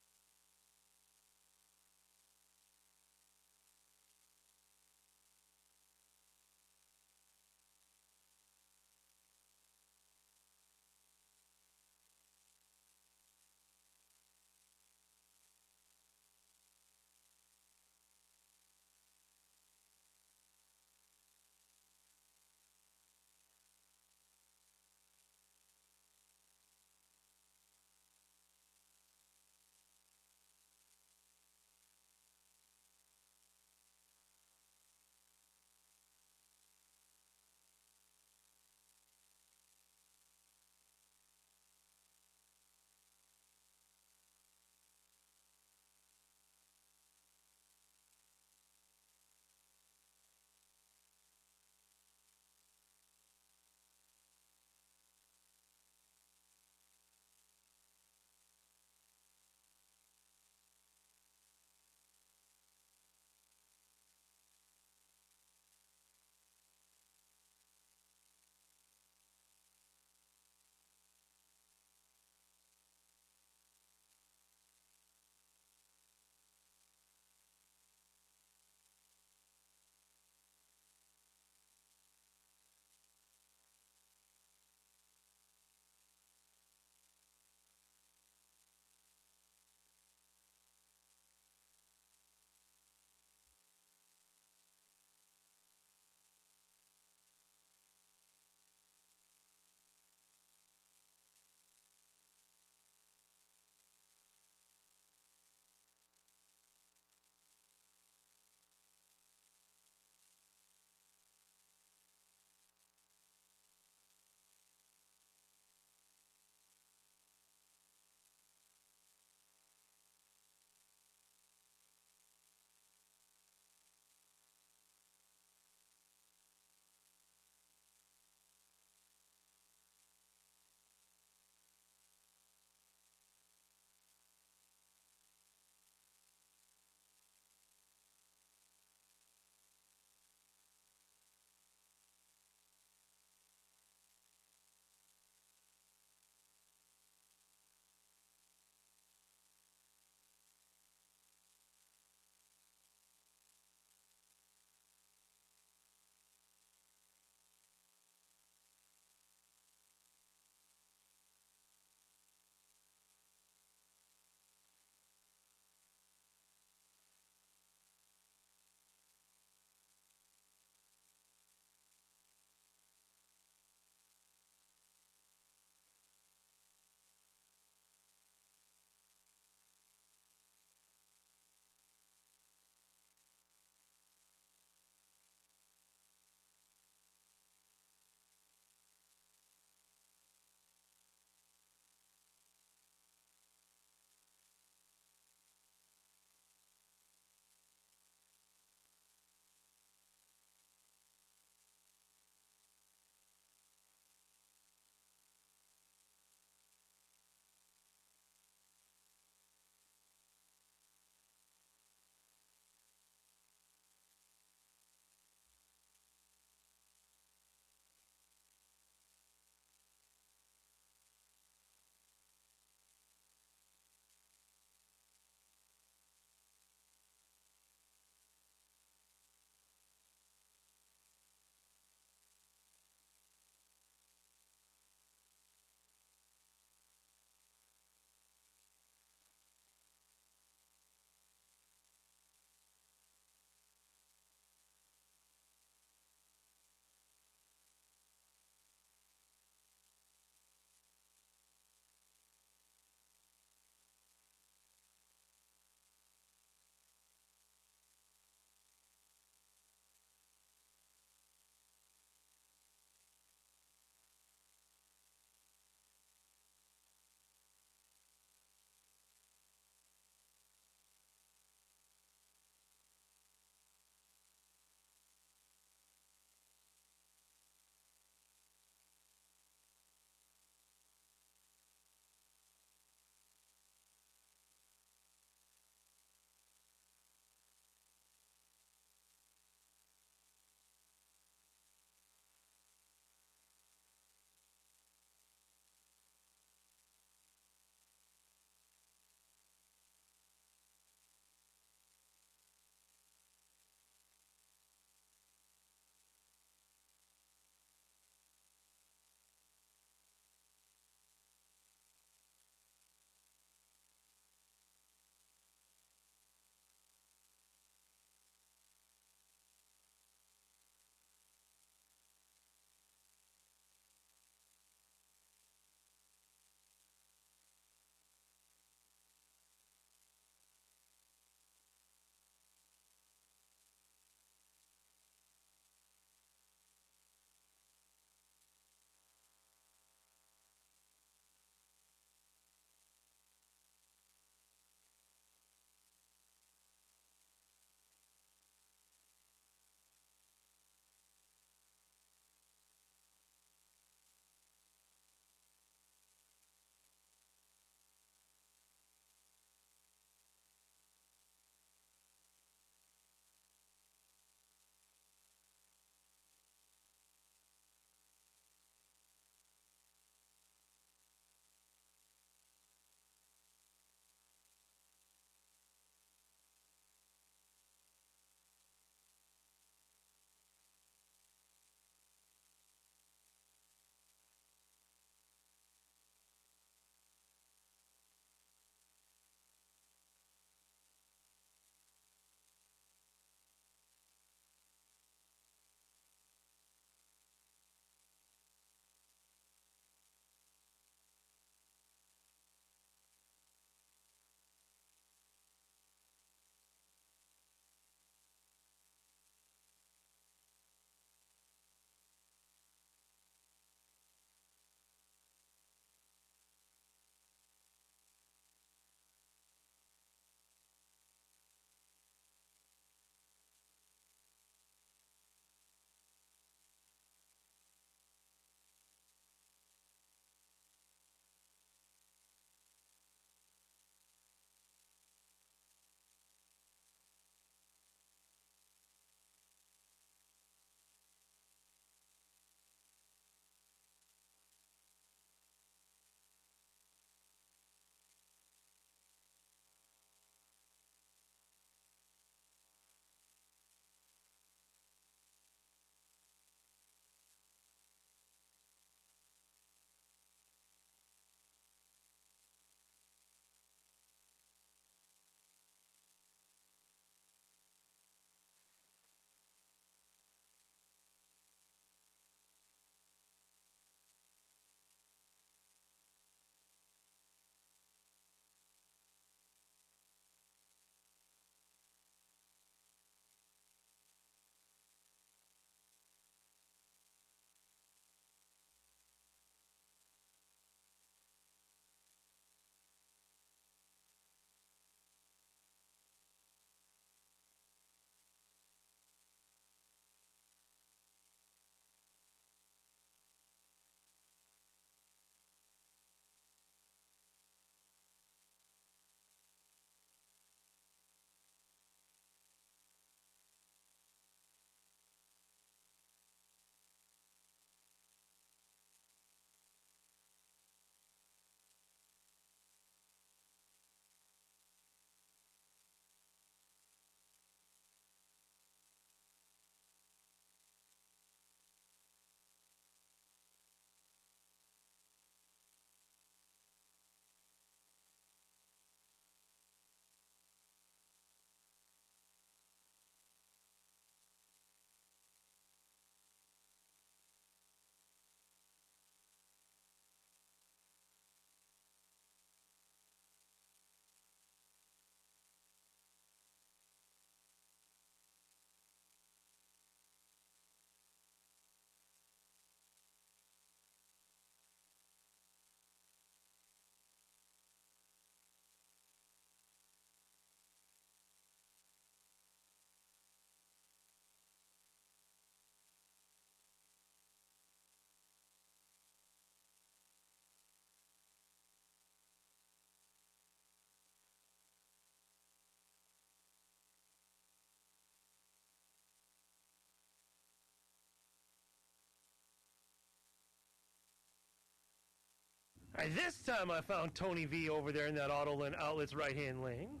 This time I found Tony V over there in that Autoland Outlets right-hand lane.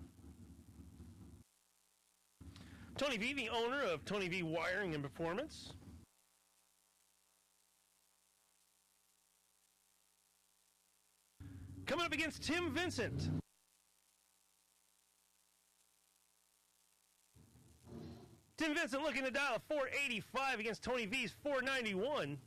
Tony V, the owner of Tony V Wiring and Performance. Coming up against Tim Vincent. Tim Vincent looking to dial a 485 against Tony V's 491.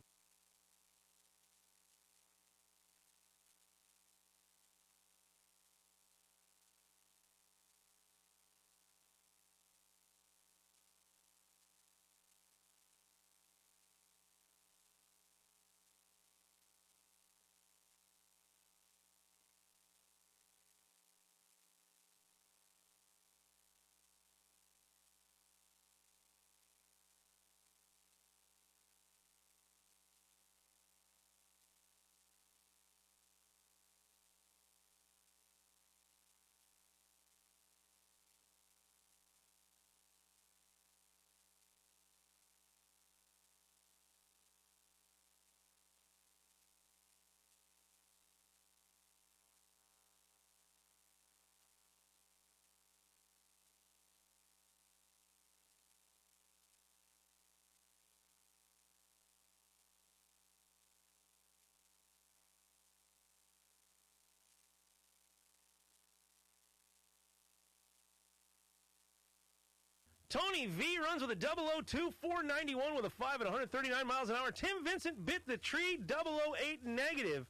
Tony V runs with a 002, 491 with a 5 at 139 miles an hour. Tim Vincent bit the tree, 008 negative.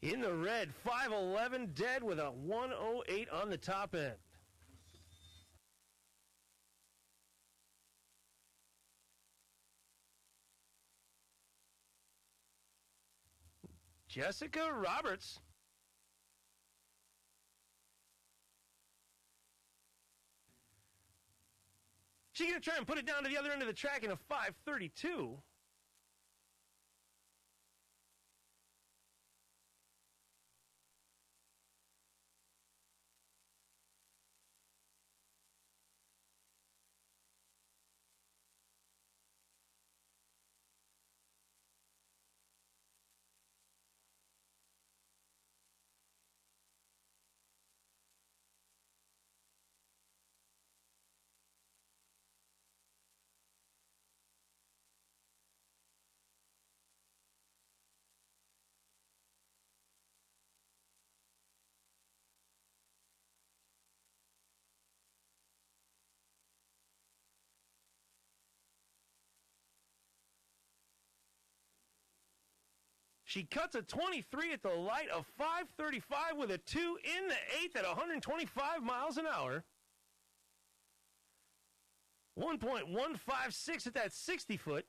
In the red, 511 dead with a 108 on the top end. Jessica Roberts. She's going to try and put it down to the other end of the track in a 532. She cuts a 23 at the light, a 535 with a 2 in the 8th at 125 miles an hour. 1.156 at that 60 foot.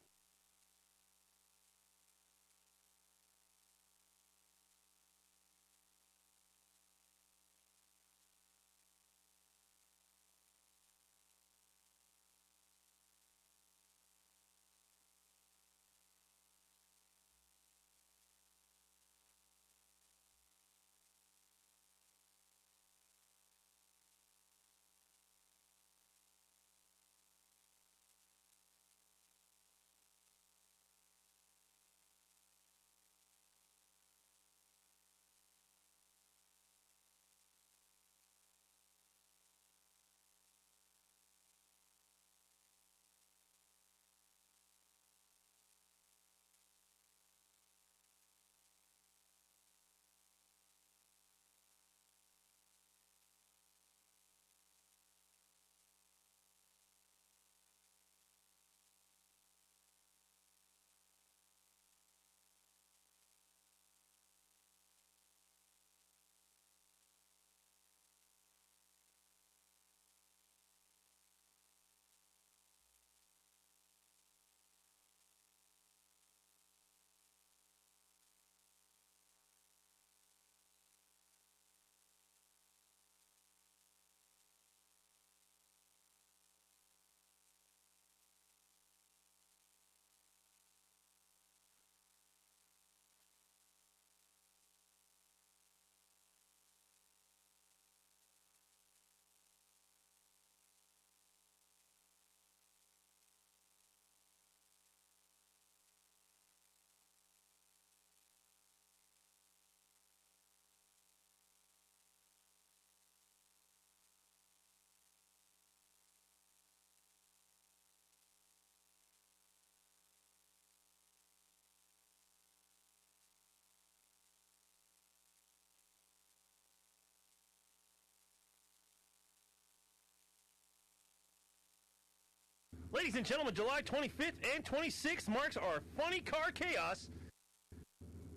Ladies and gentlemen, July 25th and 26th marks our Funny Car Chaos.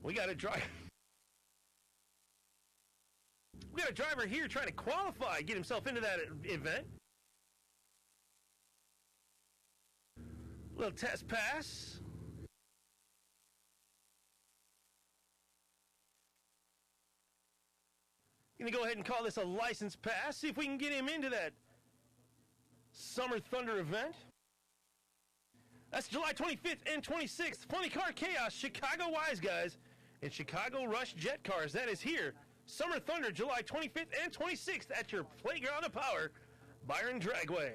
We got a driver. We got a driver here trying to qualify, get himself into that event. Little test pass. Gonna go ahead and call this a license pass. See if we can get him into that Summer Thunder event. That's July 25th and 26th. Funny Car Chaos, Chicago Wise Guys, and Chicago Rush Jet Cars. That is here. Summer Thunder, July 25th and 26th at your Playground of Power, Byron Dragway.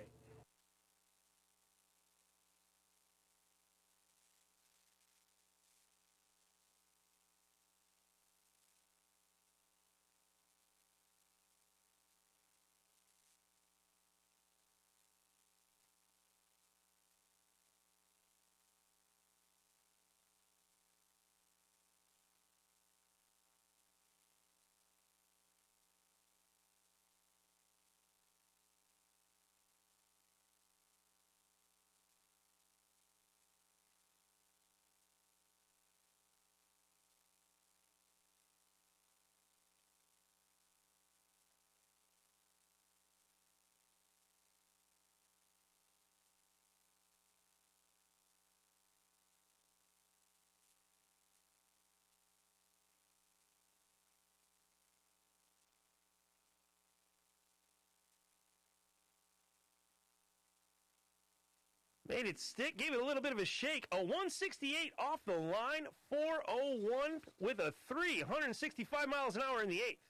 Made it stick, gave it a little bit of a shake. A 168 off the line, 401 with a 365 miles an hour in the eighth.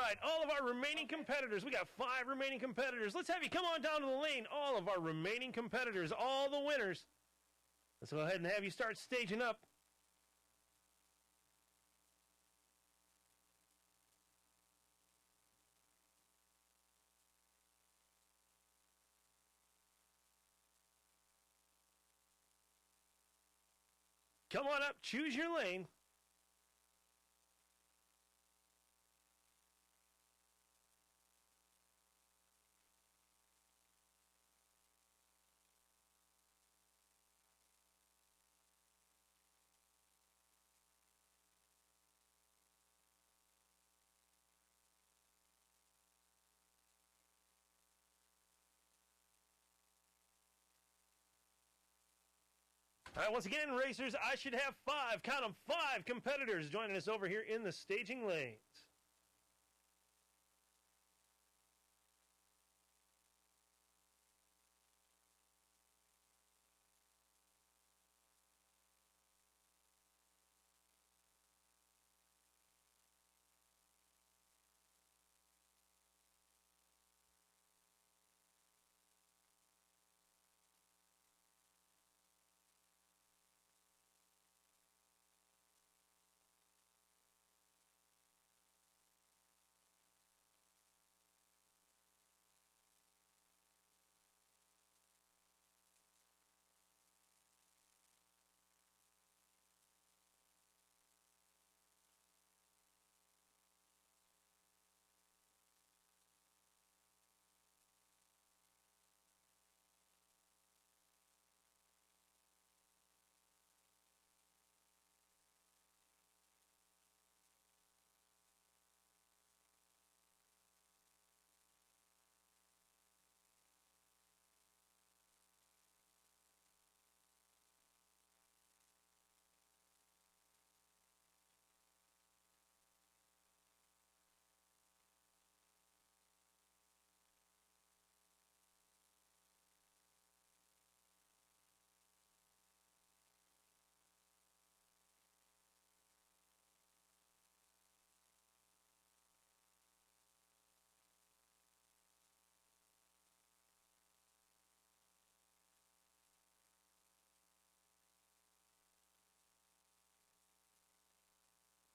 right, all of our remaining competitors. We got 5 remaining competitors. Let's have you come on down to the lane. All of our remaining competitors, all the winners. Let's go ahead and have you start staging up. Come on up, choose your lane. All right, once again, racers, I should have 5, count them, 5 competitors joining us over here in the staging lanes.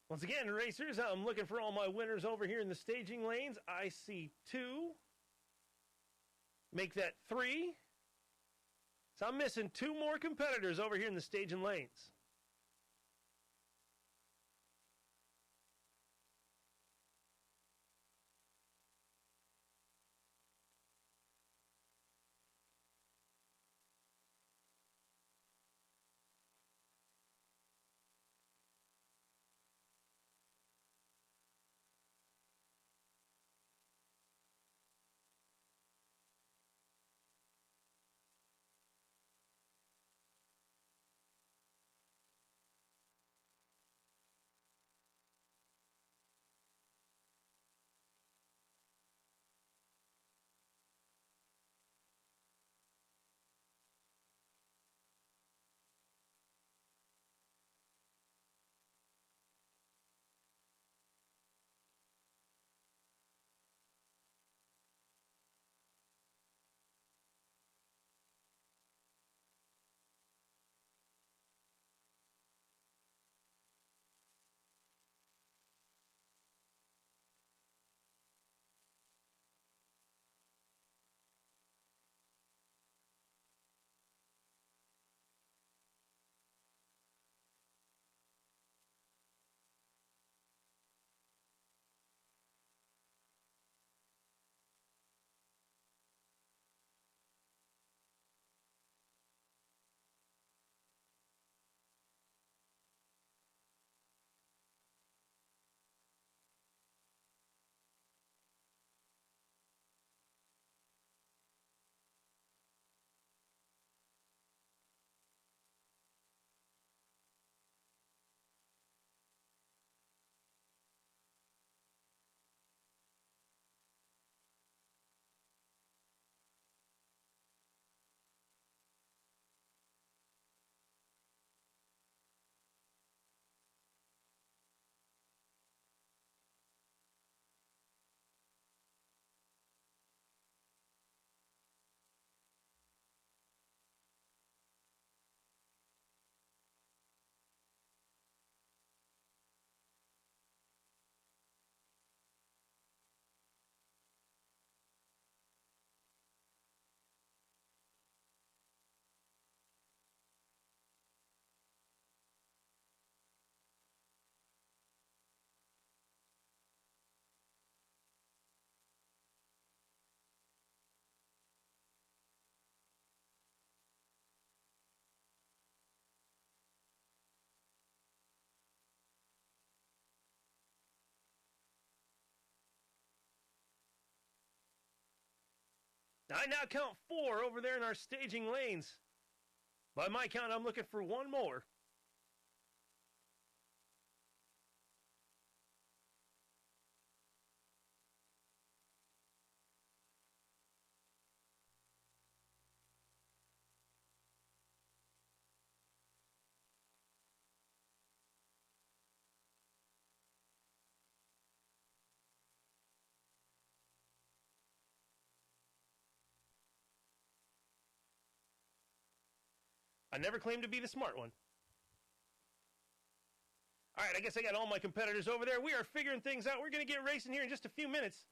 Once again, racers, I'm looking for all my winners over here in the staging lanes. I see 2. Make that 3. So I'm missing 2 more competitors over here in the staging lanes. I now count 4 over there in our staging lanes. By my count, I'm looking for one more. I never claimed to be the smart one. All right, I guess I got all my competitors over there. We are figuring things out. We're going to get racing here in just a few minutes.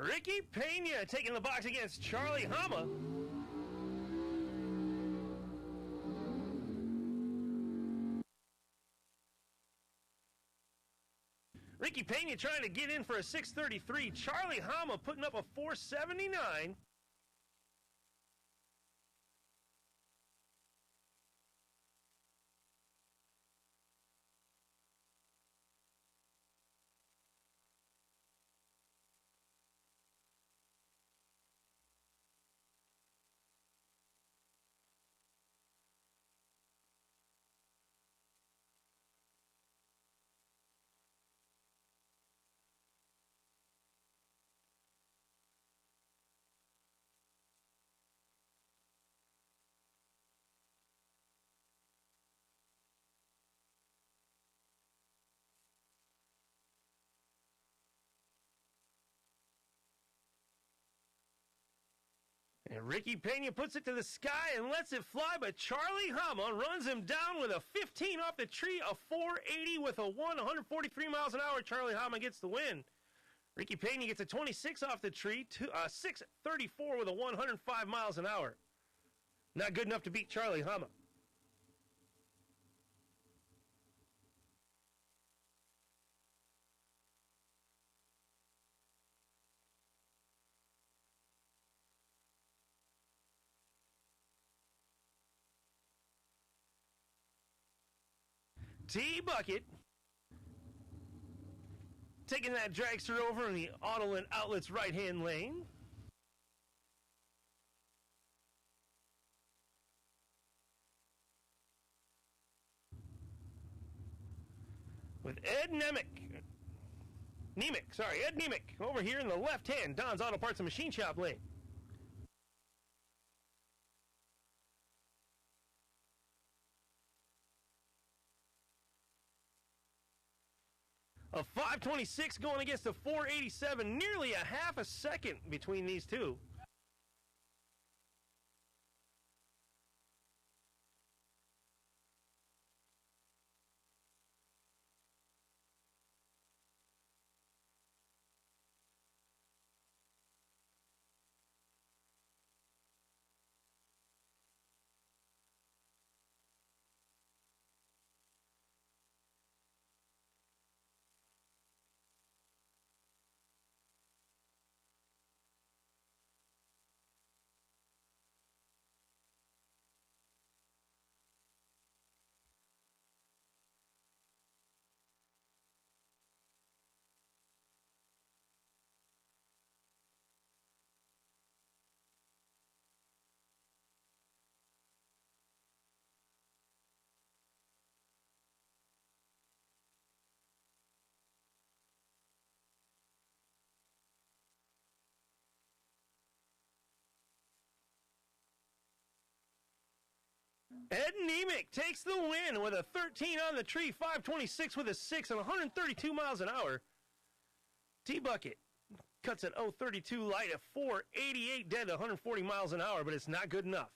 Ricky Pena taking the box against Charlie Hama. Ricky Pena trying to get in for a 633. Charlie Hama putting up a 479. And Ricky Pena puts it to the sky and lets it fly, but Charlie Hama runs him down with a 15 off the tree, a 480 with a 143 miles an hour. Charlie Hama gets the win. Ricky Pena gets a 26 off the tree, 634 with a 105 miles an hour. Not good enough to beat Charlie Hama. T-Bucket taking that dragster over in the Autoland Outlets right-hand lane. With Ed Nemick. Ed Nemick over here in the left-hand Don's Auto Parts and Machine Shop lane. A 526 going against a 487, nearly a half a second between these two. Ed Nemick takes the win with a 13 on the tree, 526 with a 6 and 132 miles an hour. T-Bucket cuts an 032 light at 488 dead to 140 miles an hour, but it's not good enough.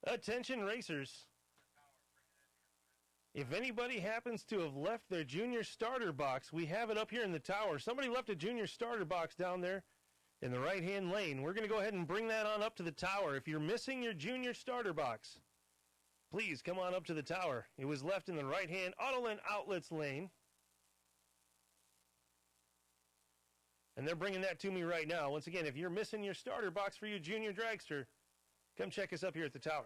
Attention racers. If anybody happens to have left their junior starter box, we have it up here in the tower. Somebody left a junior starter box down there in the right-hand lane. We're going to go ahead and bring that on up to the tower. If you're missing your junior starter box, please come on up to the tower. It was left in the right-hand Autoland Outlets lane. And they're bringing that to me right now. Once again, if you're missing your starter box for your junior dragster, come check us up here at the tower.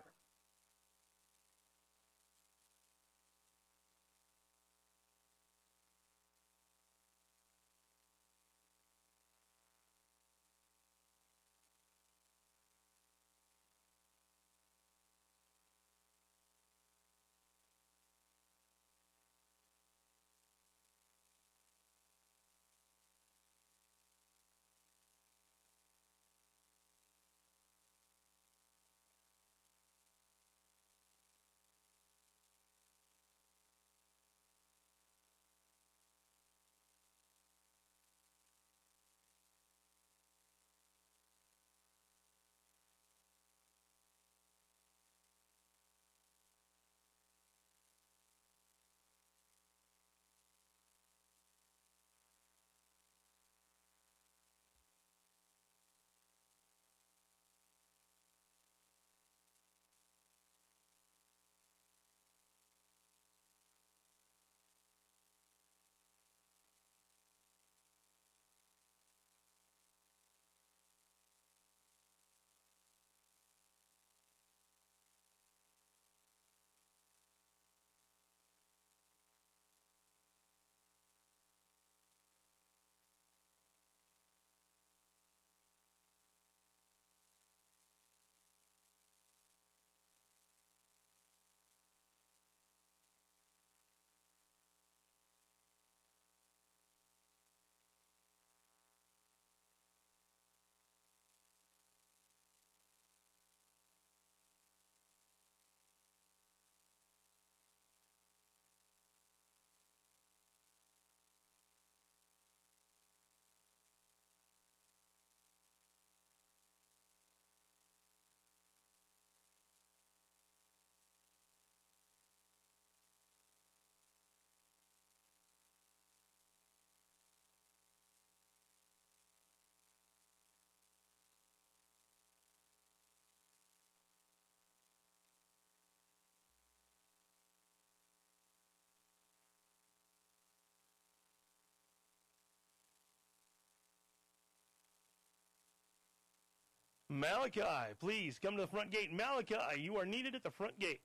Malachi, please come to the front gate. Malachi, you are needed at the front gate.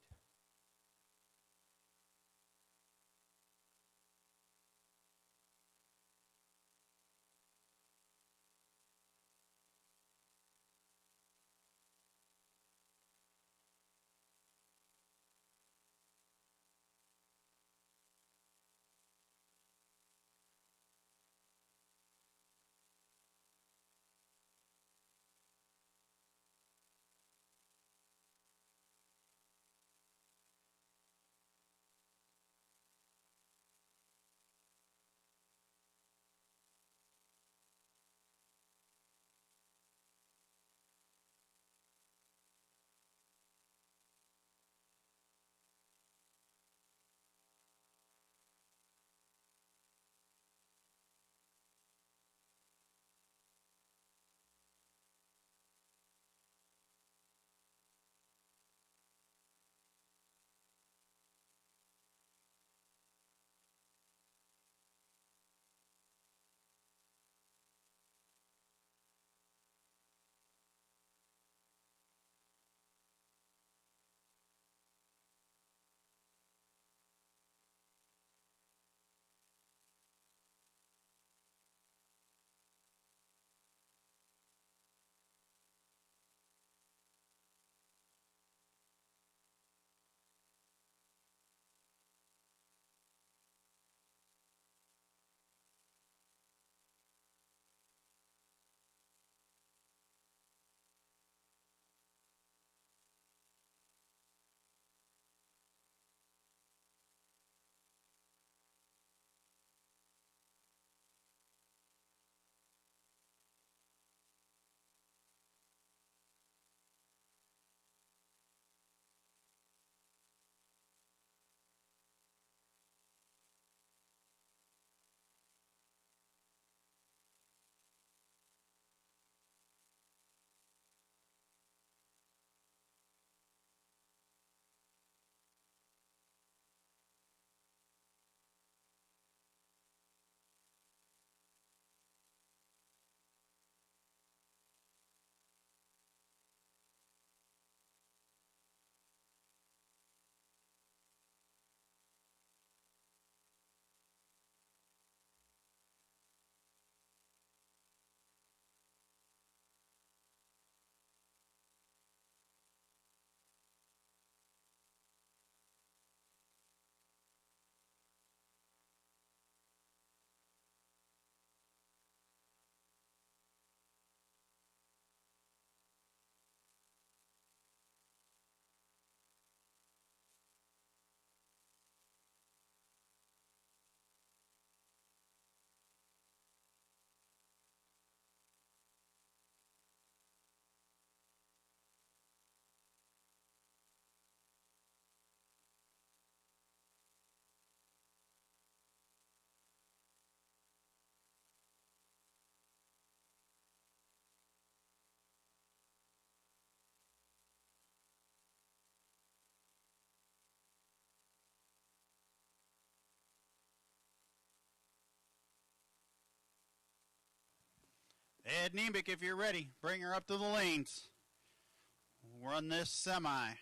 Ed Niebeck, if you're ready, bring her up to the lanes. Run this semi.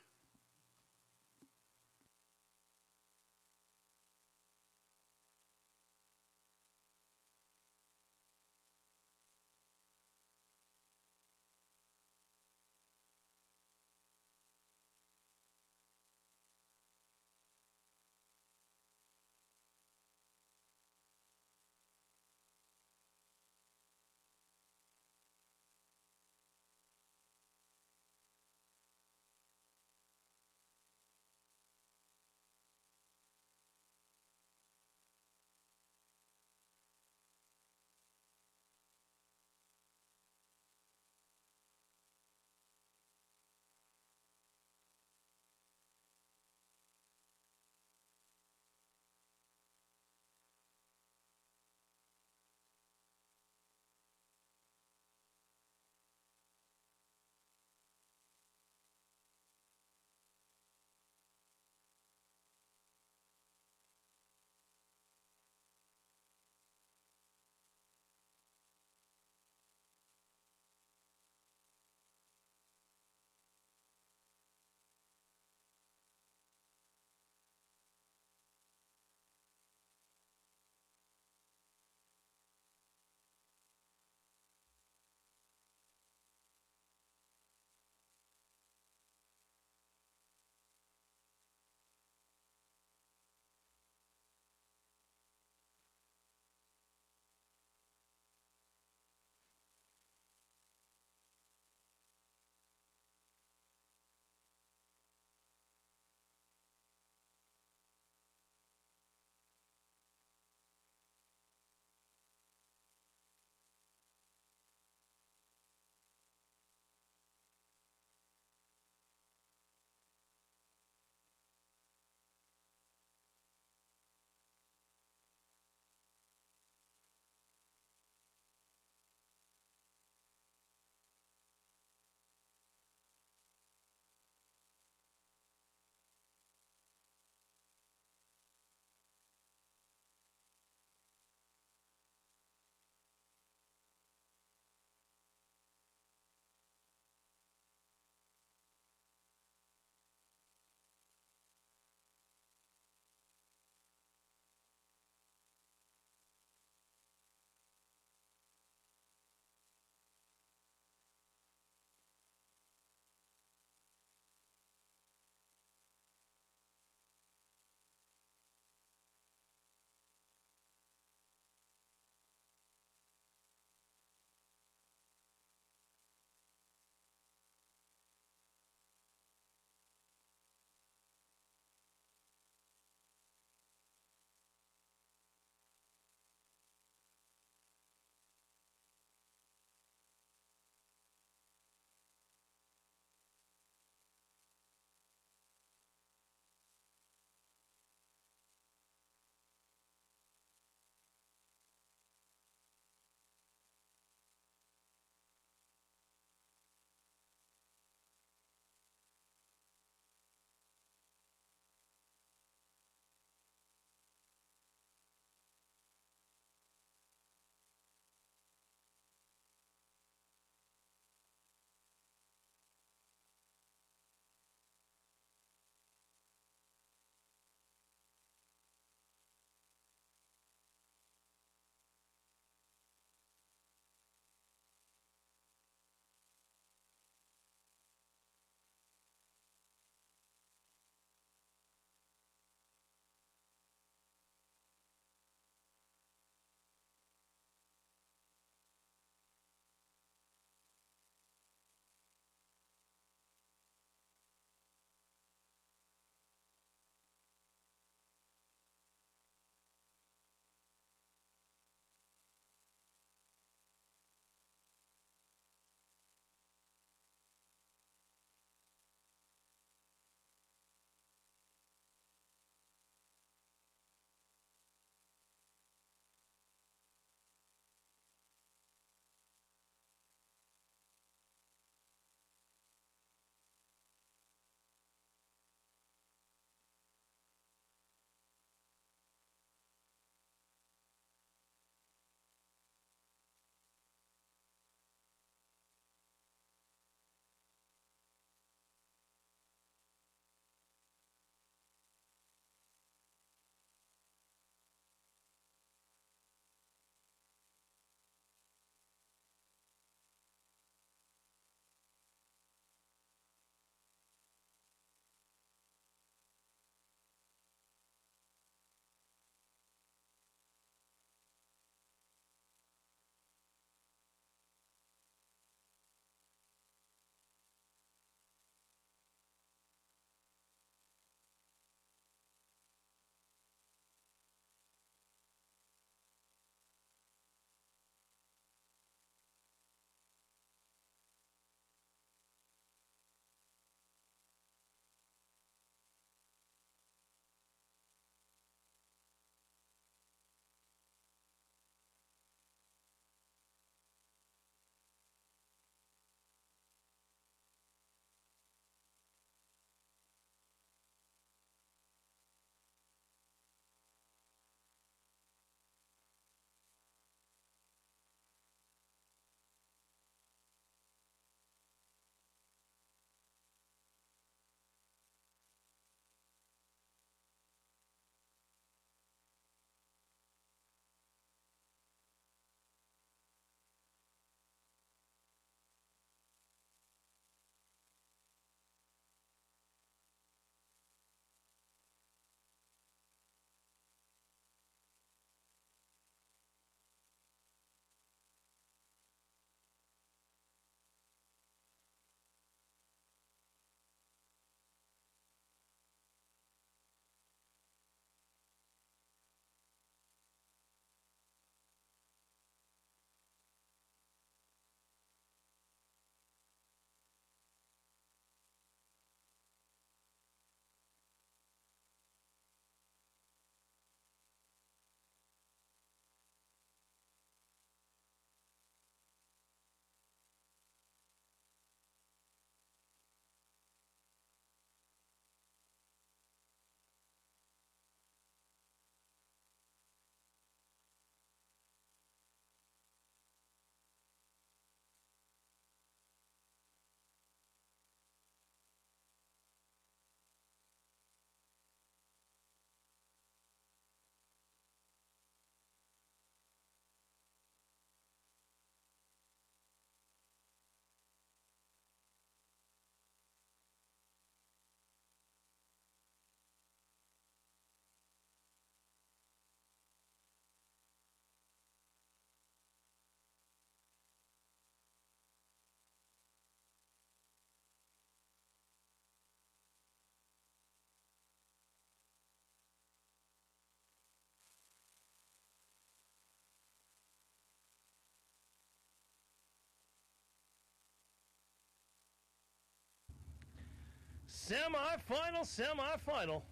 Semifinal.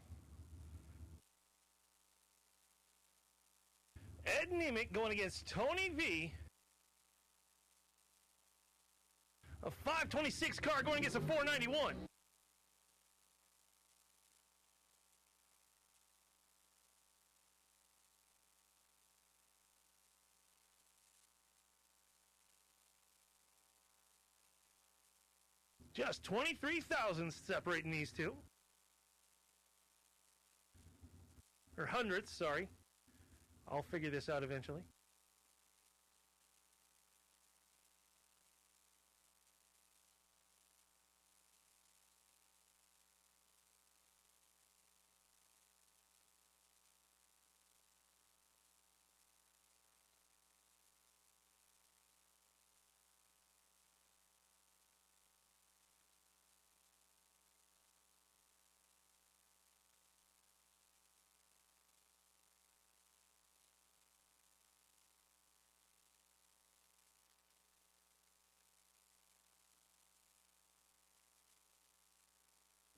Ed Nemick going against Tony V. A 526 car going against a 491. Just 23 thousandths separating these two. Or hundredths, sorry. I'll figure this out eventually.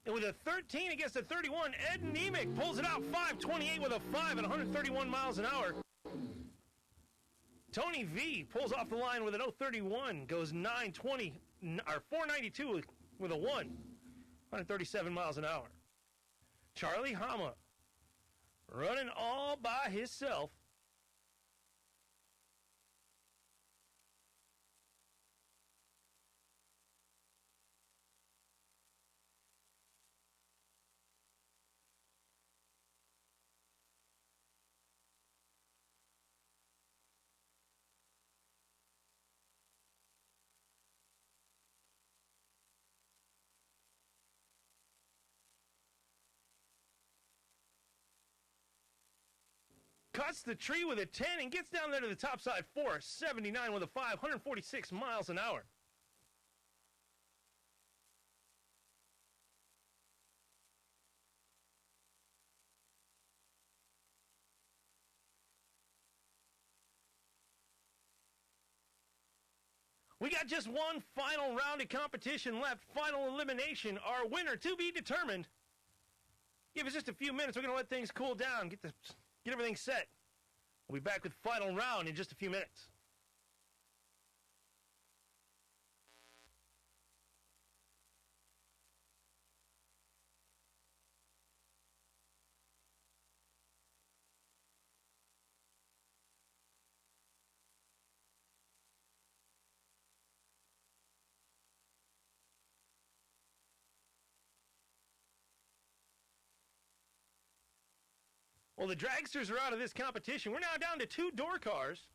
And with a 13 against a 31, Ed Nemick pulls it out 528 with a 5 at 131 miles an hour. Tony V pulls off the line with an 031, goes 920 or 492 with a 1, 137 miles an hour. Charlie Hama running all by himself. Cuts the tree with a 10 and gets down there to the top side 479 with a 5, 146 miles an hour. We got just one final round of competition left. Final elimination. Our winner to be determined. Give us just a few minutes. We're going to let things cool down. Get everything set. We'll be back with final round in just a few minutes. Well, the dragsters are out of this competition. We're now down to 2 door cars.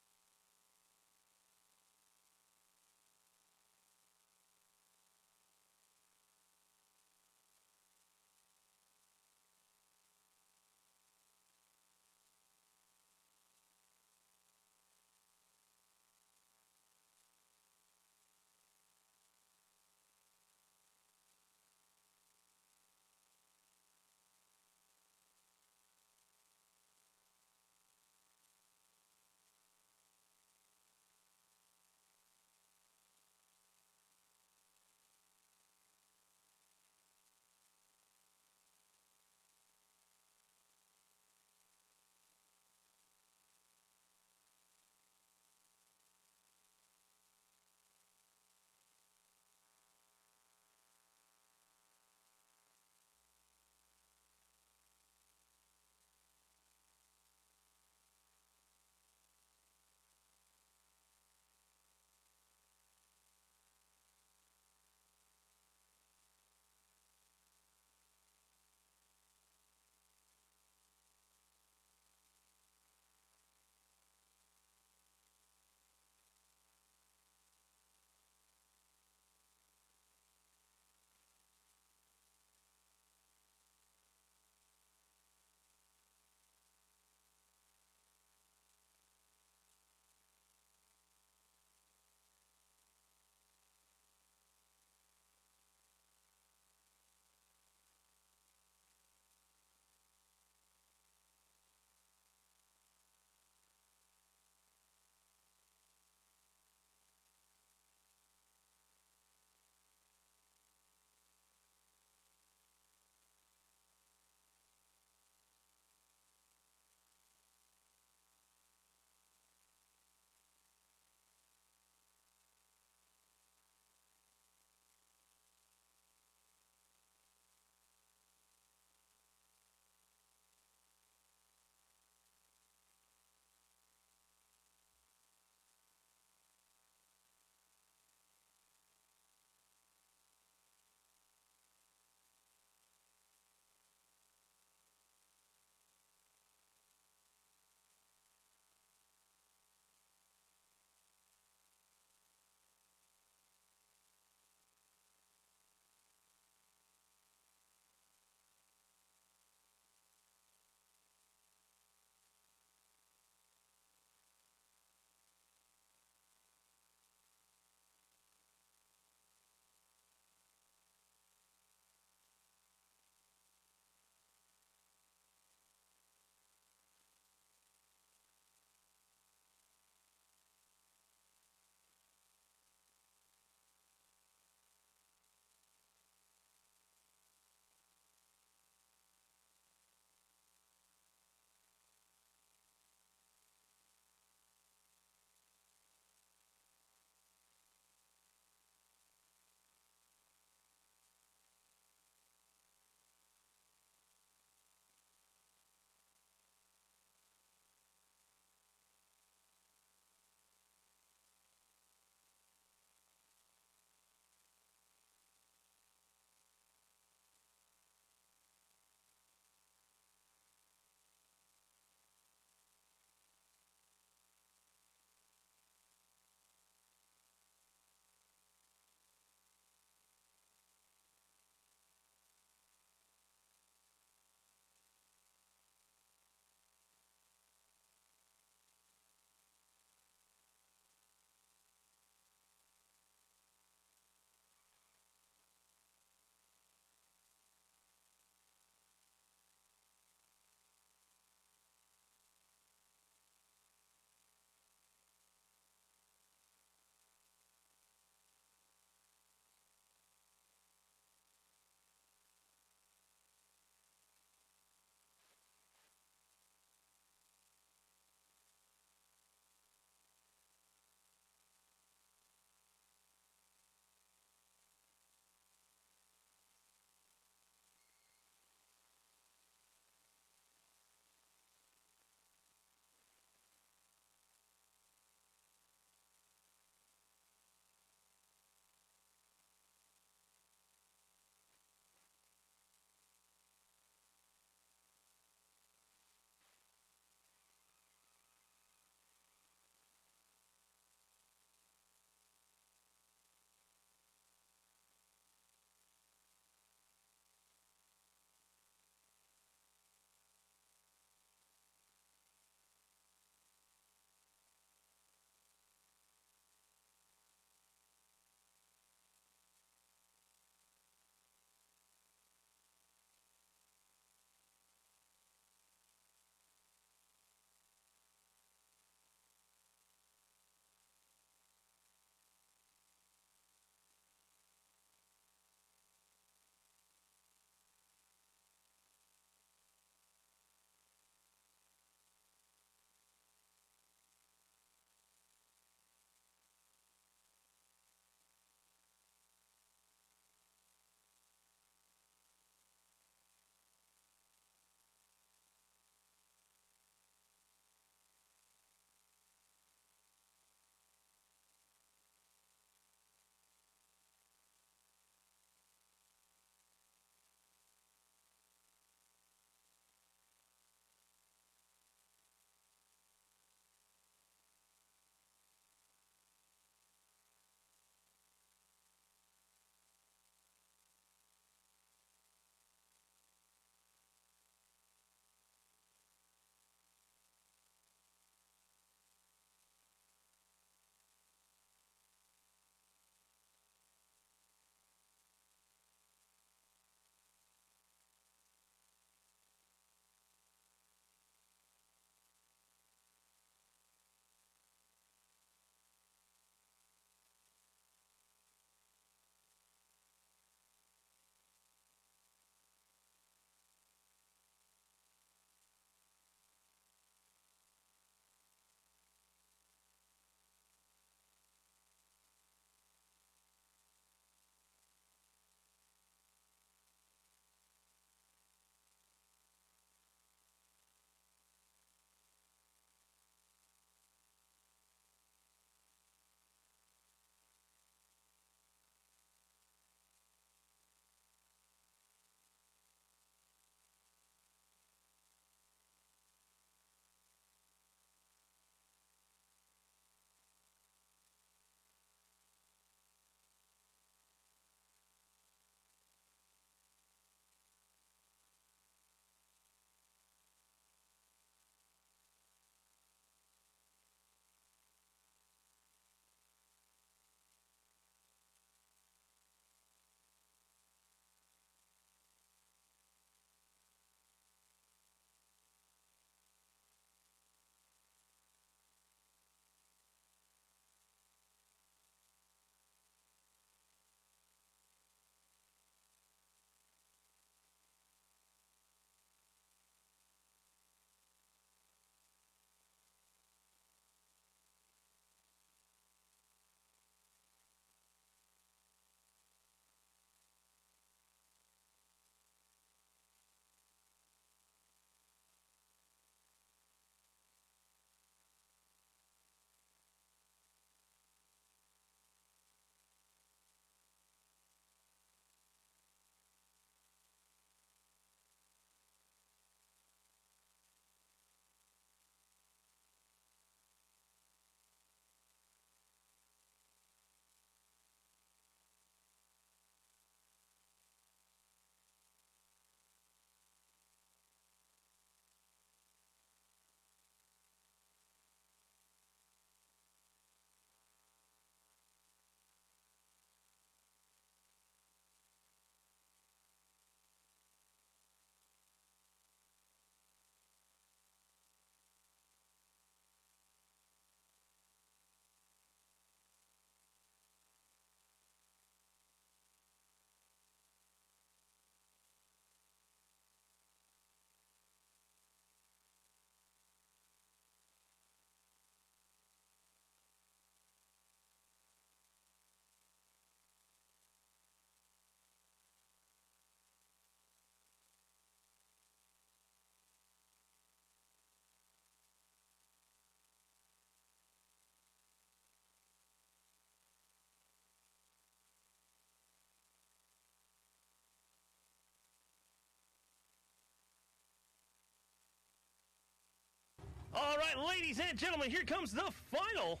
All right, ladies and gentlemen, here comes the final.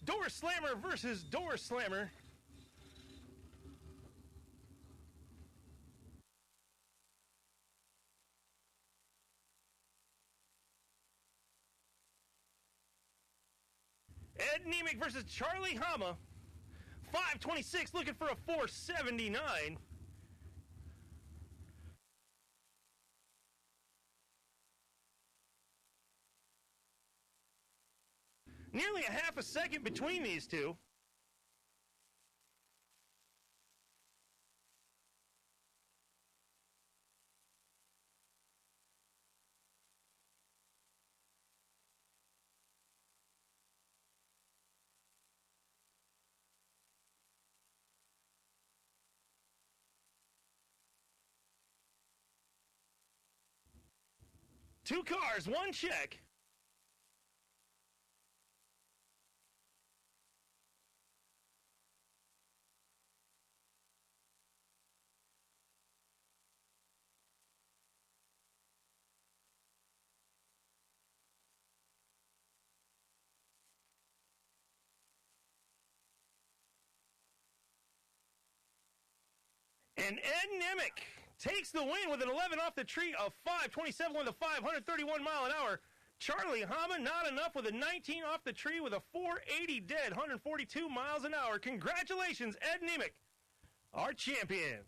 Door Slammer versus Door Slammer. Ed Nemec versus Charlie Hama. 526 looking for a 479. Nearly a half a second between these two. Two cars, one check. And Ed Nemec takes the win with an 11 off the tree of 527 with a 531 mile an hour. Charlie Hama not enough with a 19 off the tree with a 480 dead, 142 miles an hour. Congratulations, Ed Nemec, our champion.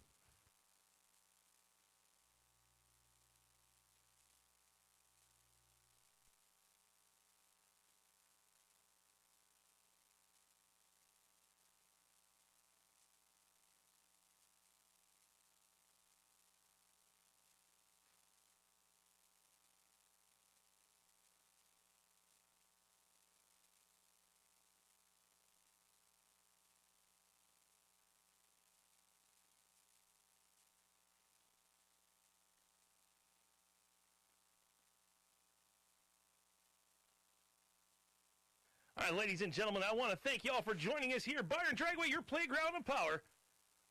All right, ladies and gentlemen, I want to thank you all for joining us here. Byron Dragway, your playground of power.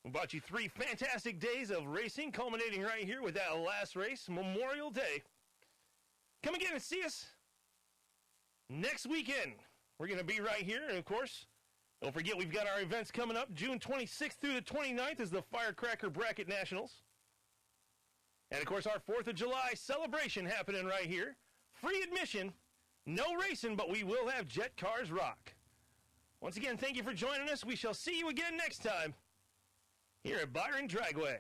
We brought you 3 fantastic days of racing, culminating right here with that last race, Memorial Day. Come again and see us next weekend. We're going to be right here, and of course, don't forget we've got our events coming up. June 26th through the 29th is the Firecracker Bracket Nationals. And of course, our 4th of July celebration happening right here. Free admission. No racing, but we will have Jet Cars Rock. Once again, thank you for joining us. We shall see you again next time here at Byron Dragway.